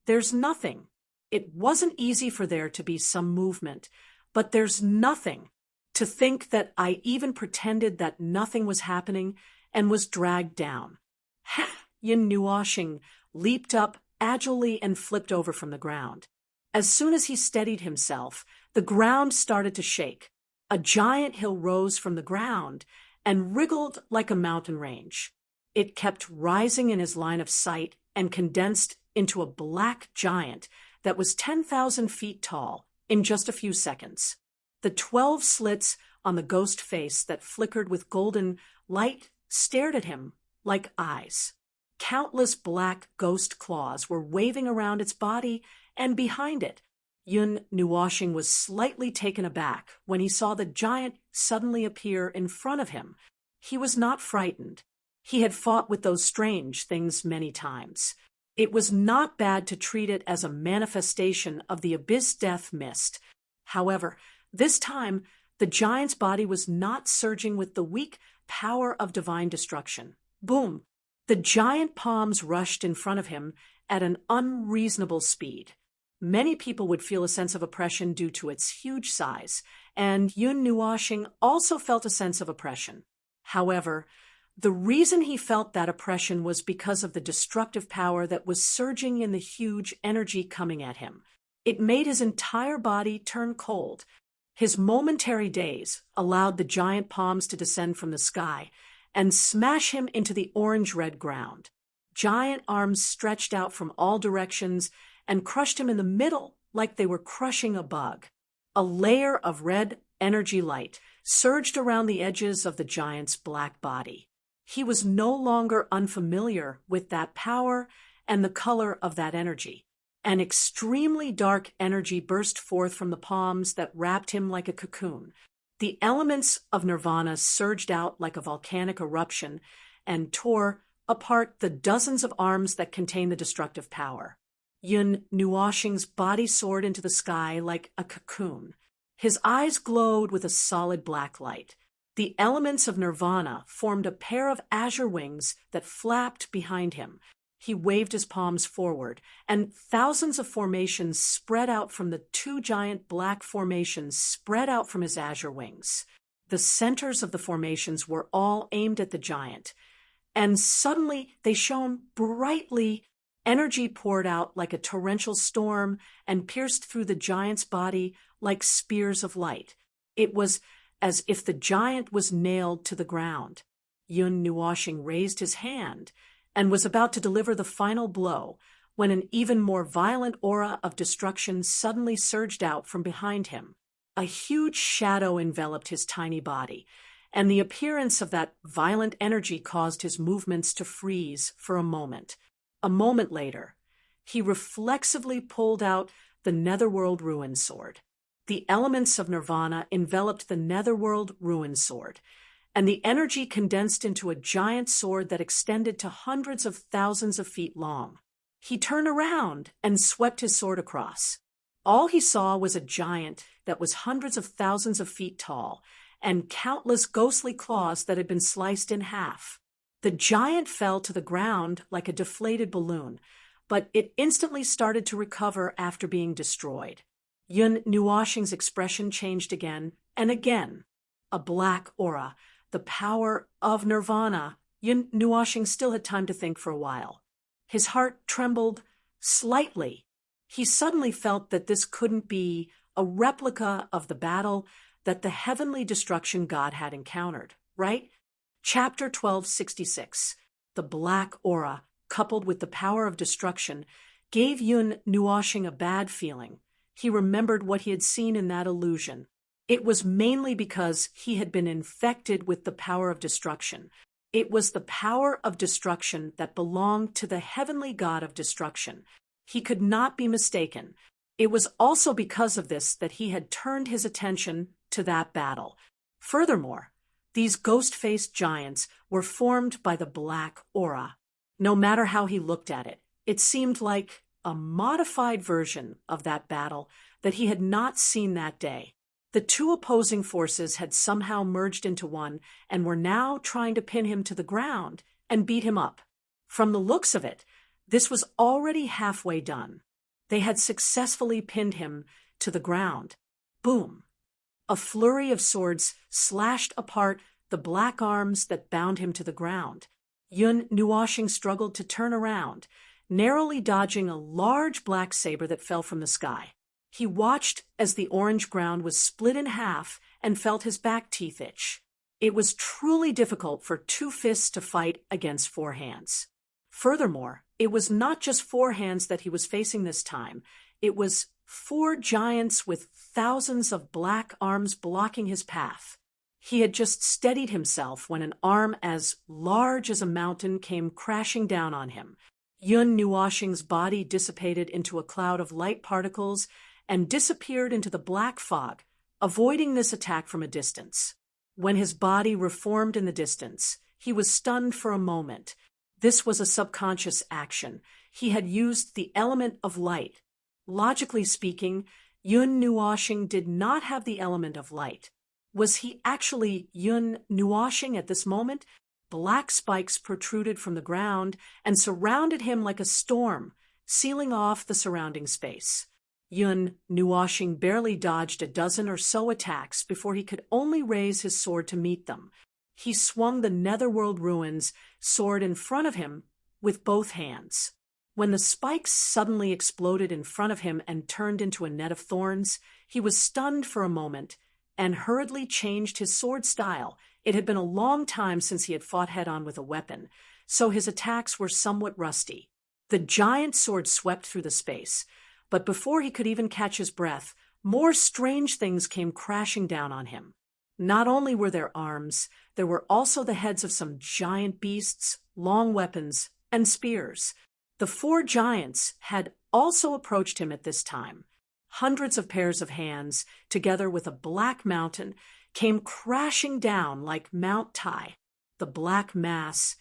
There's nothing. It wasn't easy for there to be some movement, but there's nothing. To think that I even pretended that nothing was happening and was dragged down. Ha! Yun Nuoshing leaped up agilely and flipped over from the ground. As soon as he steadied himself, the ground started to shake. A giant hill rose from the ground and wriggled like a mountain range. It kept rising in his line of sight and condensed into a black giant that was 10,000 feet tall in just a few seconds. The 12 slits on the ghost face that flickered with golden light stared at him like eyes. Countless black ghost claws were waving around its body and behind it. Yun Nuoshing was slightly taken aback when he saw the giant suddenly appear in front of him. He was not frightened. He had fought with those strange things many times. It was not bad to treat it as a manifestation of the abyss death mist. However, this time, the giant's body was not surging with the weak power of divine destruction. Boom! The giant palms rushed in front of him at an unreasonable speed. Many people would feel a sense of oppression due to its huge size, and Yun Nuoshing also felt a sense of oppression. However, the reason he felt that oppression was because of the destructive power that was surging in the huge energy coming at him. It made his entire body turn cold. His momentary daze allowed the giant palms to descend from the sky and smash him into the orange-red ground. Giant arms stretched out from all directions and crushed him in the middle like they were crushing a bug. A layer of red energy light surged around the edges of the giant's black body. He was no longer unfamiliar with that power and the color of that energy. An extremely dark energy burst forth from the palms that wrapped him like a cocoon. The elements of nirvana surged out like a volcanic eruption and tore apart the dozens of arms that contained the destructive power. Yun Nuoshing's body soared into the sky like a cocoon. His eyes glowed with a solid black light. The elements of nirvana formed a pair of azure wings that flapped behind him. He waved his palms forward, and thousands of formations spread out from the two giant black formations spread out from his azure wings. The centers of the formations were all aimed at the giant, and suddenly they shone brightly. Energy poured out like a torrential storm and pierced through the giant's body like spears of light. It was as if the giant was nailed to the ground. Yun Nuoxing raised his hand and was about to deliver the final blow when an even more violent aura of destruction suddenly surged out from behind him. A huge shadow enveloped his tiny body, and the appearance of that violent energy caused his movements to freeze for a moment. A moment later, he reflexively pulled out the Netherworld Ruin Sword. The elements of Nirvana enveloped the Netherworld Ruin Sword, and the energy condensed into a giant sword that extended to hundreds of thousands of feet long. He turned around and swept his sword across. All he saw was a giant that was hundreds of thousands of feet tall, and countless ghostly claws that had been sliced in half. The giant fell to the ground like a deflated balloon, but it instantly started to recover after being destroyed. Yun Nuoxing's expression changed again and again. A black aura, the power of Nirvana. Yun Nuoxing still had time to think for a while. His heart trembled slightly. He suddenly felt that this couldn't be a replica of the battle that the heavenly destruction god had encountered, right? Chapter 1266, the black aura, coupled with the power of destruction, gave Yun Nuoxing a bad feeling. He remembered what he had seen in that illusion. It was mainly because he had been infected with the power of destruction. It was the power of destruction that belonged to the heavenly god of destruction. He could not be mistaken. It was also because of this that he had turned his attention to that battle. Furthermore, these ghost-faced giants were formed by the black aura. No matter how he looked at it, it seemed like a modified version of that battle that he had not seen that day. The two opposing forces had somehow merged into one and were now trying to pin him to the ground and beat him up. From the looks of it, this was already halfway done. They had successfully pinned him to the ground. Boom! A flurry of swords slashed apart the black arms that bound him to the ground. Yun Nuoxing struggled to turn around, narrowly dodging a large black saber that fell from the sky. He watched as the orange ground was split in half and felt his back teeth itch. It was truly difficult for two fists to fight against four hands. Furthermore, it was not just four hands that he was facing this time. It was four giants with thousands of black arms blocking his path. He had just steadied himself when an arm as large as a mountain came crashing down on him. Yun Nuoxing's body dissipated into a cloud of light particles and disappeared into the black fog, avoiding this attack from a distance. When his body reformed in the distance, he was stunned for a moment. This was a subconscious action. He had used the element of light. Logically speaking, Yun Nuoxing did not have the element of light. Was he actually Yun Nuoxing at this moment? Black spikes protruded from the ground and surrounded him like a storm, sealing off the surrounding space. Yun Nuoxing barely dodged a dozen or so attacks before he could only raise his sword to meet them. He swung the Netherworld Ruins sword in front of him with both hands. When the spikes suddenly exploded in front of him and turned into a net of thorns, he was stunned for a moment and hurriedly changed his sword style. It had been a long time since he had fought head-on with a weapon, so his attacks were somewhat rusty. The giant sword swept through the space, but before he could even catch his breath, more strange things came crashing down on him. Not only were there arms, there were also the heads of some giant beasts, long weapons, and spears. The four giants had also approached him at this time. Hundreds of pairs of hands, together with a black mountain, came crashing down like Mount Tai. The black mass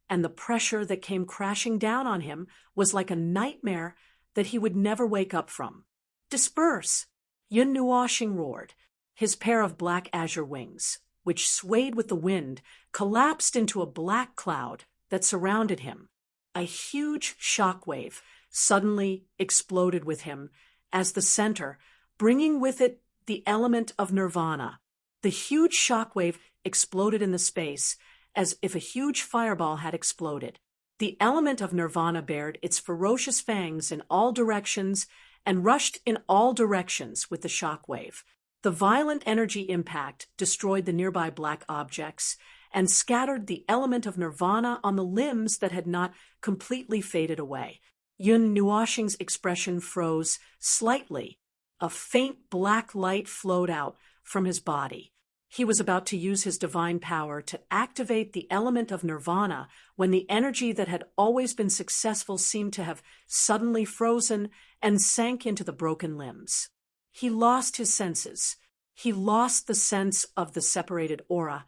and the pressure that came crashing down on him was like a nightmare that he would never wake up from. Disperse! Yun Nuoxing roared. His pair of black azure wings, which swayed with the wind, collapsed into a black cloud that surrounded him. A huge shockwave suddenly exploded with him as the center, bringing with it the element of nirvana. The huge shockwave exploded in the space as if a huge fireball had exploded. The element of nirvana bared its ferocious fangs in all directions and rushed in all directions with the shockwave. The violent energy impact destroyed the nearby black objects and scattered the element of nirvana on the limbs that had not completely faded away. Yun Nuoxing's expression froze slightly. A faint black light flowed out from his body. He was about to use his divine power to activate the element of nirvana when the energy that had always been successful seemed to have suddenly frozen and sank into the broken limbs. He lost his senses. He lost the sense of the separated aura,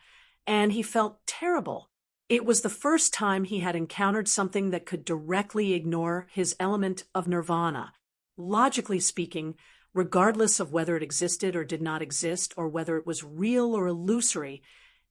and he felt terrible. It was the first time he had encountered something that could directly ignore his element of nirvana. Logically speaking, regardless of whether it existed or did not exist, or whether it was real or illusory,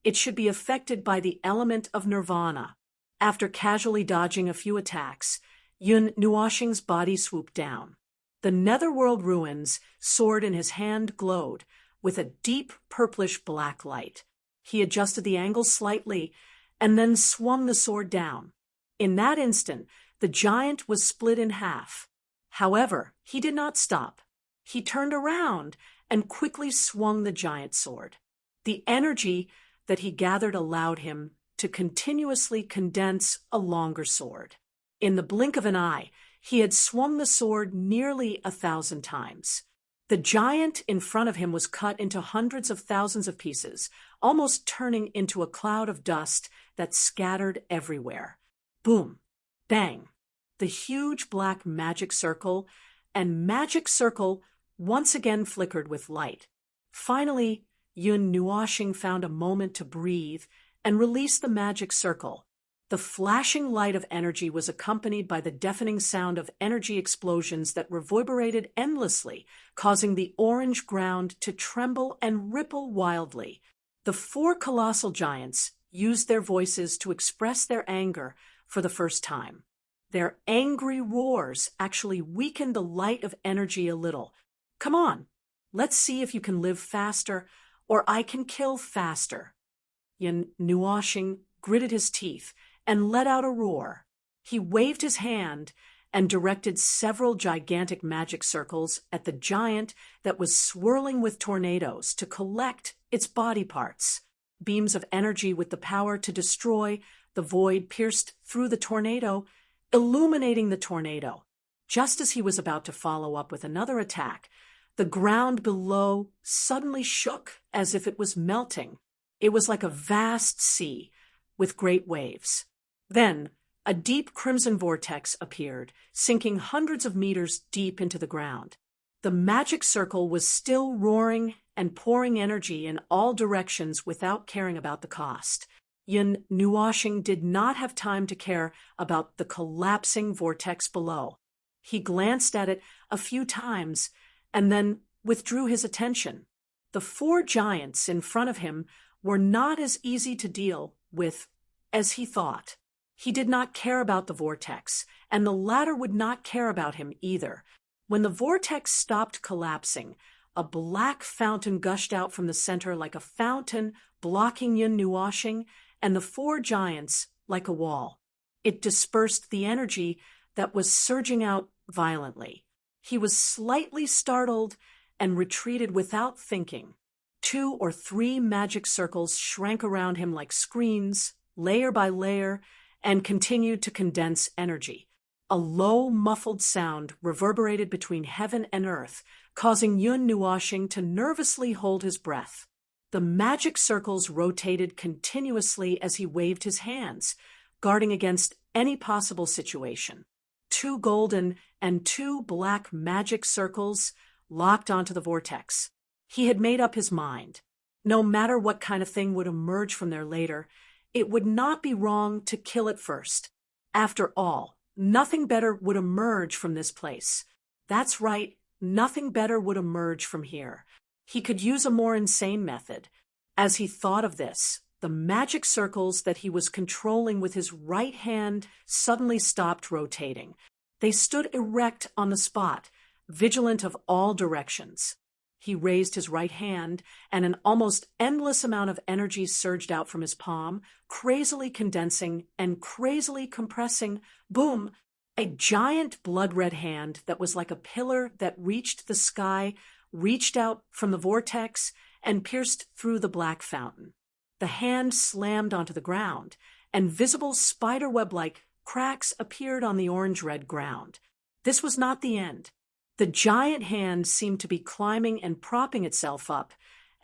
it should be affected by the element of nirvana. After casually dodging a few attacks, Yun Nuoxing's body swooped down. The netherworld ruins, sword in his hand, glowed with a deep purplish black light. He adjusted the angle slightly and then swung the sword down. In that instant, the giant was split in half. However, he did not stop. He turned around and quickly swung the giant sword. The energy that he gathered allowed him to continuously condense a longer sword. In the blink of an eye, he had swung the sword nearly 1,000 times. The giant in front of him was cut into hundreds of thousands of pieces, almost turning into a cloud of dust that scattered everywhere. Boom! Bang! The huge black magic circle once again flickered with light. Finally, Yun Nuoxing found a moment to breathe and release the magic circle. The flashing light of energy was accompanied by the deafening sound of energy explosions that reverberated endlessly, causing the orange ground to tremble and ripple wildly. The 4 colossal giants used their voices to express their anger for the first time. Their angry roars actually weakened the light of energy a little. Come on, let's see if you can live faster, or I can kill faster. Yun Nuoxing gritted his teeth and let out a roar. He waved his hand and directed several gigantic magic circles at the giant that was swirling with tornadoes to collect its body parts. Beams of energy with the power to destroy the void pierced through the tornado, illuminating the tornado. Just as he was about to follow up with another attack, the ground below suddenly shook as if it was melting. It was like a vast sea with great waves. Then, a deep crimson vortex appeared, sinking hundreds of meters deep into the ground. The magic circle was still roaring and pouring energy in all directions without caring about the cost. Yun Nuoxing did not have time to care about the collapsing vortex below. He glanced at it a few times and then withdrew his attention. The 4 giants in front of him were not as easy to deal with as he thought. He did not care about the vortex, and the latter would not care about him either. When the vortex stopped collapsing, a black fountain gushed out from the center like a fountain, blocking Yun Nuoxing and the 4 giants like a wall. It dispersed the energy that was surging out violently. He was slightly startled and retreated without thinking. 2 or 3 magic circles shrank around him like screens, layer by layer, and continued to condense energy. A low, muffled sound reverberated between heaven and earth, causing Yun Nuoxing to nervously hold his breath. The magic circles rotated continuously as he waved his hands, guarding against any possible situation. 2 golden and 2 black magic circles locked onto the vortex. He had made up his mind. No matter what kind of thing would emerge from there later, it would not be wrong to kill it first. After all, nothing better would emerge from this place. That's right, nothing better would emerge from here. He could use a more insane method. As he thought of this, The magic circles that he was controlling with his right hand suddenly stopped rotating. They stood erect on the spot, vigilant of all directions. He raised his right hand, and an almost endless amount of energy surged out from his palm, crazily condensing and crazily compressing. Boom! A giant blood-red hand that was like a pillar that reached the sky, reached out from the vortex, and pierced through the black fountain. The hand slammed onto the ground, and visible spiderweb-like cracks appeared on the orange-red ground. This was not the end. The giant hand seemed to be climbing and propping itself up,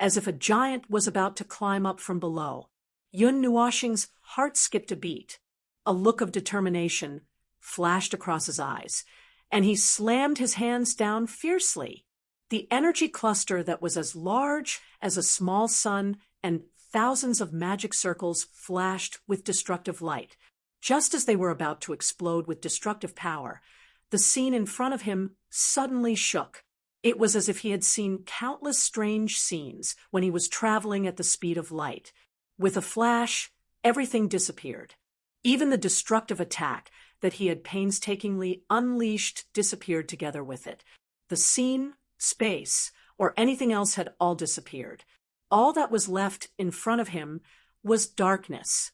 as if a giant was about to climb up from below. Yun Nuoxing's heart skipped a beat. A look of determination flashed across his eyes, and he slammed his hands down fiercely. The energy cluster that was as large as a small sun and thousands of magic circles flashed with destructive light. Just as they were about to explode with destructive power, the scene in front of him suddenly shook. It was as if he had seen countless strange scenes when he was traveling at the speed of light. With a flash, everything disappeared. Even the destructive attack that he had painstakingly unleashed disappeared together with it. The scene, space, or anything else had all disappeared. All that was left in front of him was darkness.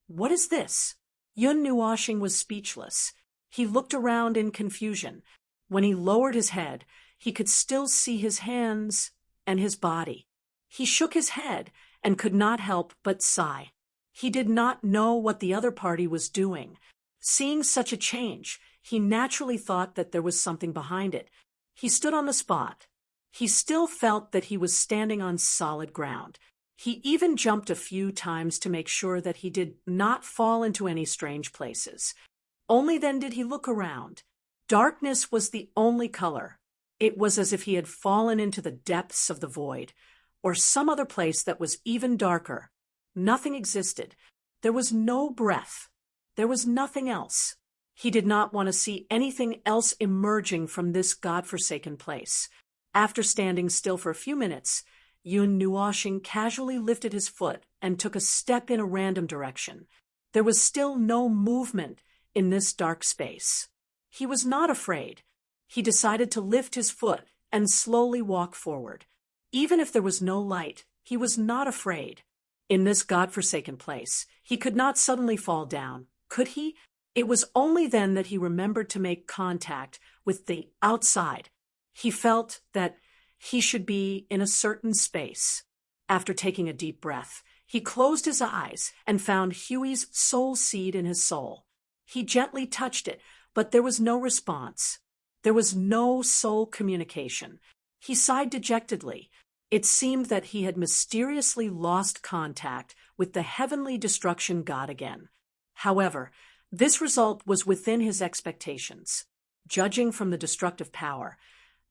What is this? Yun Nuoxing was speechless. He looked around in confusion. When he lowered his head, he could still see his hands and his body. He shook his head and could not help but sigh. He did not know what the other party was doing. Seeing such a change, he naturally thought that there was something behind it. He stood on the spot. He still felt that he was standing on solid ground. He even jumped a few times to make sure that he did not fall into any strange places. Only then did he look around. Darkness was the only color. It was as if he had fallen into the depths of the void, or some other place that was even darker. Nothing existed. There was no breath. There was nothing else. He did not want to see anything else emerging from this godforsaken place. After standing still for a few minutes, Yun Nuoxing casually lifted his foot and took a step in a random direction. There was still no movement in this dark space. He was not afraid. He decided to lift his foot and slowly walk forward. Even if there was no light, he was not afraid. In this godforsaken place, he could not suddenly fall down, could he? It was only then that he remembered to make contact with the outside. He felt that he should be in a certain space. After taking a deep breath, he closed his eyes and found Huey's soul seed in his soul. He gently touched it, but there was no response. There was no soul communication. He sighed dejectedly. It seemed that he had mysteriously lost contact with the heavenly destruction god again. However, this result was within his expectations. Judging from the destructive power,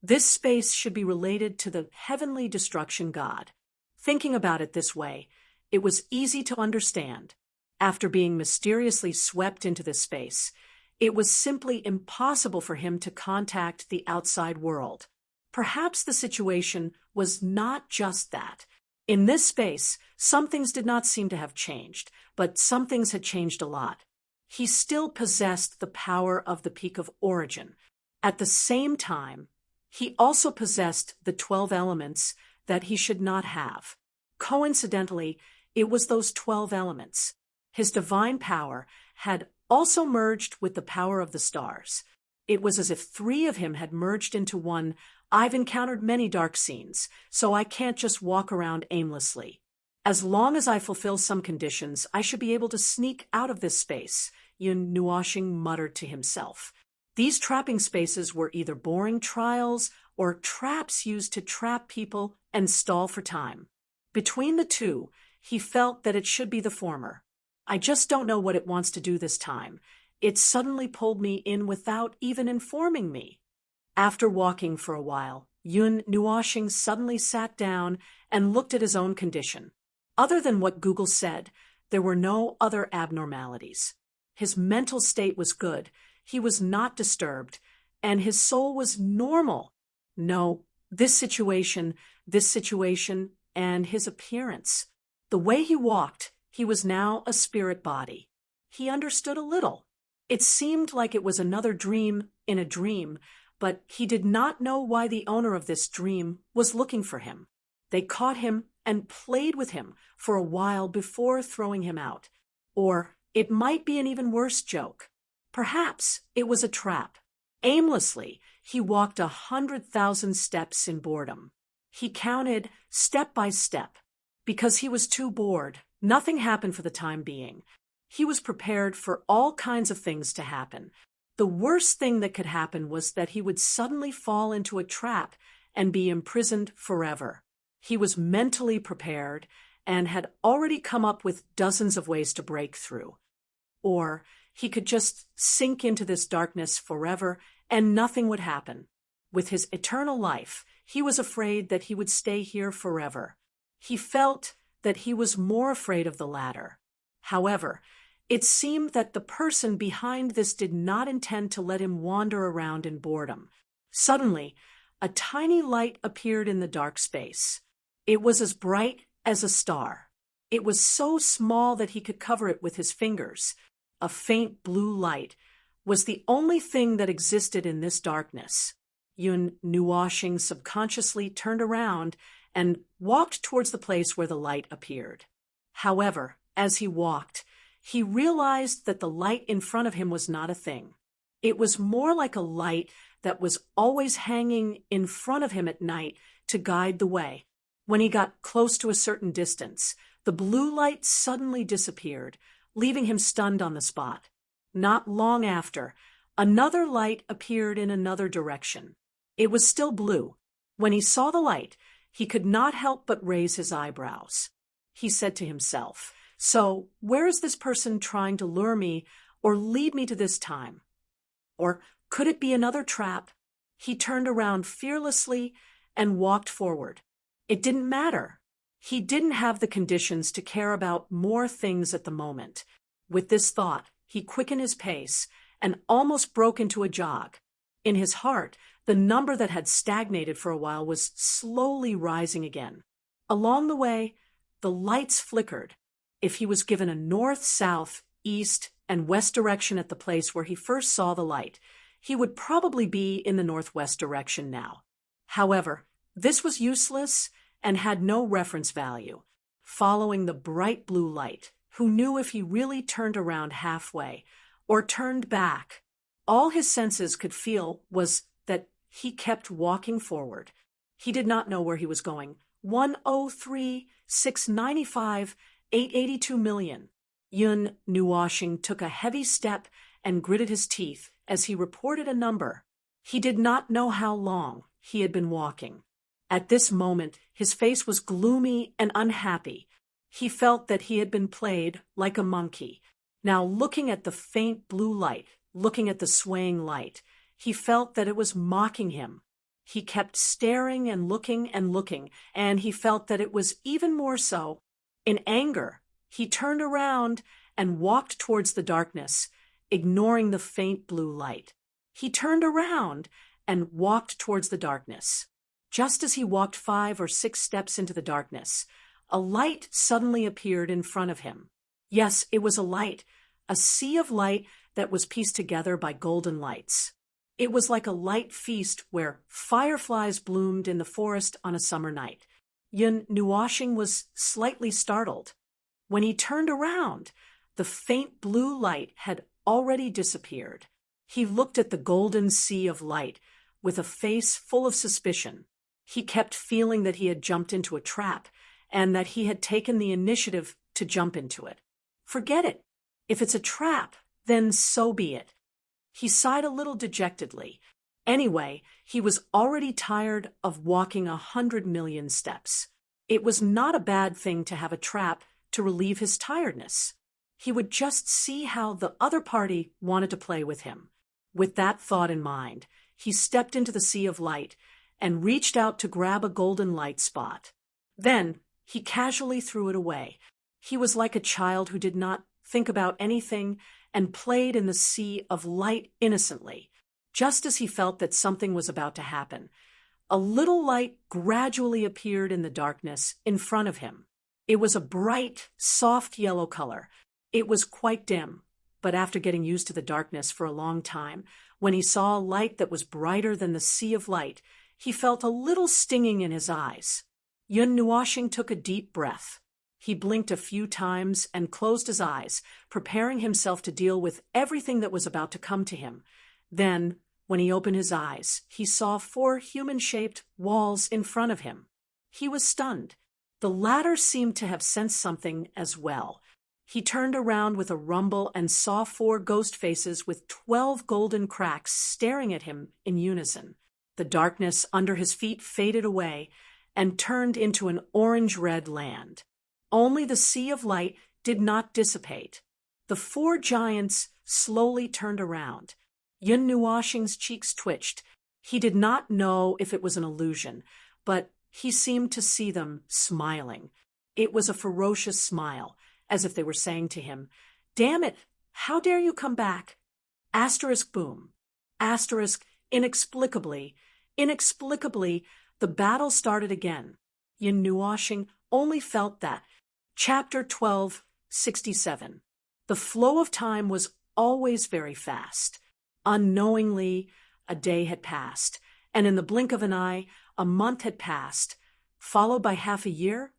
this space should be related to the heavenly destruction god. Thinking about it this way, it was easy to understand. After being mysteriously swept into this space, it was simply impossible for him to contact the outside world. Perhaps the situation was not just that. In this space, some things did not seem to have changed, but some things had changed a lot. He still possessed the power of the Peak of Origin. At the same time, he also possessed the 12 elements that he should not have. Coincidentally, it was those 12 elements. His divine power had also merged with the power of the stars. It was as if 3 of him had merged into one. I've encountered many dark scenes, so I can't just walk around aimlessly. As long as I fulfill some conditions, I should be able to sneak out of this space, Yun Nuoxing muttered to himself. These trapping spaces were either boring trials or traps used to trap people and stall for time. Between the two, he felt that it should be the former. I just don't know what it wants to do this time. It suddenly pulled me in without even informing me. After walking for a while, Yun Nuoxing suddenly sat down and looked at his own condition. Other than what Google said, there were no other abnormalities. His mental state was good, he was not disturbed, and his soul was normal. No, this situation, and his appearance. The way he walked, he was now a spirit body. He understood a little. It seemed like it was another dream in a dream, but he did not know why the owner of this dream was looking for him. They caught him and played with him for a while before throwing him out. Or it might be an even worse joke. Perhaps it was a trap. Aimlessly, he walked 100,000 steps in boredom. He counted step by step. Because he was too bored, nothing happened for the time being. He was prepared for all kinds of things to happen. The worst thing that could happen was that he would suddenly fall into a trap and be imprisoned forever. He was mentally prepared and had already come up with dozens of ways to break through. Or he could just sink into this darkness forever and nothing would happen. With his eternal life, he was afraid that he would stay here forever. He felt that he was more afraid of the latter. However, it seemed that the person behind this did not intend to let him wander around in boredom. Suddenly, a tiny light appeared in the dark space. It was as bright as a star. It was so small that he could cover it with his fingers. A faint blue light was the only thing that existed in this darkness. Yun Nuoshing subconsciously turned around and walked towards the place where the light appeared. However, as he walked, he realized that the light in front of him was not a thing. It was more like a light that was always hanging in front of him at night to guide the way. When he got close to a certain distance, the blue light suddenly disappeared, leaving him stunned on the spot. Not long after, another light appeared in another direction. It was still blue. When he saw the light, he could not help but raise his eyebrows. He said to himself, "So, where is this person trying to lure me or lead me to this time? Or could it be another trap?" He turned around fearlessly and walked forward. It didn't matter. He didn't have the conditions to care about more things at the moment. With this thought, he quickened his pace and almost broke into a jog. In his heart, the number that had stagnated for a while was slowly rising again. Along the way, the lights flickered. If he was given a north, south, east, and west direction at the place where he first saw the light, he would probably be in the northwest direction now. However, this was useless and had no reference value. Following the bright blue light, who knew if he really turned around halfway or turned back, all his senses could feel was that he kept walking forward. He did not know where he was going. 103,695, 882 million. Yun Nuoshing took a heavy step and gritted his teeth as he reported a number. He did not know how long he had been walking. At this moment, his face was gloomy and unhappy. He felt that he had been played like a monkey. Now, looking at the faint blue light, looking at the swaying light, he felt that it was mocking him. He kept staring and looking, and he felt that it was even more so. In anger, he turned around and walked towards the darkness, ignoring the faint blue light. He turned around and walked towards the darkness. Just as he walked 5 or 6 steps into the darkness, a light suddenly appeared in front of him. Yes, it was a light, a sea of light that was pieced together by golden lights. It was like a light feast where fireflies bloomed in the forest on a summer night. Yun Nuoshing was slightly startled. When he turned around, the faint blue light had already disappeared. He looked at the golden sea of light with a face full of suspicion. He kept feeling that he had jumped into a trap and that he had taken the initiative to jump into it. Forget it. If it's a trap, then so be it. He sighed a little dejectedly. Anyway, he was already tired of walking 100 million steps. It was not a bad thing to have a trap to relieve his tiredness. He would just see how the other party wanted to play with him. With that thought in mind, he stepped into the sea of light and reached out to grab a golden light spot. Then he casually threw it away. He was like a child who did not think about anything and played in the sea of light innocently. Just as he felt that something was about to happen, a little light gradually appeared in the darkness in front of him. It was a bright, soft yellow color. It was quite dim, but after getting used to the darkness for a long time, when he saw a light that was brighter than the sea of light, he felt a little stinging in his eyes. Yun Nuoxing took a deep breath. He blinked a few times and closed his eyes, preparing himself to deal with everything that was about to come to him. Then, when he opened his eyes, he saw 4 human-shaped walls in front of him. He was stunned. The latter seemed to have sensed something as well. He turned around with a rumble and saw 4 ghost faces with 12 golden cracks staring at him in unison. The darkness under his feet faded away and turned into an orange-red land. Only the sea of light did not dissipate. The 4 giants slowly turned around. Yun Nuoxing's cheeks twitched. He did not know if it was an illusion, but he seemed to see them smiling. It was a ferocious smile, as if they were saying to him, "Damn it, how dare you come back?" Asterisk boom. Asterisk inexplicably, the battle started again. Yun Nuoxing only felt that. Chapter 1267. The flow of time was always very fast. Unknowingly, a day had passed, and in the blink of an eye, a month had passed, followed by half a year,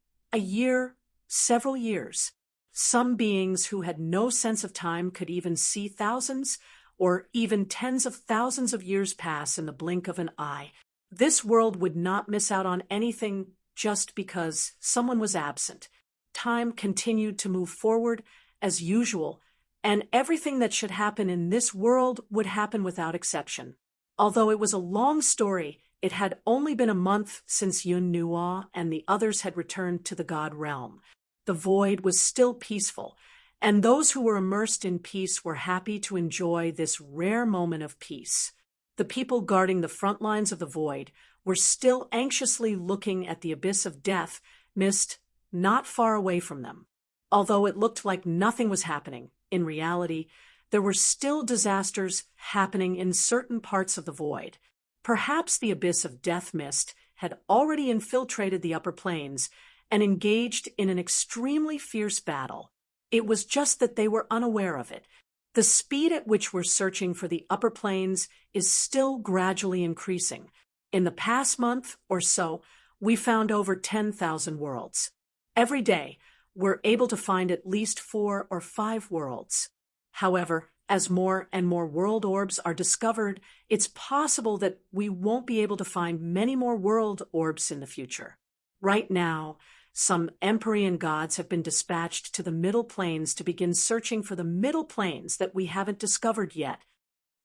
several years. Some beings who had no sense of time could even see thousands or even tens of thousands of years pass in the blink of an eye. This world would not miss out on anything just because someone was absent. Time continued to move forward as usual, and everything that should happen in this world would happen without exception. Although it was a long story, it had only been a month since Yun Nuo and the others had returned to the God realm. The void was still peaceful, and those who were immersed in peace were happy to enjoy this rare moment of peace. The people guarding the front lines of the void were still anxiously looking at the abyss of death mist not far away from them. Although it looked like nothing was happening, in reality, there were still disasters happening in certain parts of the void. Perhaps the abyss of death mist had already infiltrated the upper planes and engaged in an extremely fierce battle. It was just that they were unaware of it. The speed at which we're searching for the upper planes is still gradually increasing. In the past month or so, we found over 10,000 worlds. Every day, we're able to find at least 4 or 5 worlds. However, as more and more world orbs are discovered, it's possible that we won't be able to find many more world orbs in the future. Right now, some Empyrean gods have been dispatched to the middle planes to begin searching for the middle planes that we haven't discovered yet.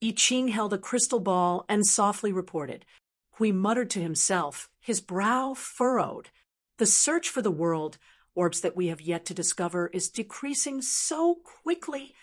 I Ching held a crystal ball and softly reported. Hui muttered to himself, his brow furrowed. The search for the world orbs that we have yet to discover is decreasing so quickly.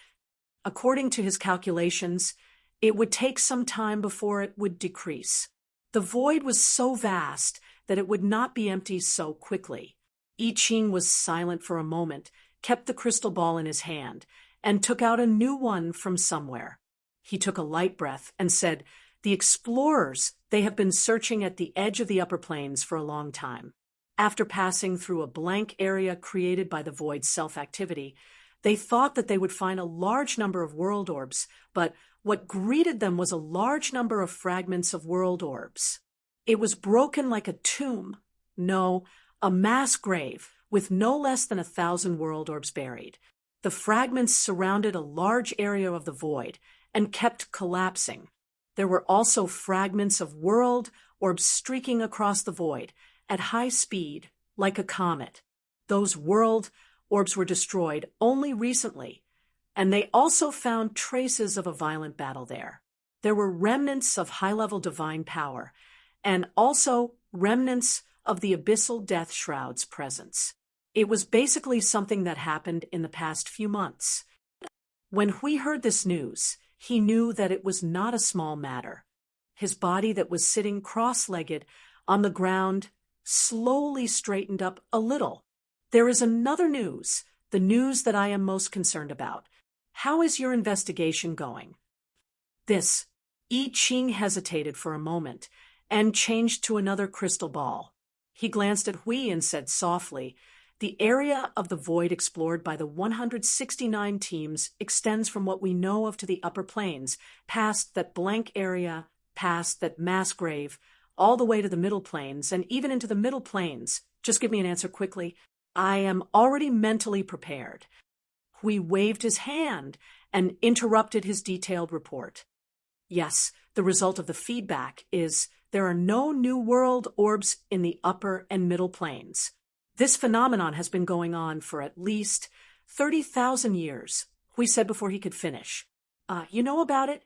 According to his calculations, it would take some time before it would decrease. The void was so vast that it would not be empty so quickly. I Ching was silent for a moment, kept the crystal ball in his hand, and took out a new one from somewhere. He took a light breath and said, "The explorers, they have been searching at the edge of the upper planes for a long time. After passing through a blank area created by the void's self-activity, they thought that they would find a large number of world orbs, but what greeted them was a large number of fragments of world orbs. It was broken like a tomb. No, a mass grave with no less than 1,000 world orbs buried. The fragments surrounded a large area of the void and kept collapsing. There were also fragments of world orbs streaking across the void at high speed, like a comet. Those world orbs were destroyed only recently, and they also found traces of a violent battle there. There were remnants of high-level divine power, and also remnants of the abyssal death shroud's presence. It was basically something that happened in the past few months. When Hui heard this news, he knew that it was not a small matter. His body that was sitting cross-legged on the ground slowly straightened up a little. "There is another news, the news that I am most concerned about. How is your investigation going?" This. I Ching hesitated for a moment and changed to another crystal ball. He glanced at Hui and said softly, The area of the void explored by the 169 teams extends from what we know of to the upper planes, past that blank area, past that mass grave, all the way to the middle planes, and even into the middle planes. Just give me an answer quickly. I am already mentally prepared. Hui waved his hand and interrupted his detailed report. Yes, the result of the feedback is there are no new world orbs in the upper and middle planes. This phenomenon has been going on for at least 30,000 years, Hui said before he could finish. You know about it?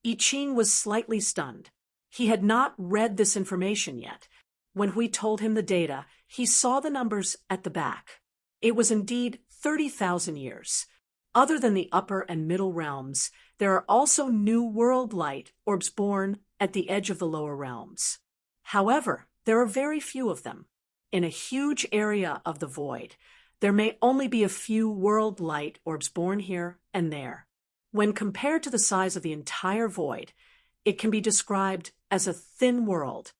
I Ching was slightly stunned. He had not read this information yet. When Hui told him the data, he saw the numbers at the back. It was indeed 30,000 years. Other than the upper and middle realms, there are also new world light orbs born at the edge of the lower realms. However, there are very few of them. In a huge area of the void, there may only be a few world light orbs born here and there. When compared to the size of the entire void, it can be described as a thin world.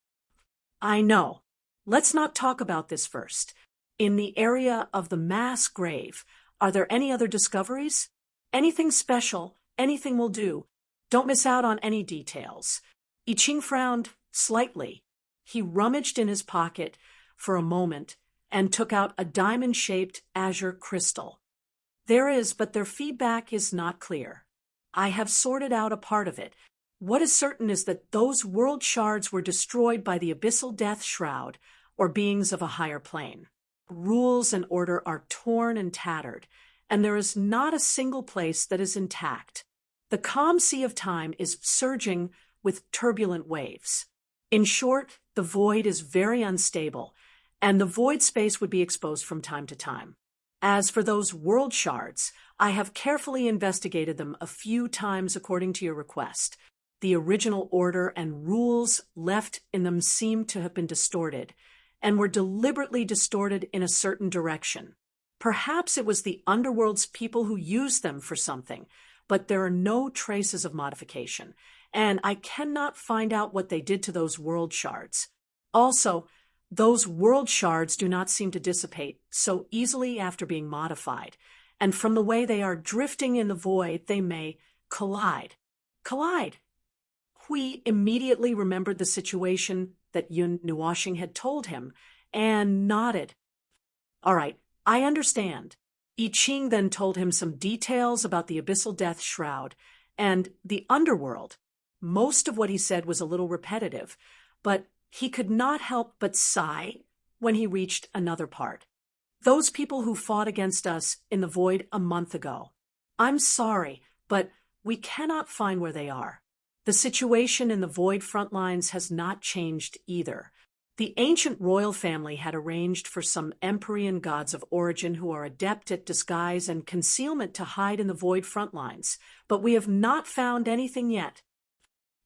I know. Let's not talk about this first. In the area of the mass grave, are there any other discoveries? Anything special, anything will do. Don't miss out on any details. I Ching frowned slightly. He rummaged in his pocket for a moment and took out a diamond-shaped azure crystal. There is, but their feedback is not clear. I have sorted out a part of it. What is certain is that those world shards were destroyed by the abyssal death shroud, or beings of a higher plane. Rules and order are torn and tattered, and there is not a single place that is intact. The calm sea of time is surging with turbulent waves. In short, the void is very unstable, and the void space would be exposed from time to time. As for those world shards, I have carefully investigated them a few times according to your request. The original order and rules left in them seem to have been distorted, and were deliberately distorted in a certain direction. Perhaps it was the underworld's people who used them for something, but there are no traces of modification, and I cannot find out what they did to those world shards. Also, those world shards do not seem to dissipate so easily after being modified, and from the way they are drifting in the void, they may collide. Collide! Hui immediately remembered the situation that Yun Nuoxing had told him, and nodded. All right, I understand. I Ching then told him some details about the abyssal death shroud and the underworld. Most of what he said was a little repetitive, but he could not help but sigh when he reached another part. Those people who fought against us in the void a month ago. I'm sorry, but we cannot find where they are. The situation in the void front lines has not changed either. The ancient royal family had arranged for some Empyrean gods of origin who are adept at disguise and concealment to hide in the void front lines, but we have not found anything yet.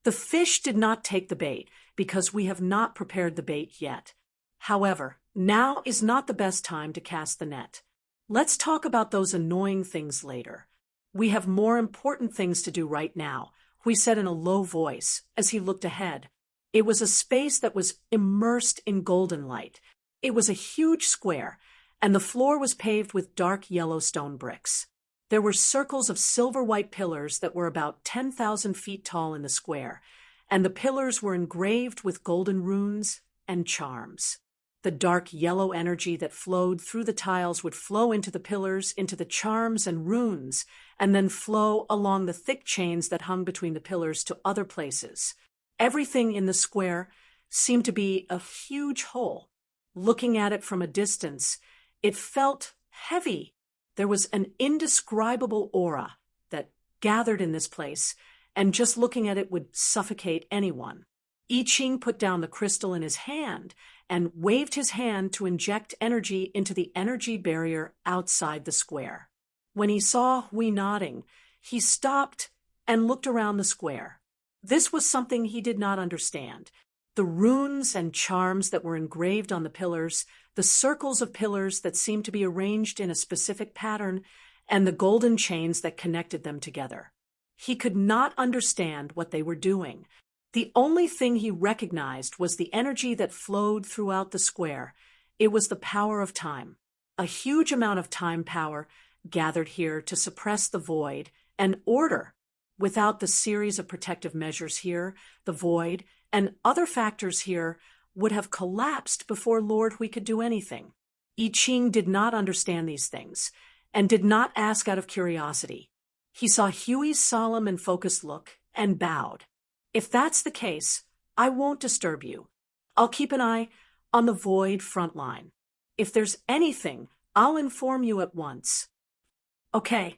The fish did not take the bait because we have not prepared the bait yet. However, now is not the best time to cast the net. Let's talk about those annoying things later. We have more important things to do right now, Hui said in a low voice as he looked ahead. It was a space that was immersed in golden light. It was a huge square, and the floor was paved with dark yellow stone bricks. There were circles of silver-white pillars that were about 10,000 feet tall in the square, and the pillars were engraved with golden runes and charms. The dark yellow energy that flowed through the tiles would flow into the pillars, into the charms and runes, and then flow along the thick chains that hung between the pillars to other places. Everything in the square seemed to be a huge whole. Looking at it from a distance, it felt heavy. There was an indescribable aura that gathered in this place, and just looking at it would suffocate anyone. I Ching put down the crystal in his hand and waved his hand to inject energy into the energy barrier outside the square. When he saw Hui nodding, he stopped and looked around the square. This was something he did not understand. The runes and charms that were engraved on the pillars, the circles of pillars that seemed to be arranged in a specific pattern, and the golden chains that connected them together. He could not understand what they were doing. The only thing he recognized was the energy that flowed throughout the square. It was the power of time. A huge amount of time power gathered here to suppress the void and order. Without the series of protective measures here, the void and other factors here would have collapsed before Lord we could do anything. I Ching did not understand these things and did not ask out of curiosity. He saw Huey's solemn and focused look and bowed. If that's the case, I won't disturb you. I'll keep an eye on the void front line. If there's anything, I'll inform you at once. Okay.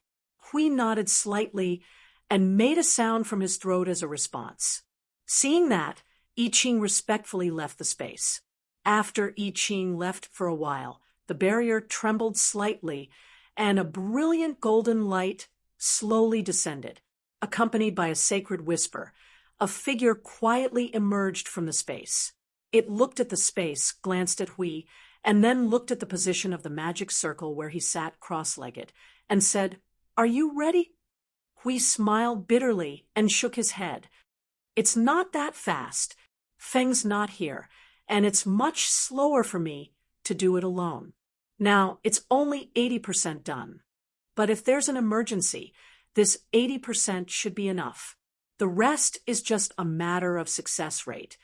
Hui nodded slightly and made a sound from his throat as a response. Seeing that, I Ching respectfully left the space. After I Ching left for a while, the barrier trembled slightly, and a brilliant golden light slowly descended, accompanied by a sacred whisper. A figure quietly emerged from the space. It looked at the space, glanced at Hui, and then looked at the position of the magic circle where he sat cross-legged, and said, "Are you ready?" Hui smiled bitterly and shook his head. "It's not that fast. Feng's not here, and it's much slower for me to do it alone. Now, it's only 80% done. But if there's an emergency, this 80% should be enough. The rest is just a matter of success rate,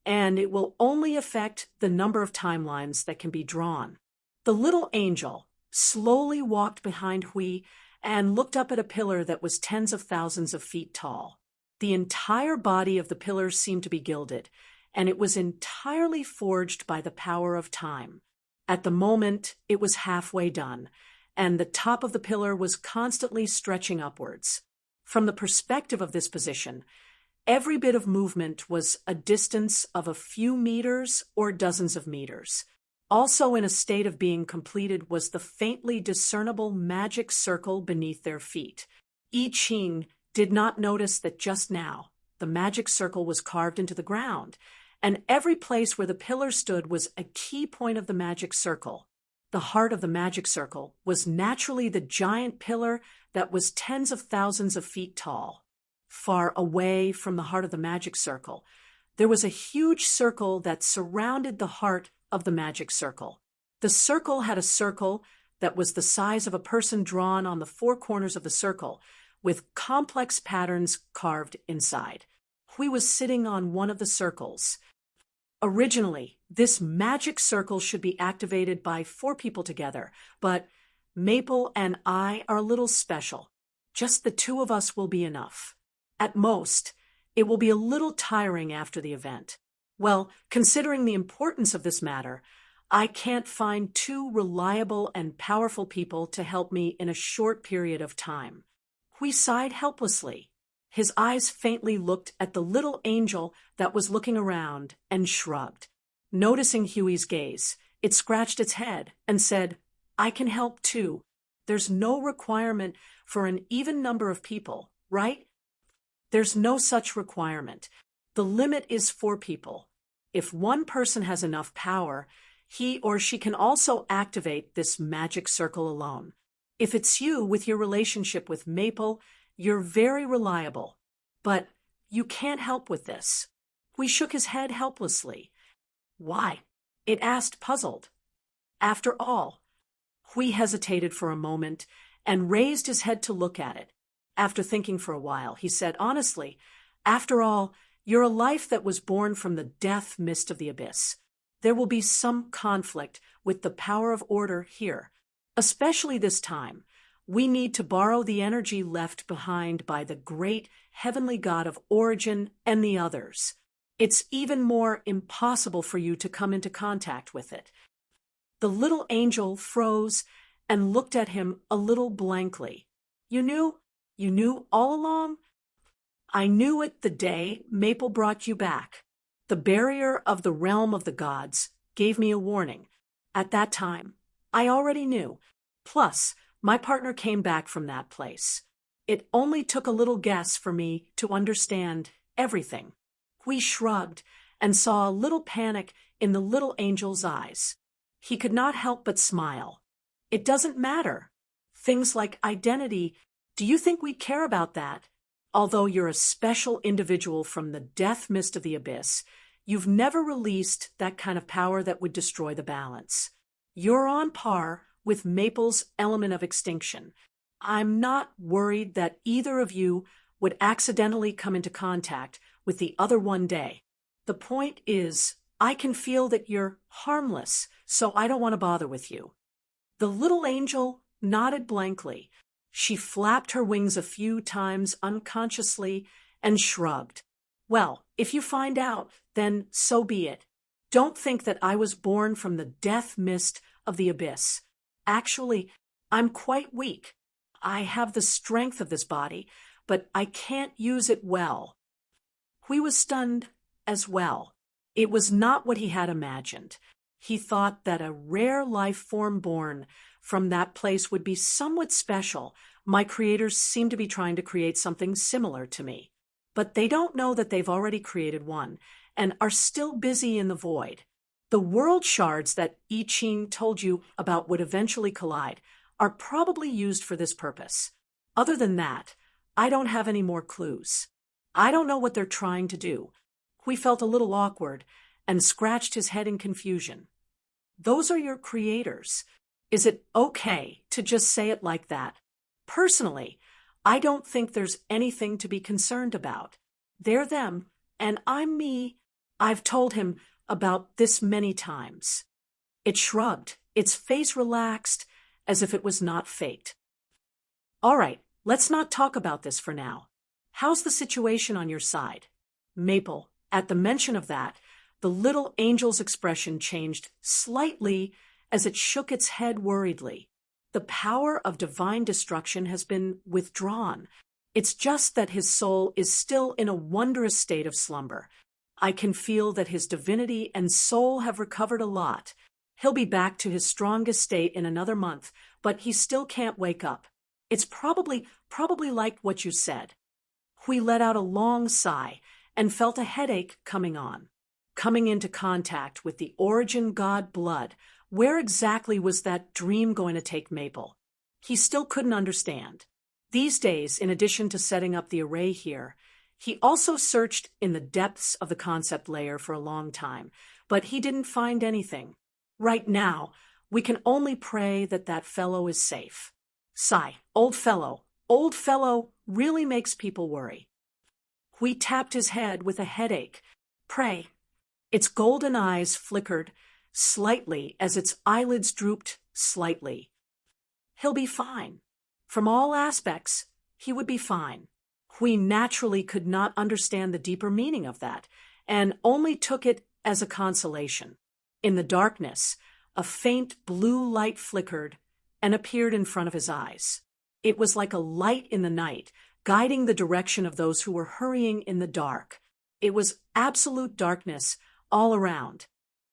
and it will only affect the number of timelines that can be drawn." The little angel slowly walked behind Hui and looked up at a pillar that was tens of thousands of feet tall. The entire body of the pillar seemed to be gilded, and it was entirely forged by the power of time. At the moment, it was halfway done, and the top of the pillar was constantly stretching upwards. From the perspective of this position, every bit of movement was a distance of a few meters or dozens of meters. Also in a state of being completed was the faintly discernible magic circle beneath their feet. I Ching did not notice that just now the magic circle was carved into the ground, and every place where the pillar stood was a key point of the magic circle. The heart of the magic circle was naturally the giant pillar that was tens of thousands of feet tall. Far away from the heart of the magic circle, there was a huge circle that surrounded the heart of the magic circle. The circle had a circle that was the size of a person drawn on the four corners of the circle, with complex patterns carved inside. Hui was sitting on one of the circles. Originally, this magic circle should be activated by 4 people together, but Maple and I are a little special. Just the 2 of us will be enough. At most, it will be a little tiring after the event. Well, considering the importance of this matter, I can't find 2 reliable and powerful people to help me in a short period of time. Hui sighed helplessly. His eyes faintly looked at the little angel that was looking around and shrugged. Noticing Huey's gaze, it scratched its head and said, "I can help too. There's no requirement for an even number of people, right?" "There's no such requirement. The limit is 4 people. If one person has enough power, he or she can also activate this magic circle alone. If it's you with your relationship with Maple, you're very reliable. But you can't help with this." Hui shook his head helplessly. "Why?" it asked, puzzled. After all, Hui hesitated for a moment and raised his head to look at it. After thinking for a while, he said honestly, "After all, you're a life that was born from the death mist of the abyss. There will be some conflict with the power of order here. Especially this time, we need to borrow the energy left behind by the great heavenly god of origin and the others. It's even more impossible for you to come into contact with it." The little angel froze and looked at him a little blankly. You knew all along?" "I knew it the day Maple brought you back. The barrier of the realm of the gods gave me a warning. At that time, I already knew. Plus, my partner came back from that place. It only took a little guess for me to understand everything." Hui shrugged and saw a little panic in the little angel's eyes. He could not help but smile. "It doesn't matter. Things like identity, do you think we care about that? Although you're a special individual from the death mist of the abyss, you've never released that kind of power that would destroy the balance. You're on par with Maple's element of extinction. I'm not worried that either of you would accidentally come into contact with the other one day. The point is, I can feel that you're harmless, so I don't want to bother with you." The little angel nodded blankly. She flapped her wings a few times unconsciously and shrugged. "Well, if you find out, then so be it. Don't think that I was born from the death mist of the abyss. Actually, I'm quite weak. I have the strength of this body, but I can't use it well." Hui was stunned as well. It was not what he had imagined. He thought that a rare life form born from that place would be somewhat special. My creators seem to be trying to create something similar to me. But they don't know that they've already created one and are still busy in the void. The world shards that I Ching told you about would eventually collide are probably used for this purpose. Other than that, I don't have any more clues. I don't know what they're trying to do. Hui felt a little awkward and scratched his head in confusion. Those are your creators. Is it okay to just say it like that? Personally, I don't think there's anything to be concerned about. They're them, and I'm me. I've told him about this many times. It shrugged, its face relaxed, as if it was not faked. All right, let's not talk about this for now. How's the situation on your side? Maple, at the mention of that, the little angel's expression changed slightly as it shook its head worriedly. The power of divine destruction has been withdrawn. It's just that his soul is still in a wondrous state of slumber. I can feel that his divinity and soul have recovered a lot. He'll be back to his strongest state in another month, but he still can't wake up. It's probably like what you said. Hui let out a long sigh and felt a headache coming on. Coming into contact with the origin god blood, where exactly was that dream going to take Maple? He still couldn't understand. These days, in addition to setting up the array here, he also searched in the depths of the concept layer for a long time, but he didn't find anything. Right now, we can only pray that that fellow is safe. Sigh, old fellow really makes people worry. Hui tapped his head with a headache. Pray. Its golden eyes flickered slightly as its eyelids drooped slightly. He'll be fine. From all aspects, he would be fine. Hui naturally could not understand the deeper meaning of that, and only took it as a consolation. In the darkness, a faint blue light flickered and appeared in front of his eyes. It was like a light in the night, guiding the direction of those who were hurrying in the dark. It was absolute darkness all around.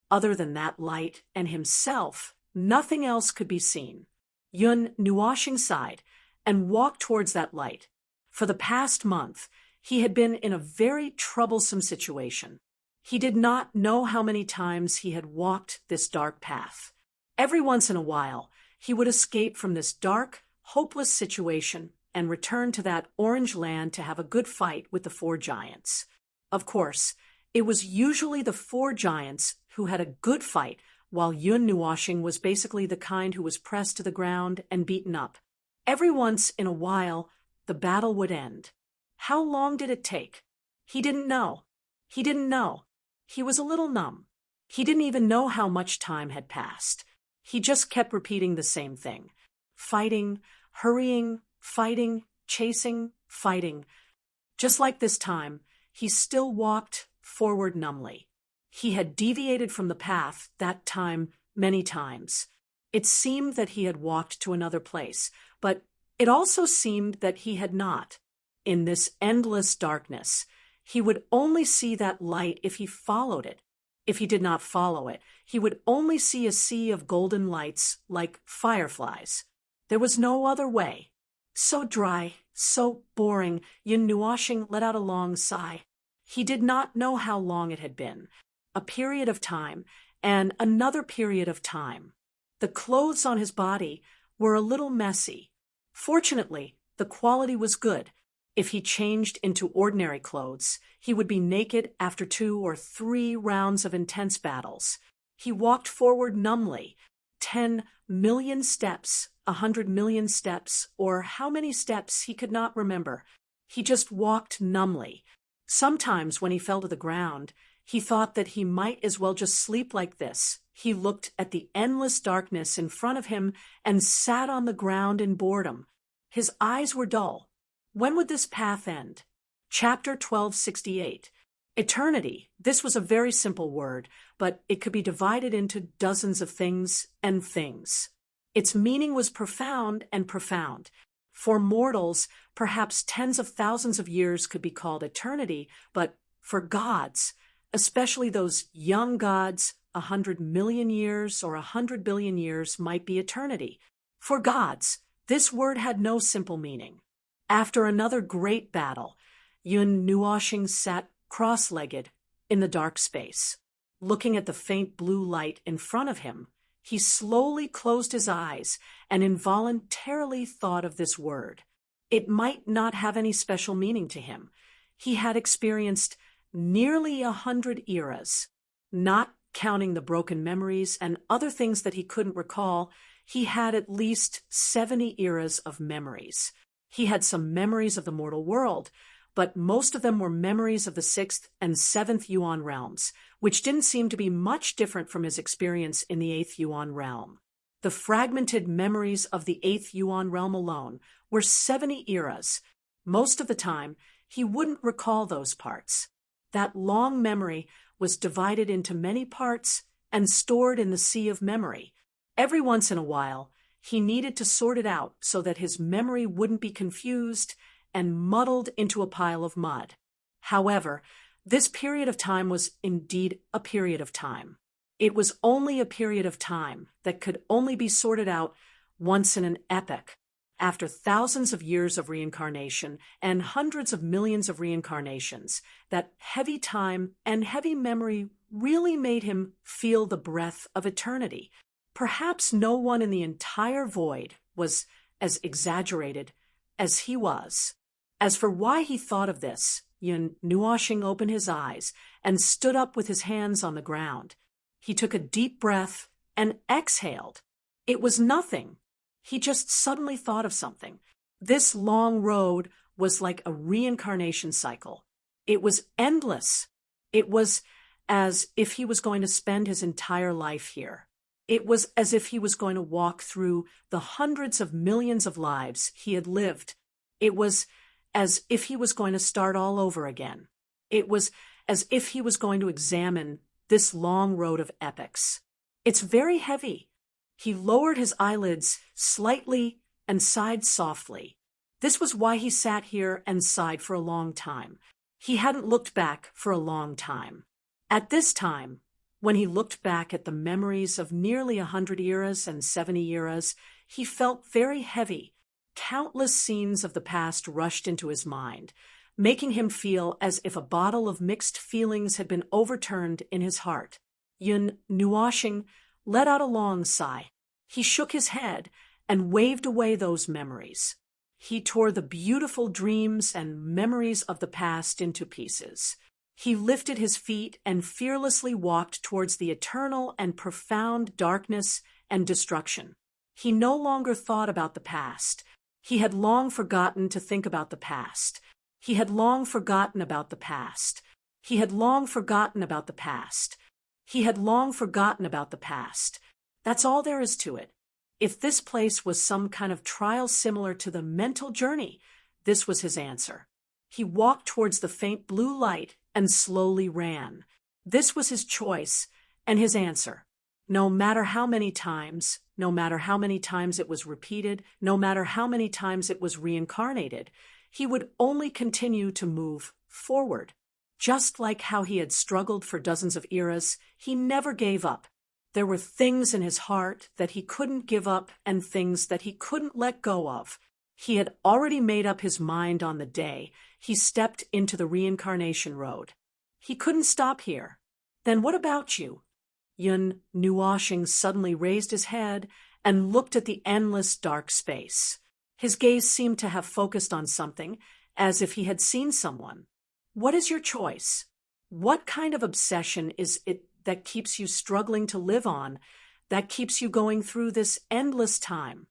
Other than that light and himself, nothing else could be seen. Yun Nuoshing sighed and walked towards that light. For the past month, he had been in a very troublesome situation. He did not know how many times he had walked this dark path. Every once in a while, he would escape from this dark, hopeless situation and return to that orange land to have a good fight with the four giants. Of course, it was usually the four giants who had a good fight, while Yun Nuoshing was basically the kind who was pressed to the ground and beaten up. Every once in a while, the battle would end. How long did it take? He didn't know. He was a little numb. He didn't even know how much time had passed. He just kept repeating the same thing. Fighting, hurrying, fighting, chasing, fighting. Just like this time, he still walked forward numbly. He had deviated from the path that time many times. It seemed that he had walked to another place, but it also seemed that he had not. In this endless darkness, he would only see that light if he followed it. If he did not follow it, he would only see a sea of golden lights like fireflies. There was no other way. So dry, so boring, Yun Nuoshing let out a long sigh. He did not know how long it had been. A period of time, and another period of time. The clothes on his body were a little messy. Fortunately, the quality was good. If he changed into ordinary clothes, he would be naked after 2 or 3 rounds of intense battles. He walked forward numbly, 10 million steps, 100 million steps, or how many steps he could not remember. He just walked numbly. Sometimes when he fell to the ground, he thought that he might as well just sleep like this. He looked at the endless darkness in front of him and sat on the ground in boredom. His eyes were dull. When would this path end? Chapter 1268. Eternity. This was a very simple word, but it could be divided into dozens of things and things. Its meaning was profound and profound. For mortals, perhaps tens of thousands of years could be called eternity, but for gods, especially those young gods, 100 million years or 100 billion years might be eternity. For gods, this word had no simple meaning. After another great battle, Yun Nuoshing sat cross-legged in the dark space. Looking at the faint blue light in front of him, he slowly closed his eyes and involuntarily thought of this word. It might not have any special meaning to him. He had experienced nearly 100 eras. Not counting the broken memories and other things that he couldn't recall, he had at least 70 eras of memories. He had some memories of the mortal world, but most of them were memories of the 6th and 7th Yuan realms, which didn't seem to be much different from his experience in the 8th Yuan realm. The fragmented memories of the 8th Yuan realm alone were 70 eras. Most of the time, he wouldn't recall those parts. That long memory was divided into many parts and stored in the sea of memory. Every once in a while, he needed to sort it out so that his memory wouldn't be confused and muddled into a pile of mud. However, this period of time was indeed a period of time. It was only a period of time that could only be sorted out once in an epoch. After thousands of years of reincarnation and hundreds of millions of reincarnations, that heavy time and heavy memory really made him feel the breath of eternity. Perhaps no one in the entire void was as exaggerated as he was. As for why he thought of this, Yun Nuoshing opened his eyes and stood up with his hands on the ground. He took a deep breath and exhaled. It was nothing. He just suddenly thought of something. This long road was like a reincarnation cycle. It was endless. It was as if he was going to spend his entire life here. It was as if he was going to walk through the hundreds of millions of lives he had lived. It was as if he was going to start all over again. It was as if he was going to examine this long road of epochs. It's very heavy. He lowered his eyelids slightly and sighed softly. This was why he sat here and sighed for a long time. He hadn't looked back for a long time. At this time, when he looked back at the memories of nearly 100 eras and 70 eras, he felt very heavy. Countless scenes of the past rushed into his mind, making him feel as if a bottle of mixed feelings had been overturned in his heart. Yun Nuoshing let out a long sigh. He shook his head and waved away those memories. He tore the beautiful dreams and memories of the past into pieces. He lifted his feet and fearlessly walked towards the eternal and profound darkness and destruction. He no longer thought about the past. He had long forgotten to think about the past. He had long forgotten about the past. He had long forgotten about the past. He had long forgotten about the past. That's all there is to it. If this place was some kind of trial similar to the mental journey, this was his answer. He walked towards the faint blue light and slowly ran. This was his choice and his answer. No matter how many times, no matter how many times it was repeated, no matter how many times it was reincarnated, he would only continue to move forward. Just like how he had struggled for dozens of eras, he never gave up. There were things in his heart that he couldn't give up and things that he couldn't let go of. He had already made up his mind on the day he stepped into the reincarnation road. He couldn't stop here. Then what about you? Yun Nuoshing suddenly raised his head and looked at the endless dark space. His gaze seemed to have focused on something, as if he had seen someone. What is your choice? What kind of obsession is it that keeps you struggling to live on, that keeps you going through this endless time.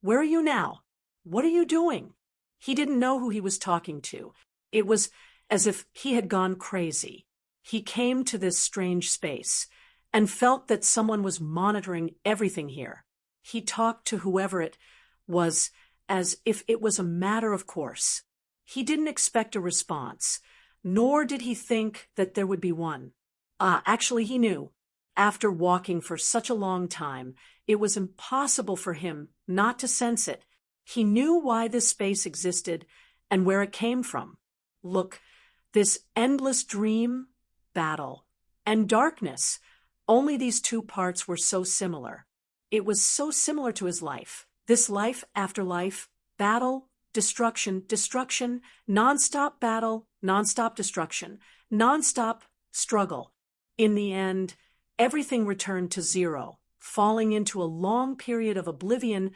Where are you now? What are you doing? He didn't know who he was talking to. It was as if he had gone crazy. He came to this strange space and felt that someone was monitoring everything here. He talked to whoever it was as if it was a matter of course. He didn't expect a response, nor did he think that there would be one. Actually, he knew. After walking for such a long time, it was impossible for him not to sense it. He knew why this space existed and where it came from. Look, this endless dream, battle, and darkness, only these two parts were so similar. It was so similar to his life. This life after life, battle, destruction, destruction, nonstop battle, nonstop destruction, nonstop struggle. In the end, everything returned to zero, falling into a long period of oblivion,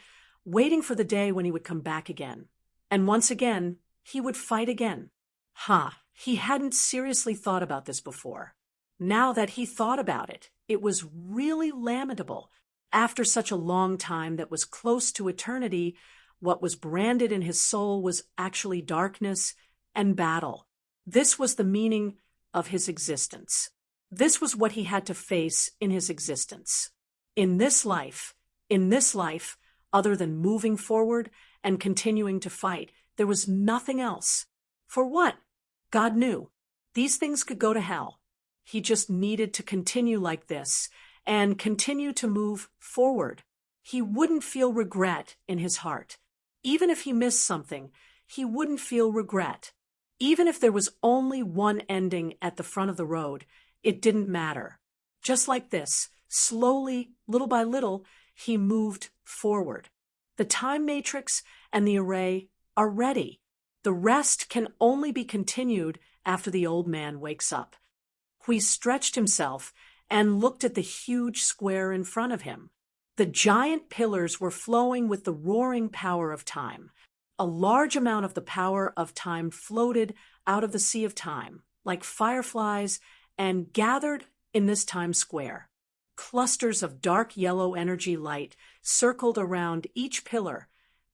waiting for the day when he would come back again. And once again, he would fight again. He hadn't seriously thought about this before. Now that he thought about it, it was really lamentable. After such a long time that was close to eternity, what was branded in his soul was actually darkness and battle. This was the meaning of his existence. This was what he had to face in his existence. In this life, other than moving forward and continuing to fight, there was nothing else. For what? God knew. These things could go to hell. He just needed to continue like this and continue to move forward. He wouldn't feel regret in his heart. Even if he missed something, he wouldn't feel regret. Even if there was only one ending at the front of the road, it didn't matter. Just like this, slowly, little by little, he moved forward. The time matrix and the array are ready. The rest can only be continued after the old man wakes up. He stretched himself and looked at the huge square in front of him. The giant pillars were flowing with the roaring power of time. A large amount of the power of time floated out of the sea of time, like fireflies, and gathered in this time square. Clusters of dark yellow energy light circled around each pillar,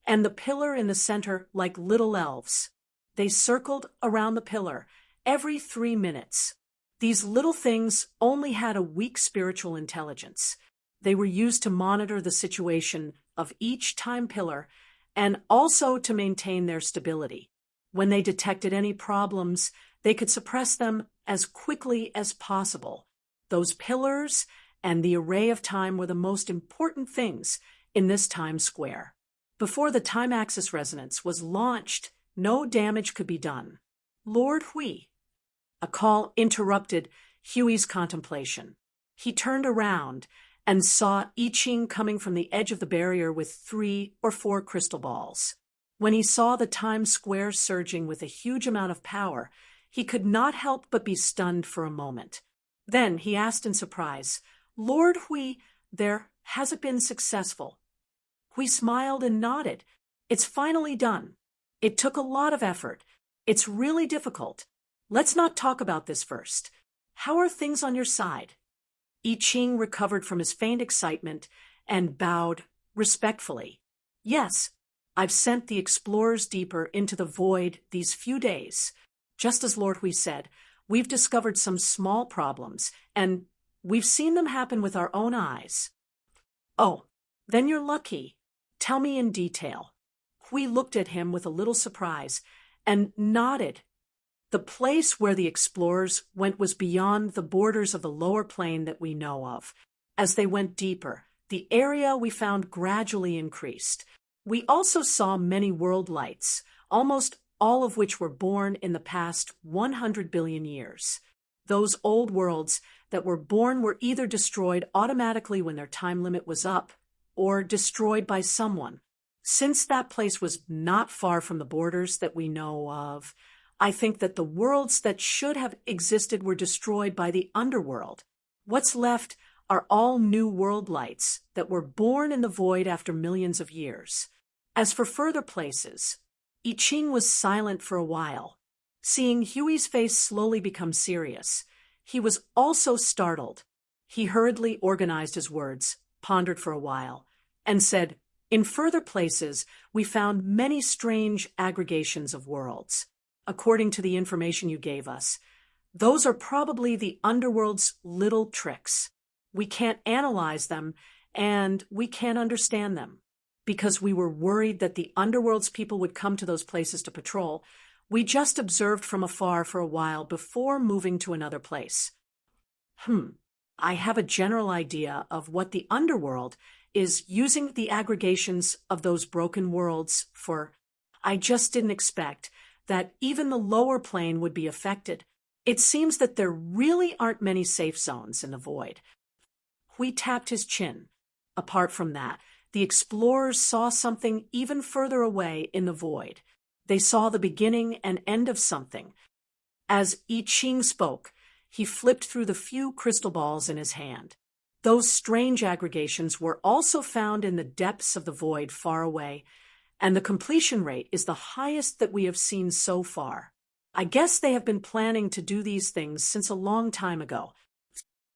and the pillar in the center like little elves. They circled around the pillar every 3 minutes. These little things only had a weak spiritual intelligence. They were used to monitor the situation of each time pillar and also to maintain their stability. When they detected any problems, they could suppress them as quickly as possible. Those pillars and the array of time were the most important things in this time square. Before the time axis resonance was launched, no damage could be done. Lord Hui. A call interrupted Huey's contemplation. He turned around and saw I Ching coming from the edge of the barrier with 3 or 4 crystal balls. When he saw the time square surging with a huge amount of power, he could not help but be stunned for a moment. Then he asked in surprise, "Lord Hui, has it been successful?" Hui smiled and nodded. "It's finally done. It took a lot of effort. It's really difficult. Let's not talk about this first. How are things on your side?" I Ching recovered from his faint excitement and bowed respectfully. "Yes, I've sent the explorers deeper into the void these few days. Just as Lord Hui said, we've discovered some small problems, and we've seen them happen with our own eyes." "Oh, then you're lucky. Tell me in detail." Hui looked at him with a little surprise and nodded. The place where the explorers went was beyond the borders of the lower plane that we know of. As they went deeper, the area we found gradually increased. We also saw many world lights, almost all of which were born in the past 100 billion years. Those old worlds that were born were either destroyed automatically when their time limit was up, or destroyed by someone. Since that place was not far from the borders that we know of, I think that the worlds that should have existed were destroyed by the underworld. What's left are all new world lights that were born in the void after millions of years. As for further places, I Ching was silent for a while. Seeing Huey's face slowly become serious, he was also startled. He hurriedly organized his words, pondered for a while, and said, "In further places, we found many strange aggregations of worlds. According to the information you gave us, those are probably the underworld's little tricks. We can't analyze them, and we can't understand them. Because we were worried that the underworld's people would come to those places to patrol, we just observed from afar for a while before moving to another place. I have a general idea of what the underworld is using the aggregations of those broken worlds for. I just didn't expect that even the lower plane would be affected. It seems that there really aren't many safe zones in the void." Hui tapped his chin. Apart from that, the explorers saw something even further away in the void. They saw the beginning and end of something. As I Ching spoke, he flipped through the few crystal balls in his hand. Those strange aggregations were also found in the depths of the void far away, and the completion rate is the highest that we have seen so far. I guess they have been planning to do these things since a long time ago.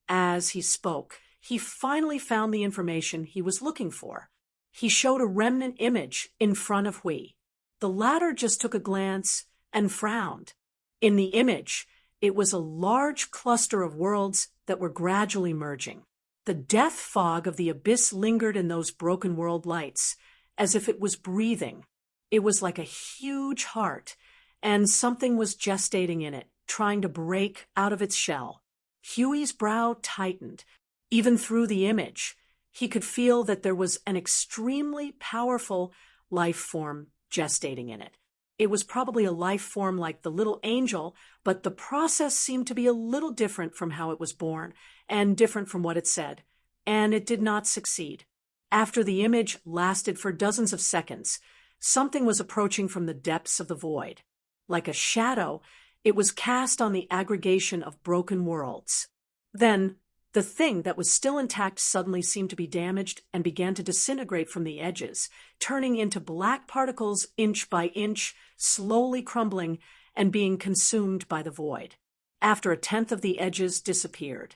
As he spoke, he finally found the information he was looking for. He showed a remnant image in front of Hui. The latter just took a glance and frowned. In the image, it was a large cluster of worlds that were gradually merging. The death fog of the abyss lingered in those broken world lights, as if it was breathing. It was like a huge heart, and something was gestating in it, trying to break out of its shell. Huey's brow tightened. Even through the image, he could feel that there was an extremely powerful life form gestating in it. It was probably a life form like the little angel, but the process seemed to be a little different from how it was born, and different from what it said, and it did not succeed. After the image lasted for dozens of seconds, something was approaching from the depths of the void. Like a shadow, it was cast on the aggregation of broken worlds. Then, the thing that was still intact suddenly seemed to be damaged and began to disintegrate from the edges, turning into black particles inch by inch, slowly crumbling and being consumed by the void. After a tenth of the edges disappeared,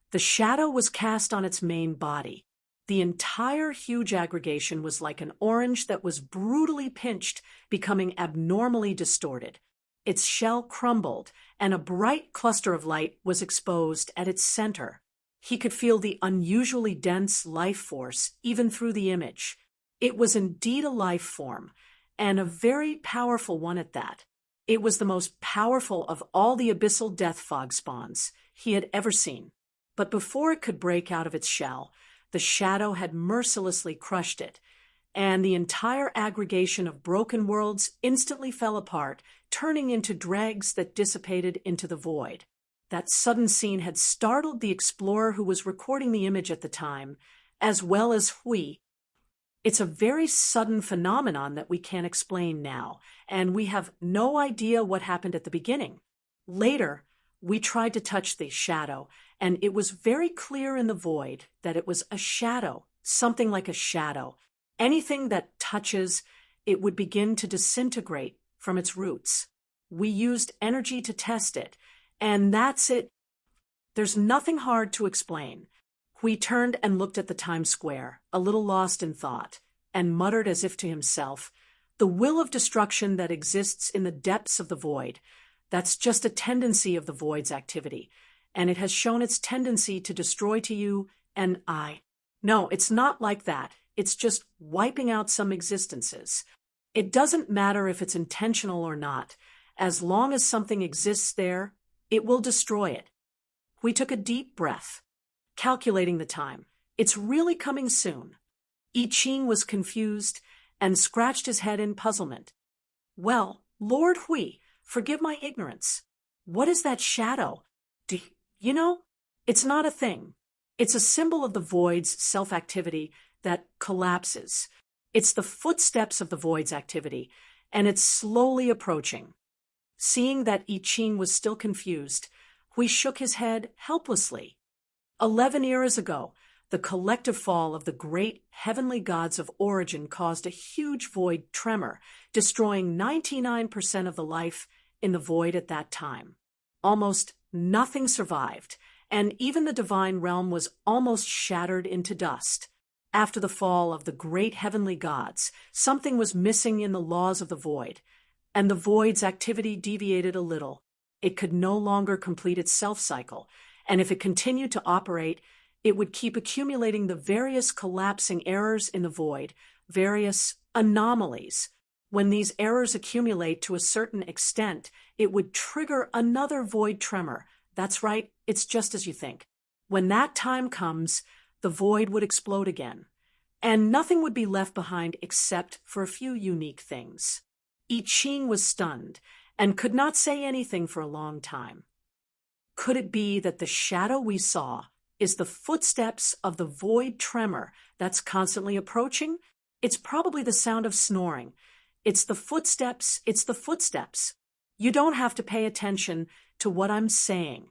the shadow was cast on its main body. The entire huge aggregation was like an orange that was brutally pinched, becoming abnormally distorted. Its shell crumbled, and a bright cluster of light was exposed at its center. He could feel the unusually dense life force even through the image. It was indeed a life form, and a very powerful one at that. It was the most powerful of all the abyssal death fog spawns he had ever seen. But before it could break out of its shell, the shadow had mercilessly crushed it, and the entire aggregation of broken worlds instantly fell apart, turning into dregs that dissipated into the void. That sudden scene had startled the explorer who was recording the image at the time, as well as Hui. It's a very sudden phenomenon that we can't explain now, and we have no idea what happened at the beginning. Later, we tried to touch the shadow, and it was very clear in the void that it was a shadow, something like a shadow. Anything that touches, it would begin to disintegrate from its roots. We used energy to test it, and that's it. There's nothing hard to explain. Hui turned and looked at the Times Square, a little lost in thought, and muttered as if to himself, "The will of destruction that exists in the depths of the void, that's just a tendency of the void's activity, and it has shown its tendency to destroy to you and I. No, it's not like that. It's just wiping out some existences. It doesn't matter if it's intentional or not. As long as something exists there, it will destroy it." We took a deep breath, calculating the time. It's really coming soon. I Ching was confused and scratched his head in puzzlement. "Well, Lord Hui, forgive my ignorance. What is that shadow? Do you know? It's not a thing. It's a symbol of the void's self-activity that collapses. It's the footsteps of the void's activity, and it's slowly approaching." Seeing that I Ching was still confused, Hui shook his head helplessly. 11 eras ago, the collective fall of the great heavenly gods of origin caused a huge void tremor, destroying 99% of the life in the void at that time. Almost nothing survived, and even the divine realm was almost shattered into dust. After the fall of the great heavenly gods, something was missing in the laws of the void, and the void's activity deviated a little. It could no longer complete its self-cycle, and if it continued to operate, it would keep accumulating the various collapsing errors in the void, various anomalies. When these errors accumulate to a certain extent, it would trigger another void tremor. That's right, it's just as you think. When that time comes, the void would explode again, and nothing would be left behind except for a few unique things. I Ching was stunned and could not say anything for a long time. Could it be that the shadow we saw is the footsteps of the void tremor that's constantly approaching? It's probably the sound of snoring. It's the footsteps. You don't have to pay attention to what I'm saying.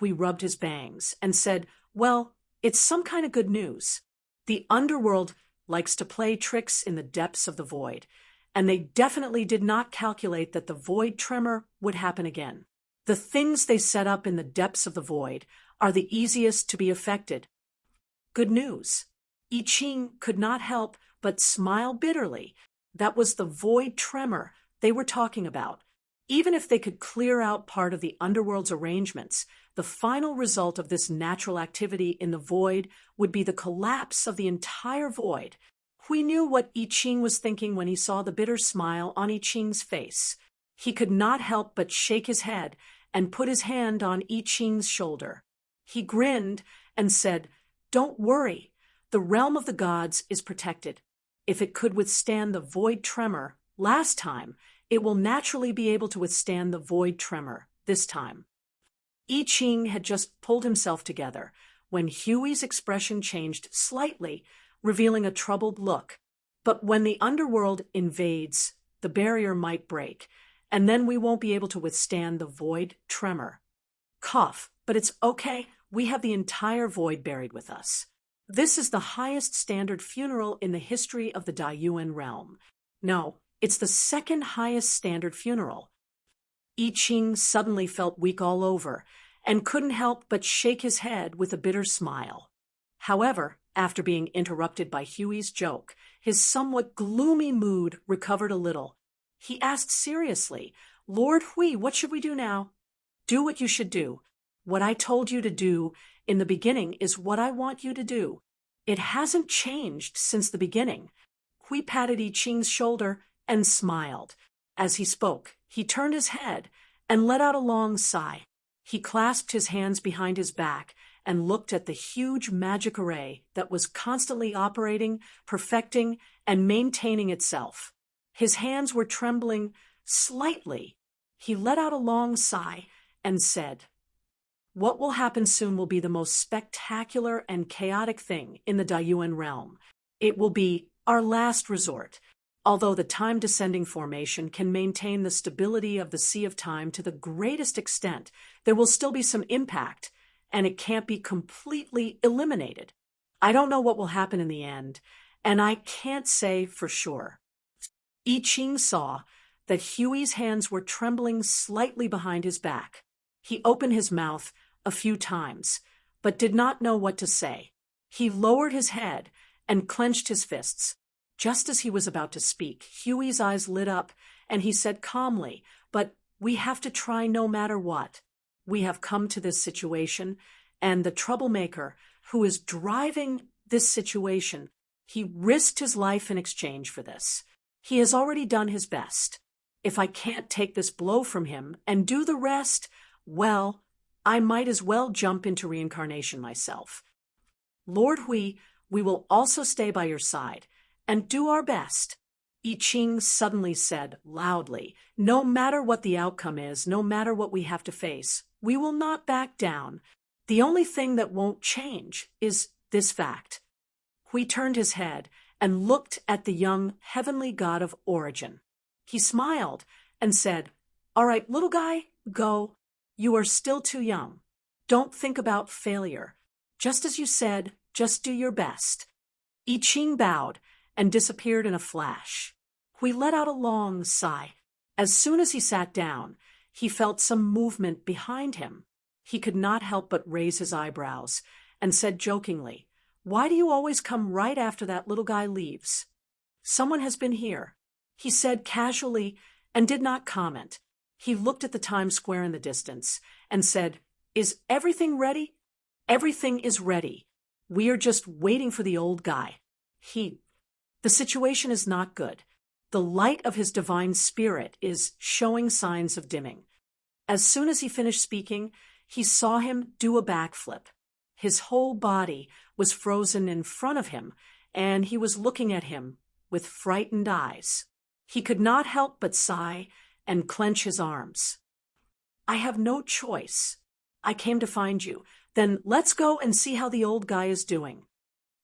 He rubbed his bangs and said, well, it's some kind of good news. The underworld likes to play tricks in the depths of the void, and they definitely did not calculate that the void tremor would happen again. The things they set up in the depths of the void are the easiest to be affected. Good news. I Ching could not help but smile bitterly. That was the void tremor they were talking about. Even if they could clear out part of the underworld's arrangements, the final result of this natural activity in the void would be the collapse of the entire void. Hui knew what I Ching was thinking when he saw the bitter smile on I Ching's face. He could not help but shake his head and put his hand on I Ching's shoulder. He grinned and said, "Don't worry, the realm of the gods is protected. If it could withstand the void tremor last time, it will naturally be able to withstand the void tremor this time." I Ching had just pulled himself together when Huey's expression changed slightly, revealing a troubled look. But when the underworld invades, the barrier might break, and then we won't be able to withstand the void tremor. Cough, but it's okay. We have the entire void buried with us. This is the highest standard funeral in the history of the Daiyuan realm. No, it's the second highest standard funeral. I Ching suddenly felt weak all over and couldn't help but shake his head with a bitter smile. However, after being interrupted by Huey's joke, his somewhat gloomy mood recovered a little. He asked seriously, "Lord Hui, what should we do now?" "Do what you should do. What I told you to do in the beginning is what I want you to do. It hasn't changed since the beginning." Hui patted I Ching's shoulder and smiled. As he spoke, he turned his head and let out a long sigh. He clasped his hands behind his back and looked at the huge magic array that was constantly operating, perfecting, and maintaining itself. His hands were trembling slightly. He let out a long sigh and said, "What will happen soon will be the most spectacular and chaotic thing in the Daiyuan realm. It will be our last resort. Although the time-descending formation can maintain the stability of the Sea of Time to the greatest extent, there will still be some impact, and it can't be completely eliminated. I don't know what will happen in the end, and I can't say for sure." I Ching saw that Huey's hands were trembling slightly behind his back. He opened his mouth a few times, but did not know what to say. He lowered his head and clenched his fists. Just as he was about to speak, Huey's eyes lit up, and he said calmly, "But we have to try no matter what. We have come to this situation, and the troublemaker who is driving this situation, he risked his life in exchange for this. He has already done his best. If I can't take this blow from him and do the rest, well, I might as well jump into reincarnation myself. Lord Hui, we will also stay by your side and do our best." I Ching suddenly said loudly, "No matter what the outcome is, no matter what we have to face, we will not back down. The only thing that won't change is this fact." Hui turned his head and looked at the young heavenly god of origin. He smiled and said, "All right, little guy, go. You are still too young. Don't think about failure. Just as you said, just do your best." I Ching bowed and disappeared in a flash. Hui let out a long sigh. As soon as he sat down, he felt some movement behind him. He could not help but raise his eyebrows and said jokingly, "Why do you always come right after that little guy leaves?" "Someone has been here," he said casually, and did not comment. He looked at the Times Square in the distance and said, "Is everything ready?" "Everything is ready. We are just waiting for the old guy. The situation is not good. The light of his divine spirit is showing signs of dimming." As soon as he finished speaking, he saw him do a backflip. His whole body was frozen in front of him, and he was looking at him with frightened eyes. He could not help but sigh and clench his arms. "I have no choice. I came to find you. Then let's go and see how the old guy is doing."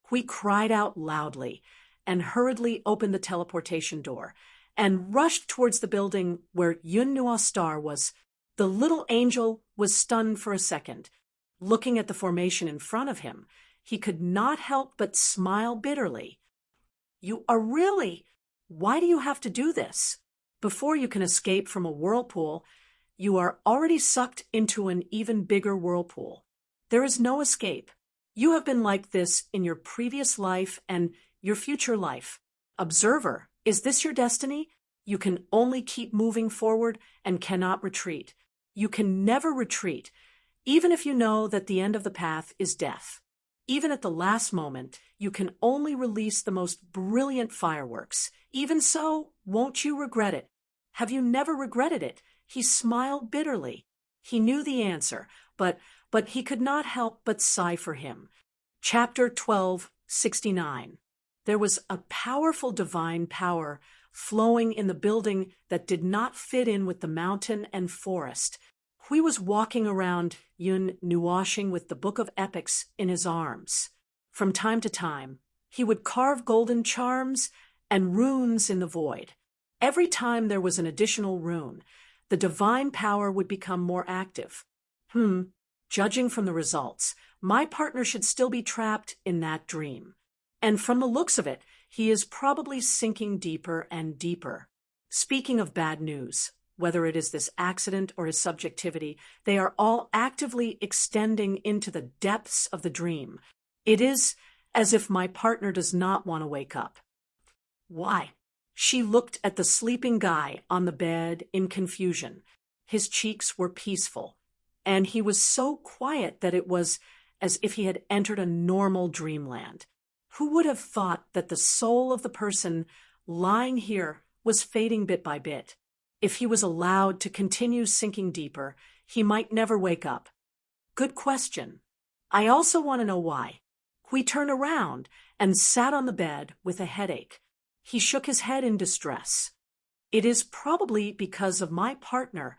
We cried out loudly and hurriedly opened the teleportation door and rushed towards the building where Yun Nuastar was. The little angel was stunned for a second. Looking at the formation in front of him, he could not help but smile bitterly. "You are really... Why do you have to do this? Before you can escape from a whirlpool, you are already sucked into an even bigger whirlpool. There is no escape. You have been like this in your previous life and your future life. Observer, is this your destiny? You can only keep moving forward and cannot retreat. You can never retreat, even if you know that the end of the path is death. Even at the last moment, you can only release the most brilliant fireworks. Even so, won't you regret it? Have you never regretted it?" He smiled bitterly. He knew the answer, but he could not help but sigh for him. Chapter 1269. There was a powerful divine power flowing in the building that did not fit in with the mountain and forest. He was walking around Yun Nuashing with the Book of Epics in his arms. From time to time, he would carve golden charms and runes in the void. Every time there was an additional rune, the divine power would become more active. Judging from the results, my partner should still be trapped in that dream. And from the looks of it, he is probably sinking deeper and deeper. Speaking of bad news, whether it is this accident or his subjectivity, they are all actively extending into the depths of the dream. It is as if my partner does not want to wake up. Why? She looked at the sleeping guy on the bed in confusion. His cheeks were peaceful, and he was so quiet that it was as if he had entered a normal dreamland. Who would have thought that the soul of the person lying here was fading bit by bit? If he was allowed to continue sinking deeper, he might never wake up. Good question. I also want to know why. We turned around and sat on the bed with a headache. He shook his head in distress. It is probably because of my partner.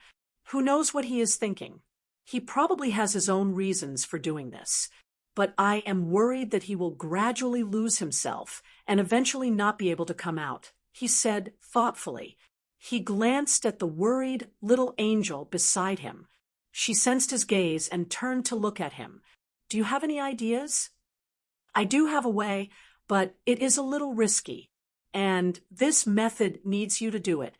Who knows what he is thinking? He probably has his own reasons for doing this. But I am worried that he will gradually lose himself and eventually not be able to come out, he said thoughtfully. He glanced at the worried little angel beside him. She sensed his gaze and turned to look at him. Do you have any ideas? I do have a way, but it is a little risky. And this method needs you to do it.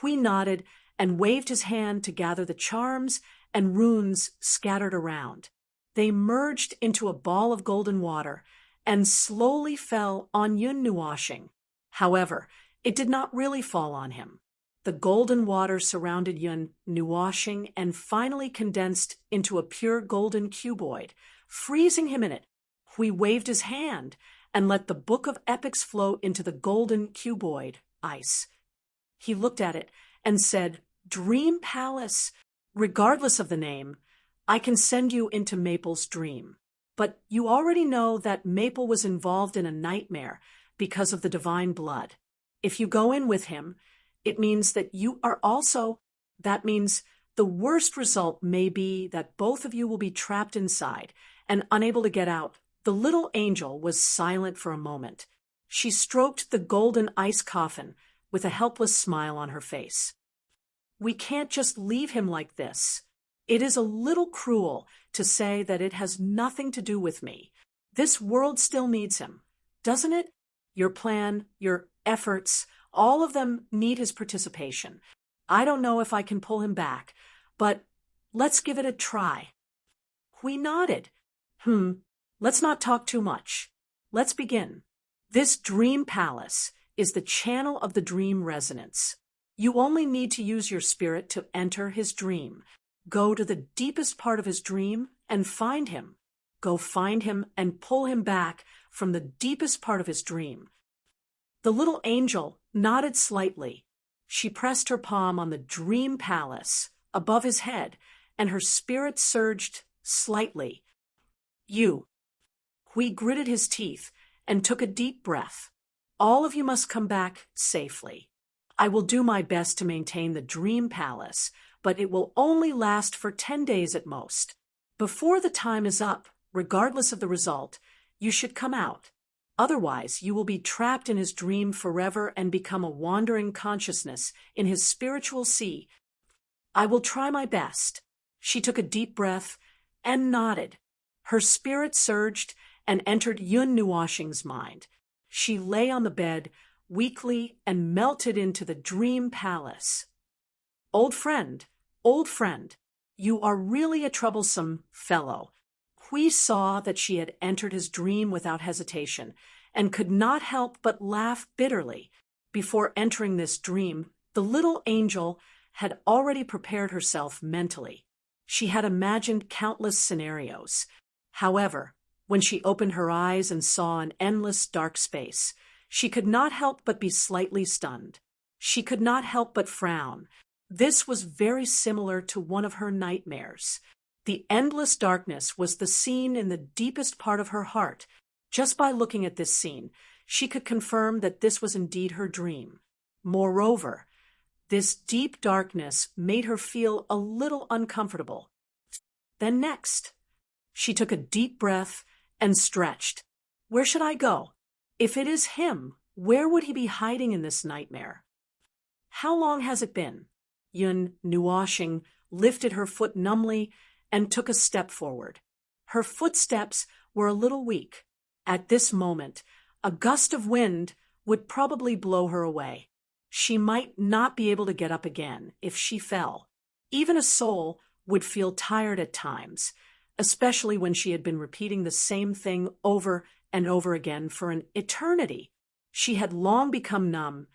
Hui nodded and waved his hand to gather the charms and runes scattered around. They merged into a ball of golden water and slowly fell on Yun Nuashing. However, it did not really fall on him. The golden water surrounded Yun Nuashing and finally condensed into a pure golden cuboid, freezing him in it. Hui waved his hand and let the Book of Epics flow into the golden cuboid ice. He looked at it and said, "Dream Palace. Regardless of the name, I can send you into Maple's dream. But you already know that Maple was involved in a nightmare because of the divine blood. If you go in with him, it means that you are also... That means the worst result may be that both of you will be trapped inside and unable to get out." The little angel was silent for a moment. She stroked the golden ice coffin with a helpless smile on her face. "We can't just leave him like this. It is a little cruel to say that it has nothing to do with me. This world still needs him, doesn't it? Your plan, your efforts, all of them need his participation. I don't know if I can pull him back, but let's give it a try. Hui nodded. Let's not talk too much. Let's begin. This dream palace is the channel of the dream resonance. You only need to use your spirit to enter his dream. Go to the deepest part of his dream and find him. Go find him and pull him back from the deepest part of his dream. The little angel nodded slightly. She pressed her palm on the dream palace above his head, and her spirit surged slightly. Hui gritted his teeth and took a deep breath. All of you must come back safely. I will do my best to maintain the dream palace, but it will only last for 10 days at most. Before the time is up, regardless of the result, you should come out. Otherwise, you will be trapped in his dream forever and become a wandering consciousness in his spiritual sea. I will try my best. She took a deep breath and nodded. Her spirit surged and entered Yun Nuoxing's mind. She lay on the bed, weakly, and melted into the dream palace. Old friend, you are really a troublesome fellow. Hui saw that she had entered his dream without hesitation, and could not help but laugh bitterly. Before entering this dream, the little angel had already prepared herself mentally. She had imagined countless scenarios. However, when she opened her eyes and saw an endless dark space, she could not help but be slightly stunned. She could not help but frown. This was very similar to one of her nightmares. The endless darkness was the scene in the deepest part of her heart. Just by looking at this scene, she could confirm that this was indeed her dream. Moreover, this deep darkness made her feel a little uncomfortable. Then next, she took a deep breath and stretched. Where should I go? If it is him, where would he be hiding in this nightmare? How long has it been? Yun Nuoxing lifted her foot numbly and took a step forward. Her footsteps were a little weak. At this moment, a gust of wind would probably blow her away. She might not be able to get up again if she fell. Even a soul would feel tired at times, especially when she had been repeating the same thing over and over again for an eternity. She had long become numb,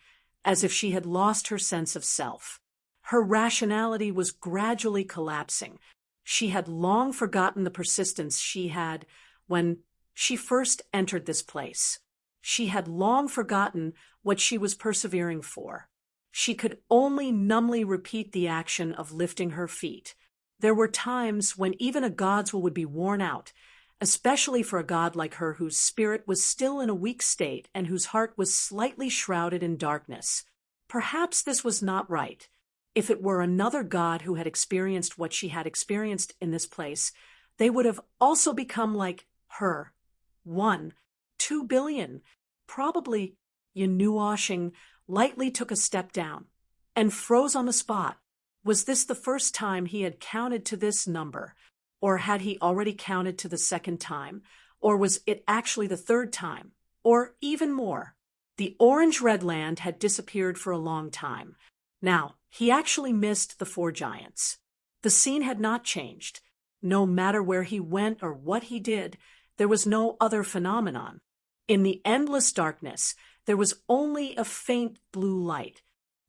as if she had lost her sense of self. Her rationality was gradually collapsing. She had long forgotten the persistence she had when she first entered this place. She had long forgotten what she was persevering for. She could only numbly repeat the action of lifting her feet. There were times when even a god's will would be worn out, especially for a god like her whose spirit was still in a weak state and whose heart was slightly shrouded in darkness. Perhaps this was not right. If it were another god who had experienced what she had experienced in this place, they would have also become like her. 1, 2 billion. Probably. Yun Nuoxing lightly took a step down and froze on the spot. Was this the first time he had counted to this number? Or had he already counted to the second time? Or was it actually the third time? Or even more? The orange-red land had disappeared for a long time. Now, he actually missed the 4 giants. The scene had not changed. No matter where he went or what he did, there was no other phenomenon. In the endless darkness, there was only a faint blue light.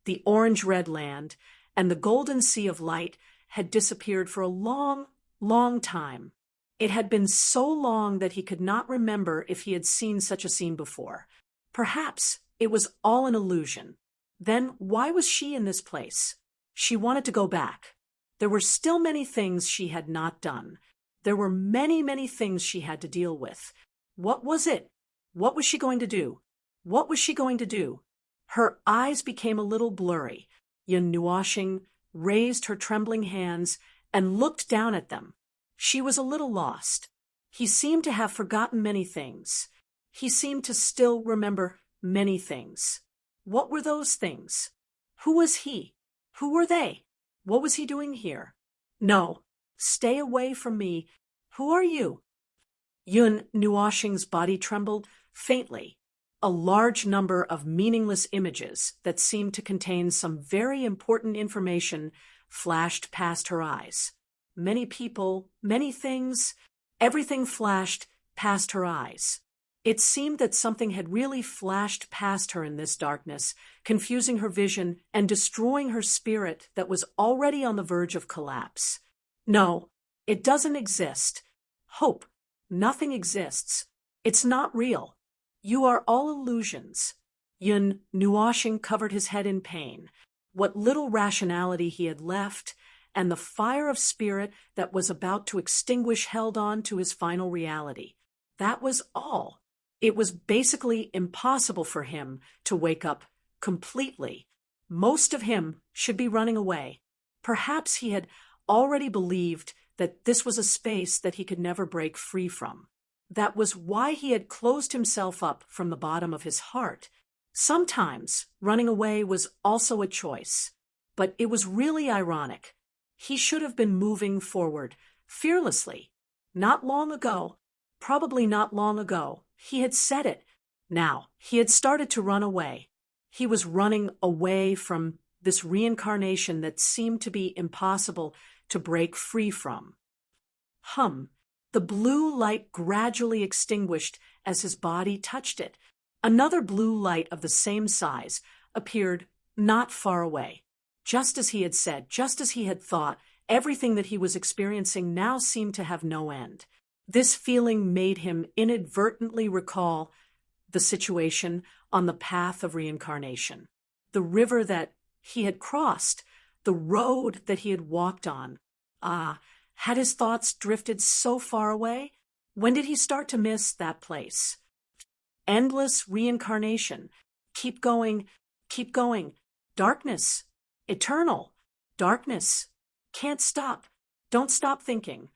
The orange-red land and the golden sea of light had disappeared for a long, long time. It had been so long that he could not remember if he had seen such a scene before. Perhaps it was all an illusion. Then why was she in this place? She wanted to go back. There were still many things she had not done. There were many, many things she had to deal with. What was it? What was she going to do? What was she going to do? Her eyes became a little blurry. Yun Nuoxing raised her trembling hands and looked down at them. She was a little lost. He seemed to have forgotten many things. He seemed to still remember many things. What were those things? Who was he? Who were they? What was he doing here? No, stay away from me. Who are you? Yun Nuoxing's body trembled faintly. A large number of meaningless images that seemed to contain some very important information flashed past her eyes. many people, many things, everything flashed past her eyes. It seemed that something had really flashed past her in this darkness, confusing her vision and destroying her spirit that was already on the verge of collapse. No, it doesn't exist. Hope, nothing exists. It's not real. You are all illusions. Yun Nuashing covered his head in pain. What little rationality he had left, and the fire of spirit that was about to extinguish held on to his final reality. That was all. It was basically impossible for him to wake up completely. Most of him should be running away. Perhaps he had already believed that this was a space that he could never break free from. That was why he had closed himself up from the bottom of his heart. Sometimes running away was also a choice, but it was really ironic. He should have been moving forward, fearlessly. Not long ago, probably not long ago, he had said it. Now, he had started to run away. He was running away from this reincarnation that seemed to be impossible to break free from. The blue light gradually extinguished as his body touched it. Another blue light of the same size appeared not far away. Just as he had said, just as he had thought, everything that he was experiencing now seemed to have no end. This feeling made him inadvertently recall the situation on the path of reincarnation, the river that he had crossed, the road that he had walked on. Had his thoughts drifted so far away? When did he start to miss that place? Endless reincarnation. Keep going, keep going. Darkness. Eternal. Darkness. Can't stop. Don't stop thinking.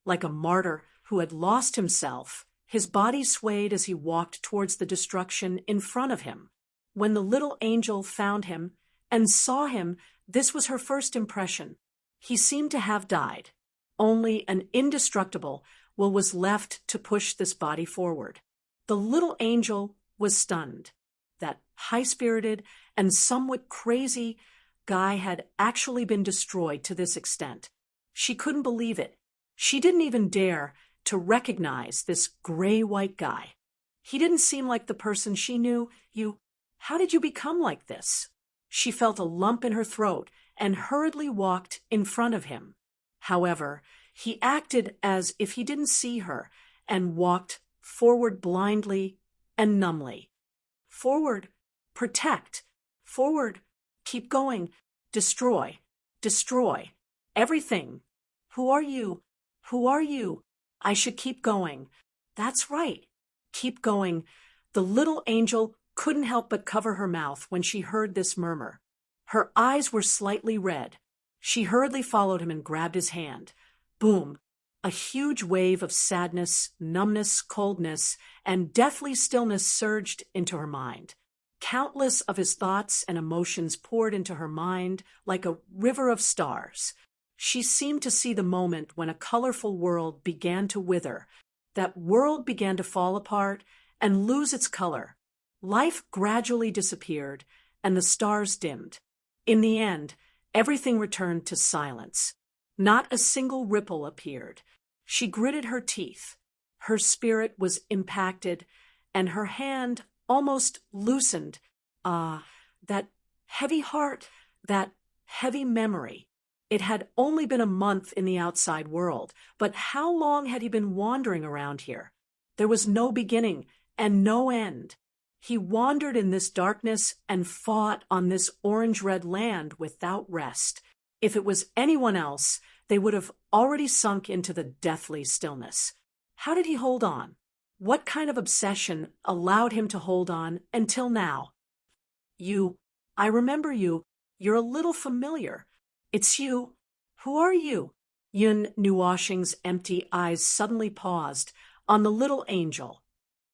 Like a martyr who had lost himself, his body swayed as he walked towards the destruction in front of him. When the little angel found him and saw him, this was her first impression. He seemed to have died. Only an indestructible will was left to push this body forward. The little angel was stunned. That high-spirited and somewhat crazy guy had actually been destroyed to this extent. She couldn't believe it. She didn't even dare to recognize this gray-white guy. He didn't seem like the person she knew. How did you become like this? She felt a lump in her throat and hurriedly walked in front of him. However, he acted as if he didn't see her and walked forward blindly and numbly. Forward, protect. Forward, keep going. Destroy, destroy. Everything. Who are you? Who are you? I should keep going. That's right. Keep going. The little angel couldn't help but cover her mouth when she heard this murmur. Her eyes were slightly red. She hurriedly followed him and grabbed his hand. Boom! A huge wave of sadness, numbness, coldness, and deathly stillness surged into her mind. Countless of his thoughts and emotions poured into her mind like a river of stars. She seemed to see the moment when a colorful world began to wither. That world began to fall apart and lose its color. Life gradually disappeared, and the stars dimmed. In the end, everything returned to silence. Not a single ripple appeared. She gritted her teeth. Her spirit was impacted, and her hand almost loosened. That heavy heart, that heavy memory. It had only been a month in the outside world, but how long had he been wandering around here? There was no beginning and no end. He wandered in this darkness and fought on this orange-red land without rest. If it was anyone else, they would have already sunk into the deathly stillness. How did he hold on? What kind of obsession allowed him to hold on until now? I remember you. You're a little familiar. It's you. Who are you? Yun Nuashing's empty eyes suddenly paused on the little angel.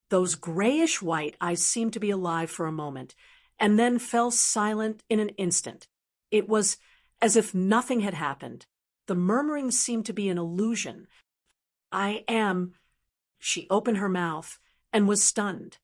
Those grayish-white eyes seemed to be alive for a moment, and then fell silent in an instant. It was as if nothing had happened. The murmuring seemed to be an illusion. I am. She opened her mouth and was stunned.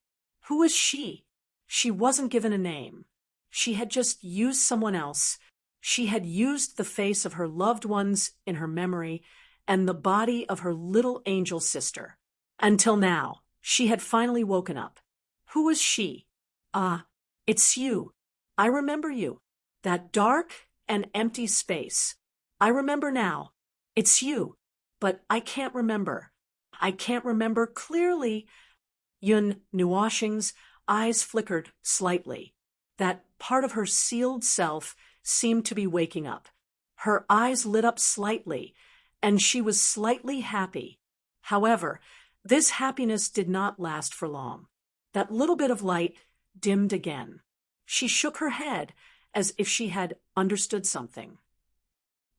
Who was she? She wasn't given a name. She had just used someone else. She had used the face of her loved ones in her memory and the body of her little angel sister. Until now, she had finally woken up. Who was she? Ah, it's you. I remember you. That dark and empty space. I remember now. It's you. But I can't remember. I can't remember clearly. Yun Nuoshing's eyes flickered slightly. That part of her sealed self seemed to be waking up. Her eyes lit up slightly, and she was slightly happy. However, this happiness did not last for long. That little bit of light dimmed again. She shook her head as if she had understood something.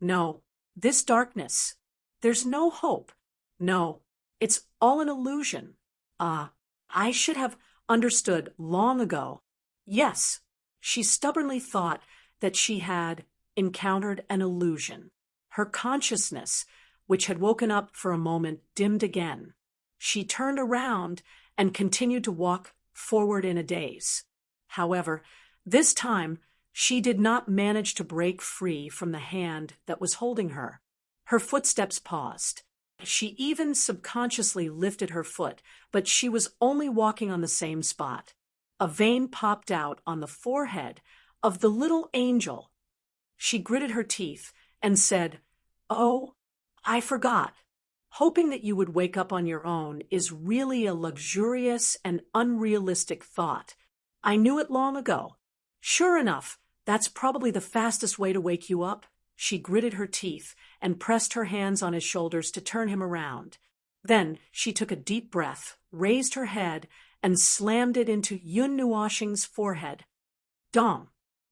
No, this darkness. There's no hope. No, it's all an illusion. I should have understood long ago. Yes, she stubbornly thought that she had encountered an illusion. Her consciousness, which had woken up for a moment, dimmed again. She turned around and continued to walk forward in a daze. However, this time she did not manage to break free from the hand that was holding her. Her footsteps paused. She even subconsciously lifted her foot, but she was only walking on the same spot. A vein popped out on the forehead of the little angel. She gritted her teeth and said, "Oh, I forgot. Hoping that you would wake up on your own is really a luxurious and unrealistic thought. I knew it long ago. Sure enough, that's probably the fastest way to wake you up." She gritted her teeth and pressed her hands on his shoulders to turn him around. Then she took a deep breath, raised her head, and slammed it into Yun Nuoshing's forehead. Dong!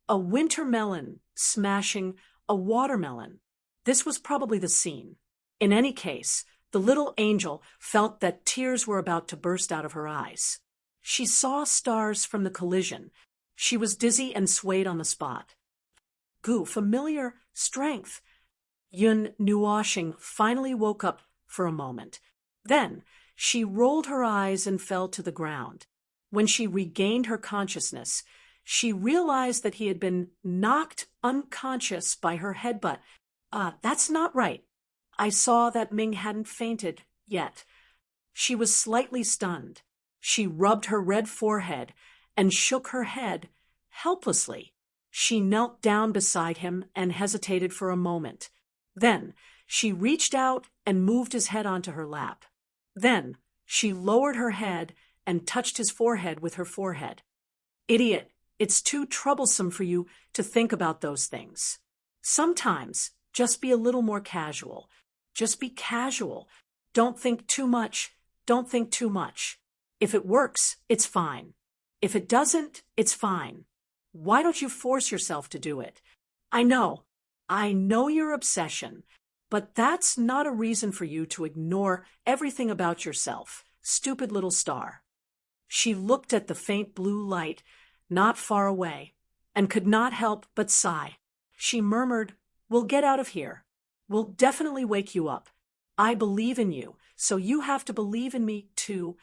A winter melon smashing a watermelon. This was probably the scene. In any case, the little angel felt that tears were about to burst out of her eyes. She saw stars from the collision. She was dizzy and swayed on the spot. Goo, familiar strength. Yun Nuoshing finally woke up for a moment. Then she rolled her eyes and fell to the ground. When she regained her consciousness, she realized that he had been knocked unconscious by her headbutt. That's not right. I saw that Ming hadn't fainted yet. She was slightly stunned. She rubbed her red forehead and shook her head helplessly. She knelt down beside him and hesitated for a moment. Then she reached out and moved his head onto her lap. Then she lowered her head and touched his forehead with her forehead. "Idiot, it's too troublesome for you to think about those things. Sometimes just be a little more casual. Just be casual. Don't think too much. Don't think too much. If it works, it's fine. If it doesn't, it's fine. Why don't you force yourself to do it? I know your obsession, but that's not a reason for you to ignore everything about yourself, stupid little star." She looked at the faint blue light not far away and could not help but sigh. She murmured, "We'll get out of here. We'll definitely wake you up. I believe in you, so you have to believe in me too.